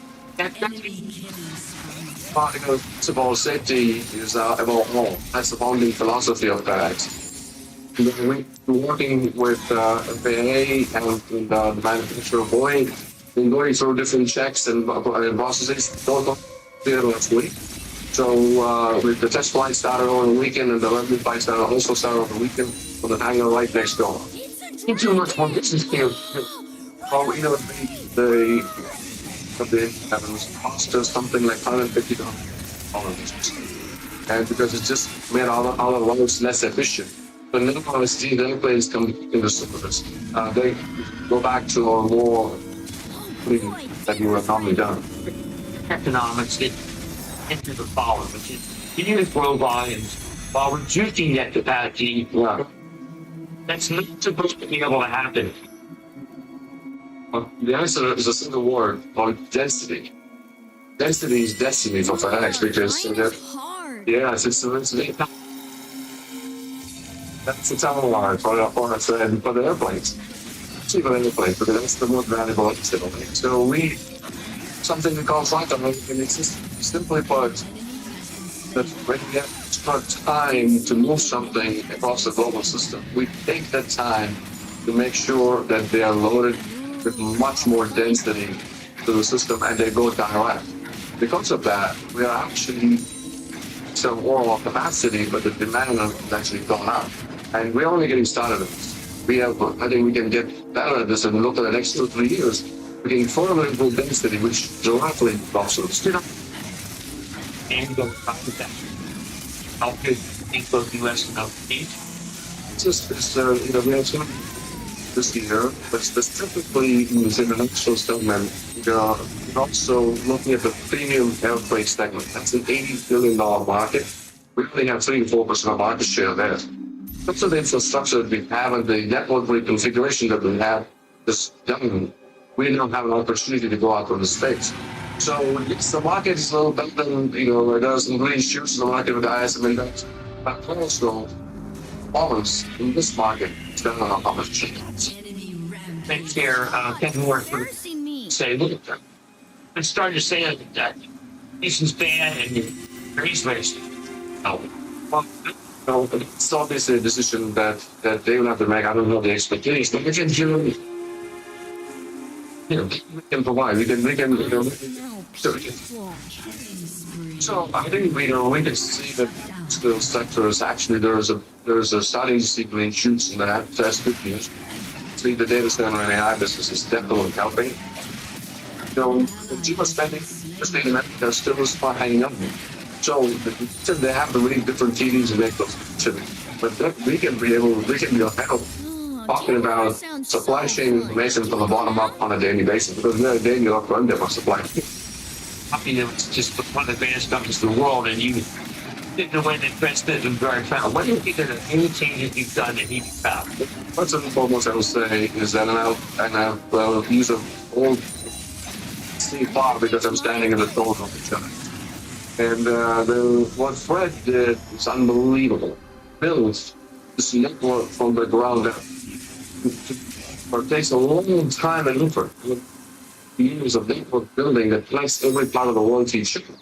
First of all, safety is above all. That's the founding philosophy of that. We're working with FAA and the manufacturer of Boeing. Been going through different checks and processes. Don't go there last week. So with the test flight started on the weekend, and the revenue flight also started on the weekend for the hangar right next door. It's too much more business here. Oh, the cost us something like $150, and because it just made our lives less efficient. But now obviously the airplanes come in the service. They go back to our more that you have normally done. Economics get into the following, which is you need to grow volumes while reducing that capacity. Yeah. That's not supposed to be able to happen. The answer is a single word called density. Density is destiny for FedEx because that's the time line for the airplanes. Cheaper airplanes, because that's the most valuable still. So something we call quantum, and it's just simply put that when we have extra time to move something across the global system, we take that time to make sure that they are loaded with much more density to the system and they go direct. Because of that, we are actually some overall capacity, but the demand has actually gone up. And we're only getting started on this. I think we can get better at this and look at the next 2 or 3 years. We can further improve density, which directly involves us. And go back to that. How good think both US and overseas? We have some this year, but specifically in the international segment, we're also looking at the premium airfreight segment. That's an $80 billion market. We only have 3 to 4% of market share there. Because of the infrastructure that we have and the network reconfiguration that we have just done, we now have an opportunity to go out to the States. So yes, the market is a little better than, there's some green shoots in the market with the ISM index, but also performance in this market is done on how much change. Thanks here, Kevin Moore, for say, look, I'm starting to say that Easton's bad and race racing. No, it's obviously a decision that they will have to make. I don't know the expectations, but we can provide. We can. So I think we can see that the sector is actually there's a starting to see green shoots in that. That's good news. See, the data center and AI business is definitely helping. Consumer spending, especially in America, still is far hanging up. So they have the really different TVs and make those too. But we can be help talking about supply chain information from the bottom up on a daily basis because we're a daily run of supply chain. It's just one of the advanced companies in the world, and you didn't know when the transmit them very fast. What do you think are any changes you've done that need to be found? First and foremost, I would say is that I'll use an old Steve bar because I'm standing in the door of each other. And what Fred did is unbelievable. Builds this network from the ground up. It takes a long time and effort. Years of network building that connects every part of the world to each other.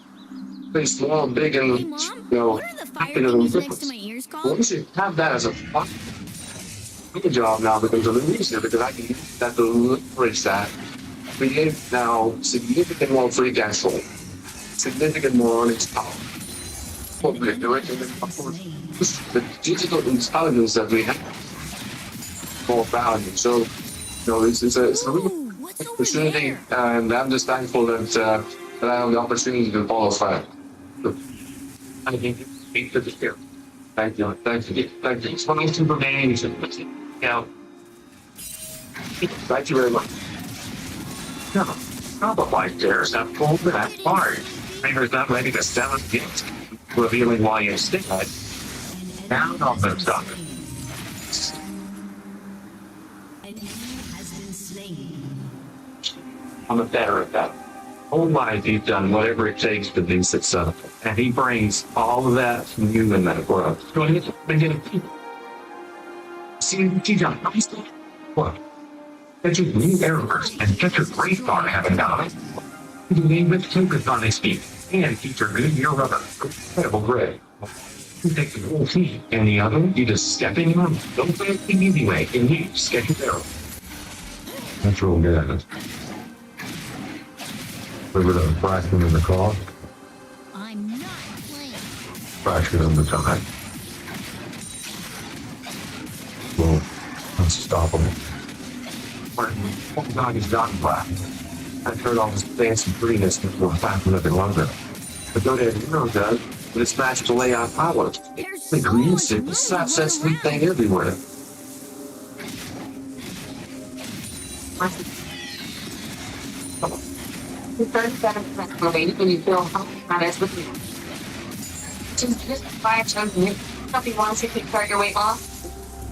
Pretty small, big, and Hey, Mom, you know, what are the fire happy little thingies next to difference. my ears Well, called? we should have that as a fucking job now becomes a little easier because I can use that to leverage that, create now significant more free cash flow, significant more earnings power. What we're doing, and then of course, the digital intelligence that we have, more value. So, you know, it's a real opportunity, and I'm just thankful that I have the opportunity to follow fire. I think it's good to hear. Thank you. Thank you. Thank you. It's one of the remains. You know, Thank you very much. no, not the white bears that pulled that hard. Fingers not ready to sell it yet, revealing why you stick it. Down on the stuff. I'm a better at that. Whole life he's done whatever it takes to be successful. And he brings all of that to you in that world. Go ahead and get a people. See what you got. What? Get your new errors and get your great thought having done it. You name with focus on his feet and keep your good year rubber. Incredible grade. You take the whole team and the other, you just step in on. Don't put anything anyway, and you just your arrow. That's real good. Remember the fraction in the cost? I'm not playing. Fraction of the time. Well, unstoppable. Oh God, he's gotten black. I've heard all this fancy prettiness before I'm back living longer. But go to Hero does, but it's matched to layout power. The green stick, the such that sweet thing everywhere. The 37% moving when you feel honest with you. Just buy a chunk of new stuff you want to kickstart your weight loss.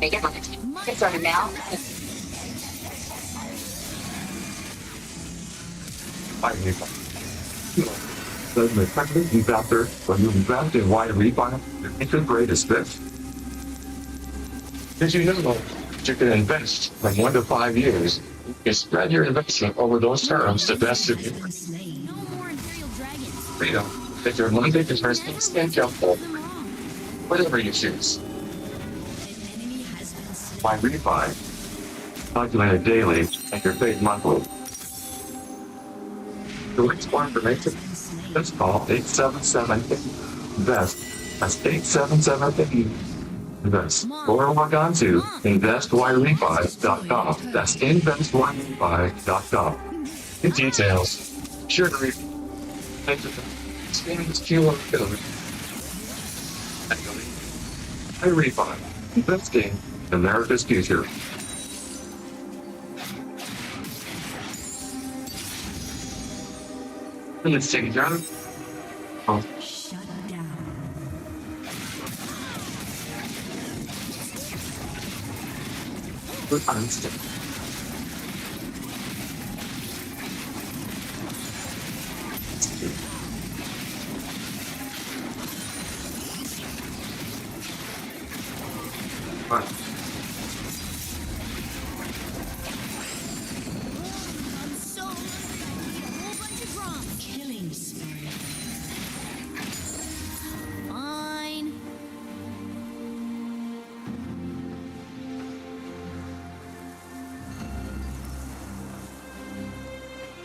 Make it money. Get started now. The technique you've got there, when you invest in wide rebuy, it's the greatest fit. Did you know that you can invest from 1 to 5 years? You can spread your investment over those terms to best of you. No more Imperial Dragons. Freedom. If you're Monday to Thursday, stand up for whatever you choose. By refi, calculate it daily and you're paid monthly. To reach more information, just call 877-INVEST. That's 877-INVEST. Or log on to investwirerefi.com. That's investwirerefi.com. Get details. Sure to read. Scan this QR code. I refi. Investing in America's future. Let's take it down. Oh. Shut down. Good honesty. Right. I'm so hungry. I need a whole bunch of drums. Killing spree. Fine.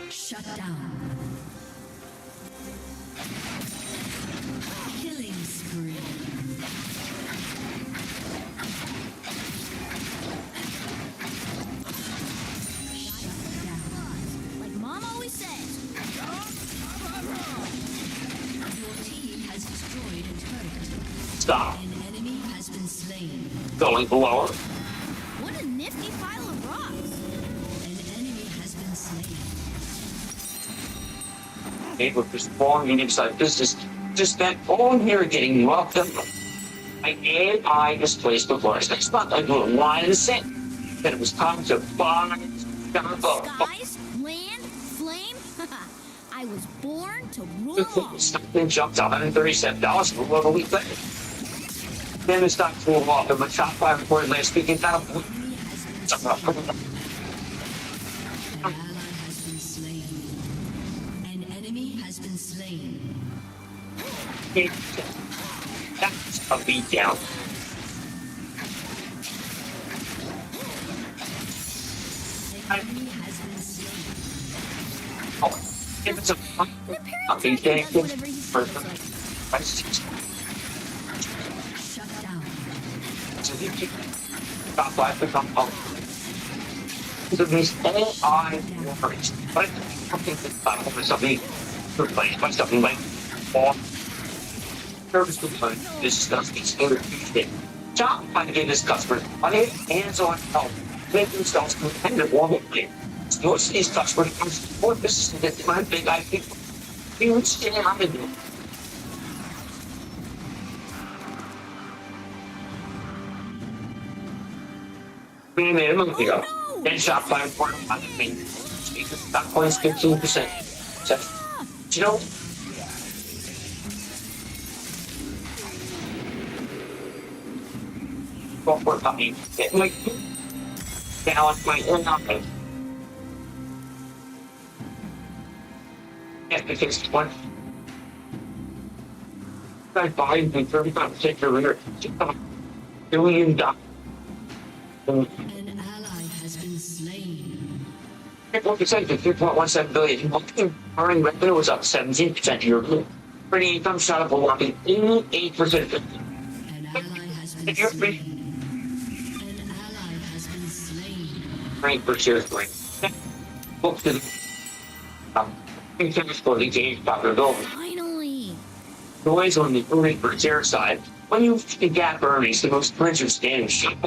Shut down. Killing spree. Like Mom always says. Your team has destroyed a turret. Stop. An enemy has been slain. Going below. What a nifty pile of rocks. An enemy has been slain. Able to spawn inside business just spent all year getting roughed up. And I displaced the forest. It's not like a line in the sand. Then it was time to buy Skies, land, flame. I was born to rule. Something jumped out $137 for what we paid. Then the stock flew off and my top 5 reported last week and got An ally has been slain. An enemy has been slain. That's a beat down. If it's a beat down, so you keep top life become up. So these AI words, but I think the platform is something replaced by something like or service component. This stuff is introduced. Shopify gave this customer money hands-on help, make themselves competitive worldwide. Most of these customers can support businesses that demand big IP. Huge scam to do. We made a month ago. Then Shopify reported on the thing. Stock points 15%. So, you know, software company that might balance my own nothing. Yeah, because one guy buying me 35% per year, $1 billion. An ally has been slain. What percent of 3.17 billion? Earning revenue was up 17% year-over-year. Earning income shot up a whopping 88%. An ally has been slain. An ally has been slain. Earning per share is great. Books to income for the game's profitability. Finally. Noise on the earning per share side. When you gap earnings, the most printed standing shop.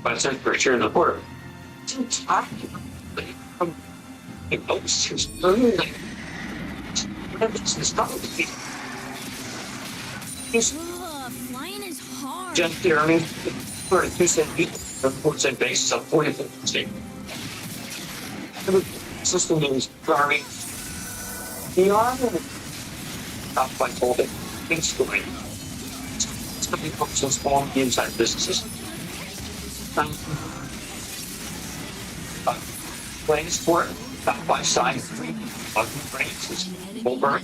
5 cents per share in the quarter. It's entirely from a post who's earning like Flying is hard. just the earnings for a 2-cent beat on 4-cent basis of 45%. The system is garbage. The army top by holding things going. It's going to be focused on small and medium-sized businesses. Playing sport, back by side, 3 branches, over,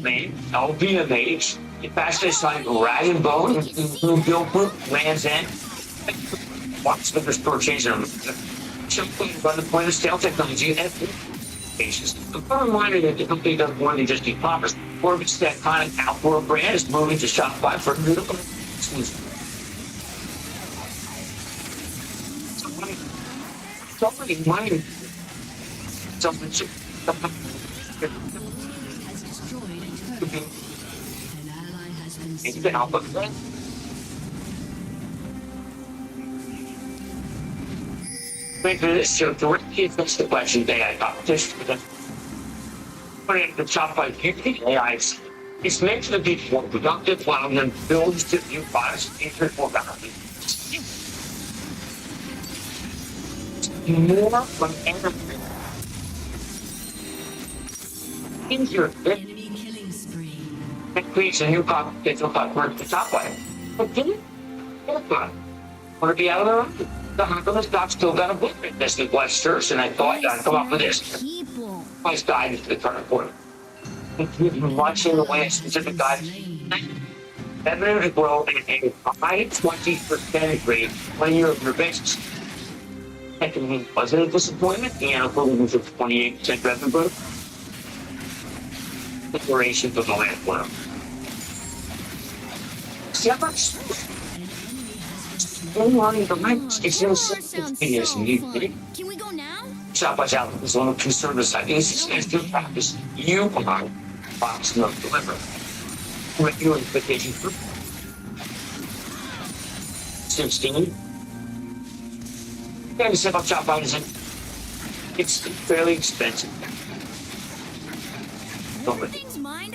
main, LVMH, the fastest side, Rag and Bone, Blue Bill Group, Land's End, watch the store changing them. Simply by the point of sale technology and basis. The bottom line is that the company doesn't want to just be poppers. Orbit's that kind of outdoor brand is moving to Shopify for new exclusive. Somebody mining something Has destroyed a turret. An ally has been slain. the alpha. Wait for this show to fix the question of AI competition with them. Putting the Shopify AI, it's meant to be more productive, allowing them to build new products and more value. More from everything. Easier. Enemy killing spree. That creates a new computational platform at the top line. But didn't it? Want to be out of there? The Honda stock still got a blueprint. This is West Church, and I thought I'd come up with this. My guide is the current point. Watching the way a specific guide revenue to grow at a high 20% rate when you're your basis. Technically, wasn't a disappointment, and a little bit of 28% revenue growth. Declaration of the land flow. Shepherds. The lights is still Can we go now? Shopify's out is one of 2 service ideas and still practice. You provide box not deliver. Regular vacation group. 16. Yeah, to set up Shopify isn't. It's fairly expensive.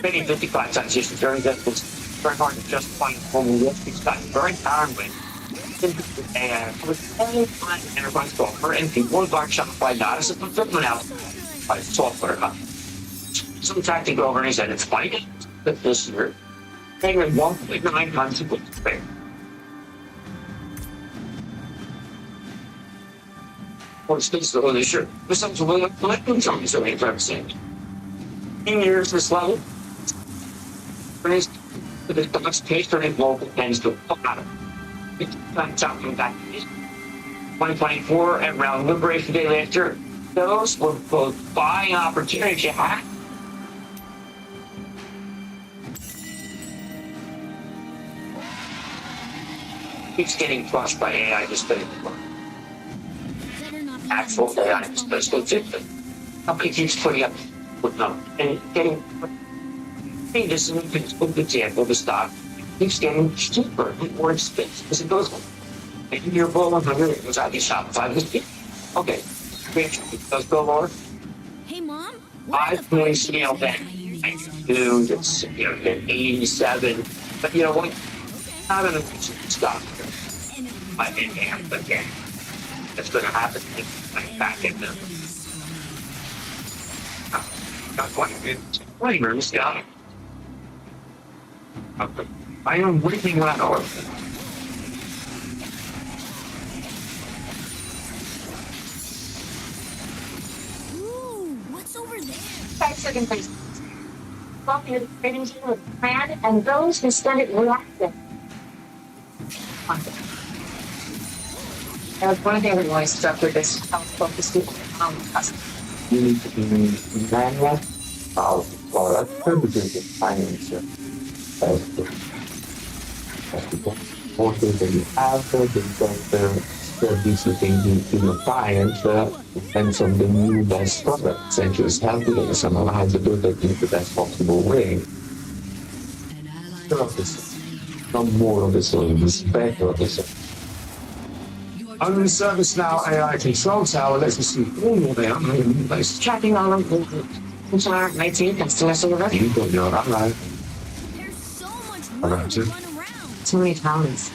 Paying 55 times is very difficult. Very hard to justify for the risk. It's got very powerful. With any kind of enterprise software, and people regard Shopify not as a fulfillment out by software. Some tactical organizers said it's funny that this year, paying 1.9 times the book to pay. For instance, the this year, there's some sort of collecting companies are 85%. In years this level, But the Dutch pastry local tends to bottom. It's talking about 2024 and around Liberation Day last year. Those were both buying opportunities you had. Keeps getting crushed by AI display. Actual AI display system. Company keeps putting up with them and getting. Hey, this is a good example of the stock. Keeps getting cheaper and more expensive as it goes on. And your bull 100 it goes out, you Shopify this. Okay, let's go, Lord. Hey, Mom. 5 scale then 92, that's 87. But you know what? Not an efficient stock. I didn't have again. That's going to happen back in the. Not quite good. Flavors, yeah. I am waiting around. Ooh, what's over there? 5 seconds, please. Copy of the trading team with plan and those who study it reactive. One of the other ones stuck with this health focused on customers. You need to be manual. Well, that's pretty good finance. Also, they have the visiting in the client and some of the new best products and just helping us and allow to do that in the best possible way. Some more of this, better of this. Under the ServiceNow AI Control Tower lets us see all of them in place. Tracking all of the entire IT customer service. You got your right. There's so much All room right, to too. run around. Too many towns.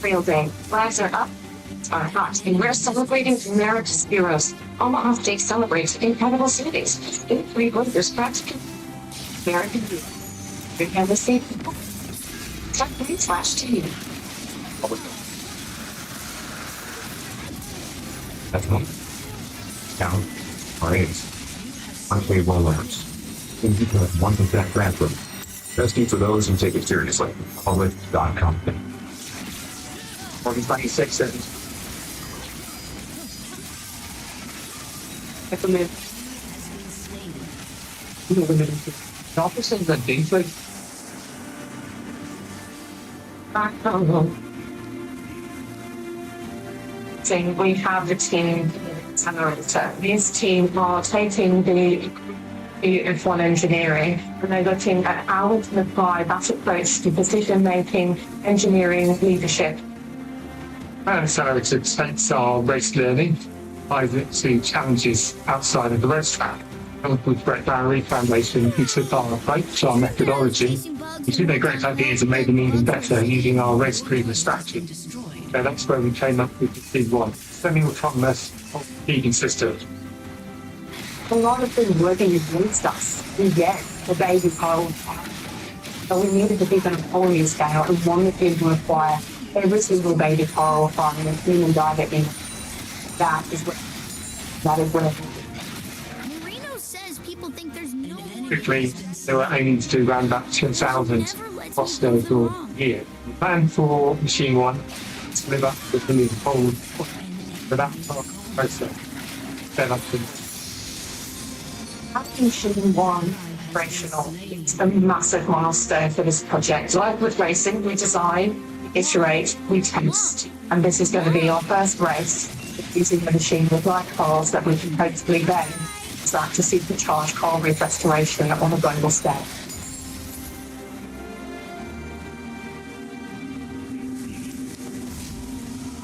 Real day. Flags are up. Are hot. And we're celebrating Emeritus heroes. Omaha State celebrates incredible cities. In 3 workers practically. American youth. We have the same people. Tech3/TV. That's not. Down. Raise. Unplayable alerts. And you have one of that bathroom. Testing for those who take it seriously. Public.com. 26 seconds. At the mid. The office is a big place. Back home. Saying we have the team accelerator. This team are taking the F1 engineering and they're looking at how we can apply that approach to decision making, engineering, leadership. So it extends our race learning, applies it to challenges outside of the racetrack. And with Brett Barry Foundation, we took our approach, our methodology, we took their great ideas and made them even better using our race previous strategy. So that's where we came up with the C1, semi-autonomous feeding system. A lot of things working against us. We get the baby coal. So we needed to keep on a volume scale and wanted to require every single baby coal farming a human diet in. That is what Marino says people think there's no Quickly, they were aiming to do around about 10,000 across the year. We planned for machine 1 to live up to the whole for that process. Set up to having machine 1 operational. It's a massive milestone for this project. Like with racing, we design, iterate, we test, and this is going to be our first race using the machine with light cars that we can hopefully then start to supercharge car reef restoration on a global scale.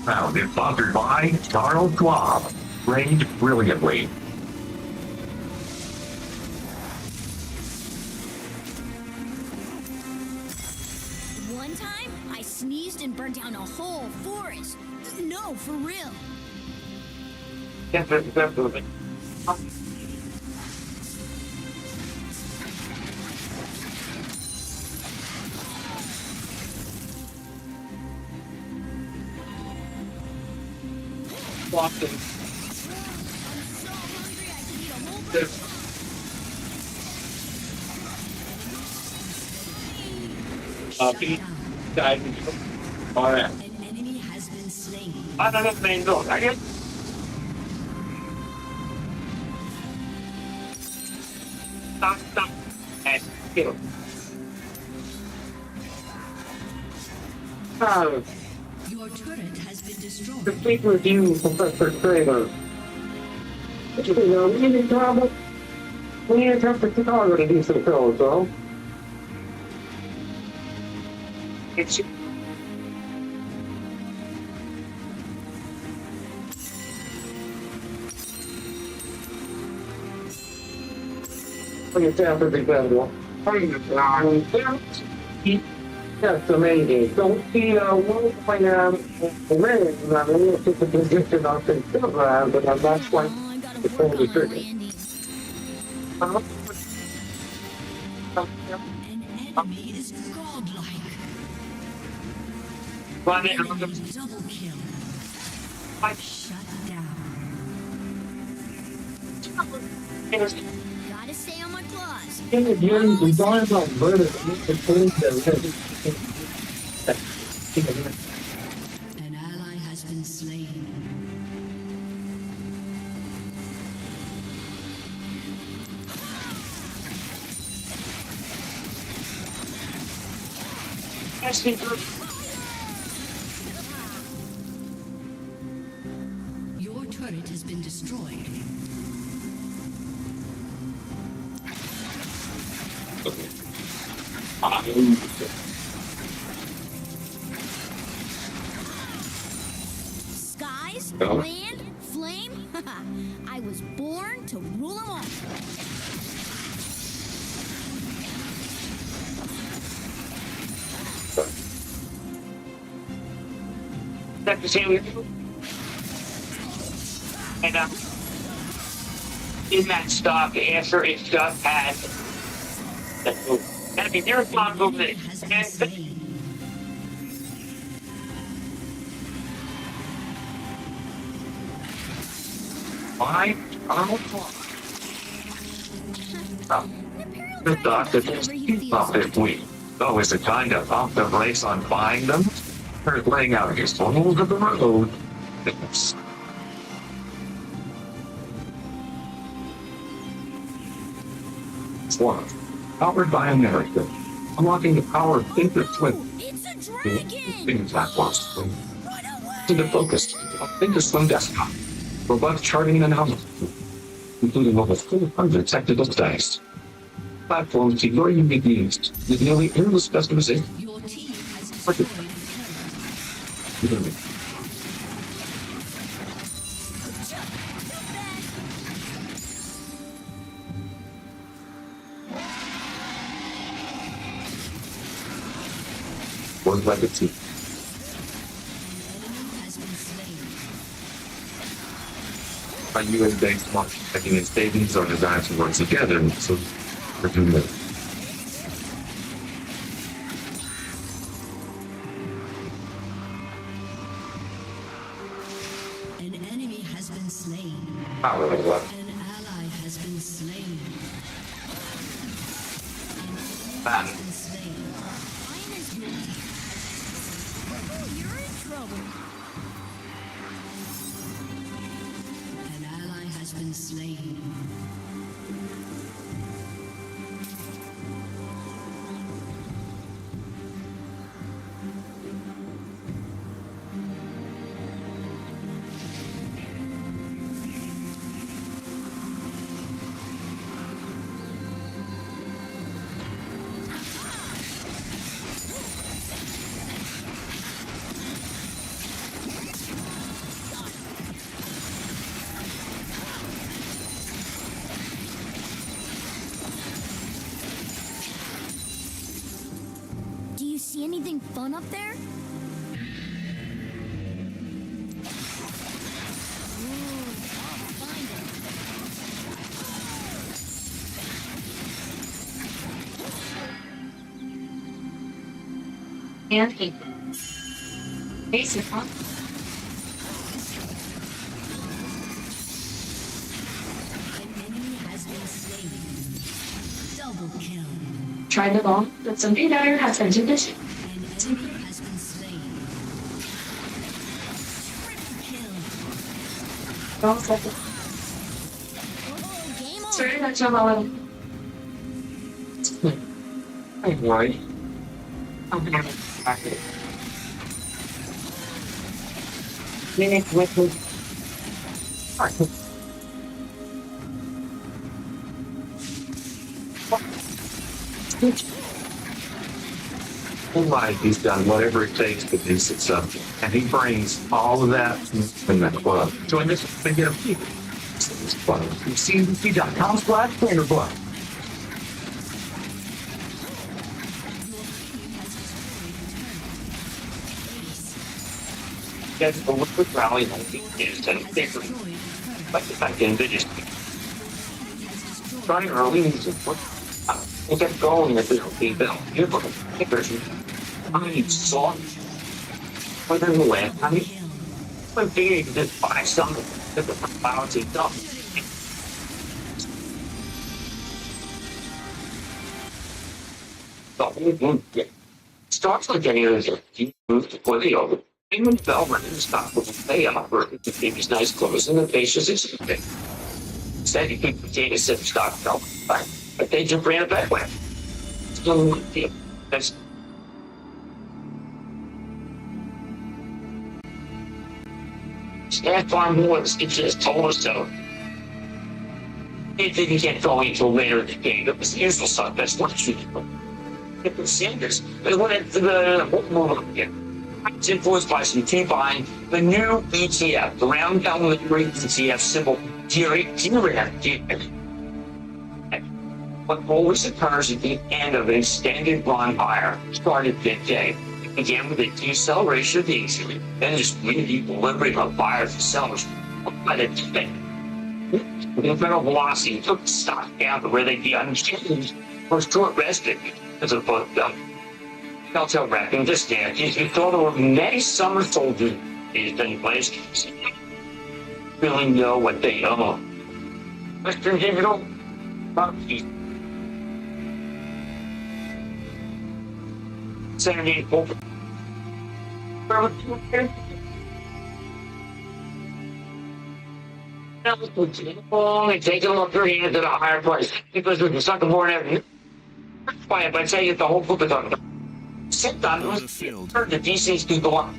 Founded sponsored by Charles Schwab. Trained brilliantly. One time, I sneezed and burnt down a whole forest. No, for real. Yeah, definitely. walking. Pete died. Alright. An enemy has been slain. I don't know the main door. I guess. Stop. And kill. Your turret has been destroyed. Complete review, Professor Kramer. We need to have to Chicago to do some shows, though. It's That's amazing. So, one point red, I mean, it's just a position on the silver, but that's why it's only tricky. An enemy is godlike. Double kill. Shut down. Gotta stay on my claws. An ally has been slain. Your turret has been destroyed. Skies, land, flame. I was born to rule them all. That's the same with you. And in that stock after it just had that'd be their responsibility. Why? The doctor just keep up it week. Oh, is it kind of pump the brakes on buying them? Or laying out his total of the road? It's one. Powered by America. Unlocking the power of Thinkorswim. It's a dragon! Things that was to the focus of Thinkorswim desktop. Robust charting and analysis, including over 400 technical dice. Platforms to your unique needs with nearly endless customization. Your team has destroyed. One legacy. By US based market checking and savings are designed to work together, so we're doing it. An enemy has been slain. Power of what? An ally has been slain. Man. You're in trouble. An ally has been slain. Do you see anything fun up there? And he basically An enemy has been slain. Double kill. Try them all, but some data has been conditioned. Don't set it. Sorry, that's your mom. I'm worried. I'm gonna have it. Minute with me. He's done whatever it takes to be successful. And he brings all of that in that club. Join us and get a peek. You've seen WW3.com's Black Trainer Book. That's the liquid rally is and different. But I can envision. Trying early music. It kept going at this built. You look at the pictures. I mean, saw within the way. I mean, when being able to just buy something that the clouds and stuff. The whole group starts like any of those. You move to play the over. Even Velvet and stuff will pay up for the biggest nice clothes and the facials is a thing. Instead, you keep potato chip stock Velvet, but they just ran it back with. Still a deal. That's Staff Farm Woods, it just told us so. It didn't get going until later in the game. It was the usual stuff. That's what you do. It was Sanders. But when it, it's influenced by some team buying the new ETF, the round elementary ETF symbol, what always occurs at the end of an extended run buyer started midday. It began with a deceleration of the equity, then just re-equilibrium of buyers and sellers. By the day, the incremental velocity took the stock down to where they'd be unchanged for short rested as a book telltale wrapping this day. You thought there were many summer soldiers in place really know what they own. Western Digital, Saturday, long and take them up their hands at a higher price because we can suck them more than buy it by saying the whole group is on sit down and turn the DCs to go up.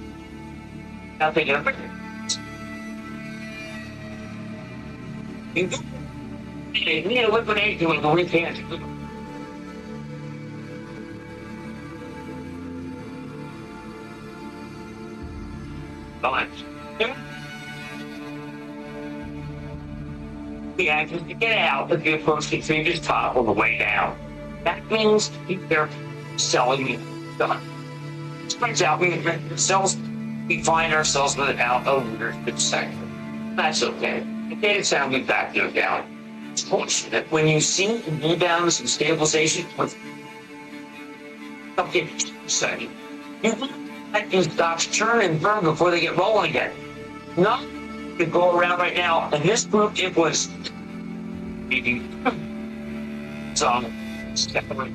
Now thinking of it. You need to eliminate doing the weekend. The actions to get out if you approach the previous top on the way down. That means they're selling done. Spreads out, we find ourselves without a leadership sector. That's okay. The data sound get back to down. It's fortunate when you see rebounds and stabilization with something setting. You let these stocks churn and burn before they get rolling again. Not to go around right now. In this group, it was maybe some separate.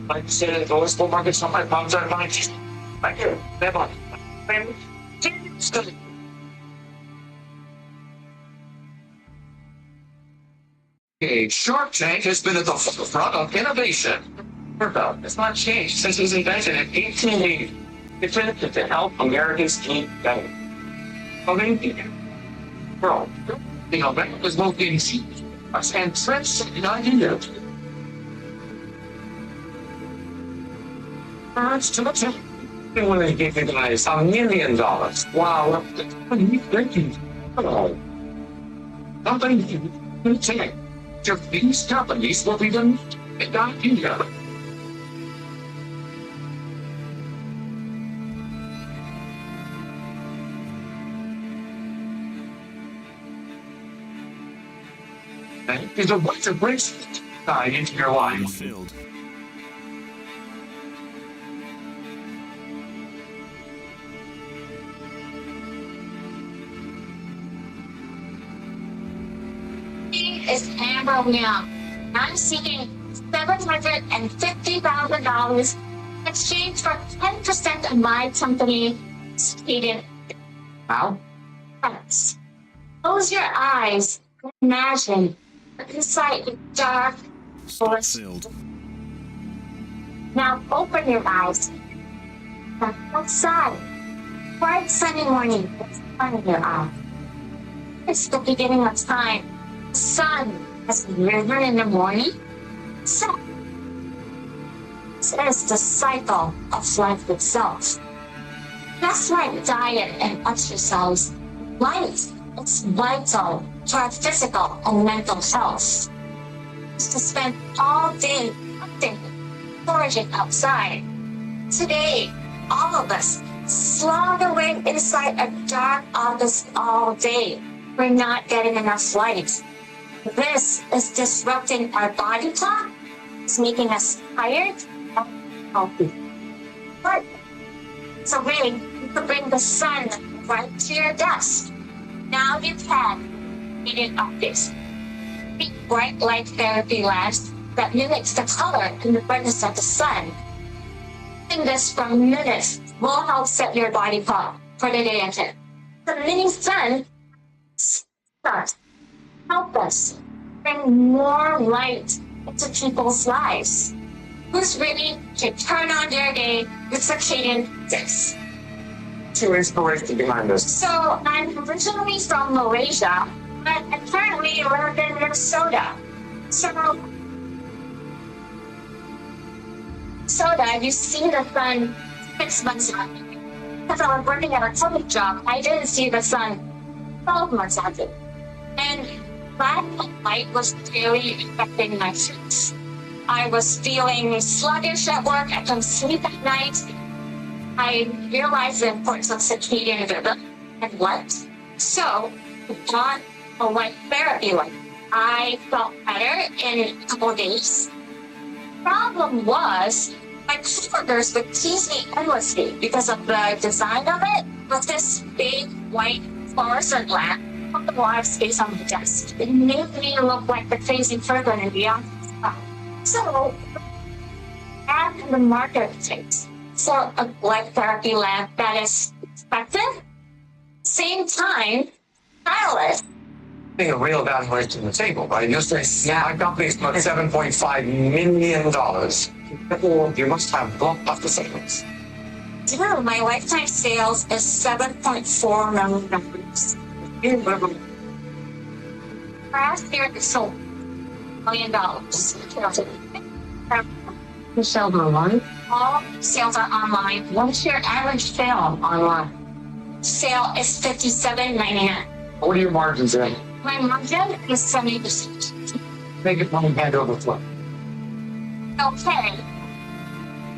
Like I said, the lowest bull market, some of my problems are fine. Right here, that one. Shark Tank has been at the forefront of innovation. It's not changed since it was invented in 1880. It's invented to help Americans keep going. I mean, bro, the Americans won't be easy. And French idea. It's too much. They want to give you guys $1 million. Wow, what are you thinking? Hello. Something you take. These companies will be done in India. There's a bunch of bricks tied into your line. Filled. Is Amber Young. I'm seeking $750,000 in exchange for 10% of my company student. Wow. Friends, close your eyes and imagine inside a dark forest. Now open your eyes. Now outside, bright sunny morning with sun in your eye. It's the beginning of time. The sun has risen in the morning. So, this is the cycle of life itself. Just like diet and exercise, light is vital to our physical and mental health. It's to spend all day hunting, foraging outside. Today, all of us slog away inside a dark office all day. We're not getting enough light. This is disrupting our body clock. It's making us tired and healthy. But so really, you could bring the sun right to your desk. Now you can read it optics. Big bright light therapy lamps that mimics the color and the brightness of the sun. Doing this for minutes will help set your body clock for the day ahead. The mini sun start help us bring more light into people's lives. Who's ready to turn on their day with circadian tips? Two inspiration behind this. So I'm originally from Malaysia, but I currently live in Minnesota. So have you seen the sun 6 months ago? Because I was working at a public job, I didn't see the sun 12 months ago. And lack of light was really affecting my sleep. I was feeling sluggish at work. I couldn't sleep at night. I realized the importance of circadian rhythm and light. So I got a light therapy light. I felt better in a couple of days. Problem was, my coworkers would tease me endlessly because of the design of it with this big white fluorescent lamp on the wall of space on the desk. It made me look like the crazy person in the office. So, and the marketplace for a light therapy lamp that is effective, same time, stylish. Being a real valuation to the table, right? You're saying, my company's worth $7.5 million. You must have blockbuster sales. Dude, my lifetime sales is $7.4 million. Last year, it sold $1 million. You sell online? All sales are online. What's your average sale online? Sale is $57.99. What are your margins in? My margin is 70%. Make it money hand over foot. Okay.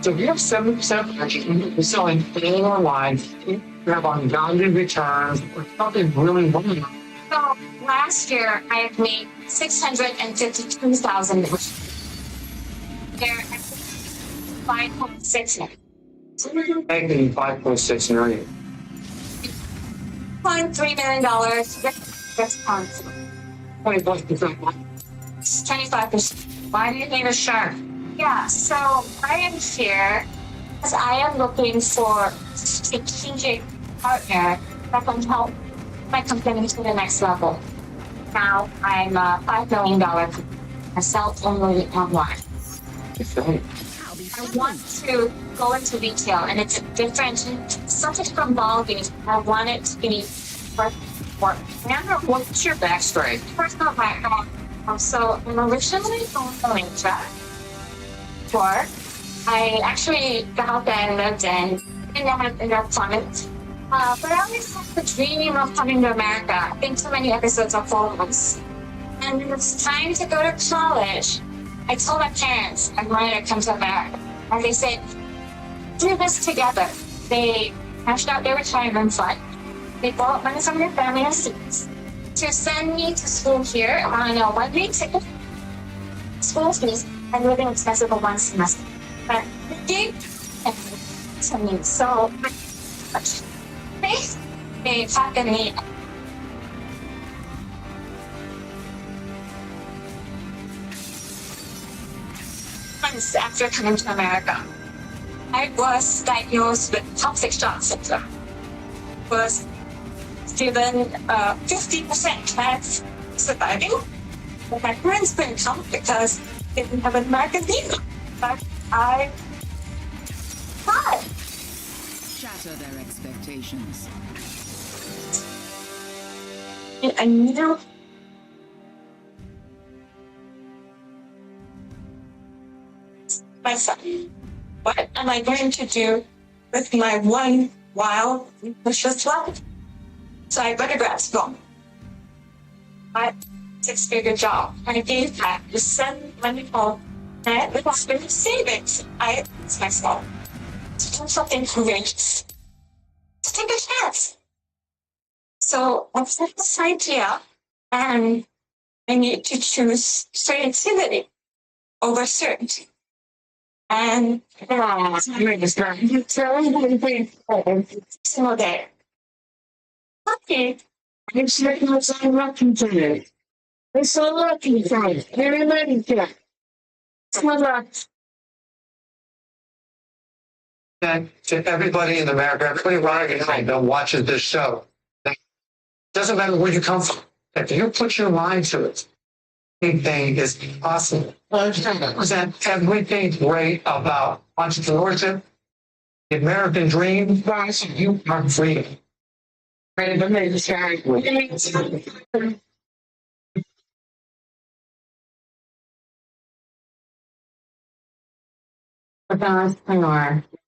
So if you have 70% margin, you're selling anything online, you have unbounded returns, or something really wonderful. So last year, I have made $652,000. They're at 5.6 million. Making $5.6 million. $0.3 million. Discount. 25%. Why do you need a shark? Yeah, so I am here because I am looking for a strategic partner that can help my company to the next level. Now I'm a $5 million company. I sell only online. I want to go into retail, and it's different. Something from volume. I want it to be work. What's your backstory? Personal background. So I'm originally from Malaysia. I actually got out there and lived in that climate. But I always had the dream of coming to America. I've been to many episodes of 4 months. And when it was time to go to college, I told my parents I wanted to come to America. And they said, do this together. They cashed out their retirement fund. They borrowed money from their family and students to send me to school here on a 1-week ticket, school fees, and living expenses for 1 semester. But they did to me so much. They talked to me. months after coming to America, I was diagnosed with toxic shock syndrome. Was given 50% chance of surviving, but my parents couldn't come because they didn't have an American visa. But I tried. Shatter their expectations. I knew myself. What am I going to do with my one WILE precious life? So I went to grad school. I six-figure job. I gave back to send money home, and with my savings, I asked myself to do something courageous, to take a chance. So I set this idea, and I need to choose creativity over certainty. And you tell me single day. Okay. I'm so lucky today. I'm so lucky today. Very lucky today. It's my luck. And to everybody in America, everybody running behind that watches this show, it doesn't matter where you come from. If you put your mind to it, anything is possible. Represent everything great about entrepreneurship, the American dream. You are free. Entrepreneur.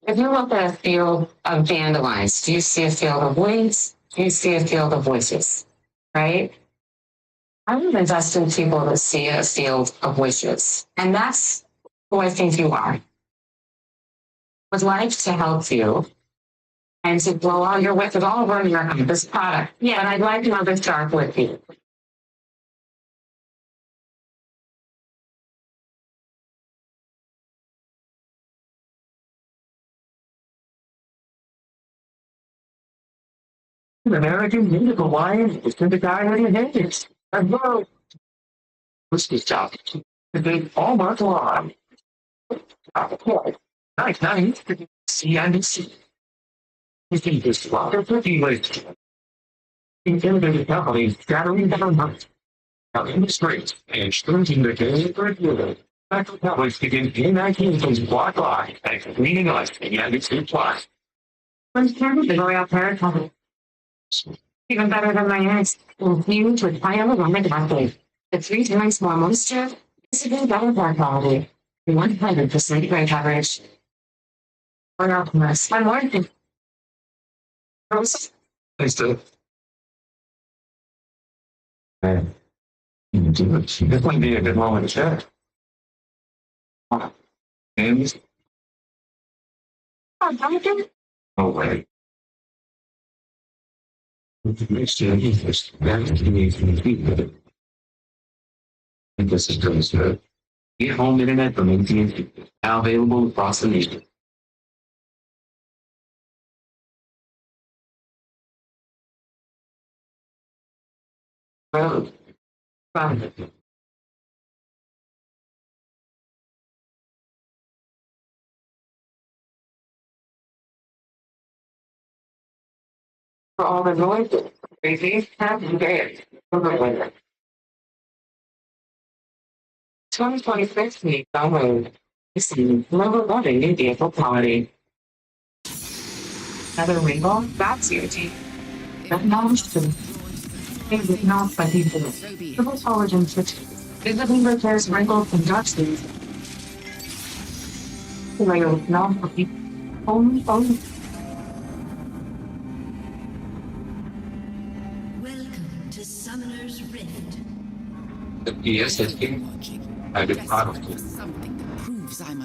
If you look at a field of dandelions, do you see a field of weeds? Do you see a field of wishes? Right? I would invest in people that see a field of wishes. And that's who I think you are. Would like to help you and to blow all your width with all over America, this product. Yeah, but I'd like another start with you. American native Hawaiian is the guy with your hands. Hello. Whiskey shop. They all month long. Nice. See and see. You think this is rather pretty late. Innovative companies gathering down months. Out in the streets and shrinking the game for a Factory publics begin in-19 from block line and cleaning us and yet it's supply. When's the Royal Parrot Company? Even better than my eggs. Infused with hyaluronic acid. The 3 times more moisture. It's even better for quality. 100% gray coverage. Or optimist. I'm working. Thanks, Dave. Man, you do it. This might be a good moment to share. And no way. Make sure you first. That's the way to speak with it. And this is good. Get home internet from AT&T. Now available across the nation. Found it. For all the noise, crazy, happy day. 2026 me download. See, level 1 new vehicle quality. Another wrinkle, that's your teeth. That knowledge to is not by people. Triple collagen switch. Visibly repairs wrinkles and dark stains. Layer with non-cookie. Only. Welcome to Summoner's Rift. The PS has been private product.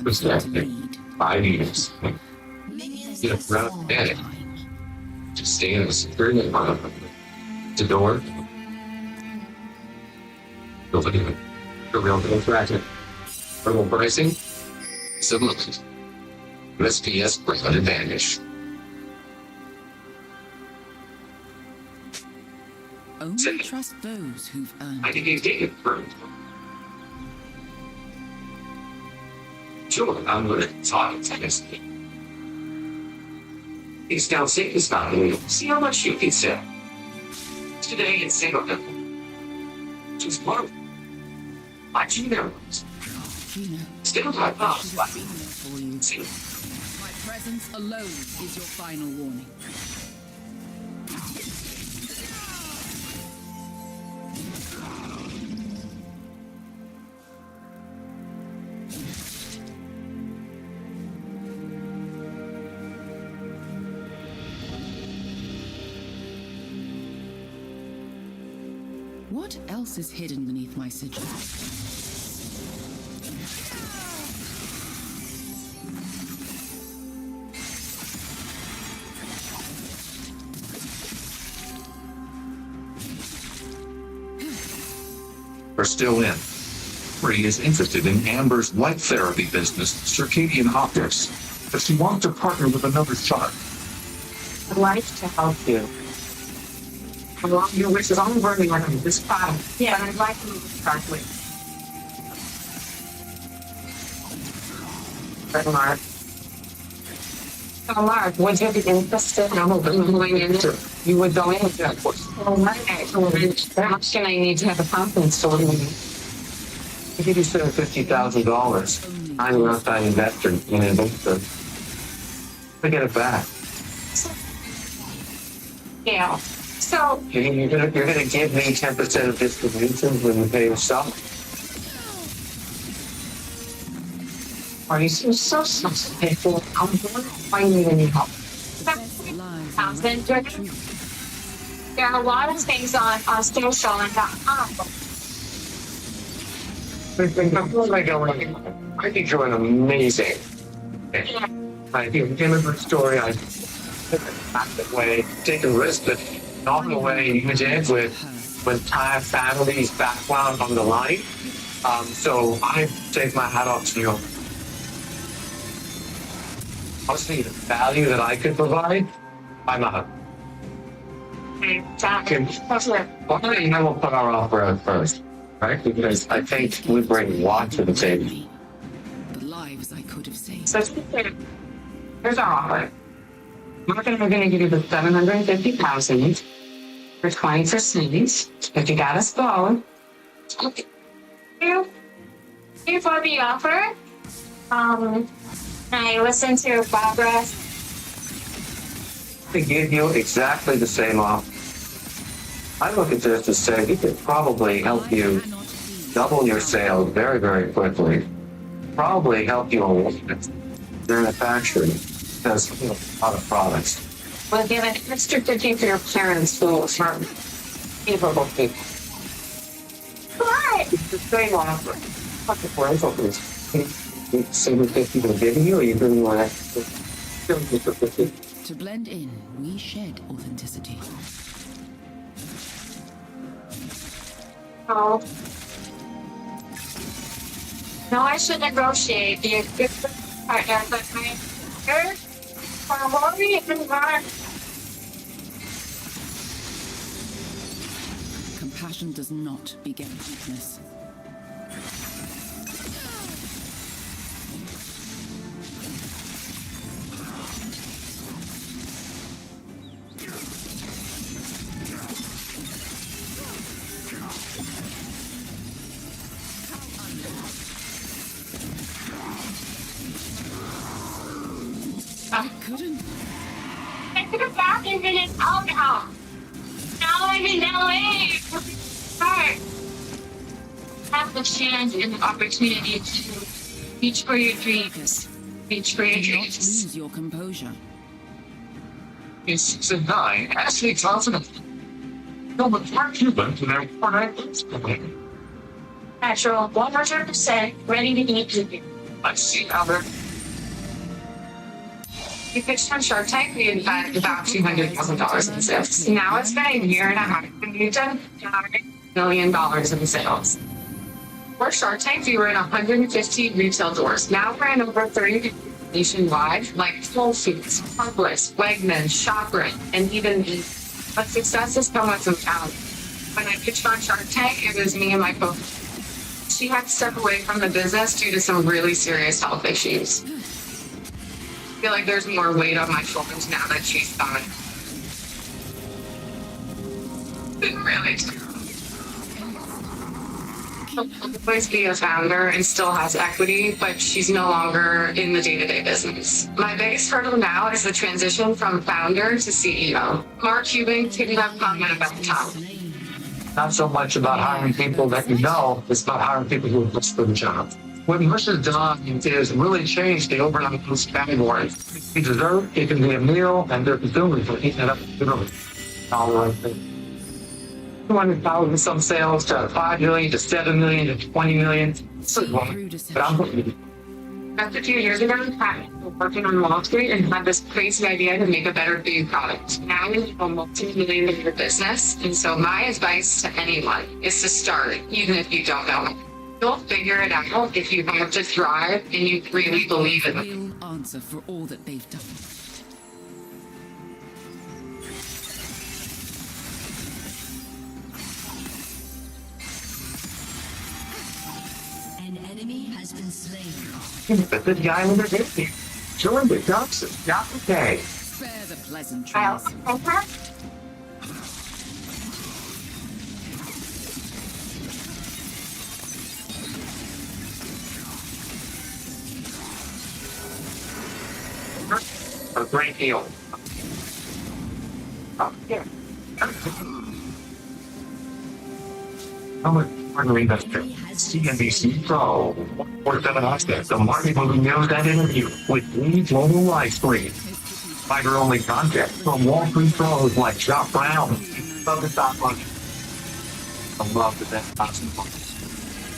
Was that 5 years. Get a brown bag to stay in the security environment. The door. Build it. The real contractor. Verbal pricing. Similar. USPS brings an advantage. Only trust those who've earned I think you take it first. Sure, I'm going to talk to this. He's down Satan's value. See how much you can sell. Today in Singapore. Just one. My Gino. Still my boss. See. My presence alone is your final warning. What else is hidden beneath my sigil? Are still in. Bree is interested in Amber's light therapy business, Circadian Optics, but she wants to partner with another shark. I'd like to help you. Along your wishes, I'm burning like this bottom. Yeah, and I'd like to move the shark with. But Mark. So Mark, would you be interested in going into? You would go into that course. Well, my actual how much can I need to have a confidence story with you? If you spend $50,000, I'm an outside investor in an investor. I get it back. Yeah. So You're gonna give me 10% of distributions when you pay yourself? are you so people? I'm going to find you any help. There are a lot of things on social and Before I go in, I think you're an amazing. I think the immigrant story, I took an active way, take a risk, but not in the way you did with entire family's background on the line. So I take my hat off to you. Honestly, the value that I could provide, I'm not. Why don't I will put our offer out first, right? Because I think we bring a lot to the table. The lives I could have saved. So here's our offer. Mark and I are going to give you the $750,000 for 20%. If you got us going. Okay. Thank you for the offer. I listened to Barbara. To give you exactly the same offer. I look at this to say we could probably help you double your sales very, very quickly. Probably help you a lot with manufacturing because a lot of products. We'll give an extra 50 for your parents who are capable people. What? It's the same offer. What the differential is? $750 they're giving you, or you really want to? To blend in, we shed authenticity. Oh. No, I should negotiate. Be a good partner, but my worry and Mark. Compassion does not beget weakness. I could have back in minutes out now. Now I'm in LA. Start. Have the chance and the opportunity to reach for your dreams. Reach for your dreams. Lose your composure. In season 9, Ashley Johnson no, but Mark Cuban to their Natural, 100% ready to eat you. I see how they're. We pitched on Shark Tank, we had about $200,000 in sales. Now it's been a year and a half, and we've done $9 million in sales. For Shark Tank, we were in 115 retail doors. Now we're in over 30 nationwide, like Whole Foods, Publix, Wegmans, ShopRite, and even me. But success has come with some talent. When I pitched on Shark Tank, it was me and my co She had to step away from the business due to some really serious health issues. I feel like there's more weight on my shoulders now that she's gone. Really? She'll always be a founder and still has equity, but she's no longer in the day-to-day business. My biggest hurdle now is the transition from founder to CEO. Mark Cuban couldn't have comment about the top. Not so much about hiring people that you know, it's about hiring people who are just for the job. What Mush has done is really change the overnight foods category. It's dessert, it can be a meal, and they're consumers are eating it up literally. All the right thing. 200,000 some sales to 5 million to 7 million to 20 million. But I'm Just a few years ago, I was working on Wall Street and had this crazy idea to make a better food product. Now we have a multi-million-dollar business, and so my advice to anyone is to start, even if you don't know it. You'll figure it out if you have to thrive and you really believe in it. Real answer for all that they've done. An enemy has been slain. But the guy in the day, join the ducks, not okay. Spare the pleasantries. A great deal. Yeah. How much partner investor? CNBC Pro. 47 Oscar. The market movie knows that interview with Leeds Global Live Stream. Fiber-only content from Wall Street pros like Jock Brown. Love the stock market. I love the best possible.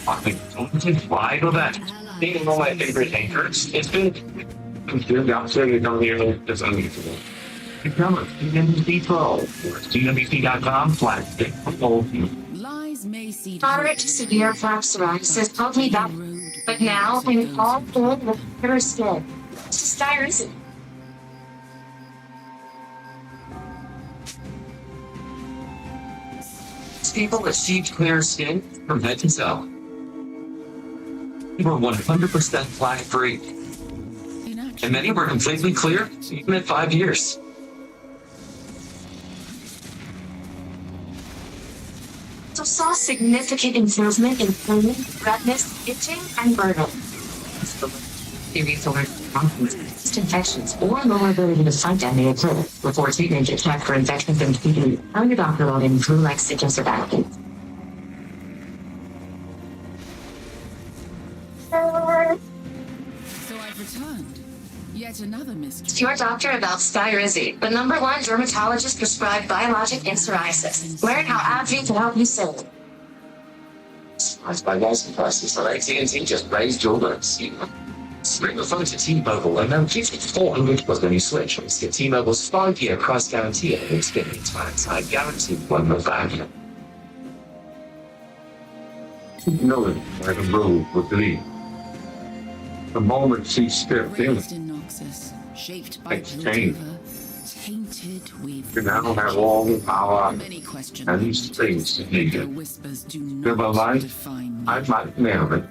I think live event. Being one of my favorite anchors, it's been considered outside of the year as unusual. Become a CNBC Pro or CNBC.com/bigfootball. Moderate to severe plaque psoriasis helped me that, but now I'm all good with clear skin. Styrus. People achieved clear skin from head to toe. We were 100% plaque-free. And many were completely clear, even at 5 years. So saw significant improvement in pain, redness, itching, and burning. Infections or lower ability to fight them may occur before treatment to check for infections and TB. Tell your doctor about any flu-like symptoms or allergies. So I've returned. Yet another mystery. To your doctor about Skyrizi, the #1 dermatologist prescribed biologic in psoriasis. Learn how AbbVie can help you save. By guys and prices on AT&T just raised your rates. Bring the phone to T-Mobile and then keep it $400 when you switch. It's the T-Mobile's 5-year price guarantee and experience time guaranteed one more value. Knowing where the road would lead. The moment she stepped in, shaped by exchange. Tainted with You now have all the power many questions. and these things needed. Whispers do Give a not life, define I might nail it.